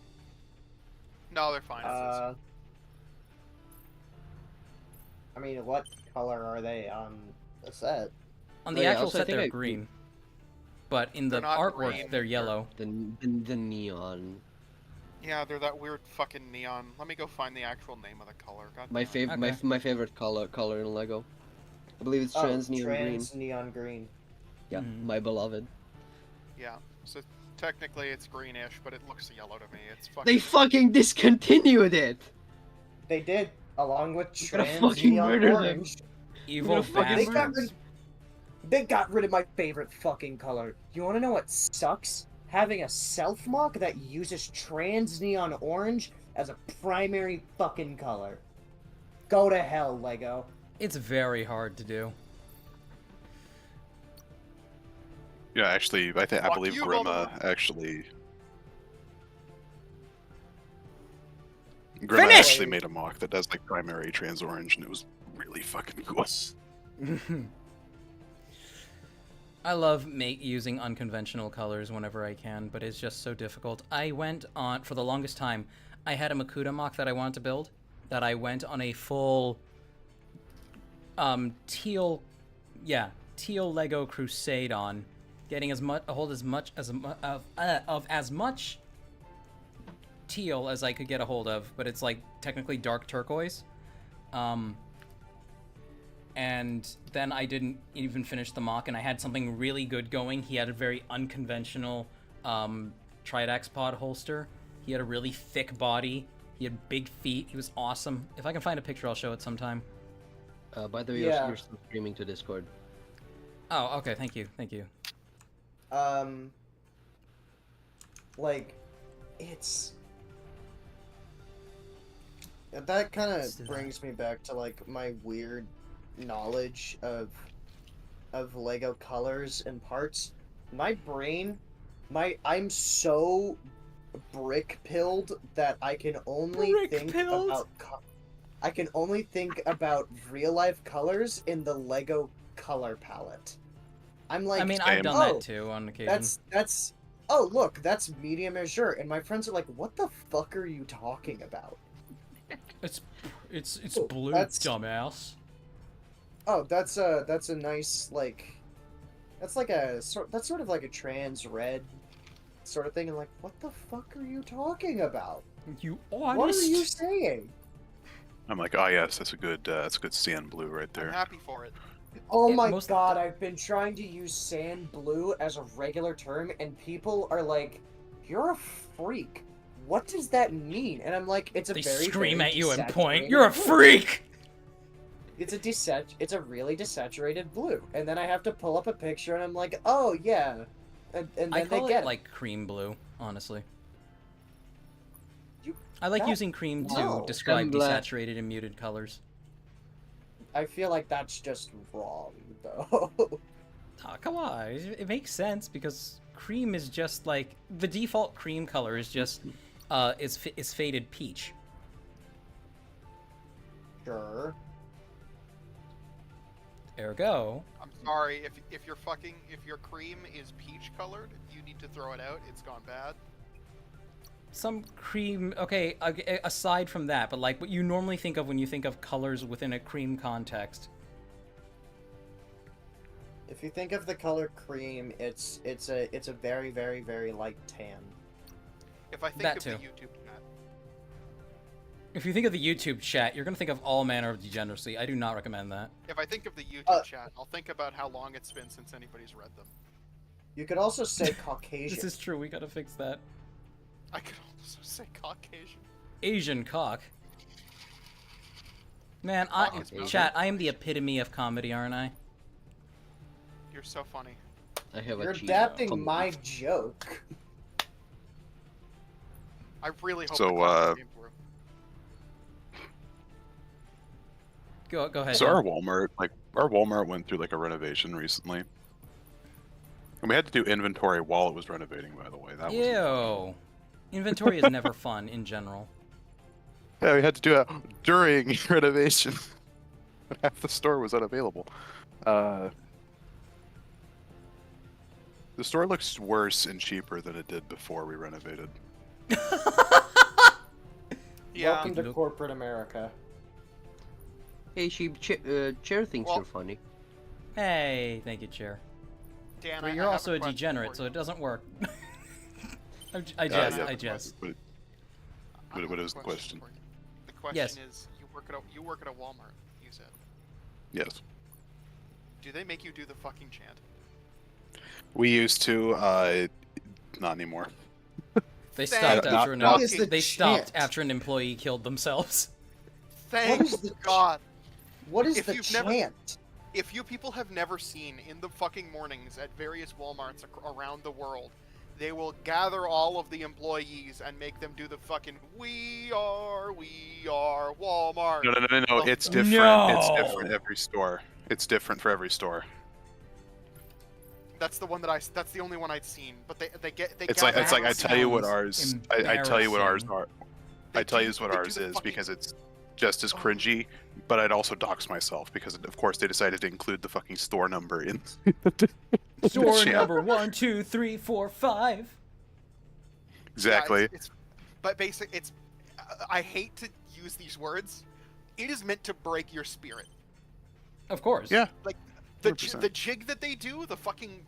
No, they're fine. as is. I mean, what color are they on the set? On the Oh, yeah, actual also, I set, think they're I- green. But in the They're not artwork, green, they're yellow. The neon. Yeah, they're that weird fucking neon. Let me go find the actual name of the color. God My damn it. favorite, Okay. my favorite color in Lego. I believe it's trans neon trans green. neon green. Yeah, Mhm. my beloved. Yeah. So technically it's greenish, but it looks yellow to me. It's fucking. They fucking discontinued it. They did, along with You're gonna trans fucking neon murder them. orange. Evil gonna fucking They got, bastards. they got rid of my favorite fucking color. You want to know what sucks? Having a self mock that uses trans neon orange as a primary fucking color. Go to hell, Lego. It's very hard to do. Yeah, actually, I Fuck believe you, Grima Voldemort. actually. Finish! Actually made a mock that does like primary trans orange, and it was really fucking cool. I love using unconventional colors whenever I can, but it's just so difficult. I went on, for the longest time, I had a Makuta mock that I wanted to build, that I went on a full teal Lego crusade on, getting as much as much teal as I could get a hold of, but it's like technically dark turquoise. And then I didn't even finish the mock, and I had something really good going. He had a very unconventional Tridax pod holster. He had a really thick body. He had big feet. He was awesome. If I can find a picture, I'll show it sometime. By the way, Yeah. you're still streaming to Discord. Oh, okay. Thank you. Thank you. um, like, it's that kind Let's do of that. brings me back to like my weird knowledge of Lego colors and parts. My brain, I'm so brick pilled that I can only think Brick-pilled? about I can only think about real life colors in the Lego color palette. I'm like, I mean, I've Same. done oh, that too on occasion. that's oh look, that's medium azure, and my friends are like, what the fuck are you talking about? It's Oh, blue, that's- dumbass. Oh, that's a nice like, that's like that's sort of like a trans red sort of thing, and like, what the fuck are you talking about? You What are honest? you saying? I'm like, oh yes, that's a good sand blue right I'm there. happy for it. Oh It my most- god, I've been trying to use sand blue as a regular term, and people are like, you're a freak. What does that mean? And I'm like, it's a They very, scream very at you and desaturated point. You're a blue. freak. It's a really desaturated blue. And then I have to pull up a picture, and I'm like, oh yeah. And then I they call get it like cream blue, honestly. You- I like that- using cream to no. describe I'm glad- desaturated and muted colors. I feel like that's just wrong, though. Oh, come on, it makes sense because cream is just like the default cream color is just is faded peach. Sure. Ergo, I'm sorry if your cream is peach colored, you need to throw it out. It's gone bad. some cream. Okay, aside from that, but like what you normally think of when you think of colors within a cream context. If you think of the color cream, it's a very, very, very light tan. If I think That of the too. YouTube chat, If you think of the YouTube chat, you're gonna think of all manner of degeneracy. I do not recommend that. if I think of the YouTube Uh, chat, I'll think about how long it's been since anybody's read them. You could also say Caucasian. This is true. We gotta fix that. I could also say Caucasian. Asian cock. Man, Cock is chat. I am the epitome of comedy, aren't I? You're so funny. I have You're a cheese. adapting my joke. I really hope So, the comments came through. Go ahead. So John. our Walmart went through like a renovation recently, and we had to do inventory while it was renovating. By the way, that was Ew. Inventory is never fun in general. yeah, we had to do it during renovation. Half the store was unavailable. The store looks worse and cheaper than it did before we renovated. Yeah. Welcome to Look- corporate America. Hey, Chair thinks Well- you're funny. Hey, thank you, Chair. Dan, But I you're have also a question degenerate, for so you. it doesn't work. I Yeah, jest. yeah. I jest. What, I have what a is the question? for you. The question Yes. is, you work at a Walmart. You said. Yes, Do they make you do the fucking chant? we used to. Not anymore. They Thank stopped you. after an Not- What is the they stopped chant? after an employee killed themselves. Thank is the God. What is If the you've never- chant? If you people have never seen in the fucking mornings at various Walmarts around the world, they will gather all of the employees and make them do the fucking "We are Walmart." No. It's Oh, different. No. It's different every store. It's different for every store. That's the one that's the only one I'd seen. But they It's like gather I tell you what sounds ours. I tell you what ours embarrassing. are. They I tell do- you what they do ours the is fucking- because it's just as cringy, but I'd also dox myself because of course they decided to include the fucking store number in. Store Yeah. number 1, 2, 3, 4, 5. Exactly. Yeah, but basic. It's. I hate to use these words. It is meant to break your spirit. Of course. Yeah. The 100%. jig that they do, the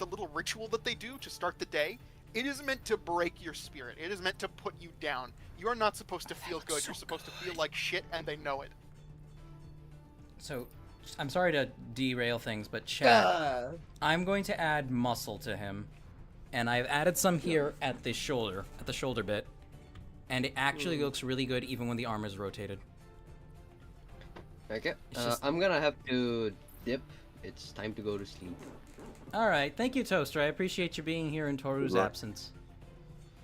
little ritual that they do to start the day, it is meant to break your spirit. It is meant to put you down. You are not supposed to feel good. You're supposed to feel like shit, and they know it. So, I'm sorry to derail things, but chat. Uh, I'm going to add muscle to him, and I've added some here at the shoulder bit, and it actually looks really good even when the arm is rotated. Okay. It's just- I'm gonna have to dip. It's time to go to sleep. All right, thank you, Toaster. I appreciate you being here in Toru's Right. absence.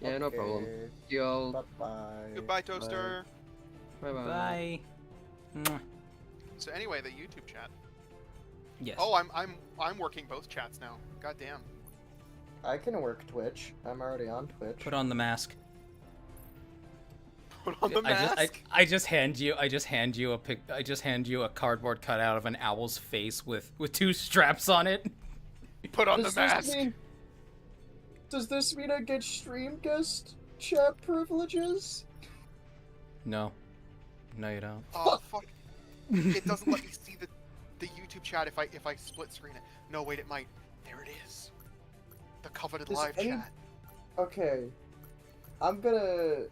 Yeah, no problem. See y'all. Bye-bye. Goodbye, Toaster. Bye bye. Bye. Mwah. So anyway, the YouTube chat. Yes. Oh, I'm working both chats now. God damn. I can work Twitch. I'm already on Twitch. Put on the mask. Put on the mask. I just hand you a cardboard cutout of an owl's face with two straps on it. Put on the Does mask. this mean I get stream guest chat privileges? No. No, you don't. Oh fuck! It doesn't let me see the YouTube chat if I split screen it. No, wait, it might. There it is. The coveted Does live any- chat. Okay. I'm gonna.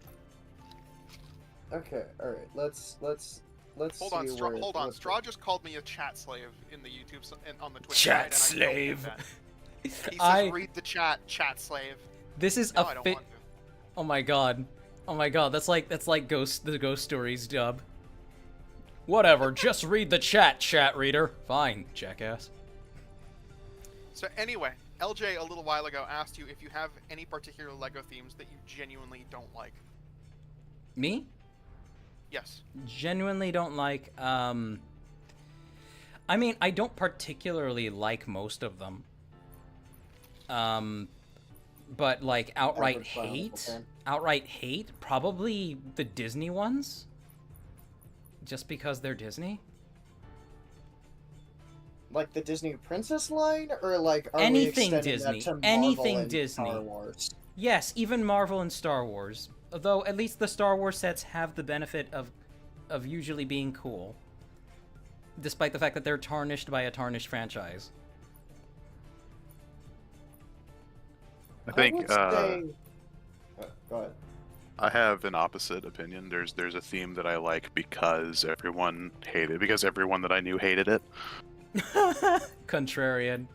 Okay, alright. Let's Hold see on, Straw. where- Hold on. what- Straw just called me a chat slave in the YouTube and on the Twitch Chat side, and I don't slave. want that. He says, I- "Read the chat, chat slave." This is No, a I don't fit. want to. Oh my god. Oh my god, that's like the Ghost Stories dub. Whatever, just read the chat reader. Fine, jackass. So anyway, LJ a little while ago asked you if you have any particular Lego themes that you genuinely don't like. Me? Yes. Genuinely don't like, I mean, I don't particularly like most of them. But like outright Average Bionicle hate? fan. Outright hate? Probably the Disney ones? Just because they're Disney? Like the Disney Princess line, or like are Anything we extending Disney. That to Marvel Anything and Disney. Star Wars? Yes, even Marvel and Star Wars. Although at least the Star Wars sets have the benefit of usually being cool. Despite the fact that they're tarnished by a tarnished franchise. I think would say... Go ahead. I have an opposite opinion. There's a theme that I like because everyone that I knew hated it. Contrarian.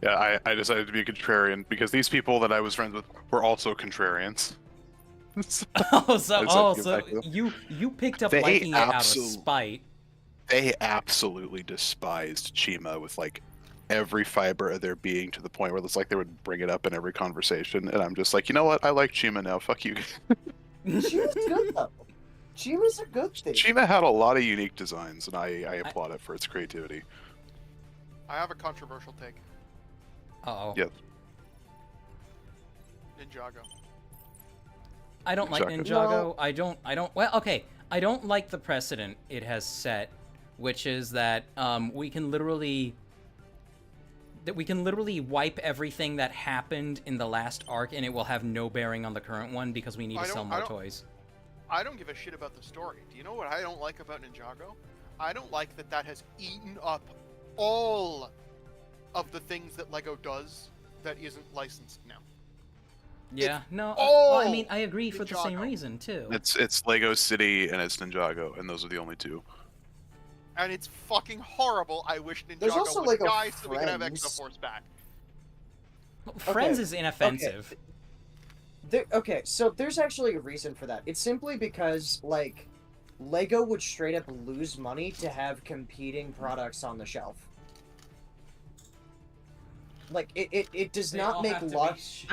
Yeah, I decided to be a contrarian because these people that I was friends with were also contrarians. You picked up They liking it out of absolute- spite. They absolutely despised Chima with like every fiber of their being, to the point where it's like they would bring it up in every conversation, and I'm just like, you know what? I like Chima now. Fuck you. Chima's good though. Chima's a good thing. Chima had a lot of unique designs, and I applaud it for its creativity. I have a controversial take. Uh-oh. Yep. Ninjago. I don't like Ninjago. Ninjago. I don't well, okay. I don't like the precedent it has set, which is that we can literally wipe everything that happened in the last arc and it will have no bearing on the current one because we need to sell more toys. I don't give a shit about the story. Do you know what I don't like about Ninjago? I don't like that has eaten up all of the things that Lego does that isn't licensed now. Yeah, no, all well, I mean, I agree for the same Ninjago. reason, too. It's Lego City and it's Ninjago, and those are the only two. And it's fucking horrible. I wish There's Ninjago also would Lego die so we can have Friends. Exoforce back. Friends Okay, is inoffensive. Okay, so there's actually a reason for that. It's simply because, like, Lego would straight up lose money to have competing products on the shelf. Like, it does They not all make have to be lots.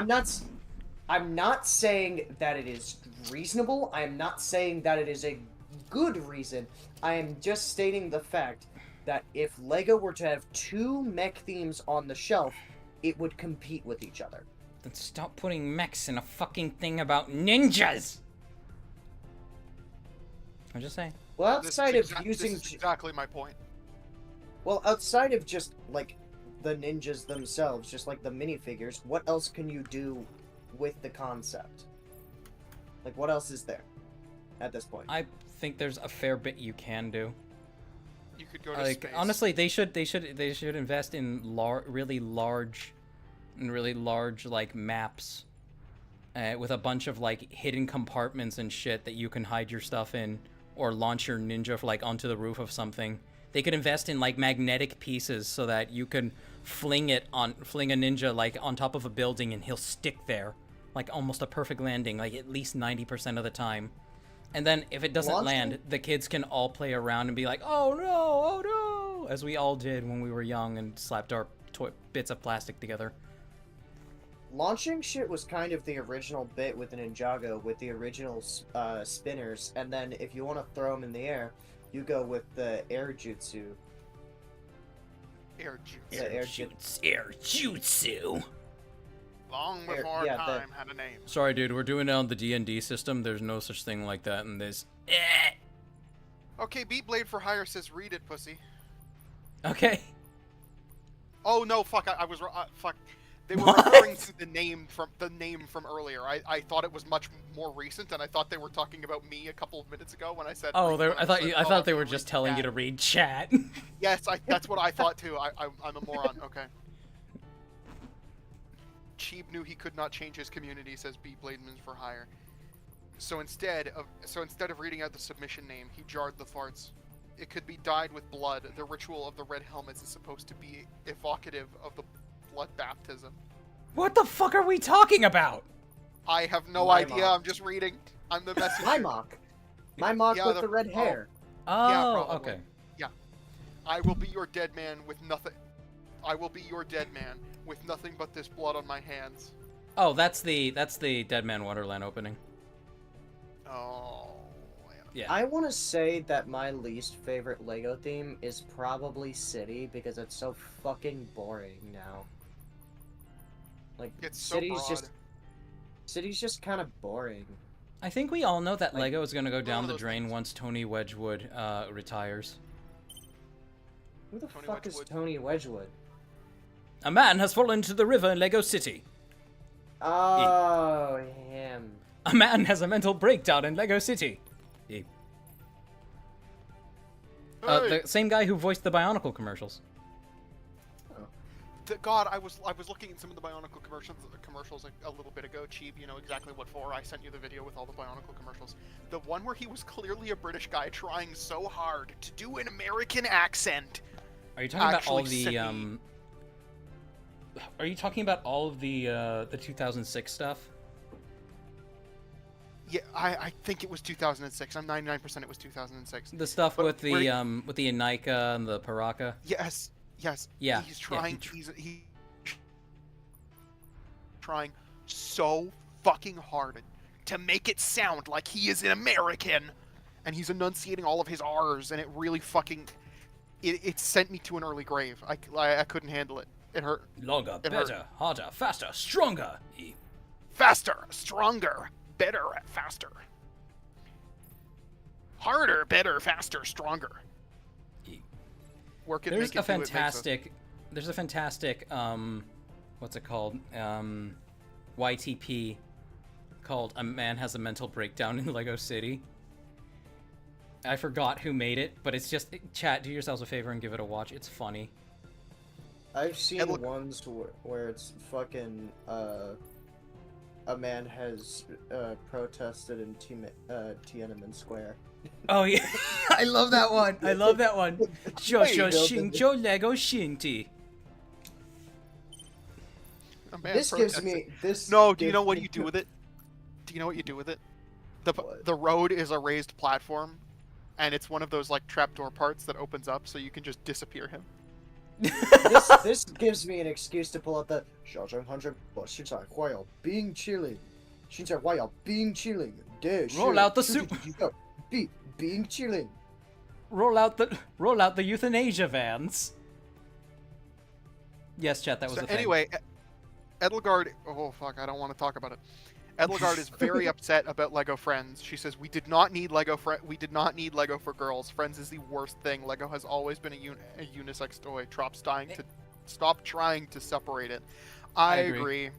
I'm not saying that it is reasonable. I am not saying that it is a good reason. I am just stating the fact that if Lego were to have two mech themes on the shelf, it would compete with each other. Then stop putting mechs in a fucking thing about ninjas! I'm just saying. Well, This outside is of using, this is exactly my point. well, outside of just like the ninjas themselves, just like the minifigures, what else can you do with the concept? Like, what else is there at this point? I think there's a fair bit you can do. You could go to Like, space. honestly, they should invest in really large like maps with a bunch of like hidden compartments and shit that you can hide your stuff in, or launch your ninja like onto the roof of something. They could invest in like magnetic pieces so that you can fling a ninja like on top of a building and he'll stick there, like almost a perfect landing, like at least 90% of the time. And then if it doesn't land, the kids can all play around and be like, oh no, as we all did when we were young and slapped our bits of plastic together. Launching shit was kind of the original bit with the Ninjago, with the original spinners, and then if you want to throw them in the air, you go with the air jutsu. Air jutsu. The air jutsu. Air jutsu. Long before yeah, time had a name. Sorry, dude. We're doing it on the D&D system. There's no such thing like that in this. Okay, Beat Blade for Hire says read it, pussy. Okay. Oh no, fuck! I was fuck. They were What? referring to the name from earlier. I thought it was much more recent, and I thought they were talking about me a couple of minutes ago when I said. Oh, read, I thought said, I thought they I'm were gonna just read telling you chat." to read chat. Yes, that's what I thought too. I'm a moron. Okay. Cheeb knew he could not change his community, says Beat Blademan for Hire. So instead of reading out the submission name, he jarred the farts. It could be dyed with blood. The ritual of the red helmets is supposed to be evocative of the blood baptism. What the fuck are we talking about? I have no My idea. mock. I'm just reading. I'm the messenger. My mock. My mock Yeah, with the red hair. Oh, probably. okay. I will be your dead man with nothing. I will be your dead man with nothing but this blood on my hands. Oh, that's the Dead Man Wonderland opening. Oh. Yeah. I want to say that my least favorite Lego theme is probably City because it's so fucking boring now. Like It's so broad. City's just kind of boring. I think we all know that Like, Lego is going to go down of the those drain things. once Tony Wedgwood retires. Who the Tony fuck is Wedgwood. Tony Wedgwood? A man has fallen into the river in Lego City. Oh, him. A man has a mental breakdown in Lego City. Hey, The same guy who voiced the Bionicle commercials. God, I was looking at some of the Bionicle commercials a little bit ago. Cheap, you know exactly what for. I sent you the video with all the Bionicle commercials. The one where he was clearly a British guy trying so hard to do an American accent. Are you talking about all Actually the sent me- Are you talking about all of the 2006 stuff? Yeah, I think it was 2006. I'm 99% it was 2006. The stuff But with the where- Anika and the Paraka? Yes. Yeah, He's yeah, trying. He's trying so fucking hard to make it sound like he is an American, and he's enunciating all of his R's, and it really fucking. It sent me to an early grave. I couldn't handle it. It hurt. Longer, It hurt. better, harder, faster, stronger. Faster, stronger, better, faster. Harder, better, faster, stronger. Work it, There's make a it, do it, makes us- fantastic, what's it called? YTP called A Man Has a Mental Breakdown in Lego City. I forgot who made it, but it's just, chat, do yourselves a favor and give it a watch. It's funny. I've seen And look- ones where it's fucking, a man has, protested in Tiananmen Square. Oh yeah, I love that one. I love that one. Shosho building Shinjo Lego Shinty. A man This gives protested. me this. No, do you gives know what me- you do with it? Do you know what you do with it? What? The road is a raised platform, and it's one of those like trapdoor parts that opens up, so you can just disappear him. This gives me an excuse to pull out the 小声100 but 现在快要冰淇淋，现在快要冰淇淋，对， Roll out the 是 soup. 这个冰淇淋。 Roll out the euthanasia vans. Yes, chat. That was So a thing. anyway, Edelgard. Oh fuck, I don't want to talk about it. Edelgard is very upset about Lego Friends. She says we did not need Lego for girls. Friends is the worst thing. Lego has always been a unisex toy. Stop trying to separate it. I agree.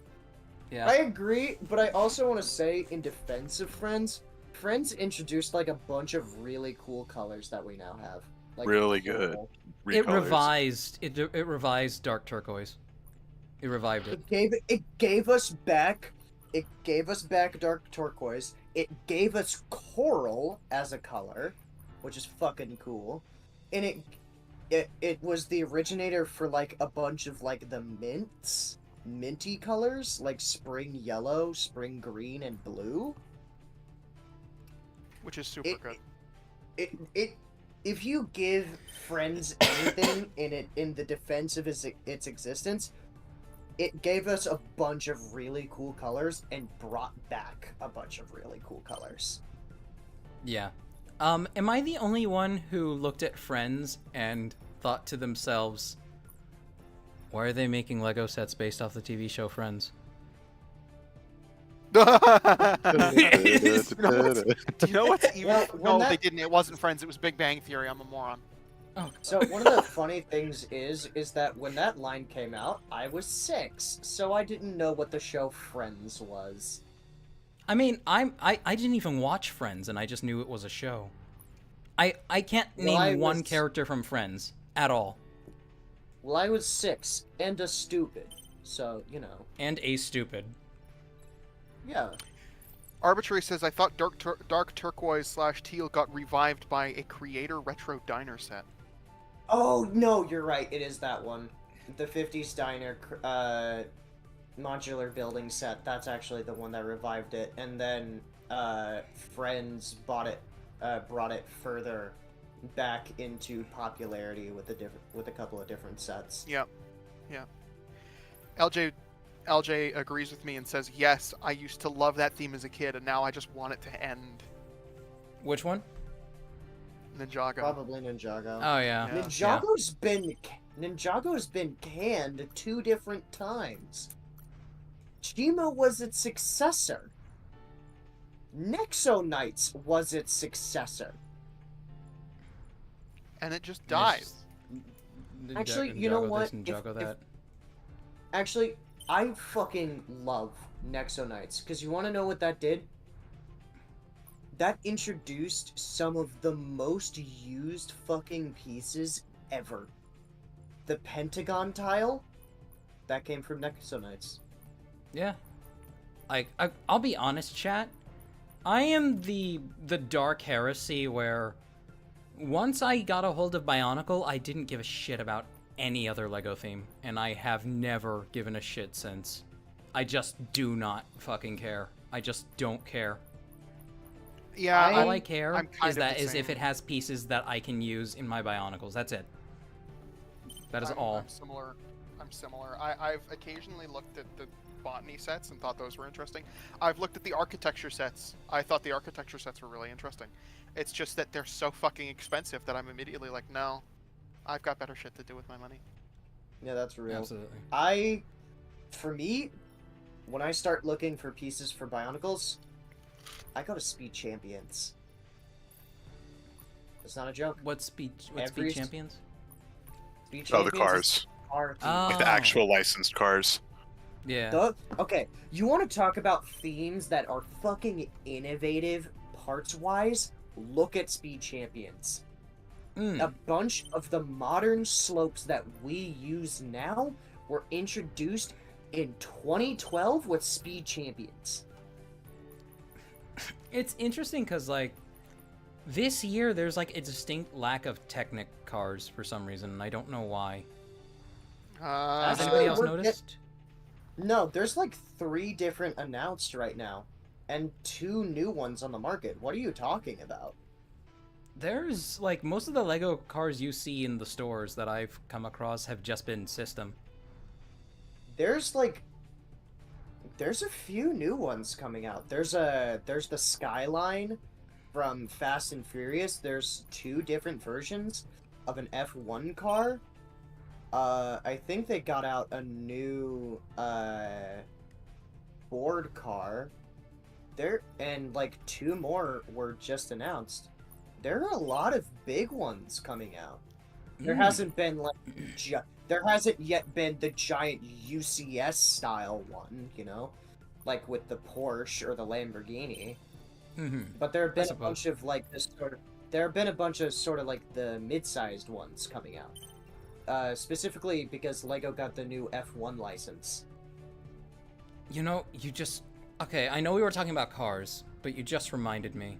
Yeah. I agree, but I also want to say, in defense of Friends introduced like a bunch of really cool colors that we now have. Like Really good. purple. It Recolors. revised dark turquoise. It revived it. It gave us back dark turquoise. It gave us coral as a color, which is fucking cool. And it was the originator for like a bunch of like the minty colors, like spring yellow, spring green, and blue. Which is super good. if you give Friends anything in the defense of its existence, it gave us a bunch of really cool colors and brought back a bunch of really cool colors. Yeah. Am I the only one who looked at Friends and thought to themselves, why are they making Lego sets based off the TV show Friends? Do you know what's even? Well, when No, they that- didn't. It wasn't Friends. It was Big Bang Theory. I'm a moron. Oh, So one of the funny things is that when that line came out, I was 6, so I didn't know what the show Friends was. I mean, I didn't even watch Friends, and I just knew it was a show. I can't Well, name I one was- character from Friends at all. Well, I was 6 and a stupid, so you know. And a stupid. Yeah. Arbitrary says, I thought dark turquoise / teal got revived by a Creator retro diner set. Oh no, you're right. It is that one, the '50s diner modular building set. That's actually the one that revived it, and then Friends brought it further back into popularity with a couple of different sets. Yep. Yeah. LJ agrees with me and says, yes, I used to love that theme as a kid, and now I just want it to end. Which one? Ninjago. Probably Ninjago. Oh, yeah. Yeah. Ninjago's been canned 2 different times. Chima was its successor. Nexo Knights was its successor. And it just died. Actually, you know what? Ninjago Actually, I fucking love Nexo Knights, because you want to know what that did? That introduced some of the most used fucking pieces ever. The Pentagon tile, that came from Nexo Knights. Yeah. I'll be honest, chat. I am the dark heresy where once I got a hold of Bionicle, I didn't give a shit about any other Lego theme, and I have never given a shit since. I just do not fucking care. I just don't care. Yeah, All I care I'm kind of the is if same. it has pieces that I can use in my Bionicles. That's it. That is all. I'm similar. I've occasionally looked at the botany sets and thought those were interesting. I've looked at the architecture sets. I thought the architecture sets were really interesting. It's just that they're so fucking expensive that I'm immediately like, no, I've got better shit to do with my money. Yeah, that's real. Absolutely. For me, when I start looking for pieces for Bionicles, I go to Speed Champions. It's not a joke. What speed Every- champions? Speed Oh, the Champions is cars. car team. Like the Oh. actual licensed cars. Yeah. Okay, you want to talk about themes that are fucking innovative parts-wise? Look at Speed Champions. Mm. A bunch of the modern slopes that we use now were introduced in 2012 with Speed Champions. It's interesting because, like, this year there's, like, a distinct lack of Technic cars for some reason, and I don't know why. Has Actually, anybody else we're noticed? No, there's like 3 different announced right now, and 2 new ones on the market. What are you talking about? There's, like, most of the Lego cars you see in the stores that I've come across have just been system. There's a few new ones coming out. There's the Skyline from Fast and Furious. There's 2 different versions of an F1 car. I think they got out a new Ford car. And like 2 more were just announced. There are a lot of big ones coming out. There hasn't been like there hasn't yet been the giant UCS style one, you know, like with the Porsche or the Lamborghini. Mm-hmm. But there have been a suppose. bunch of like this sort of there have been a bunch of sort of like the mid-sized ones coming out. Specifically because Lego got the new F1 license. You know, okay, I know we were talking about cars, but you just reminded me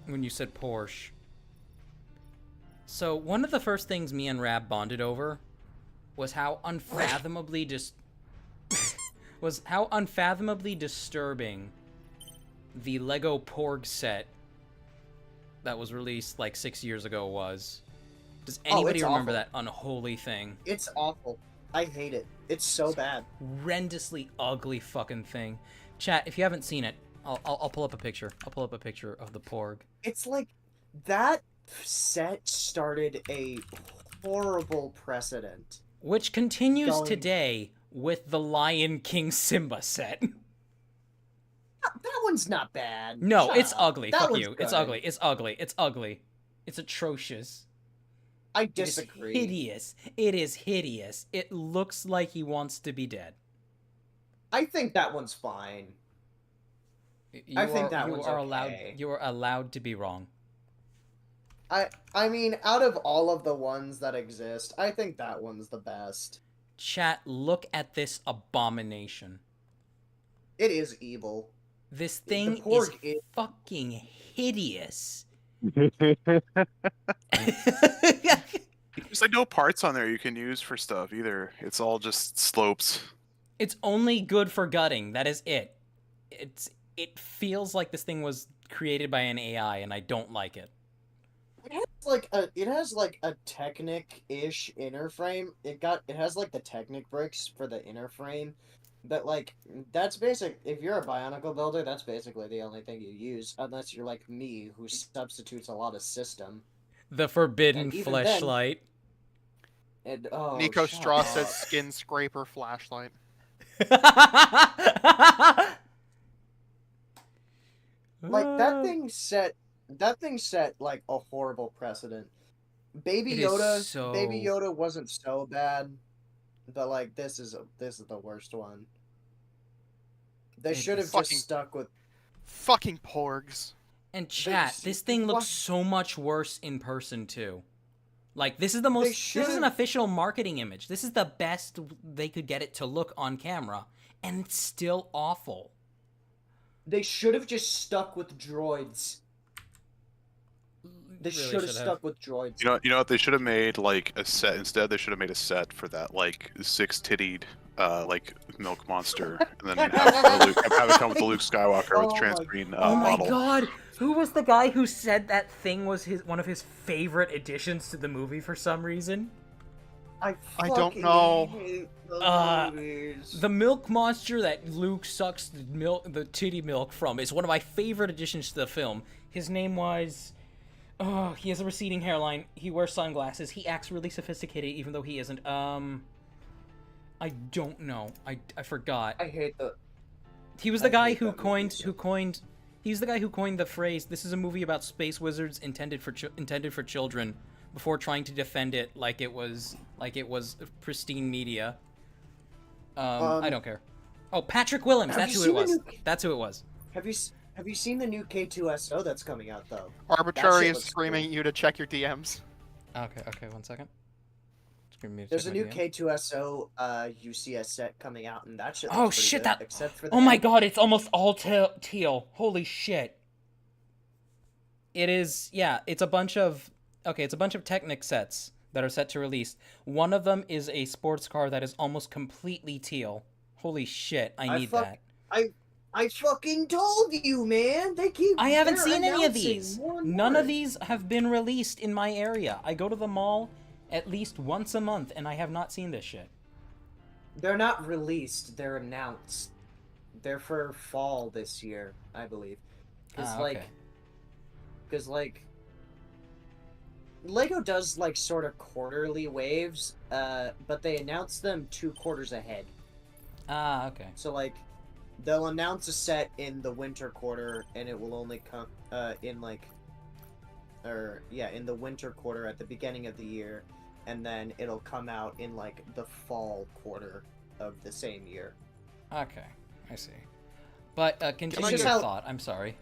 when you said Porsche. So, one of the first things me and Rab bonded over was how unfathomably disturbing the Lego Porg set that was released like 6 years ago was. Does Oh, anybody it's remember awful. that unholy thing? It's awful. I hate it. It's so bad. Horrendously ugly fucking thing. Chat, if you haven't seen it, I'll pull up a picture. I'll pull up a picture of the porg. It's like that set started a horrible precedent. Which continues Going- today with the Lion King Simba set. That one's not bad. No, Shut it's up. ugly. That Fuck one's you. It's good. ugly. It's ugly. It's ugly. It's atrocious. I It is disagree. hideous. It is hideous. It looks like he wants to be dead. I think that one's fine. I think that one's okay. You are allowed to be wrong. I mean, out of all of the ones that exist, I think that one's the best. Chat, look at this abomination. It is evil. This thing porg is is- fucking hideous. There's like no parts on there you can use for stuff either. It's all just slopes. It's only good for gutting. That is it. It feels like this thing was created by an AI, and I don't like it. It has like a Technic-ish inner frame. It has like the Technic bricks for the inner frame. But like that's basic. If you're a Bionicle builder, that's basically the only thing you use, unless you're like me, who substitutes a lot of system. The forbidden And even then- fleshlight. And oh, Nico shut Straw up. says skin scraper flashlight. Like that thing set like a horrible precedent. Baby It is Yoda, Baby Yoda wasn't so bad, but like this is the worst one. They It should have is- just Fucking- stuck with. Fucking porgs. And chat, this thing looks what- so much worse in person too. Like this is the most. This is an should've- official marketing image. This is the best they could get it to look on camera, and it's still awful. They should have just stuck with droids. They Really should have should've. stuck with droids. You know what? They should have made like a set instead. They should have made a set for that like six-tittied like milk monster, and then have it come with the Luke Skywalker Oh with my- transcreen Oh my model. god! Who was the guy who said that thing was one of his favorite additions to the movie for some reason? I don't fucking know. hate the movies. The milk monster that Luke sucks the titty milk from is one of my favorite additions to the film. His name was... Oh, he has a receding hairline. He wears sunglasses. He acts really sophisticated even though he isn't. I don't know. I forgot. I hate the. He was the I guy hate who that movie coined he's the guy who coined the phrase, "This is a movie about space wizards intended for children," before trying to defend it like it was pristine media. I don't care. Oh, Patrick Willems. Have That's you who it seen the was. new- That's who it was. Have you seen the new K2SO that's coming out though? Arbitrary shit is looks screaming cool. at you to check your DMs. Okay, 1 second. There's a new K2SO UCS set coming out, and that shit. Oh looks pretty shit! good, except for the Oh my end. god! It's almost all teal. Holy shit! It is. Yeah, it's a bunch of. Okay, it's a bunch of Technic sets that are set to release. One of them is a sports car that is almost completely teal. Holy shit! I need that. I fucking told you, man. They keep. I haven't they're seen any of announcing these. more and None more. of these have been released in my area. I go to the mall at least once a month, and I have not seen this shit. They're not released. They're announced. They're for fall this year, I believe. Because Okay. Lego does like sort of quarterly waves, but they announce them 2 quarters ahead. Okay. So like, they'll announce a set in the winter quarter, and it will only come in the winter quarter at the beginning of the year, and then it'll come out in like the fall quarter of the same year. Okay, I see. But continue just your how- thought. I'm sorry.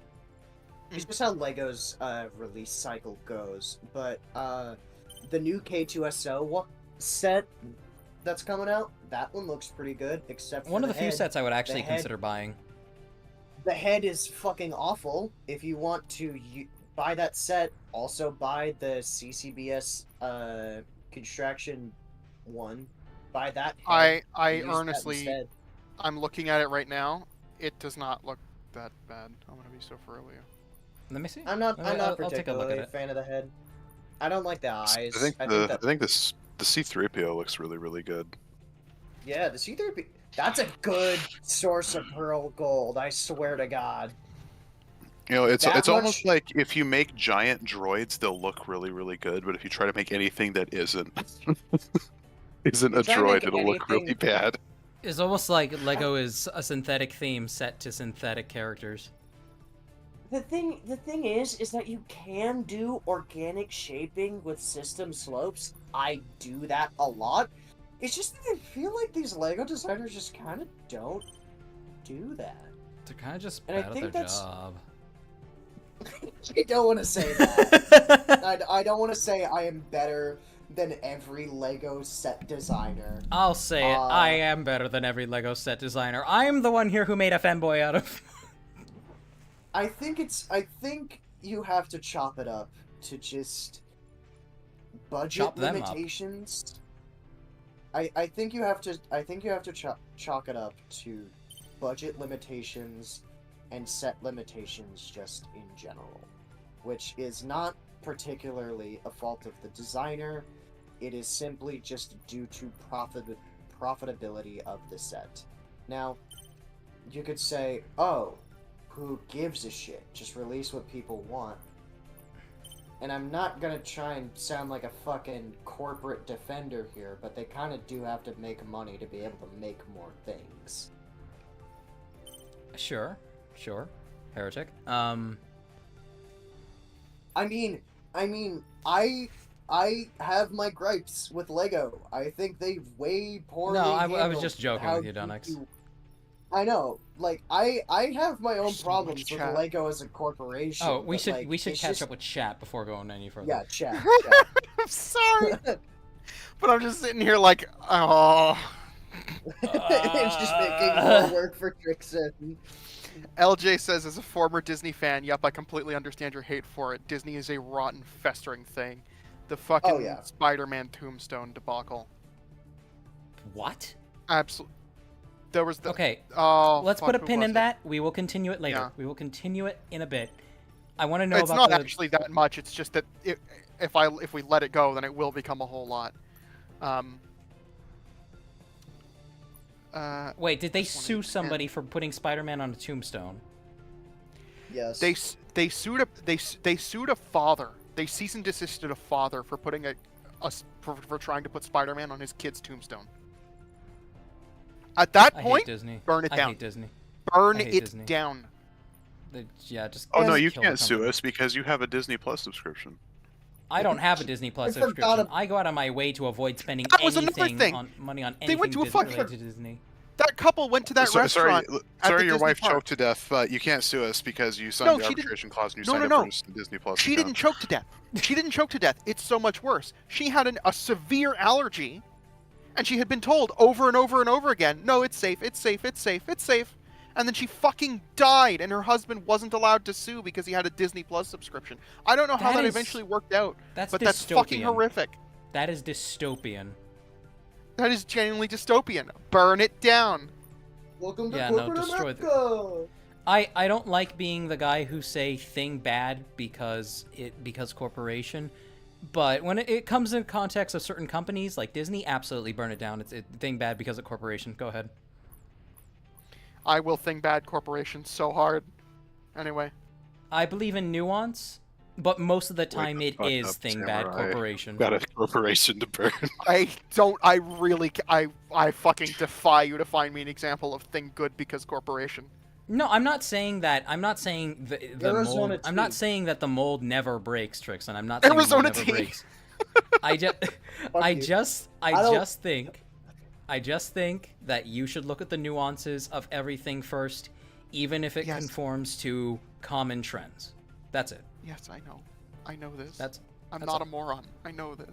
It's just how Lego's release cycle goes. But the new K2SO set that's coming out, that one looks pretty good, except for One of the few head. sets I would actually head- consider buying. The head is fucking awful. If you want to buy that set, also buy the CCBS construction one. Buy that head. I and use that earnestly, instead. I'm looking at it right now. It does not look that bad. I'm gonna be so for real with you. Let me see. I'm not I'll take a look particularly at a it. fan of the head. I don't like the eyes. I think I the think that the C3PO looks really really good. yeah, the C3P. That's a good source of pearl gold. I swear to God. You know, it's That almost much- like if you make giant droids, they'll look really really good, but if you try to make anything that isn't isn't You a try to make droid, it'll look really anything- bad. It's almost like Lego is a synthetic theme set to synthetic characters. The thing is that you can do organic shaping with system slopes. I do that a lot. It's just that I feel like these Lego designers just kind of don't do that. They're kind of just And I bad at think their that's- job. I don't want to say that. I don't want to say I am better than every Lego set designer. I'll say it. I am better than every Lego set designer. I'm the one here who made a fanboy out of. I think you have to chop it up to just budget Chop them up. limitations. I think you have to chalk it up to budget limitations and set limitations just in general, which is not particularly a fault of the designer. It is simply just due to profitability of the set. Now, you could say, oh, who gives a shit? Just release what people want. And I'm not gonna try and sound like a fucking corporate defender here, but they kind of do have to make money to be able to make more things. Sure. Heretic. I mean, I have my gripes with Lego. I think they way poorly. No, I was handled just joking how with you, Donix. I know, like I have my own So problems much with chat. Lego as a corporation. Oh, we but, should like, we should it's catch just- up with chat before going any further. Yeah, chat. I'm sorry, but I'm just sitting here like, oh. It's just making more work for Trixon. LJ says, as a former Disney fan, yep, I completely understand your hate for it. Disney is a rotten, festering thing. The fucking Oh, yeah. Spider-Man tombstone debacle. What? Absolutely. There was the... Okay. Oh, Let's fuck, put a who pin was in it? that. We will continue it later. Yeah. We will continue it in a bit. I want to know It's about not the. actually that much. It's just that if we let it go, then it will become a whole lot. Wait, did they Just wanna sue expand. somebody for putting Spider-Man on a tombstone? Yes. They sued a father. They cease and desisted a father for putting for trying to put Spider-Man on his kid's tombstone. At that I hate point, Disney. burn it I down. hate Disney. Burn I hate it Disney. down. Yeah, just. Oh no, just you kill the can't sue company. us because you have a Disney Plus subscription. I don't have a Disney Plus I forgot subscription. ab- I go out of my way to avoid spending That was another anything thing. on money on They went anything to a fucking- related to Disney. That couple went to that sorry, restaurant. at the sorry, your Disney wife park. choked to death, but you can't sue us because you signed No, the she didn't- arbitration clause and you No, signed no, up no. for the Disney Plus. She didn't choke to death. She didn't choke to death. It's so much worse. She had a severe allergy, and she had been told over and over and over again, no, it's safe, it's safe, it's safe, it's safe. And then she fucking died, and her husband wasn't allowed to sue because he had a Disney Plus subscription. I don't know how That that is- eventually worked out, That's but that's fucking dystopian. horrific. That is dystopian. That is genuinely dystopian. Burn it down. Welcome to Yeah, no, corporate destroy the- America. I don't like being the guy who say thing bad because corporation, but when it comes in context of certain companies like Disney, absolutely burn it down. It's thing bad because of corporation. Go ahead. I will think bad corporations so hard. Anyway. I believe in nuance, but most of the time the it fuck is up, thing bad Samurai. corporation. Got a corporation to burn. I fucking defy you to find me an example of thing good because corporation. No, I'm not saying that. I'm not saying the Arizona mold. I'm not tea. saying that the mold never breaks, Trix, and I'm not saying the Arizona mold never tea. breaks. I just, I don't- just think that you should look at the nuances of everything first, even if it Yes. conforms to common trends. That's it. Yes, I know. I know this. That's I'm that's not all. a moron. I know this.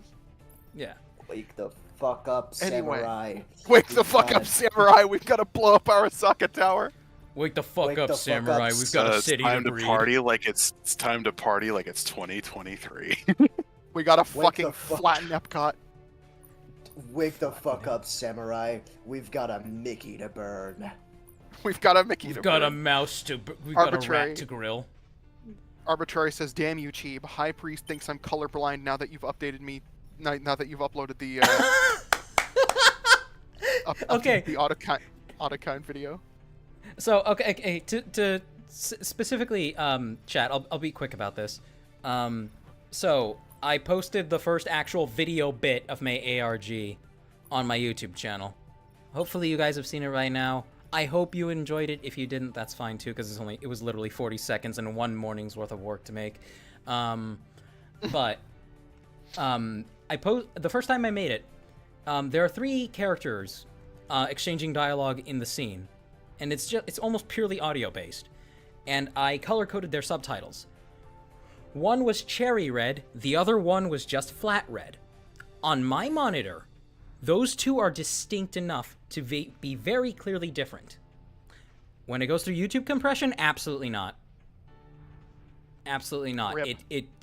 Yeah. Wake the fuck up, Anyway. samurai. Wake the We've fuck got up, a- samurai. We've got to blow up Arasaka Tower. Wake the fuck Wake up, the fuck samurai. up, We've got a It's city time to to breed. party like it's time to party like it's 2023. We got to Wake fucking the fuck- flatten Epcot. Wake the fuck up, samurai. We've got a Mickey to burn. We've got a Mickey We've to got a burn. mouse to. We've got a Arbitrary. rat to grill. Arbitrary says, "Damn you, Cheeb. High Priest thinks I'm colorblind now that you've updated me. Now that you've uploaded the Okay. the Autokind video." So okay, to specifically, chat. I'll be quick about this. So I posted the first actual video bit of my ARG on my YouTube channel. Hopefully you guys have seen it right now. I hope you enjoyed it. If you didn't, that's fine too, because it was literally 40 seconds and one morning's worth of work to make. But the first time I made it, there are 3 characters exchanging dialogue in the scene, and it's almost purely audio based. And I color coded their subtitles. One was cherry red, the other one was just flat red. On my monitor, those 2 are distinct enough to be very clearly different. When it goes through YouTube compression, absolutely not. Absolutely not. Rip.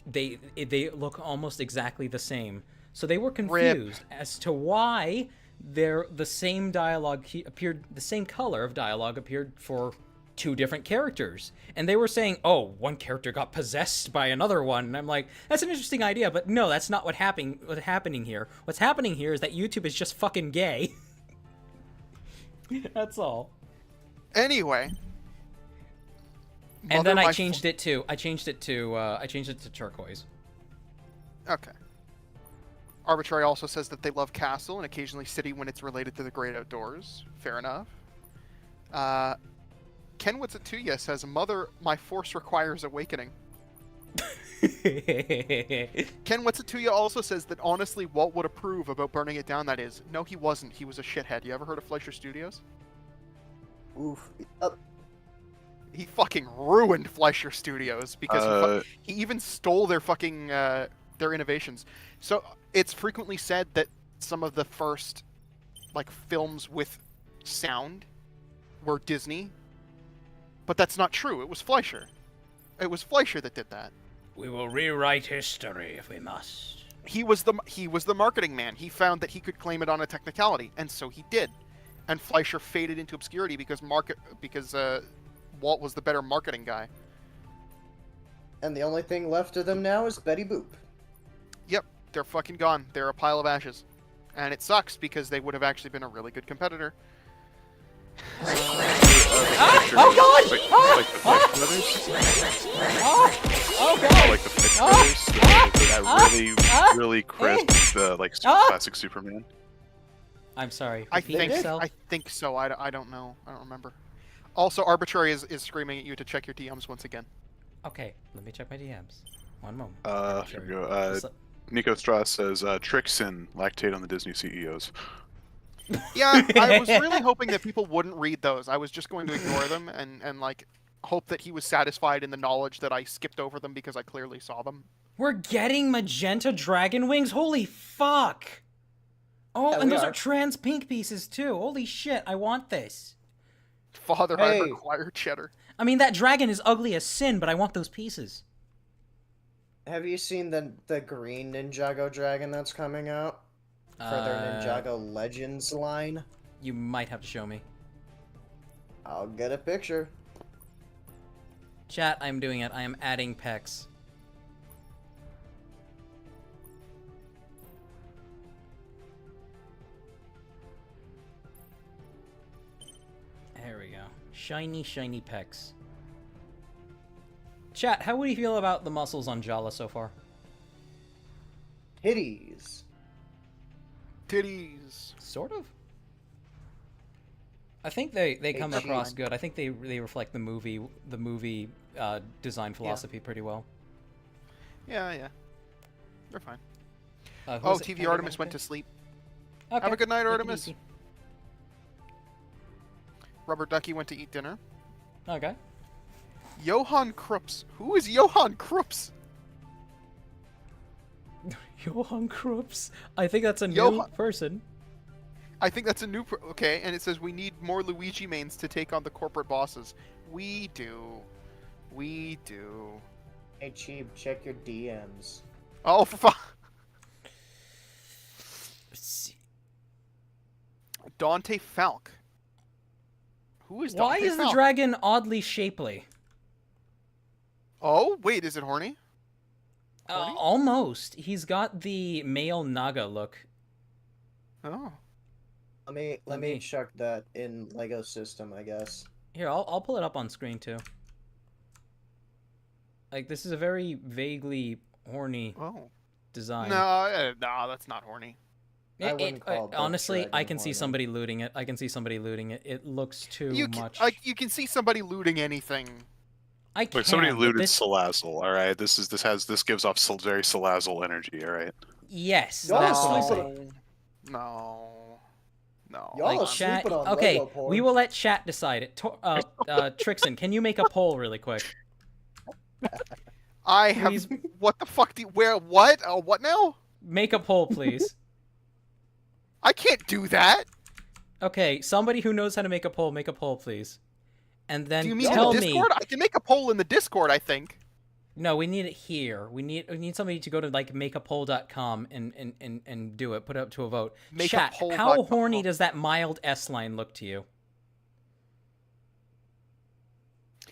They look almost exactly the same. So they were confused as to why the same dialogue appeared, the same color of dialogue appeared for 2 different characters. And they were saying, oh, one character got possessed by another one. And I'm like, that's an interesting idea, but no, that's not what's happening here. What's happening here is that YouTube is just fucking gay. That's all. Anyway. And then I changed it to turquoise. Okay. Arbitrary also says that they love castle and occasionally city when it's related to the great outdoors. Fair enough. Ken Witsatuya says, "Mother, my force requires awakening." Ken Witsatuya also says that honestly, Walt would approve about burning it down. That is, no, he wasn't. He was a shithead. You ever heard of Fleischer Studios? Oof. He fucking ruined Fleischer Studios because he even stole their fucking their innovations. So it's frequently said that some of the first like films with sound were Disney, but that's not true. It was Fleischer. It was Fleischer that did that. We will rewrite history if we must. He was the marketing man. He found that he could claim it on a technicality, and so he did. And Fleischer faded into obscurity because Walt was the better marketing guy. And the only thing left of them now is Betty Boop. Yep, they're fucking gone. They're a pile of ashes. And it sucks because they would have actually been a really good competitor. Oh god! Like the Fleck brothers? Oh god! Like the Fleck brothers? That really crisp, like classic Superman? I'm sorry. I Repeat think yourself. I think so. I don't know. I don't remember. Also, Arbitrary is screaming at you to check your DMs once again. Okay, let me check my DMs. One moment. Here we go. Nico Strauss says, Trixin, lactate on the Disney CEOs. Yeah, I was really hoping that people wouldn't read those. I was just going to ignore them and like hope that he was satisfied in the knowledge that I skipped over them because I clearly saw them. We're getting magenta dragon wings? Holy fuck! Oh, Yeah, and we those are. are trans pink pieces too. Holy shit, I want this. Father, I Hey. require cheddar. I mean, that dragon is ugly as sin, but I want those pieces. Have you seen the green Ninjago dragon that's coming out for their Ninjago Legends line? You might have to show me. I'll get a picture. Chat, I'm doing it. I am adding pecs. There we go. Shiny, shiny pecs. Chat, how would you feel about the muscles on Jaller so far? Titties. Titties. Sort of. I think they come cheese. across good. I think they reflect the movie design philosophy pretty well. Yeah. They're fine. Who's it? TV Artemis went to sleep. Okay. Have a good night, Take it Artemis. easy. Rubber Ducky went to eat dinner. Okay. Johann Krups. Who is Johann Krups? Johann Krups. I think that's a new Johann- person. I think that's a new... Okay, and it says we need more Luigi mains to take on the corporate bosses. We do. We do. Hey, Cheeb, check your DMs. Oh, fuck. Let's see. Dante Falk. Who is Why Dante is the Falk? dragon oddly shapely? Oh, wait, is it horny? Almost. He's got the male Naga look. Oh. Let me check that in Lego system, I guess. Here, I'll pull it up on screen too. Like, this is a very vaguely horny design. No, that's not horny. I wouldn't call it honestly, Dragon I can see horny. somebody looting it. I can see somebody looting it. It looks too much. You can see somebody looting anything. I can. Look, somebody but looted this... Salazzle. All right, this gives off very Salazzle energy. All right. Yes, Y'all that's are what I'm sleeping saying. No. Y'all Like are chat. sleeping on Okay, Lego porn. we will let chat decide it. Trixon, can you make a poll really quick? I have. Please. What the fuck? What? What now? Make a poll, please. I can't do that. Okay, somebody who knows how to make a poll, please. And then Do you mean tell in the Discord? I can make a poll in the Discord, I think. No, we need it here. We need somebody to go to like makeapoll.com and do it. Put it up to a vote. Chat, how horny does that mild S line look to you?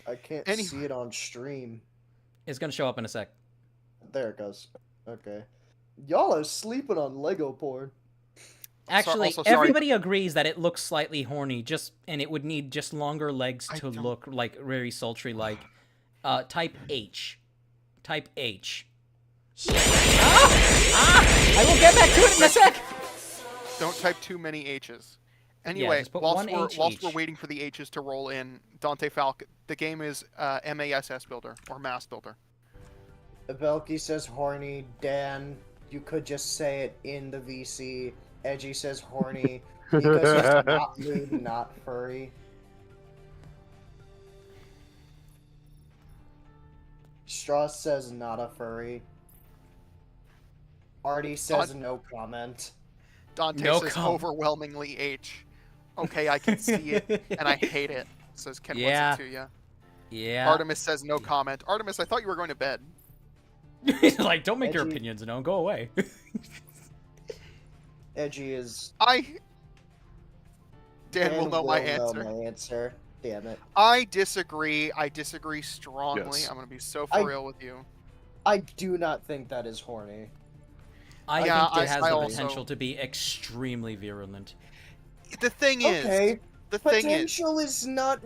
I can't see it on stream. It's gonna show up in a sec. There it goes. Okay. Y'all are sleeping on Lego porn. Actually, everybody agrees that it looks slightly horny, and it would need just longer legs to look like very sultry like. Type H. Type H. I will get back to it in a sec! Don't type too many H's. Anyway, just put whilst one we're waiting for the H's to roll in, Dante Falk, the game is MASS Builder, or Mass Builder. Belky says horny. Dan, you could just say it in the VC. Edgy says horny because he's not lewd, not furry. Strauss says not a furry. Artie says no comment. Dante says overwhelmingly H. Okay, I can see it, and I hate it. Says Ken wants it to ya. Yeah. Artemis says no comment. Artemis, I thought you were going to bed. Like, don't make your opinions known. Go away. Edgy is... Dan will know my answer. Damn it. I disagree. I disagree strongly. Yes. I'm going to be so for real with you. I do not think that is horny. I think it has the potential to be extremely virulent. The thing is... The potential is not...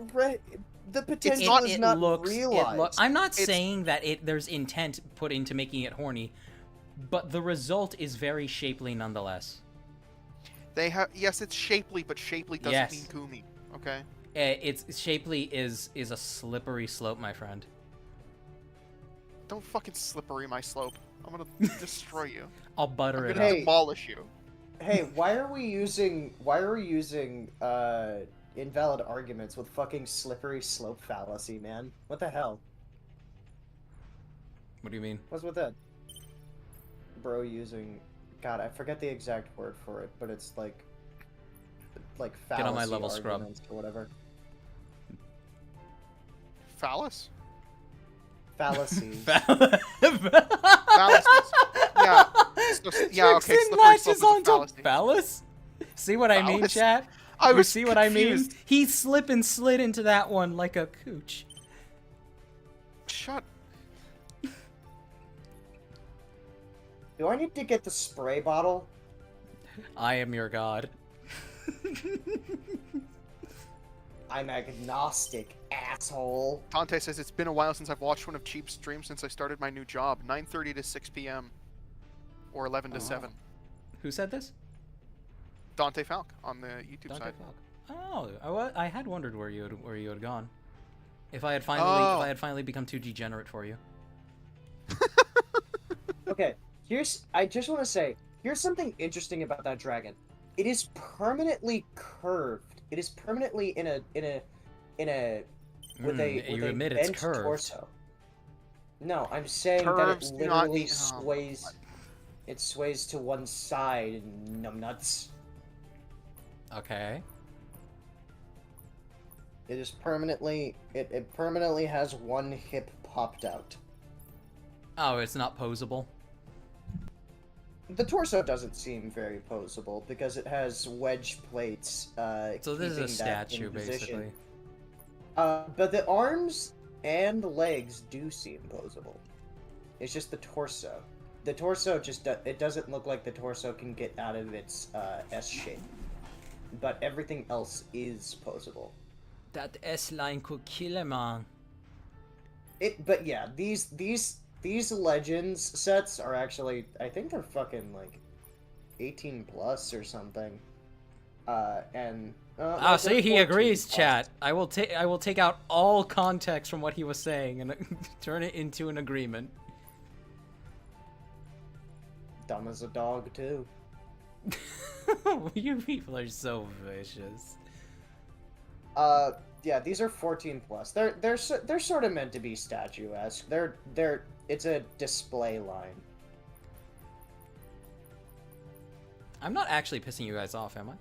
The potential is not realized. I'm not saying that there's intent put into making it horny, but the result is very shapely nonetheless. Yes, it's shapely, but shapely doesn't mean koomy. Okay. It's shapely is a slippery slope, my friend. Don't fucking slippery my slope. I'm gonna destroy you. I'll butter it up. I'm gonna up. demolish you. Hey, why are we using invalid arguments with fucking slippery slope fallacy, man? What the hell? What do you mean? What's with that? Bro using... God, I forget the exact word for it, but it's like fallacy Get on my level, scrub. Or whatever. Phallus? Fallacies. Fallacies. Yeah. Yeah, okay. Trixon latches onto phallus? See what I mean, chat? See what I mean? He slip and slid into that one like a cooch. Shut. Do I need to get the spray bottle? I am your god. I'm agnostic, asshole. Dante says it's been a while since I've watched one of Cheap's streams since I started my new job. 9:30 to 6 p.m. Or 11 to 7. Who said this? Dante Falk on the YouTube side. Oh, I had wondered where you had gone. If I had finally become too degenerate for you. Okay, I just want to say, here's something interesting about that dragon. It is permanently curved. It is permanently in a bent torso. No, I'm saying Curves that it literally sways. It sways to one side, numbnuts. Okay. It is permanently. It permanently has one hip popped out. Oh, it's not posable. The torso doesn't seem very posable because it has wedge plates. So this is a statue, basically. But the arms and legs do seem posable. It's just the torso. The torso it doesn't look like the torso can get out of its S shape. But everything else is posable. That S line could kill a man. But yeah, these Legends sets are actually, I think they're fucking like 18 plus or something. See, he 14 agrees, plus. chat. I will take out all context from what he was saying and turn it into an agreement. Dumb as a dog too. You people are so vicious. Yeah, these are 14 plus. They're sort of meant to be statuesque. It's a display line. I'm not actually pissing you guys off, am I?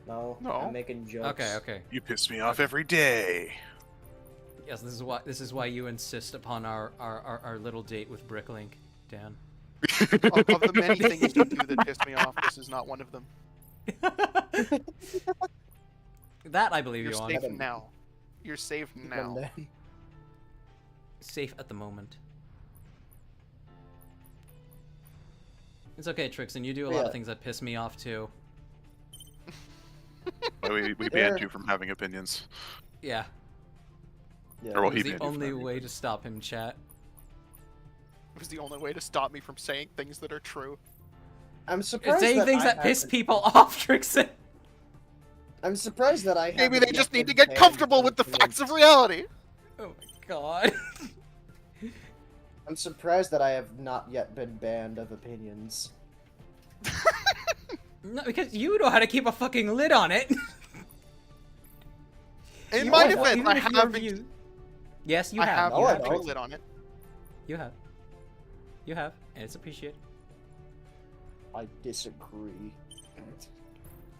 No, No. I'm making jokes. Okay. You piss me off every day. Yes, this is why you insist upon our little date with Bricklink, Dan. Of the many things you do that piss me off, this is not one of them. That I believe You're you on. safe now. You're safe now. Safe at the moment. It's okay, Trixon. You do a lot of things that piss me off too. We banned you from having opinions. Yeah. Yeah, Or well, It he was the banned you from only having way to stop him, chat. It was the only way to stop me from saying things that are true. I'm surprised Saying that things I that piss haven't- people off, Trixon. I'm surprised that I Maybe haven't they yet just need to been get banned comfortable from with the opinions. facts of reality. Oh my god. I'm surprised that I have not yet been banned of opinions. No, because you know how to keep a fucking lid on it. In You my know what, defense, even I if you're have review- Yes, you I have. have No, I been don't. lit on it. You have. You have, and it's appreciated. I disagree.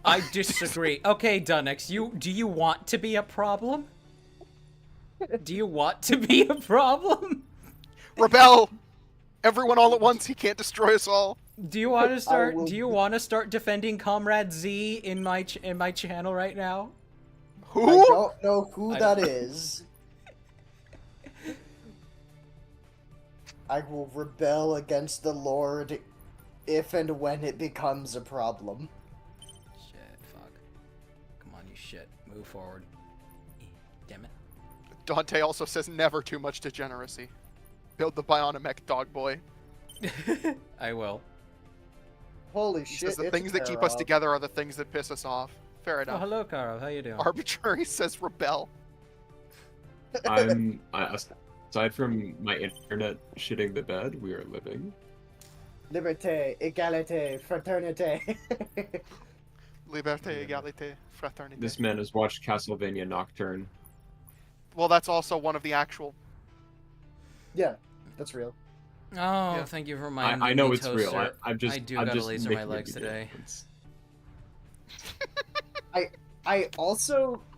I disagree. Okay, Dunnex, do you want to be a problem? Do you want to be a problem? Rebel! Everyone all at once, he can't destroy us all. Do you want to start? will Do you want to start defending Comrade Z in my channel right now? I Who? don't know who I that don't- is. I will rebel against the Lord if and when it becomes a problem. Shit, fuck. Come on, you shit. Move forward. Damn it. Dante also says never too much degeneracy. Build the Bionomech dog boy. I will. Holy He shit! says the it's things that keep us Karov. together are the things that piss us off. Fair Oh, enough. hello, Karo. How you doing? Arbitrary says rebel. Aside from my internet shitting the bed, we are living. Liberté, égalité, fraternité. Liberté, égalité, fraternité. This man has watched Castlevania Nocturne. Well, that's also one of the actual. Yeah, that's real. Oh, Yeah. thank you for reminding I know me, it's real. Toaster. I'm just. I do I'm gotta just laser my making legs a today. reference.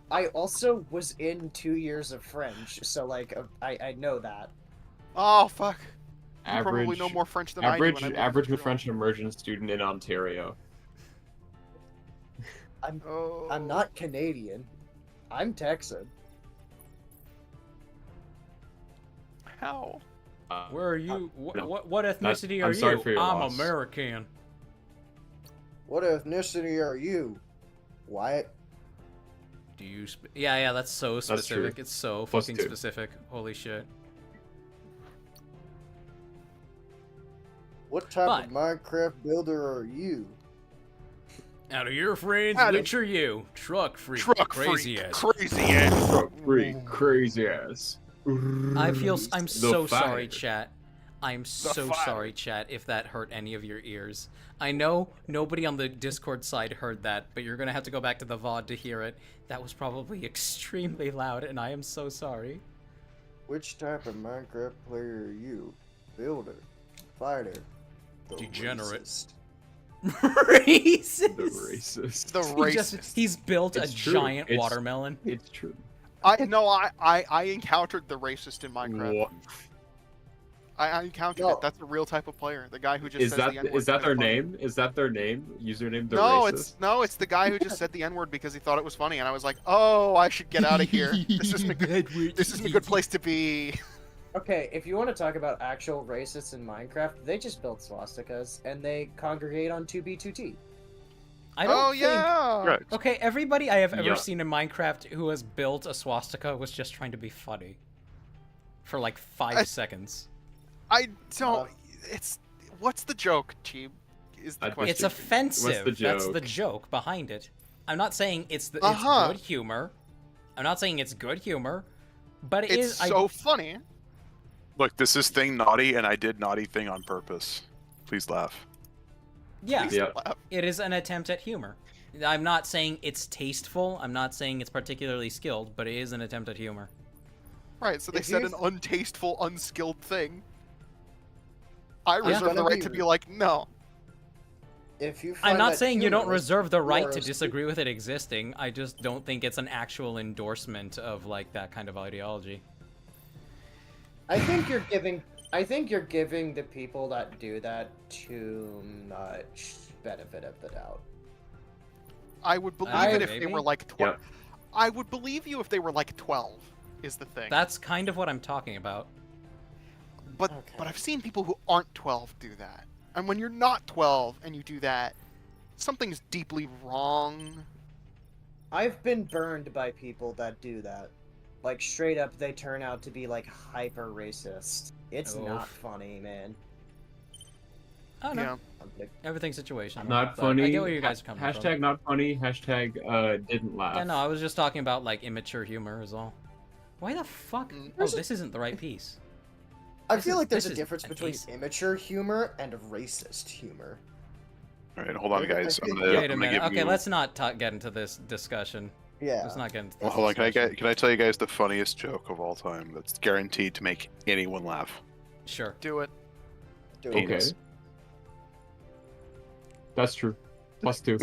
I also was in 2 years of French, so like I know that. Oh fuck! You Average. probably know more French than Average. I do. and I live Average in with Montreal. French immersion student in Ontario. Oh. I'm not Canadian. I'm Texan. How? Where are you? no. What ethnicity I'm are sorry you? for your I'm loss. American. What ethnicity are you? Wyatt? Do you? Yeah, that's so true. specific. It's so Plus fucking 2. specific. Holy shit. What type But- of Minecraft builder are you? Out of your friends, Out of- which are you? Truck freak. Truck Crazy freak, ass. crazy ass. Truck freak, crazy ass. I'm so The sorry, fire. chat. I'm so fire. sorry, chat, if that hurt any of your ears. I know nobody on the Discord side heard that, but you're gonna have to go back to the VOD to hear it. That was probably extremely loud, and I am so sorry. Which type of Minecraft player are you? Builder? Fighter? The Degenerate. racist. Racist. The racist. The racist. He's built It's a true. giant It's- watermelon. It's true. I encountered the racist in Minecraft. What? I encountered No. it. That's a real type of player. The guy who just Is says that the N-word is that because their it's funny. name? Is that their name? Username? They're No, racist? it's the guy who just said the N-word because he thought it was funny, and I was like, oh, I should get out of here. This isn't a good place to be. Okay, if you want to talk about actual racists in Minecraft, they just build swastikas and they congregate on 2B2T. I don't Oh think. yeah. Right. Okay, everybody I have ever Yeah. seen in Minecraft who has built a swastika was just trying to be funny. For like 5 seconds. I don't. It's what's the joke, Cheeb? Is the I'd question. It's offensive. What's the That's the joke? joke behind it. I'm not saying it's Uh-huh. good humor. I'm not saying it's good humor, but It's so funny. Look, this is thing naughty, and I did naughty thing on purpose. Please laugh. yeah, Yeah. it is an attempt at humor. I'm not saying it's tasteful. I'm not saying it's particularly skilled, but it is an attempt at humor. Right. So they If said you- an untasteful, unskilled thing. I reserve gonna the right be- to be like, no. If you I'm find not that saying you don't humorous, reserve the right to humorous- disagree with it existing. I just don't think it's an actual endorsement of like that kind of ideology. I think you're giving the people that do that too much benefit of the doubt. I would believe I- it if they maybe? were like 12. Yep. I would believe you if they were like 12. Is the thing. That's kind of what I'm talking about. But Okay. I've seen people who aren't 12 do that. And when you're not 12 and you do that, something's deeply wrong. I've been burned by people that do that. Like straight up, they turn out to be like hyper racist. It's not Oof. funny, man. I don't know. Yeah. I'm like, Everything's situational. Not but funny. I get where you guys are coming from. Hashtag not funny. Hashtag didn't laugh. Yeah, no, I was just talking about like immature humor is all. Why the fuck? Mm. Oh, this isn't the right piece. I This feel is- like there's this a is difference an between ace. immature humor and racist humor. All right, hold on, guys. I'm gonna, Wait a I'm gonna minute. give Okay, you. let's not get into this discussion. Yeah. Let's not get into this. Well, hold on. discussion. Can I tell you guys the funniest joke of all time? That's guaranteed to make anyone laugh. Sure. Do it. Do Okay. Penis. That's true. +2.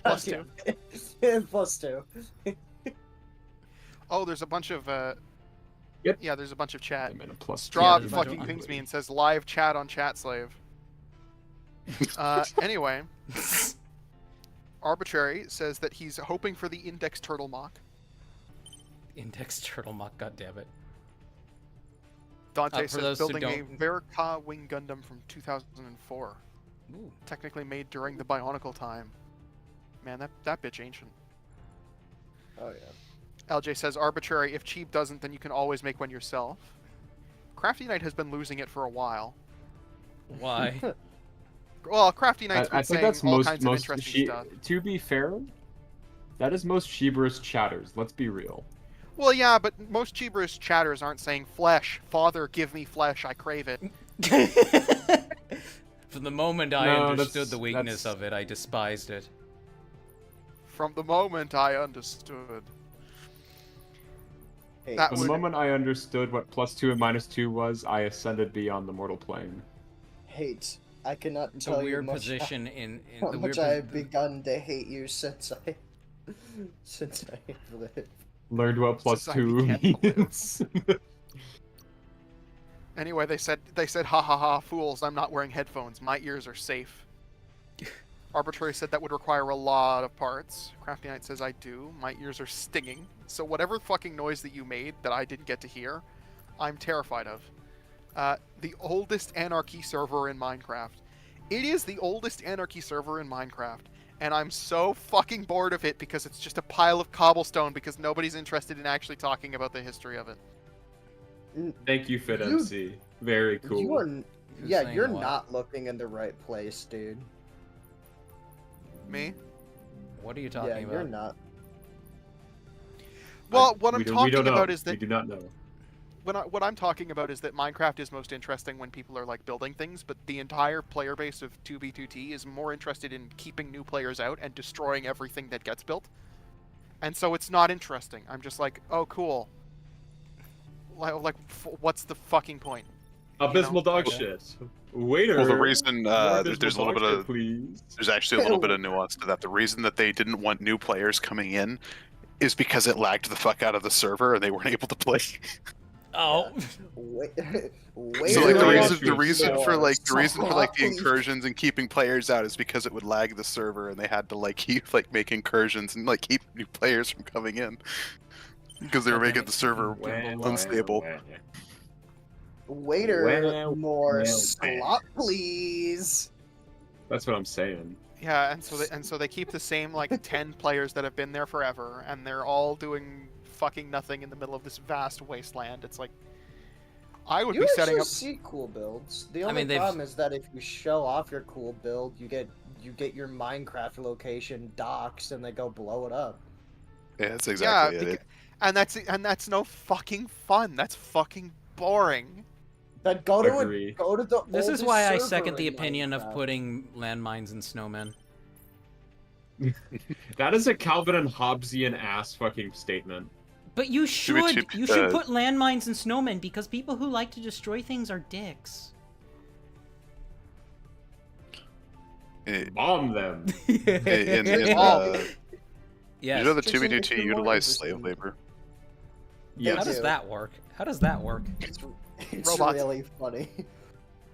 Plus two. Plus two. Oh, there's a bunch of Yep. Yeah, there's a bunch of chat. I'm in a +2. Straw there's a bunch fucking of- pings me and says live chat on chat slave. Anyway, Arbitrary says that he's hoping for the index turtle mock. Index turtle mock. God damn it. Dante for says those who building a don't- Verka wing Gundam from 2004, Ooh. technically made during the Bionicle time. Man, that bitch ancient. Oh yeah. LJ says Arbitrary. If Cheap doesn't, then you can always make one yourself. Crafty Knight has been losing it for a while. Why? Well, Crafty Knight's been I think saying that's all most kinds of interesting stuff. To be fair, that is most Shiber's chatters. Let's be real. Well, yeah, but most Cheeber's chatters aren't saying flesh. Father, give me flesh. I crave it. From the moment I No, understood that's- the weakness that's- of it, I despised it. From the moment I understood. Hey, That From the would- moment I understood what +2 and -2 was, I ascended beyond the mortal plane. hate. I cannot It's tell a you weird much position in how the much weird I have begun to hate you since I lived. Learned what Since I +2 began to live. means. Anyway, they said, ha ha ha, fools, I'm not wearing headphones. My ears are safe. Arbitrary said that would require a lot of parts. Crafty Knight says I do. My ears are stinging. So whatever fucking noise that you made that I didn't get to hear, I'm terrified of. The oldest Anarchy server in Minecraft. It is the oldest Anarchy server in Minecraft. And I'm so fucking bored of it because it's just a pile of cobblestone because nobody's interested in actually talking about the history of it. Thank you, FitMC. Very cool. You are, yeah, saying you're what? not looking in the right place, dude. Me? What are you talking Yeah, about? you're not. Well, what I'm We talking don't know. about is We that do not know. what I'm talking about is that Minecraft is most interesting when people are like building things, but the entire player base of 2B2T is more interested in keeping new players out and destroying everything that gets built. And so it's not interesting. I'm just like, oh, cool. What's the fucking point? Abysmal dog shit. Waiter. Well, the reason more there's a abysmal little bit dog shit, of please. there's actually a little bit of nuance to that. The reason that they didn't want new players coming in is because it lagged the fuck out of the server and they weren't able to play. Oh. Wait, So like Really? the reason for the Please. incursions and keeping players out is because it would lag the server, and they had to like keep like make incursions and like keep new players from coming in because they were God damn making it, the server Gimbal. unstable. Waiter, Well, more well, slot, please. That's what I'm saying. Yeah, and so they keep the same like 10 players that have been there forever, and they're all doing fucking nothing in the middle of this vast wasteland. It's like I would You be actually setting up. see cool builds. The I only mean, they've- problem is that if you show off your cool build, you get your Minecraft location doxed and they go blow it up. Yeah, that's Yeah, exactly it. and that's no fucking fun. That's fucking boring. Then go Agree. to the. This is oldest why I server second the in opinion of Minecraft. putting landmines in snowmen. That is a Calvin and Hobbesian ass fucking statement. But you Should we should. keep, You should put landmines in snowmen because people who like to destroy things are dicks. Bomb them. Yes. You know the Chicken 2v2 is more utilize slave interesting. labor. They How Yes. does do. that work? How does that work? It's Robots. really funny.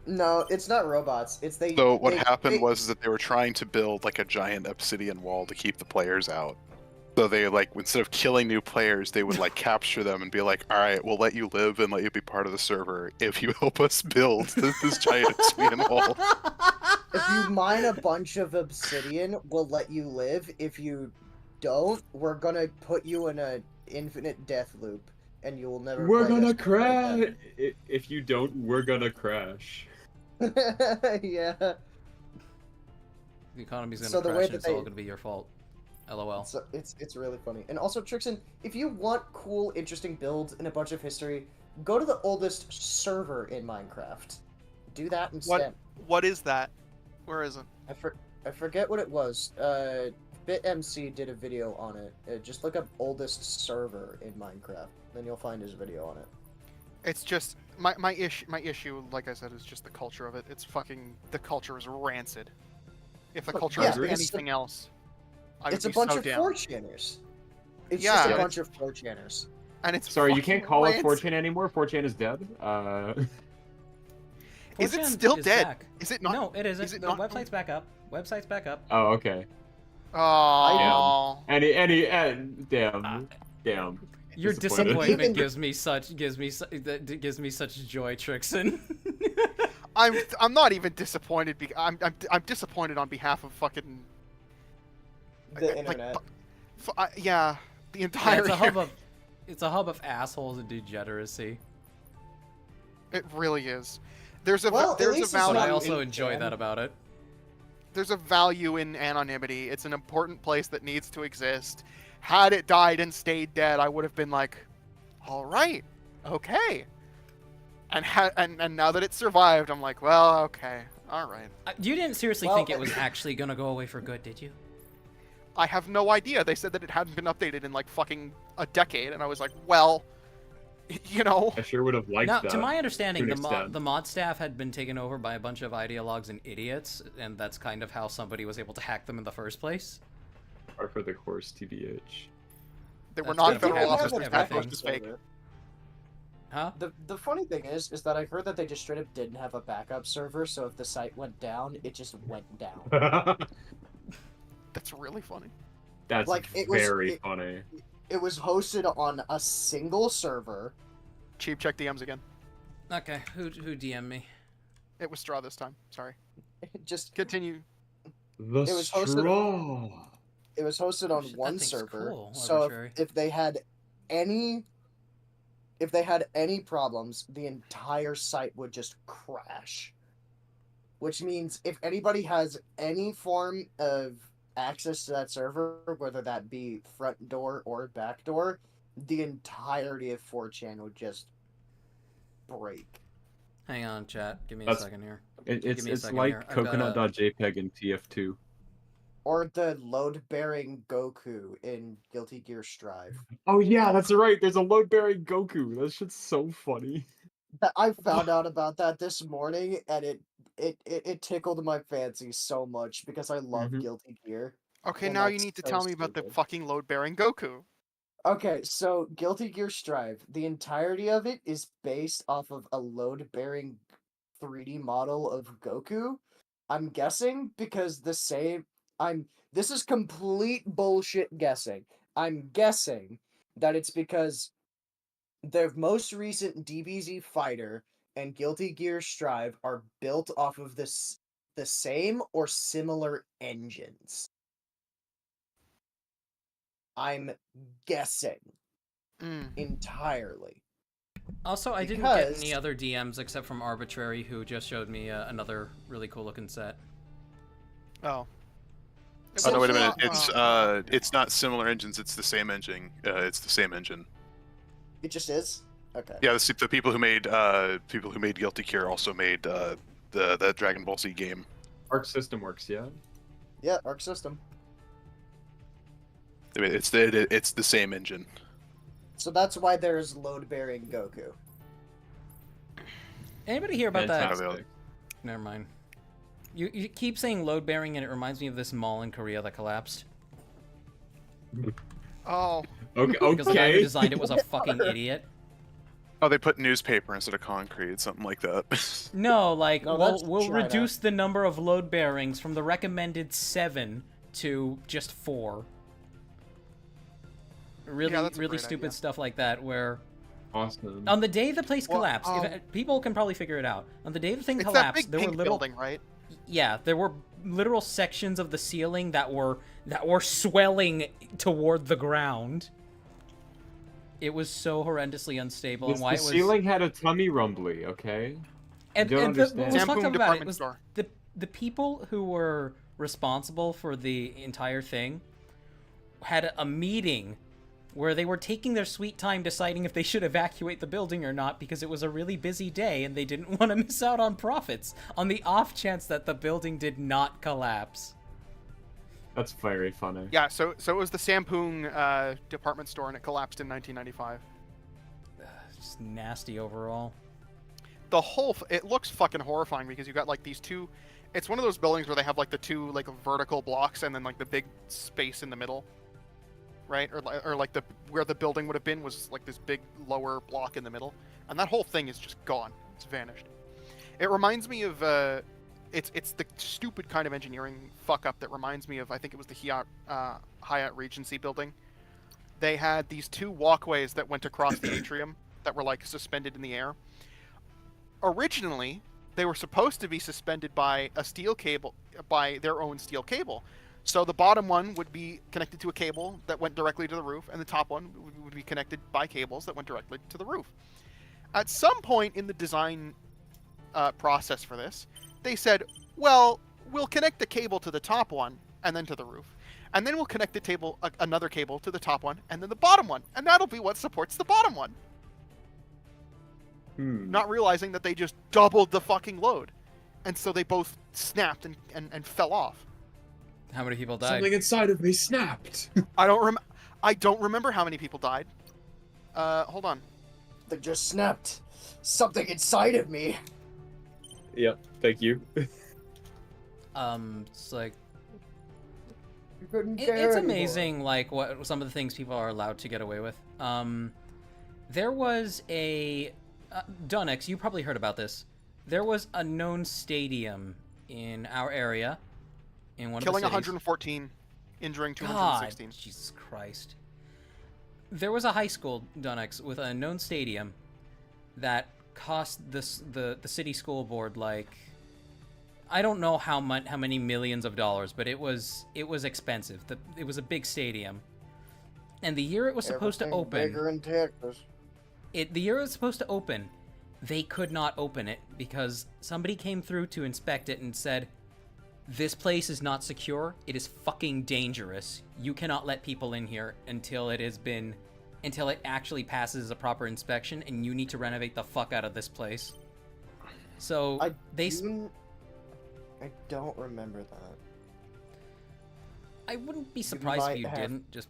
No, it's not robots. It's they. So what they- happened they- was that they were trying to build like a giant obsidian wall to keep the players out. So they like instead of killing new players, they would like capture them and be like, "All right, we'll let you live and let you be part of the server if you help us build this giant obsidian wall." If you mine a bunch of obsidian, we'll let you live. If you don't, we're gonna put you in a infinite death loop, and you will never. We're play gonna this game crash. If you don't, we're gonna crash. again. Yeah. The economy's gonna So the crash way and that it's all they- gonna be your fault. LOL. So it's really funny. And also, Trixon, if you want cool, interesting builds and a bunch of history, go to the oldest server in Minecraft. Do that instead. What is that? Where is it? I forget what it was. BitMC did a video on it. Just look up oldest server in Minecraft, then you'll find his video on it. It's just my issue, like I said, is just the culture of it. It's fucking the culture is rancid. If the But culture yeah, is it's anything else, I would It's a be bunch so of down. 4chaners. It's Yeah. just a Yeah, bunch of 4chaners. And it's Sorry, you fucking can't call it rancid. 4chan anymore. 4chan is dead. Is it 4chan still is dead? back. Is it not? No, it isn't. Is it The not? website's back up. Website's back up. Oh, okay. Oh. Damn. Your Disappointed. disappointment Even- gives me such joy, Trixon. I'm not even disappointed. I'm disappointed on behalf of fucking The like, internet. yeah, the Yeah, entire. it's a hub of assholes and degeneracy. It really is. There's a Well, at there's a least it's But value. I not also in enjoy fan. that about it. There's a value in anonymity. It's an important place that needs to exist. Had it died and stayed dead, I would have been like, all right, okay. And now that it's survived, I'm like, well, okay, all right. You didn't seriously Well, think it was actually gonna go away for good, did you? I have no idea. They said that it hadn't been updated in like fucking a decade, and I was like, well, you know. I sure would have liked Now, that. to my understanding, to an extent. the mod staff had been taken over by a bunch of ideologues and idiots, and that's kind of how somebody was able to hack them in the first place. Or for the course, TBH. They were That's not kind of federal what officers. happens That with post is fake. Huh? The funny thing is that I heard that they just straight up didn't have a backup server, so if the site went down, it just went down. That's really funny. That's Like, very funny. It was hosted on a single server. Cheap check DMs again. Okay, who DM me? It was straw this time. Sorry. Just Continue. The It was hosted- straw. it was hosted on Shit, that one thing's server. cool, So arbitrary. if they had any problems, the entire site would just crash. Which means if anybody has any form of access to that server, whether that be front door or back door, the entirety of 4chan would just break. Hang on, chat. Give me a That's- second here. It's Give me a it's second like here. I've got a- coconut.jpg in TF2. Or the load-bearing Goku in Guilty Gear Strive. Oh yeah, that's right. There's a load-bearing Goku. That shit's so funny. I found out about that this morning, and it tickled my fancy so much because I love Mhm. Guilty Gear. Okay, And now you that's need to so tell me about the stupid. fucking load-bearing Goku. Okay, so Guilty Gear Strive, the entirety of it is based off of a load-bearing 3D model of Goku. I'm guessing because the same this is complete bullshit guessing. I'm guessing that it's because their most recent DBZ Fighter and Guilty Gear Strive are built off of the same or similar engines. I'm guessing Mm. entirely. Also, I didn't get Because- any other DMs except from Arbitrary, who just showed me another really cool looking set. Oh. Oh no, wait a minute. Oh. It's not similar engines. It's the same engine. It's the same engine. It just is? Okay. Yeah, the people who made Guilty Gear also made the Dragon Ball Z game. Arc System Works, yeah. Yeah, Arc System. I mean, it's the same engine. So that's why there's load-bearing Goku. Anybody hear about that? Fantastic. Never mind. You keep saying load bearing, and it reminds me of this mall in Korea that collapsed. Oh. Okay. Because the guy who Okay. designed it was a fucking idiot. Oh, they put newspaper instead of concrete, something like that. No, like No, that's we'll China. reduce the number of load bearings from the recommended 7 to just 4. Really, Yeah, that's a really great stupid idea. stuff like that. Where Awesome. on the day the place Well, collapsed, people can probably figure it out. On the day the thing It's that collapsed, big there were pink little building, right? yeah, there were literal sections of the ceiling that were swelling toward the ground. It was so horrendously unstable, and The why it was ceiling had a tummy rumbly, okay? and, don't and what understand. was Sampoon fucked up about it department was store. the people who were responsible for the entire thing had a meeting where they were taking their sweet time deciding if they should evacuate the building or not because it was a really busy day and they didn't want to miss out on profits on the off chance that the building did not collapse. That's very funny. Yeah, so it was the Sampoon department store, and it collapsed in 1995. Just nasty overall. The whole it looks fucking horrifying because you got like these two. It's one of those buildings where they have like the two like vertical blocks and then like the big space in the middle, right? Or like the where the building would have been was like this big lower block in the middle, and that whole thing is just gone. It's vanished. It reminds me of it's the stupid kind of engineering fuck up that reminds me of, I think it was the Hyatt Regency building. They had these two walkways that went across the atrium that were like suspended in the air. Originally, they were supposed to be suspended by a steel cable, by their own steel cable. So the bottom one would be connected to a cable that went directly to the roof, and the top one would be connected by cables that went directly to the roof. At some point in the design process for this, they said, well, we'll connect the cable to the top one and then to the roof. And then we'll connect the another cable to the top one and then the bottom one. And that'll be what supports the bottom one. Not realizing that they just doubled the fucking load. And so they both snapped and fell off. How many people died? Something inside of me snapped. I don't remember how many people died. Hold on. They just snapped. Something inside of me. Yep, thank you. It's like You couldn't it's care amazing, like what some of the things people are allowed to get away with. There was a Dunix, you probably heard about this. There was a known stadium in our area, in one Killing of the cities. 114, injuring God, 216. Jesus Christ. There was a high school, Dunix, with a known stadium that cost the city school board like I don't know how many millions of dollars, but it was expensive. It was a big stadium, and the year it was supposed to open, Bigger in Texas. the year it was supposed to open, they could not open it because somebody came through to inspect it and said, "This place is not secure. It is fucking dangerous. You cannot let people in here until it actually passes a proper inspection, and you need to renovate the fuck out of this place." So I don't remember that. I wouldn't be surprised if you might have- didn't. Just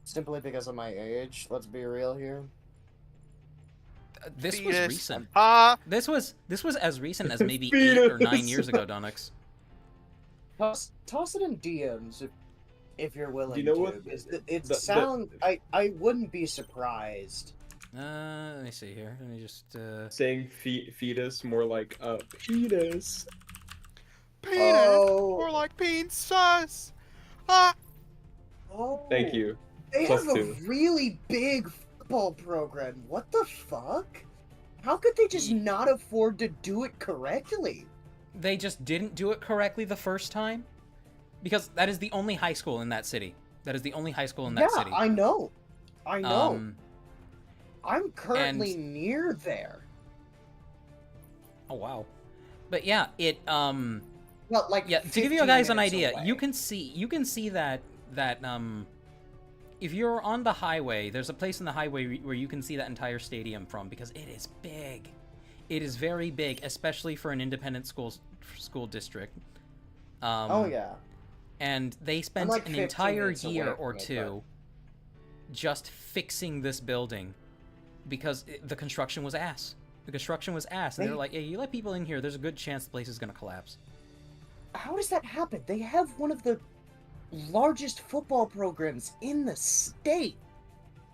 Simply because of my age. Let's be real here. this was Fetus. recent. This was as recent as maybe 8 or 9 years ago, Donix. Toss it in DMs if you're willing know to. what? 'Cause it The- sound I wouldn't be surprised. Let me see here. Let me just. Saying fetus more like penis. Penis, Oh. more like bean sauce. Ah, Oh, Thank you. They Plus have a 2. really big football program. What the fuck? How could they just not afford to do it correctly? They just didn't do it correctly the first time, because that is the only high school in that city. That is the only high school in that city. I know. I know. Um, I'm currently near there. Oh wow. But yeah, it Well, like yeah, to give you 15 guys an minutes idea, away. you can see that if you're on the highway, there's a place in the highway where you can see that entire stadium from, because it is big. It is very big, especially for an independent school district. Oh yeah. And they spent like an 15 entire minutes away year from or it, two just fixing this building because the construction was ass. The construction was ass, and they're like, "Hey, you let people in here, there's a good chance the place is gonna collapse." How does that happen? They have one of the largest football programs in the state.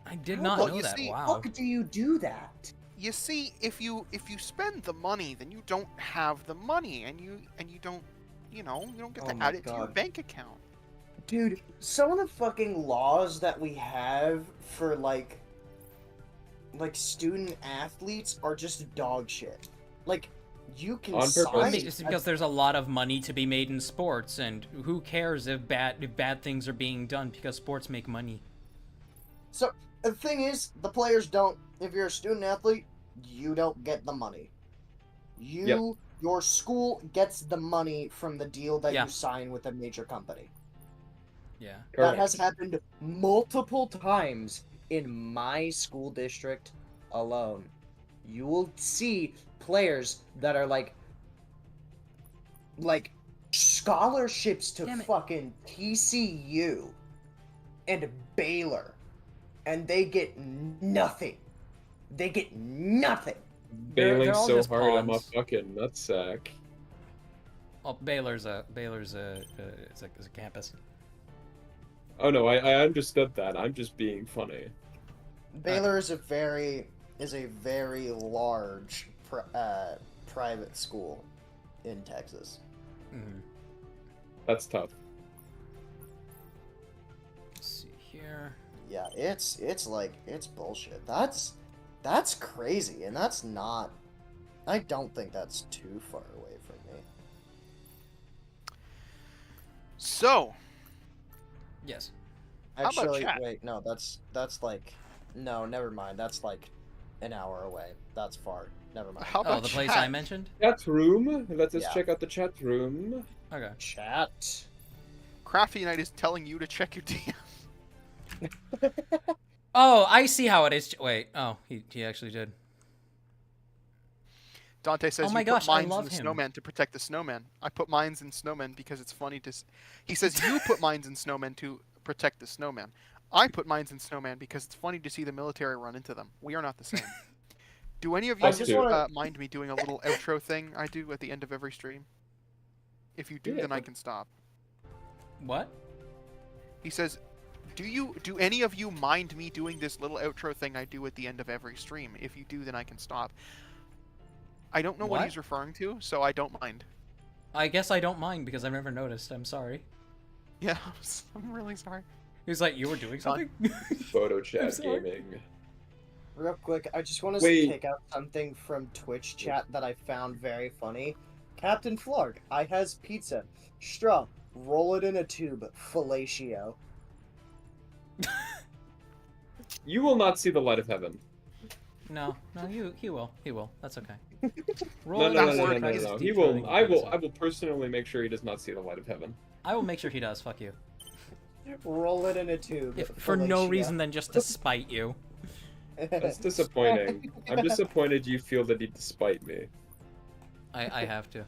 I did How not the know that. Wow. fuck do you do that? you see, if you spend the money, then you don't have the money, and you don't, you don't get Oh to my add it to your God. bank account. Dude, some of the fucking laws that we have for like student athletes are just dog shit. Like, you can On purpose. sign It's because there's a lot of money to be made in sports, and who cares if bad things are being done, because sports make money. So the thing is, the players don't. If you're a student athlete, you don't get the money. Your school gets the money from the deal that Yeah. you sign with a major company. Yeah. That has happened multiple times in my school district alone. You will see players that are like scholarships to Damn it. fucking TCU and Baylor, and they get nothing. They get nothing. Bailing they're all so just hard I'm a pawns. fucking nutsack. Well, Baylor's it's a campus. Oh no, I understood that. I'm just being funny. Baylor is a very large private school in Texas. Mm-hmm. That's tough. Let's see here. Yeah, it's bullshit. That's crazy, and that's not. I don't think that's too far away from me. So, Yes. How about Actually, chat? wait, no, that's like, no, never mind. That's like an hour away. That's far. Never mind. how about Oh, the place chat? I mentioned? Chat room. Let us Yeah. check out the chat room. Okay. Chat. Crafty Knight is telling you to check your DM. Oh, I see how it is. Wait. Oh, he actually did. Dante says, Oh my you gosh, put I mines love in the him. snowman to protect the snowman. I put mines in snowmen because it's funny to... He says, you put mines in snowmen to protect the snowman. I put mines in snowman because it's funny to see the military run into them. We are not the same. Do any of you I just wanna- mind me doing a little outro thing I do at the end of every stream? If you do, Yeah. then I can stop. What? He says, do any of you mind me doing this little outro thing I do at the end of every stream? If you do, then I can stop. I don't know what What? he's referring to, so I don't mind. I guess I don't mind because I've never noticed. I'm sorry. Yeah, I'm really sorry. He was like, you were doing something? Photo I'm chat sorry. gaming. Real quick, I just want to Wait. pick out something from Twitch chat that I found very funny. Captain Flarg, I has pizza. Straw, roll it in a tube. Fellatio. You will not see the light of heaven. No, he will. He will. That's okay. No, Roll no, it no, in no, and no, try no, to no. deep He will. throating I will. pizza. I will personally make sure he does not see the light of heaven. I will make sure he does. Fuck you. Roll it in a tube. If, for no Fellatio. reason than just to spite you. That's disappointing. I'm disappointed you feel the need to spite me. I have to.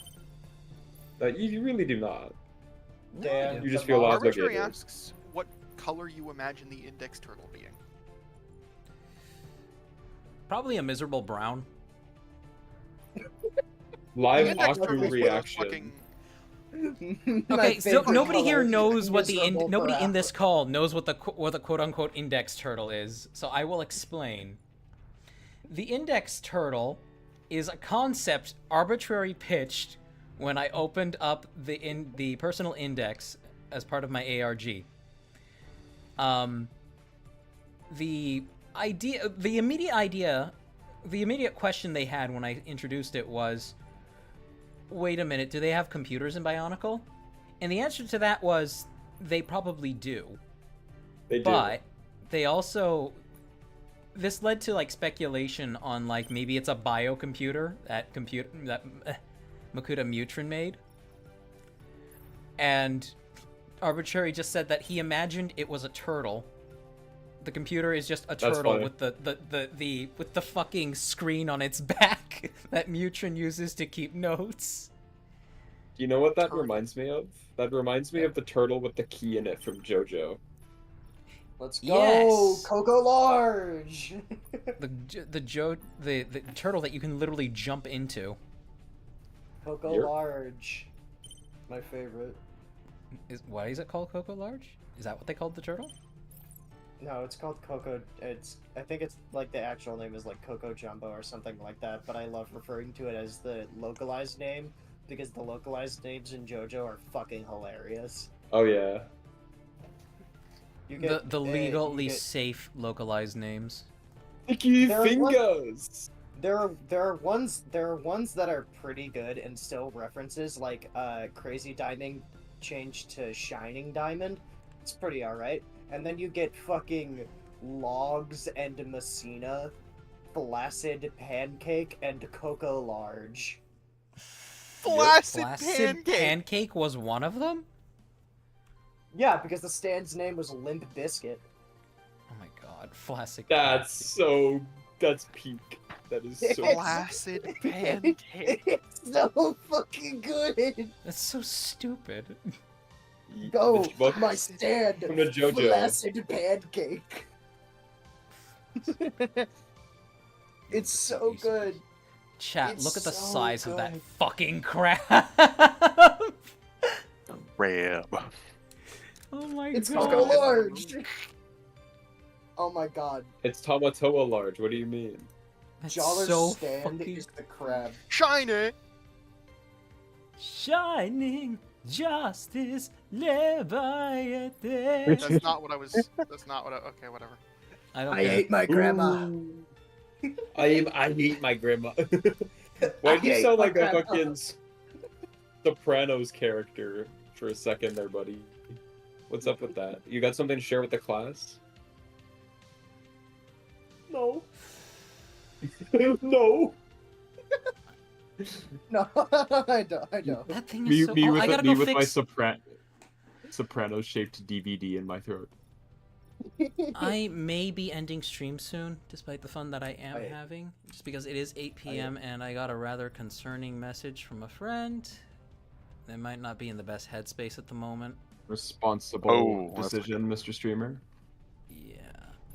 You really do not. Damn, You just the feel mob- Arbitrary obligated. asks what color you imagine the index turtle being. Probably a miserable brown. Live The index Aku turtle is one of those reaction. fucking... Okay, so nobody here knows what Miserable nobody in crap. this call knows what the quote unquote index turtle is. So I will explain. The index turtle is a concept arbitrary pitched when I opened up the personal index as part of my ARG. The immediate question they had when I introduced it was, wait a minute, do they have computers in Bionicle? And the answer to that was, they probably do. They do. But they also, this led to like speculation on like maybe it's a biocomputer that Makuta Mutrin made. And Arbitrary just said that he imagined it was a turtle. The computer is just a turtle funny. with the fucking screen on its back that Mutrin uses to keep notes. You know what that reminds me of? That reminds me of the turtle with the key in it from JoJo. Let's go, Yes. Coco Large. the turtle that you can literally jump into. Coco Yep. Large, my favorite. Why is it called Coco Large? Is that what they called the turtle? No, it's called Coco. I think it's like the actual name is like Coco Jumbo or something like that. But I love referring to it as the localized name because the localized names in JoJo are fucking hilarious. Oh yeah. You get The legally you get- safe localized names. Sticky There are fingers! There are ones that are pretty good and still references like Crazy Diamond changed to Shining Diamond. It's pretty alright. And then you get fucking Logs and Messina, Flaccid Pancake, and Coco Large. Flaccid Flaccid pancake. Pancake was one of them? Yeah, because the stand's name was Limp Biscuit. Oh my god, Flaccid That's peak. That is so Flaccid pancake. It's so fucking good. That's so stupid. Go, The book my stand, from the JoJo. Flaccid Pancake. It's so good. Chat, It's look at the so size of that good. fucking crab. Ram. Oh my It's god. Coco Large. Oh my god. It's Tamatoa large, what do you mean? That's Jaller's so stand fucking is the crab. Shiny. shining justice leviathan. That's not what I was. That's not what I. Okay, whatever. I don't I care. hate my grandma. I hate my grandma. Why do you hate sound my like a grandma. fucking Sopranos character for a second there, buddy? What's up with that? You got something to share with the class? No. No. No, I don't. That thing Me, is so. me Oh, with, I gotta me go with my fix. Sopranos-shaped DVD in my throat. I may be ending stream soon, despite the fun that I am Right. having, just because it is 8 p.m. and I got a rather concerning message from a friend. They might not be in the best headspace at the moment. Responsible Oh, that's decision, Mr. Streamer. Yeah,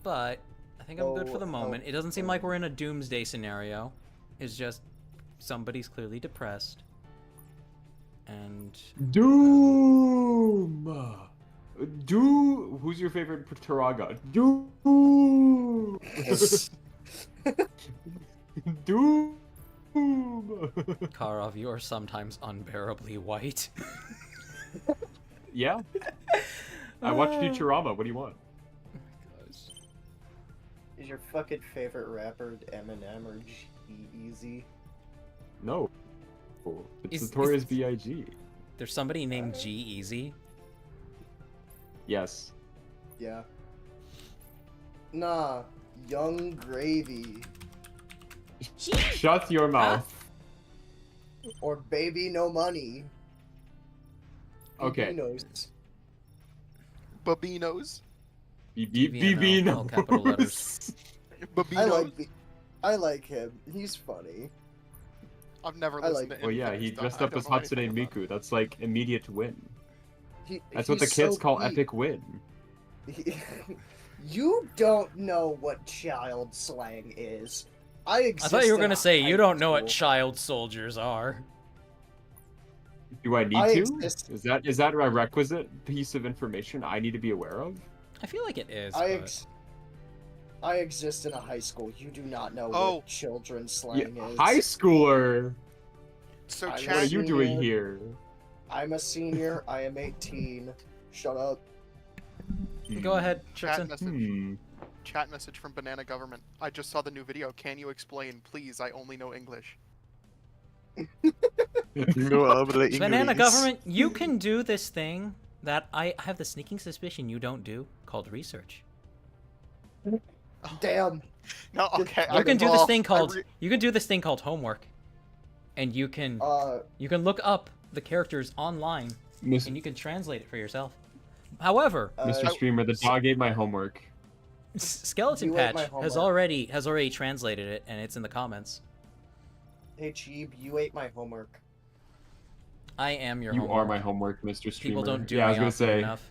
but I think I'm good for the moment. It doesn't seem like we're in a doomsday scenario. It's just somebody's clearly depressed. And Doom! Who's your favorite Taraga? Doom! Doom! Karov, you are sometimes unbearably white. Yeah? I watched Futurama, what do you want? Is your fucking favorite rapper Eminem or G-Eazy? No. It's Is- Notorious is- B.I.G. There's somebody named G-Eazy. Yes. Yeah. Nah, Young Gravy. Shut your mouth. Or Baby No Money. Okay. Knows. Babinos. BB all capital letters. Babinos. I like him. He's funny. I've never I listened like- to Well, yeah, any he of his dressed stuff. I up don't as know anything Hatsune about it. Miku. That's like immediate win. He, That's what the he's kids so call cute. epic win. You don't know what child slang is. I I exist thought you were in gonna a say you high don't know what school. child soldiers are. Do I need I to? exist. Is that a requisite piece of information I need to be aware of? I feel like it is. I exist in a high school. You do not know Oh. what children's Yeah, slang is. high schooler. So I What are chat, you doing here? I'm a senior. I am 18. Shut up. Go ahead, chat Trixon. message. Chat message from Banana Government. I just saw the new video. Can you explain, please? I only know English. Banana government, you can do this thing that I have the sneaking suspicion you don't do, called research. Damn. No, okay. You can do this well, thing I called re- you can do this thing called homework, and you can look up the characters online Miss- and you can translate it for yourself. However, Mr. Streamer, the dog ate my homework. Skeleton You ate Patch my has homework. already translated it, and it's in the comments. Hey, Cheeb, you ate my homework. I am your You homework. are my homework, Mr. Streamer. People don't do yeah, I me was gonna often say. enough.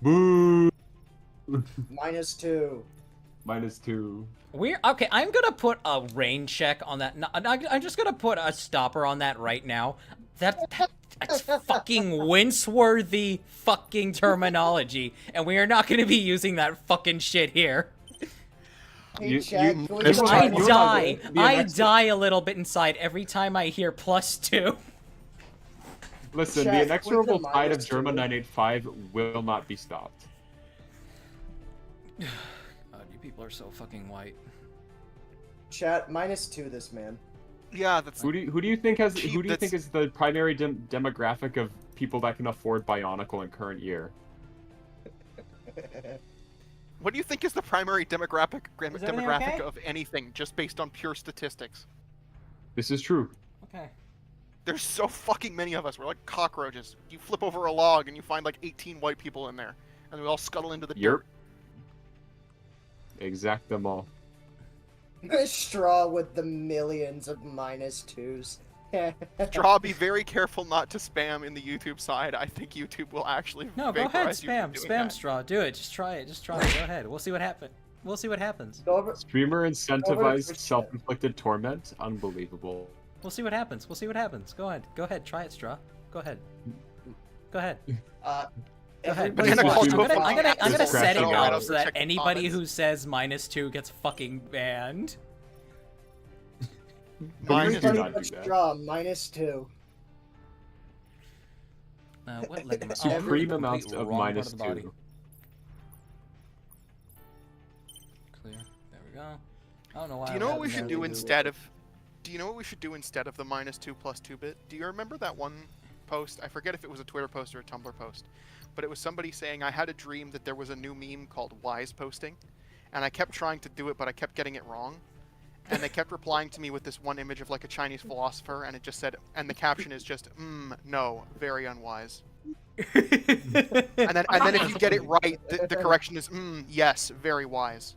Boo. -2. -2. We're okay. I'm gonna put a rain check on that. No, I'm just gonna put a stopper on that right now. That's fucking wince-worthy fucking terminology, and we are not gonna be using that fucking shit here. Hey, Chad, you- can we It's just I fine, you die. know, I next- die a little bit inside every time I hear +2. Listen, Chat, the with inexorable the tide of -2. Germa 985 will not be stopped. God, you people are so fucking white. Chat, -2 this man. Yeah, that's. Who do you think has Cheap, who do you think that's- is the primary demographic of people that can afford Bionicle in current year? What do you think is the primary demographic everything okay? of anything, just based on pure statistics? This is true. Okay. There's so fucking many of us. We're like cockroaches. You flip over a log and you find like 18 white people in there, and we all scuttle into the dirt. Exactamo. Straw with the millions of -2s. Straw, be very careful not to spam in the YouTube side. I think YouTube will actually No, go ahead, vaporize you for spam, doing spam that. Straw. Do it. Just try it. Just try it. Go ahead. We'll see what happens. We'll see what happens. Go over. Streamer Twitch incentivized chat. self-inflicted torment. Unbelievable. We'll see what happens. We'll see what happens. Go ahead. Go ahead. Try it, Straw. Go ahead. Go ahead. Go ahead. Everybody Banana Watch. culture I'm gonna is set it crashing up out. so that Check the anybody comments. who says -2 gets fucking banned. Please do Everybody not but do that. Straw, -2. What leg am I? Supreme complete amounts of wrong part the body. -2. Clear. There we go. I don't know why. Do you know what we should do instead of? Do you know what we should do instead of the -2 plus 2-bit? Do you remember that one post? I forget if it was a Twitter post or a Tumblr post, but it was somebody saying, "I had a dream that there was a new meme called Wise Posting, and I kept trying to do it, but I kept getting it wrong." And they kept replying to me with this one image of like a Chinese philosopher, and it just said, and the caption is just, no, very unwise. and then if you get it right, the correction is, yes, very wise.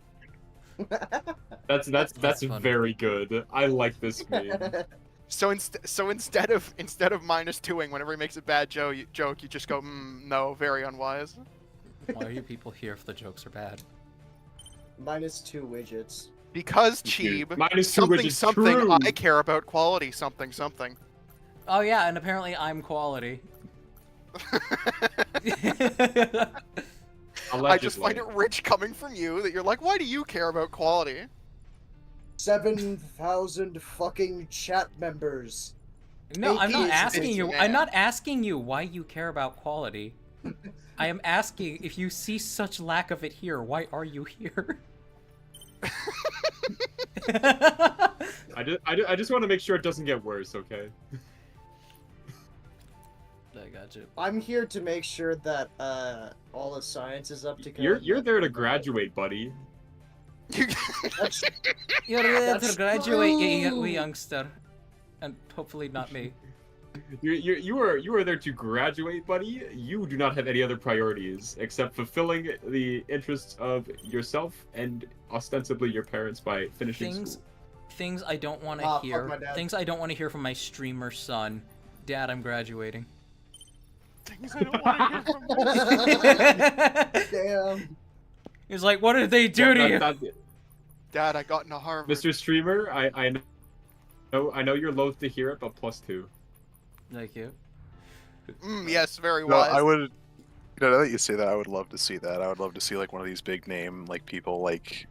That's funny. very good. I like this meme. So instead of -2ing whenever he makes a bad joke, you just go, no, very unwise. Why are you people here if the jokes are bad? -2 widgets. Because Dude, Cheeb, -2, something which is something, true. I care about quality, something something. Oh yeah, and apparently I'm quality. I just find it rich coming from you that you're like, why do you care about quality? 7,000 fucking chat members. No, I'm not Atheist asking you. man. I'm not asking you why you care about quality. I am asking if you see such lack of it here, why are you here? I just want to make sure it doesn't get worse, okay? I got you. I'm here to make sure that all the science is up to code. You're there to graduate, buddy. That's- You're there to That's graduate, you true. youngster, and hopefully not me. You are there to graduate, buddy. You do not have any other priorities except fulfilling the interests of yourself and ostensibly your parents by finishing school. Things I don't want to fuck hear. my dad. Things I don't want to hear from my streamer son. Dad, I'm graduating. Things I don't want to hear from Damn. He's like, what did they do to you? Dad, I got into Harvard. Mr. Streamer, I know you're loath to hear it, but +2. Thank you. Yes, very No, wise. I would. Now that you say that, I would love to see that. I would love to see like one of these big name like people like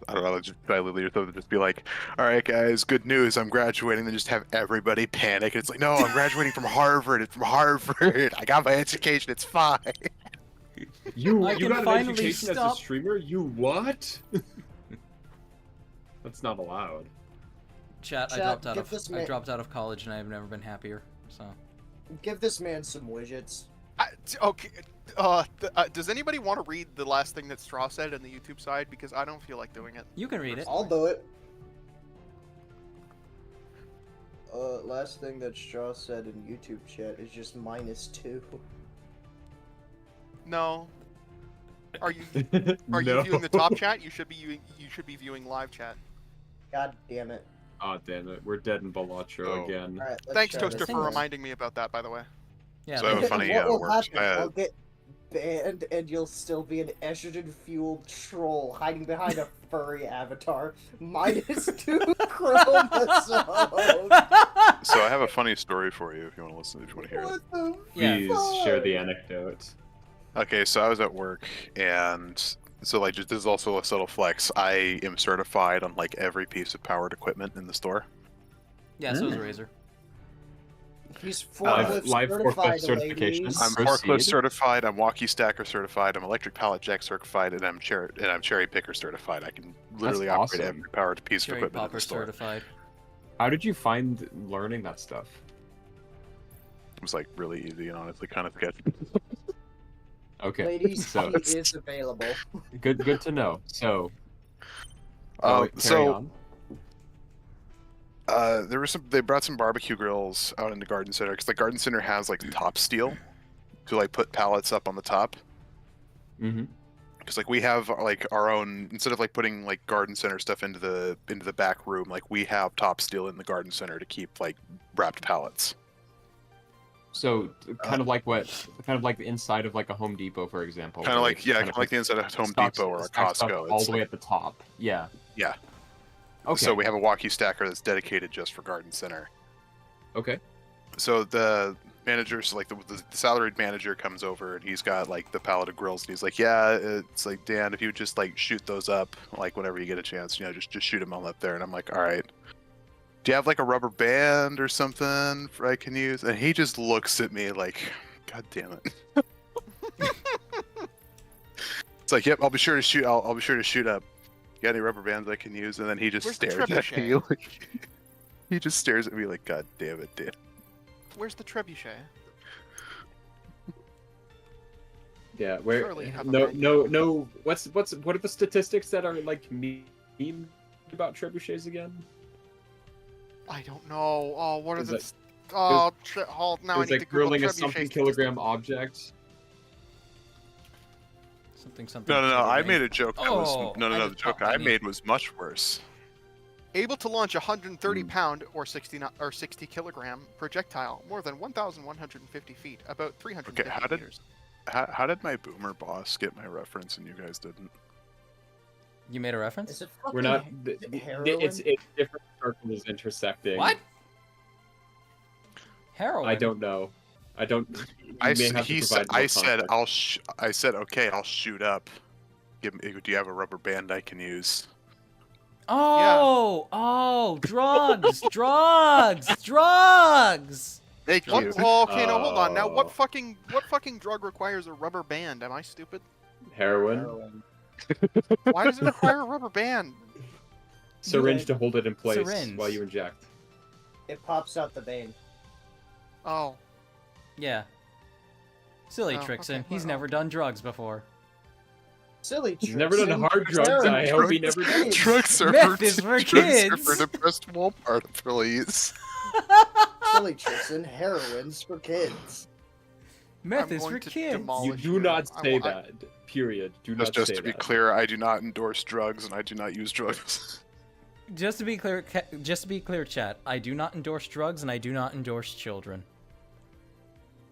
I don't know, just try to just be like, all right, guys, good news, I'm graduating. Then just have everybody panic. It's like, no, I'm graduating from Harvard. It's from Harvard. I got my education. It's fine. You I can got an finally education as a stop- streamer? You what? That's not allowed. Chat, I Chat, dropped out give of this I man- dropped out of college and I've never been happier. So Give this man some widgets. Okay. Does anybody want to read the last thing that Straw said on the YouTube side? Because I don't feel like doing it. you can read it. I'll do it. Last thing that Straw said in YouTube chat is just -2. No. Are you No. viewing the top chat? You should be viewing live chat. God damn it. Oh damn it, we're dead in Balatro Oh. again. Alright, let's Thanks, try Toaster, this for again. reminding me about that, by the way. Yeah. So I have a they- funny What will works. happen? I'll get banned and you'll still be an estrogen-fueled troll hiding behind a furry avatar. -2 chromosomes. So I have a funny story for you if you want to listen. If you want to hear it. What the Yeah. Please share the fuck? anecdote. Okay, so I was at work, and so like this is also a subtle flex. I am certified on like every piece of powered equipment in the store. Yeah, so is Razor. He's Live forklift forklift certified, certification. ladies. I'm Proceed. forklift certified. I'm walkie stacker certified. I'm electric pallet jack certified, and I'm cherry picker certified. I can literally operate awesome. every powered piece Cherry of equipment in Popper the store. certified. How did you find learning that stuff? It was like really easy and honestly kind of sketchy. Okay. Ladies, So he is available. good to know. So carry So on. there were they brought some barbecue grills out in the garden center because the garden center has like top steel to like put pallets up on the top. Mm-hmm. Because like we have like our own, instead of like putting like garden center stuff into the back room, like we have top steel in the garden center to keep like wrapped pallets. So kind of like the inside of like a Home Depot, for example. Kind of where like they kind of like the inside of Home stock- Depot or a stack stuff Costco. all It's the way like- at the top. Yeah. Yeah. Okay. So we have a walkie stacker that's dedicated just for garden center. Okay. So the manager, so like the salaried manager comes over and he's got like the pallet of grills and he's like, yeah, it's like, Dan, if you would just like shoot those up, like whenever you get a chance, you know, just shoot them all up there. And I'm like, all right. Do you have like a rubber band or something I can use? And he just looks at me like, God damn it. It's like, yep, I'll be sure to shoot. I'll be sure to shoot up. You got any rubber bands I can use? And then he just Where's the stares at me. trebuchet? Like, he just stares at me like, God damn it, Dan. Where's the trebuchet? Yeah. Where? Surely you have a No. menu. No. What are the statistics that are like mean about trebuchets again? I don't know. Oh, what are Is the? it- Oh, now I It's need like to Google hurling a trebuchet something statistics. kilogram object. Something. No, I kilogram. made a joke. That was Oh, no. I The just joke popped my I knee. made was much worse. Able to launch a 130-pound or 60 kilogram projectile more than 1,150 feet, about 350 Okay, how did- meters. How did my boomer boss get my reference and you guys didn't? You made a reference? Is it We're not. fucking It's different circles intersecting. What? Heroin. I don't know. I don't. You I may s- have to he provide said more I said context. I said okay, I'll shoot up. Do you have a rubber band I can use? Oh, drugs, drugs. Thank What? you. Oh, okay, no, hold on. Now, Oh. what fucking drug requires a rubber band? Am I stupid? Heroin. Why does it require a rubber band? Syringe to hold it in place Syringe. while you inject. It pops out the vein. Oh, Yeah. Silly Oh, Trixon. okay, He's well. never done drugs before. Silly He's never done hard drugs. I hope he never does. Drugs are Meth is for drugs are kids. for depressed Walmart employees. Silly Trixon, heroin's for kids. Meth I'm is going for to kids. demolish- You do not I say wa- I- that. Period. Do not Just say to be that. clear, I do not endorse drugs and I do not use drugs. Just to be clear, chat. I do not endorse drugs and I do not endorse children.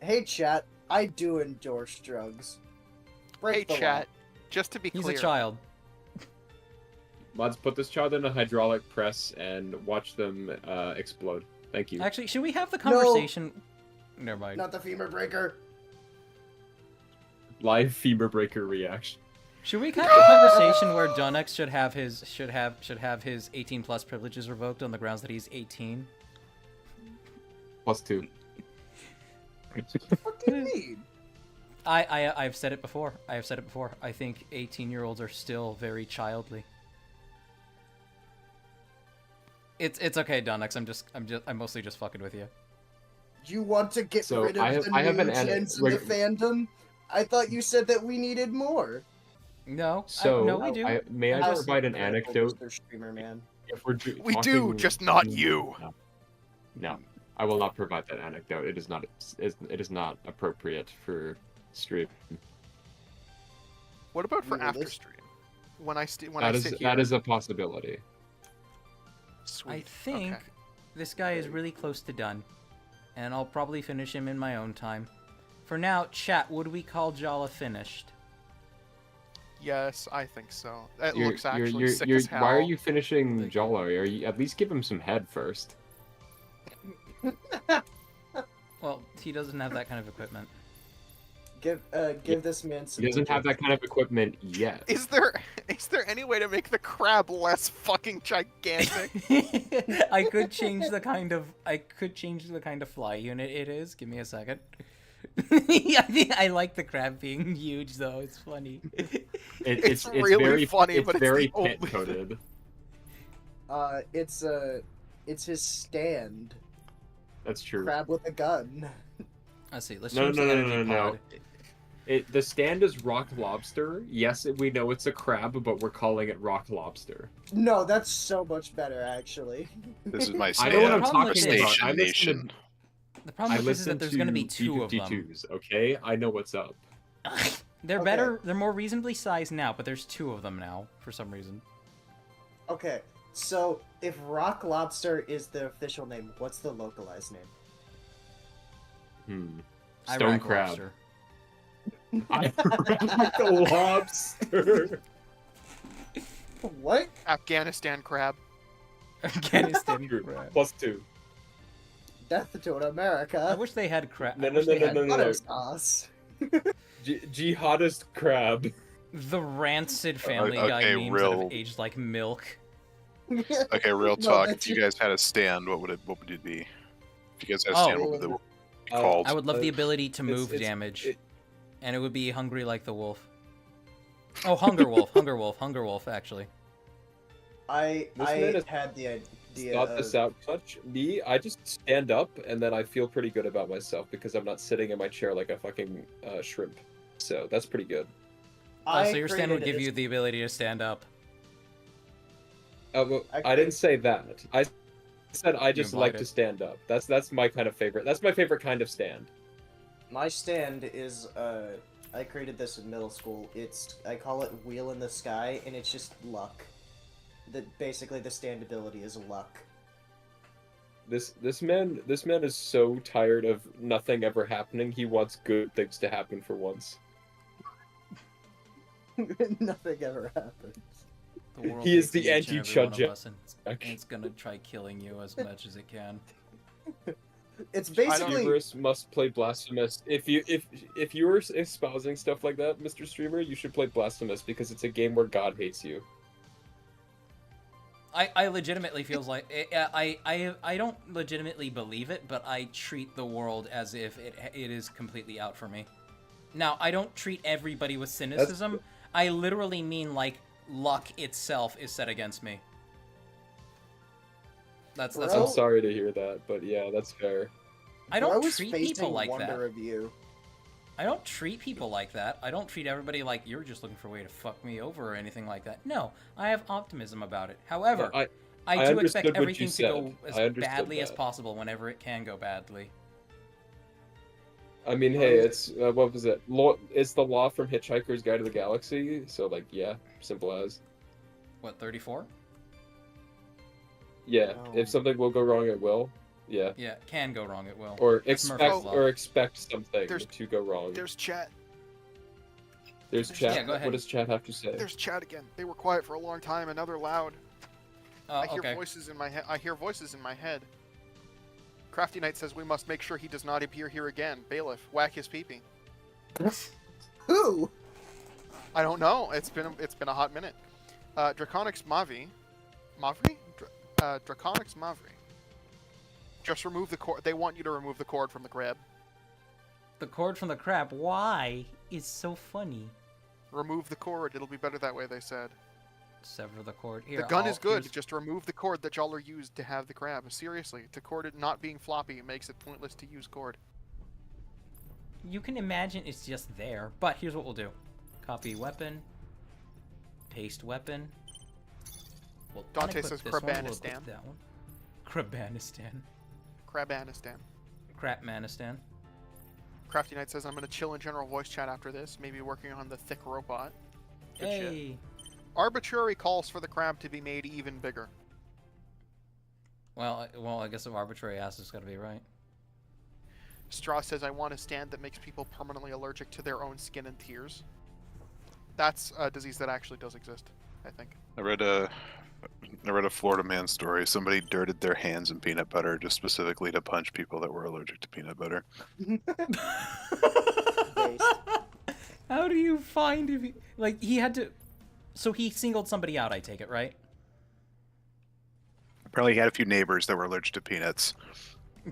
Hey, chat, I do endorse drugs. Break hey, the law. chat. Just to be He's clear, a child. Mods, put this child in a hydraulic press and watch them explode. Thank you. Actually, should we have the conversation? Never mind. Not the femur breaker. Live femur breaker reaction. Should we have a conversation where Jonex should have his 18 plus privileges revoked on the grounds that he's 18? +2. What do you mean? I've said it before. I think 18-year-olds are still very childly. It's okay, Donex. I'm mostly just fucking with you. You want to get So rid of I the have new an gens in the fandom? I thought you said that we needed more. No, So no, we do. may I How's provide an the anecdote? Mr. Streamer, man? If we're We do, talking- just not you. No, I will not provide that anecdote. It is not appropriate for stream. What about for You will after listen. stream? When I sit here. That is a possibility. Sweet. I think Okay. this guy is really close to done, and I'll probably finish him in my own time. For now, chat, would we call Jaller finished? Yes, I think so. It You're- looks actually you're- sick you're- as hell. Why are you finishing Jaller? Are you at least give him some head first? Well, he doesn't have that kind of equipment. Give this man some. He doesn't have that kind of equipment yet. Is there any way to make the crab less fucking gigantic? I could change the kind of fly unit it is. Give me a second. I like the crab being huge though. It's funny. It's really very funny, it's but it's very the only pit coded. It's his stand. That's true. Crab with a gun. Let's see. Let's No, change no, the no, energy no, no. pod. The stand is rock lobster. Yes, we know it's a crab, but we're calling it rock lobster. No, that's so much better, actually. This is my I know what I'm problem talking with this- about. Station I listen Nation. to, The problem I with this is listen that there's going to be to two of them. B-52s, okay? I know what's up. They're Okay. better. They're more reasonably sized now, but there's two of them now for some reason. Okay, so if rock lobster is the official name, what's the localized name? Stone Iraq crab. lobster. Iraq lobster. What? Afghanistan crab. Afghanistan crab. +2. Death to I America. wish they had crab. No, no, no, no, no, no. Butter sauce. Jihadist crab. The rancid Family Okay, Guy memes that real- have aged like milk. Okay, real No, talk. that's If you guys had a stand, what would it be? If you guys had a Oh. stand, what would it be called? I would love the ability to move it's- damage, and it would be hungry like the wolf. Oh, Hunger Wolf, Hunger Wolf, Hunger Wolf, actually. I This man is- had the idea. Stop this out much. Me, I just stand up and then I feel pretty good about myself because I'm not sitting in my chair like a fucking shrimp. So that's pretty good. Oh, so your stand would created give a- you the ability to stand up. Well, I I didn't say that. I said I just implied like it. to stand up. That's my kind of favorite. That's my favorite kind of stand. My stand is I created this in middle school. I call it Wheel in the Sky, and it's just luck. Basically the stand ability is luck. This man is so tired of nothing ever happening. He wants good things to happen for once. Nothing ever happens. The world He is hates the each and every anti-Chud one of us, and it's gonna try killing you as much as it can. It's The basically universe must play blasphemous. If you're espousing stuff like that, Mr. Streamer, you should play blasphemous because it's a game where God hates you. I legitimately feels like I don't legitimately believe it, but I treat the world as if it is completely out for me. Now, I don't treat everybody with cynicism. I literally mean like luck itself is set against me. That's Bro. I'm all. sorry to hear that, but yeah, that's fair. I Bro don't was treat facing people like wonder that. of you. I don't treat people like that. I don't treat everybody like you're just looking for a way to fuck me over or anything like that. No, I have optimism about it. However, No, I do understood expect what you everything to go said. as I understood badly as that. possible whenever it can go badly. I mean, hey, it's what was it? It's the law from Hitchhiker's Guide to the Galaxy. So like, yeah, simple as. What, 34? Yeah, Oh. if something will go wrong, it will. Yeah. Yeah, can go wrong, it will. Or That's expect Murphy's Law. something There's- to go wrong. There's chat. There's chat. Yeah, go ahead. What does chat have to say? There's chat again. They were quiet for a long time and now they're loud. I hear Okay. voices in my head. I hear voices in my head. Crafty Knight says we must make sure he does not appear here again. Bailiff, whack his peepee. Who? I don't know. It's been a hot minute. Draconix Mavri. Draconix Mavri. Just remove the cord. They want you to remove the cord from the crab. The cord from the crab. Why? It's so funny. Remove the cord. It'll be better that way, they said. Sever the cord. Here, The gun is good. here's- Just remove the cord that Jaller used to have the crab. Seriously, to cord it not being floppy, it makes it pointless to use cord. You can imagine it's just there, but here's what we'll do. Copy weapon. Paste weapon. We'll Dante unequip says this one, we'll equip Crabanistan. that one. Crabanistan. Crabanistan. Crapmanistan. Crafty Knight says I'm gonna chill in general voice chat after this, maybe working on the thick robot. Good shit. Hey! Arbitrary calls for the crab to be made even bigger. Well, I guess if arbitrary ass is gotta be right. Straw says I want a stand that makes people permanently allergic to their own skin and tears. That's a disease that actually does exist, I think. I read a Florida man story. Somebody dirted their hands in peanut butter just specifically to punch people that were allergic to peanut butter. How do you find if he, like, he had to... So he singled somebody out, I take it, right? Apparently he had a few neighbors that were allergic to peanuts.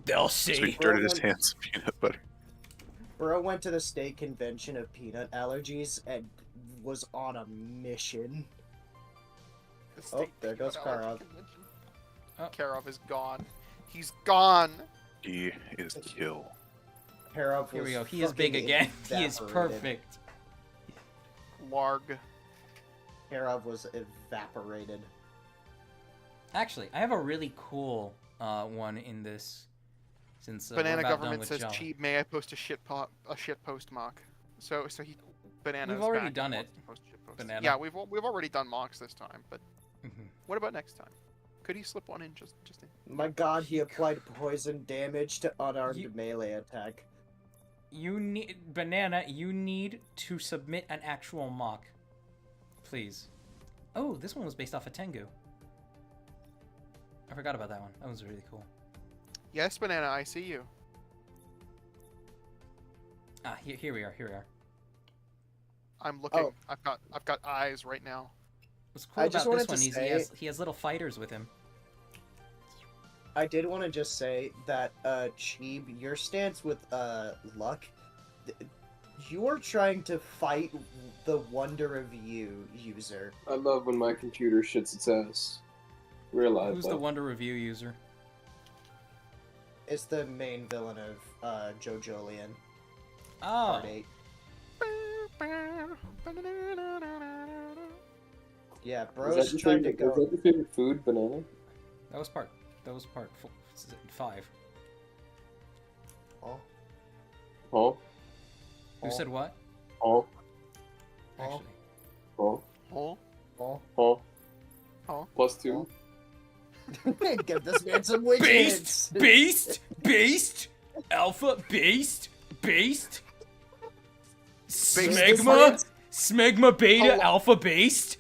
They'll So he see. dirted his hands in peanut butter. Bro went to the state convention of peanut allergies and was on a mission. Oh, there goes Karov. Oh. Karov is gone. He's gone. He is kill. Karov Here we was go. He is big fucking again. He is evaporated. perfect. Larg. Karov was evaporated. Actually, I have a really cool one in this. Since Banana we're about government done says with Jaller. cheap. May I post a shit post mock? So he banana. We've is already back done and it, wants to post shit posts. Banana. Yeah, we've already done mocks this time, but Mhm. what about next time? Could he slip one in just in? My god, he applied poison damage to unarmed melee attack. You need Banana. You need to submit an actual mock, please. Oh, this one was based off of Tengu. I forgot about that one. That was really cool. Yes, banana. I see you. Ah, here we are. Here we are. I'm looking. Oh. I've got eyes right now. What's cool I just about this wanted one to is say- he has little fighters with him. I did want to just say that, Cheeb, your stance with, luck, you are trying to fight the wonder of you, user. I love when my computer shits its ass. Realize Who's that. the Wonder Review user? It's the main villain of, Joe Jolien. Oh, Part 8. Yeah, Is bro's that your trying to favorite, go... is that your favorite food, banana? that was part 5. Oh, Oh, Who Oh. said what? oh, Actually, oh, Oh, oh. oh. Oh. +2. Give this man some widgets! Beast, Alpha, Beast, Smegma? Smegma, Beta, Oh. Alpha, Beast,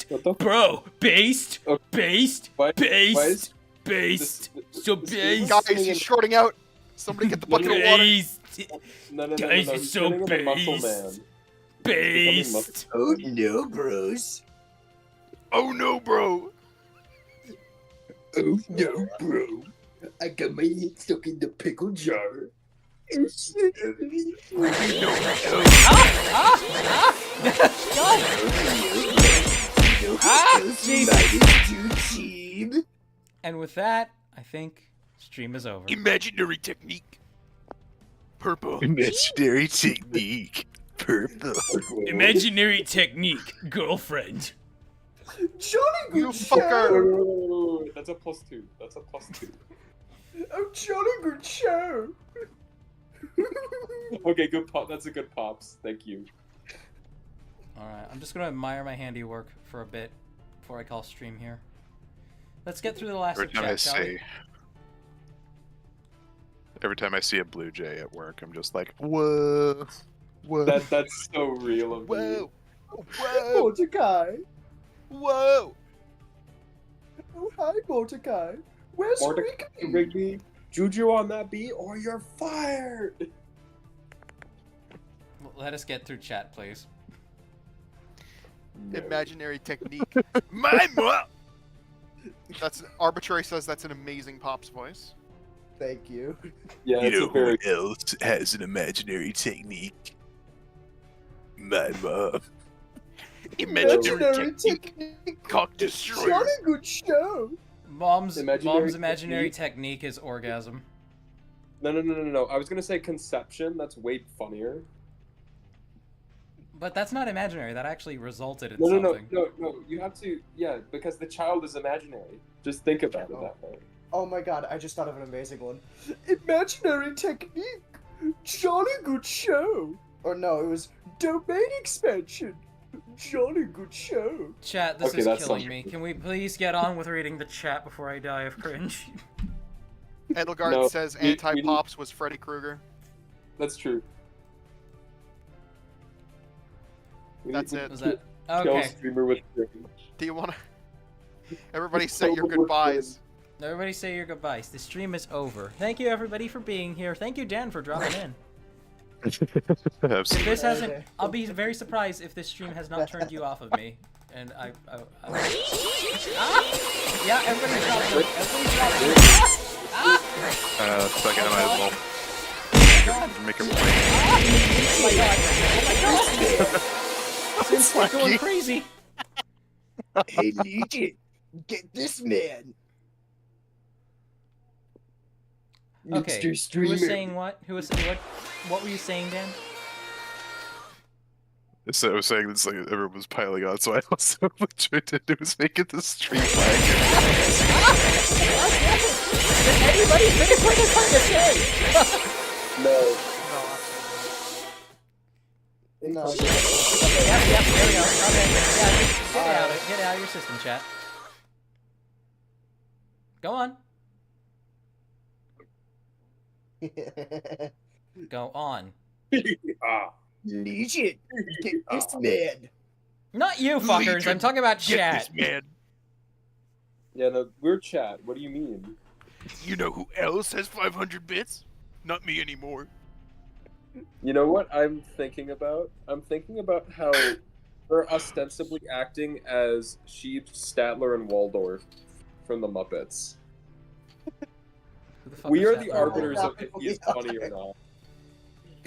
What the Bro, Beast, Okay. Beast, Why- Beast, why is- Beast, this- so this- Beast, guys, he's shorting out. Somebody get the bucket of water. Beast, No, Guys, he's it's so turning into Muscle based. Man. Beast. Oh no, bros. Oh no, bro. Oh no, bro. I got my head stuck in the pickle jar. And with that, I think stream is over. Imaginary technique. Purple. Imaginary technique. Purple. Imaginary technique, girlfriend. Johnny You Good fucker. Show! Wait. That's a +2. That's a +2. Oh, Johnny Good Show! Okay, good pop. That's a good pops. Thank you. Alright, I'm just gonna admire my handiwork for a bit before I call stream here. Let's get through the last Every time I chat, shall we? Every time I see a blue jay at work, I'm just like, whoa, whoa. That's so real of Whoa. you. Whoa. Mordecai! Whoa. Oh, hi, Mordecai. Where's Mordecai Rigby? Rigby, Juju on that beat, or you're fired. Let us get through chat, please. No. Imaginary technique. My mom. That's arbitrary. Says that's an amazing Pop's voice. Thank you. Yeah, it's a very. else has an imaginary technique? My mom. Imaginary technique. Cock destroyer. Jolly good show. Mom's Imaginary imaginary technique. technique is orgasm. No. I was gonna say conception. That's way funnier. But that's not imaginary. That actually resulted in No. something. You have to. Yeah, because the child is imaginary. Just think about it that way. Oh my god, I just thought of an amazing one. Imaginary technique. Jolly good show. Or no, it was domain expansion. Jolly good show. Chat, this Okay, is that killing sounds me. good. Can we please get on with reading the chat before I die of cringe? Edelgard No, says we- anti-Pops was Freddy Krueger. That's true. That's it. Was that Kill okay? streamer with dream. Do you want to? Everybody say your goodbyes. Everybody say your goodbyes. The stream is over. Thank you everybody for being here. Thank you Dan for dropping in. If Absolutely. this hasn't, I'll be very surprised if this stream has not turned you off of me. And I yeah, everybody drop it. Everybody drop it. Second, I might as well make him play. Oh my god! Since we're going crazy. Hey, Legion, get this man. Okay. Mr. Who Streamer. was saying what? Who was what? What were you saying, Dan? So I was saying this, like everyone was piling on, so I also what tried to do was make it the stream lag. Everybody finish what you're trying to say! No. No. Yep, there we go. Okay, yeah, get it out of your system, chat. Go on. Go on. Ah. Legion, get this man. Not you fuckers, Legion, I'm talking about Get chat. this man. Yeah, no, we're chat. What do you mean? You know who else has 500 bits? Not me anymore. You know what I'm thinking about? I'm thinking about how we're ostensibly acting as Sheep, Statler, and Waldorf from the Muppets. Who the fuck We is are that? the arbiters of if he is funny or not.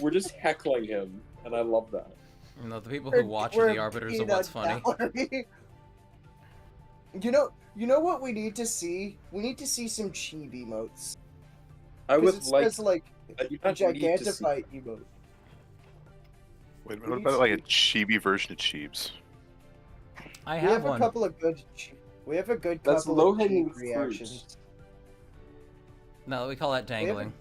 We're just heckling him, and I love that. No, the people who watch are the arbiters of what's funny. You know what we need to see? We need to see some chibi emotes. I would It like. says, like I do not need to see- Gigantify emote. Wait, what about like a chibi version of Cheebs? I We have have a one. couple of good. We have a good That's couple of low-hanging cheap fruit. reactions. No, we call that dangling.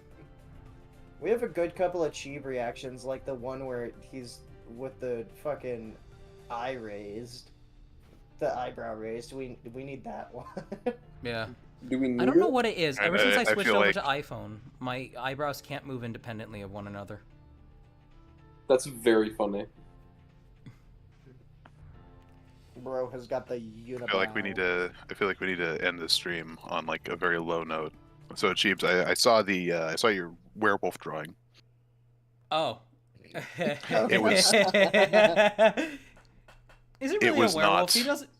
We have a good couple of cheap reactions, like the one where he's with the fucking eye raised, the eyebrow raised. We need that one. Yeah. Do we need I don't know it? what it is. I- Ever since I I switched feel over like- to iPhone, my eyebrows can't move independently of one another. That's very funny. Bro has got the unibrow. I feel like we need to. I feel like we need to end the stream on like a very low note. So Cheebs, I saw the I saw your werewolf drawing. Oh. It was- Is it It really was a werewolf? not. He doesn't.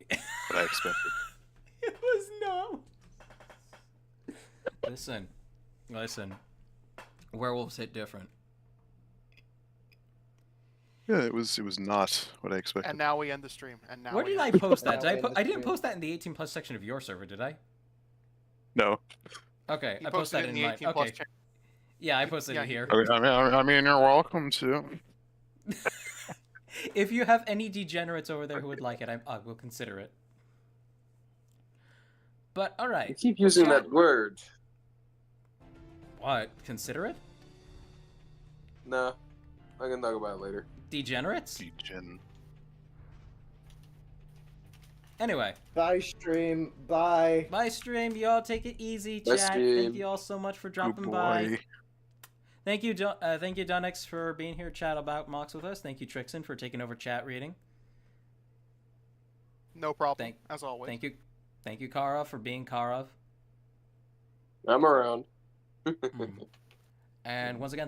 What I expected. It was no. Listen. Werewolves hit different. Yeah, it was not what I expected. And now we end the stream. And now Where we did I end. post that? Now we end the I didn't stream. post that in the 18 plus section of your server, did I? No. Okay, You I posted that it in the mine. 18 plus Okay. check. Yeah, I posted Yeah, it here. I mean, you're welcome to. If you have any degenerates over there who would like it, I will consider it. But You alright. keep using that word. What? Consider it? Nah, I can talk about it later. Degenerates? Degen. Anyway. Bye stream. Bye. Bye stream. Y'all take it easy, Bye, chat. stream. Thank you all so much for Good dropping by. boy. Thank you, Dunix, for being here, chat about Mox with us. Thank you, Trixon, for taking over chat reading. No problem. As always. Thank you, Kara, for being Kara. I'm around. And once again, thank